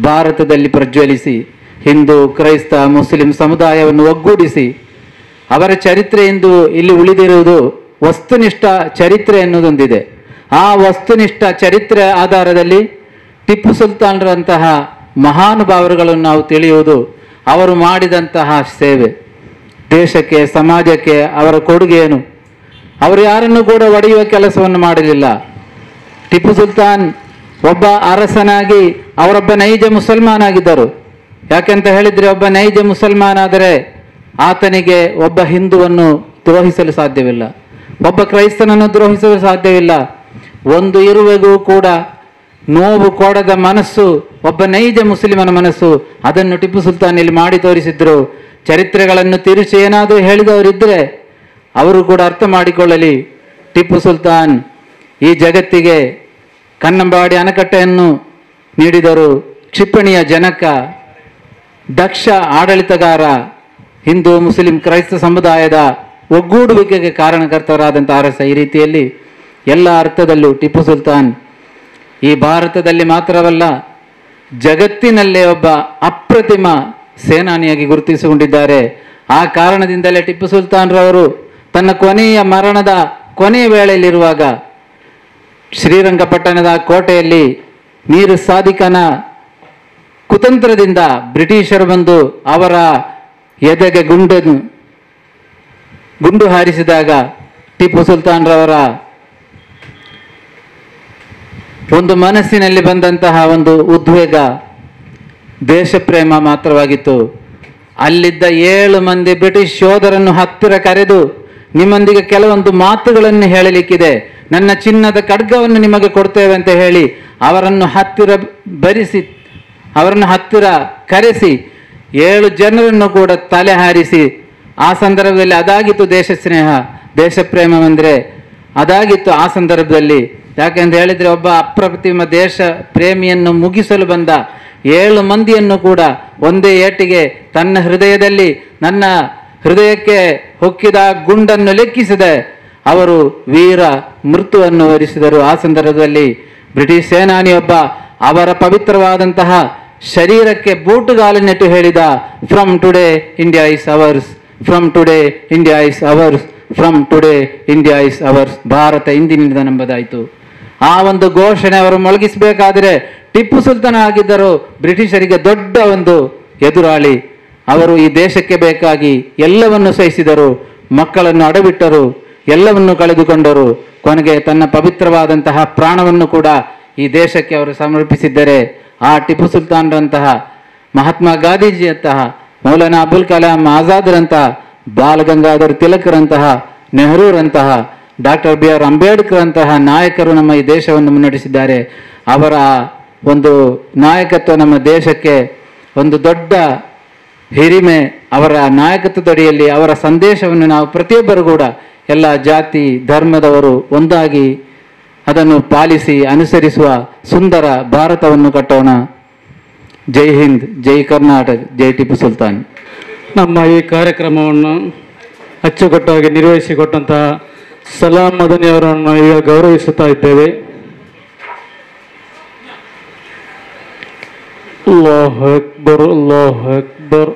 ಭಾರತದಲ್ಲಿ ಪ್ರಜ್ವಲಿಸಿ ಹಿಂದೂ ಕ್ರೈಸ್ತ ಮುಸ್ಲಿಂ ಸಮುದಾಯವನ್ನು ಒಗ್ಗೂಡಿಸಿ ಅವರ ಚರಿತ್ರೆ ಎಂದು ಇಲ್ಲಿ ಉಳಿದಿರುವುದು ವಸ್ತುನಿಷ್ಠ ಚರಿತ್ರೆ ಎನ್ನುವುದೊಂದಿದೆ. ಆ ವಸ್ತುನಿಷ್ಠ ಚರಿತ್ರೆ ಆಧಾರದಲ್ಲಿ ಟಿಪ್ಪು ಸುಲ್ತಾನರಂತಹ ಮಹಾನುಭಾವರುಗಳನ್ನು ನಾವು ತಿಳಿಯುವುದು ಅವರು ಮಾಡಿದಂತಹ ಸೇವೆ, ದೇಶಕ್ಕೆ ಸಮಾಜಕ್ಕೆ ಅವರ ಕೊಡುಗೆ ಏನು. ಅವರು ಯಾರನ್ನು ಕೂಡ ಒಡೆಯುವ ಕೆಲಸವನ್ನು ಮಾಡಲಿಲ್ಲ. ಟಿಪ್ಪು ಸುಲ್ತಾನ್ ಒಬ್ಬ ಅರಸನಾಗಿ ಅವರೊಬ್ಬ ನೈಜ ಮುಸಲ್ಮಾನ್ ಆಗಿದ್ದರು. ಯಾಕೆಂತ ಹೇಳಿದರೆ ಒಬ್ಬ ನೈಜ ಮುಸಲ್ಮಾನ್ ಆದರೆ ಆತನಿಗೆ ಒಬ್ಬ ಹಿಂದುವನ್ನು ದ್ರೋಹಿಸಲು ಸಾಧ್ಯವಿಲ್ಲ, ಒಬ್ಬ ಕ್ರೈಸ್ತನನ್ನು ದ್ರೋಹಿಸಲು ಸಾಧ್ಯವಿಲ್ಲ. ಒಂದು ಇರುವೆಗೂ ಕೂಡ ನೋವು ಕೊಡದ ಮನಸ್ಸು ಒಬ್ಬ ನೈಜ ಮುಸ್ಲಿಮನ ಮನಸ್ಸು. ಅದನ್ನು ಟಿಪ್ಪು ಸುಲ್ತಾನ್ ಇಲ್ಲಿ ಮಾಡಿ ತೋರಿಸಿದ್ರು. ಚರಿತ್ರೆಗಳನ್ನು ತಿರುಚಿ ಏನಾದರೂ ಹೇಳಿದವರಿದ್ದರೆ ಅವರು ಕೂಡ ಅರ್ಥ ಮಾಡಿಕೊಳ್ಳಲಿ. ಟಿಪ್ಪು ಸುಲ್ತಾನ್ ಈ ಜಗತ್ತಿಗೆ ಕನ್ನಂಬಾಡಿ ಅಣೆಕಟ್ಟೆಯನ್ನು ನೀಡಿದರು. ಕ್ಷಿಪಣಿಯ ಜನಕ, ದಕ್ಷ ಆಡಳಿತಗಾರ, ಹಿಂದೂ ಮುಸ್ಲಿಂ ಕ್ರೈಸ್ತ ಸಮುದಾಯದ ಒಗ್ಗೂಡುವಿಕೆಗೆ ಕಾರಣಕರ್ತರಾದಂಥ ಅರಸ. ಈ ರೀತಿಯಲ್ಲಿ ಎಲ್ಲ ಅರ್ಥದಲ್ಲೂ ಟಿಪ್ಪು ಸುಲ್ತಾನ್ ಈ ಭಾರತದಲ್ಲಿ ಮಾತ್ರವಲ್ಲ ಜಗತ್ತಿನಲ್ಲೇ ಒಬ್ಬ ಅಪ್ರತಿಮ ಸೇನಾನಿಯಾಗಿ ಗುರುತಿಸಿಕೊಂಡಿದ್ದಾರೆ. ಆ ಕಾರಣದಿಂದಲೇ ಟಿಪ್ಪು ಸುಲ್ತಾನ್ರವರು ತನ್ನ ಮರಣದ ಕೊನೆಯ ವೇಳೆಯಲ್ಲಿರುವಾಗ ಶ್ರೀರಂಗಪಟ್ಟಣದ ಕೋಟೆಯಲ್ಲಿ ಮೀರ್ ಸಾದಿಕನ ಕುತಂತ್ರದಿಂದ ಬ್ರಿಟಿಷರು ಬಂದು ಅವರ ಎದೆಗೆ ಗುಂಡು ಹಾರಿಸಿದಾಗ ಟಿಪ್ಪು ಸುಲ್ತಾನ್ರವರ ಒಂದು ಮನಸ್ಸಿನಲ್ಲಿ ಬಂದಂತಹ ಒಂದು ಉದ್ವೇಗ, ದೇಶಪ್ರೇಮ ಮಾತ್ರವಾಗಿತ್ತು. ಅಲ್ಲಿದ್ದ 7 ಮಂದಿ ಬ್ರಿಟಿಷ್ ಯೋಧರನ್ನು ಹತ್ತಿರ ಕರೆದು, ನಿಮ್ಮೊಂದಿಗೆ ಕೆಲವೊಂದು ಮಾತುಗಳನ್ನು ಹೇಳಲಿಕ್ಕಿದೆ, ನನ್ನ ಚಿನ್ನದ ಖಡ್ಗವನ್ನು ನಿಮಗೆ ಕೊಡ್ತೇವೆ ಅಂತ ಹೇಳಿ ಅವರನ್ನು ಹತ್ತಿರ ಕರೆಸಿ 7 ಜನರನ್ನು ಕೂಡ ತಲೆ ಹಾರಿಸಿ, ಆ ಸಂದರ್ಭದಲ್ಲಿ ಅದಾಗಿತ್ತು ದೇಶ ಸ್ನೇಹ, ದೇಶಪ್ರೇಮ ಅಂದರೆ ಅದಾಗಿತ್ತು ಆ ಸಂದರ್ಭದಲ್ಲಿ. ಯಾಕೆಂತ ಹೇಳಿದರೆ ಒಬ್ಬ ಅಪ್ರತಿಮ ದೇಶ ಪ್ರೇಮಿಯನ್ನು ಮುಗಿಸಲು ಬಂದ 7 ಮಂದಿಯನ್ನು ಕೂಡ ಒಂದೇ ಏಟಿಗೆ ತನ್ನ ಹೃದಯದಲ್ಲಿ, ನನ್ನ ಹೃದಯಕ್ಕೆ ಹೊಕ್ಕಿದ ಗುಂಡನ್ನು ಲೆಕ್ಕಿಸಿದೆ ಅವರು ವೀರ ಮೃತ್ಯುವನ್ನು ವರಿಸಿದರು. ಆ ಸಂದರ್ಭದಲ್ಲಿ ಬ್ರಿಟಿಷ್ ಸೇನಾನಿಯೊಬ್ಬ ಅವರ ಪವಿತ್ರವಾದಂತಹ ಶರೀರಕ್ಕೆ ಬೂಟುಗಾಲನ್ನಿಟ್ಟು ಹೇಳಿದ, from today India is hours, from today India is hours, from today India is hours. Bharat ಇಂದಿನಿಂದ ನಂಬದಾಯಿತು. ಆ ಒಂದು ಘೋಷಣೆ ಅವರು ಮೊಳಗಿಸಬೇಕಾದರೆ ಟಿಪ್ಪು ಸುಲ್ತಾನ್ ಆಗಿದ್ದರು ಬ್ರಿಟಿಷರಿಗೆ ದೊಡ್ಡ ಒಂದು ಎದುರಾಳಿ. ಅವರು ಈ ದೇಶಕ್ಕೆ ಬೇಕಾಗಿ ಎಲ್ಲವನ್ನು ಸಹಿಸಿದರು, ಮಕ್ಕಳನ್ನು ಅಡಬಿಟ್ಟರು, ಎಲ್ಲವನ್ನು ಕಳೆದುಕೊಂಡರು. ಕೊನೆಗೆ ತನ್ನ ಪವಿತ್ರವಾದಂತಹ ಪ್ರಾಣವನ್ನು ಕೂಡ ಈ ದೇಶಕ್ಕೆ ಅವರು ಸಮರ್ಪಿಸಿದ್ದರೆ ಆ ಟಿಪ್ಪು ಸುಲ್ತಾನ್ರಂತಹ, ಮಹಾತ್ಮ ಗಾಂಧೀಜಿಯಂತಹ, ಮೌಲಾನಾ ಅಬುಲ್ ಕಲಾಂ ಆಜಾದ್ರಂತಹ, ಬಾಲ್ ಗಂಗಾಧರ್ ತಿಲಕರಂತಹ, ನೆಹರೂರಂತಹ, ಡಾಕ್ಟರ್ ಬಿ ಆರ್ ಅಂಬೇಡ್ಕರ್ ಅಂತಹ ನಾಯಕರು ನಮ್ಮ ಈ ದೇಶವನ್ನು ಮುನ್ನಡೆಸಿದ್ದಾರೆ. ಅವರ ಒಂದು ನಾಯಕತ್ವ ನಮ್ಮ ದೇಶಕ್ಕೆ ಒಂದು ದೊಡ್ಡ ಹಿರಿಮೆ. ಅವರ ನಾಯಕತ್ವದಡಿಯಲ್ಲಿ ಅವರ ಸಂದೇಶವನ್ನು ನಾವು ಪ್ರತಿಯೊಬ್ಬರು ಕೂಡ ಎಲ್ಲ ಜಾತಿ ಧರ್ಮದವರು ಒಂದಾಗಿ ಅದನ್ನು ಪಾಲಿಸಿ ಅನುಸರಿಸುವ ಸುಂದರ ಭಾರತವನ್ನು ಕಟ್ಟೋಣ. ಜೈ ಹಿಂದ್, ಜೈ ಕರ್ನಾಟಕ, ಜೈ ಟಿಪ್ಪು ಸುಲ್ತಾನ್. ನಮ್ಮ ಈ ಕಾರ್ಯಕ್ರಮವನ್ನು ಅಚ್ಚುಕಟ್ಟಾಗಿ ನಿರ್ವಹಿಸಿಕೊಟ್ಟಂತಹ ಸಲಾಂ ಮದನಿ ಅವರನ್ನು ಈಗ ಗೌರವಿಸುತ್ತಾ ಇದ್ದೇವೆ. ಅಲ್ಲಾಹು ಅಕ್ಬರ್, ಅಲ್ಲಾಹು ಅಕ್ಬರ್.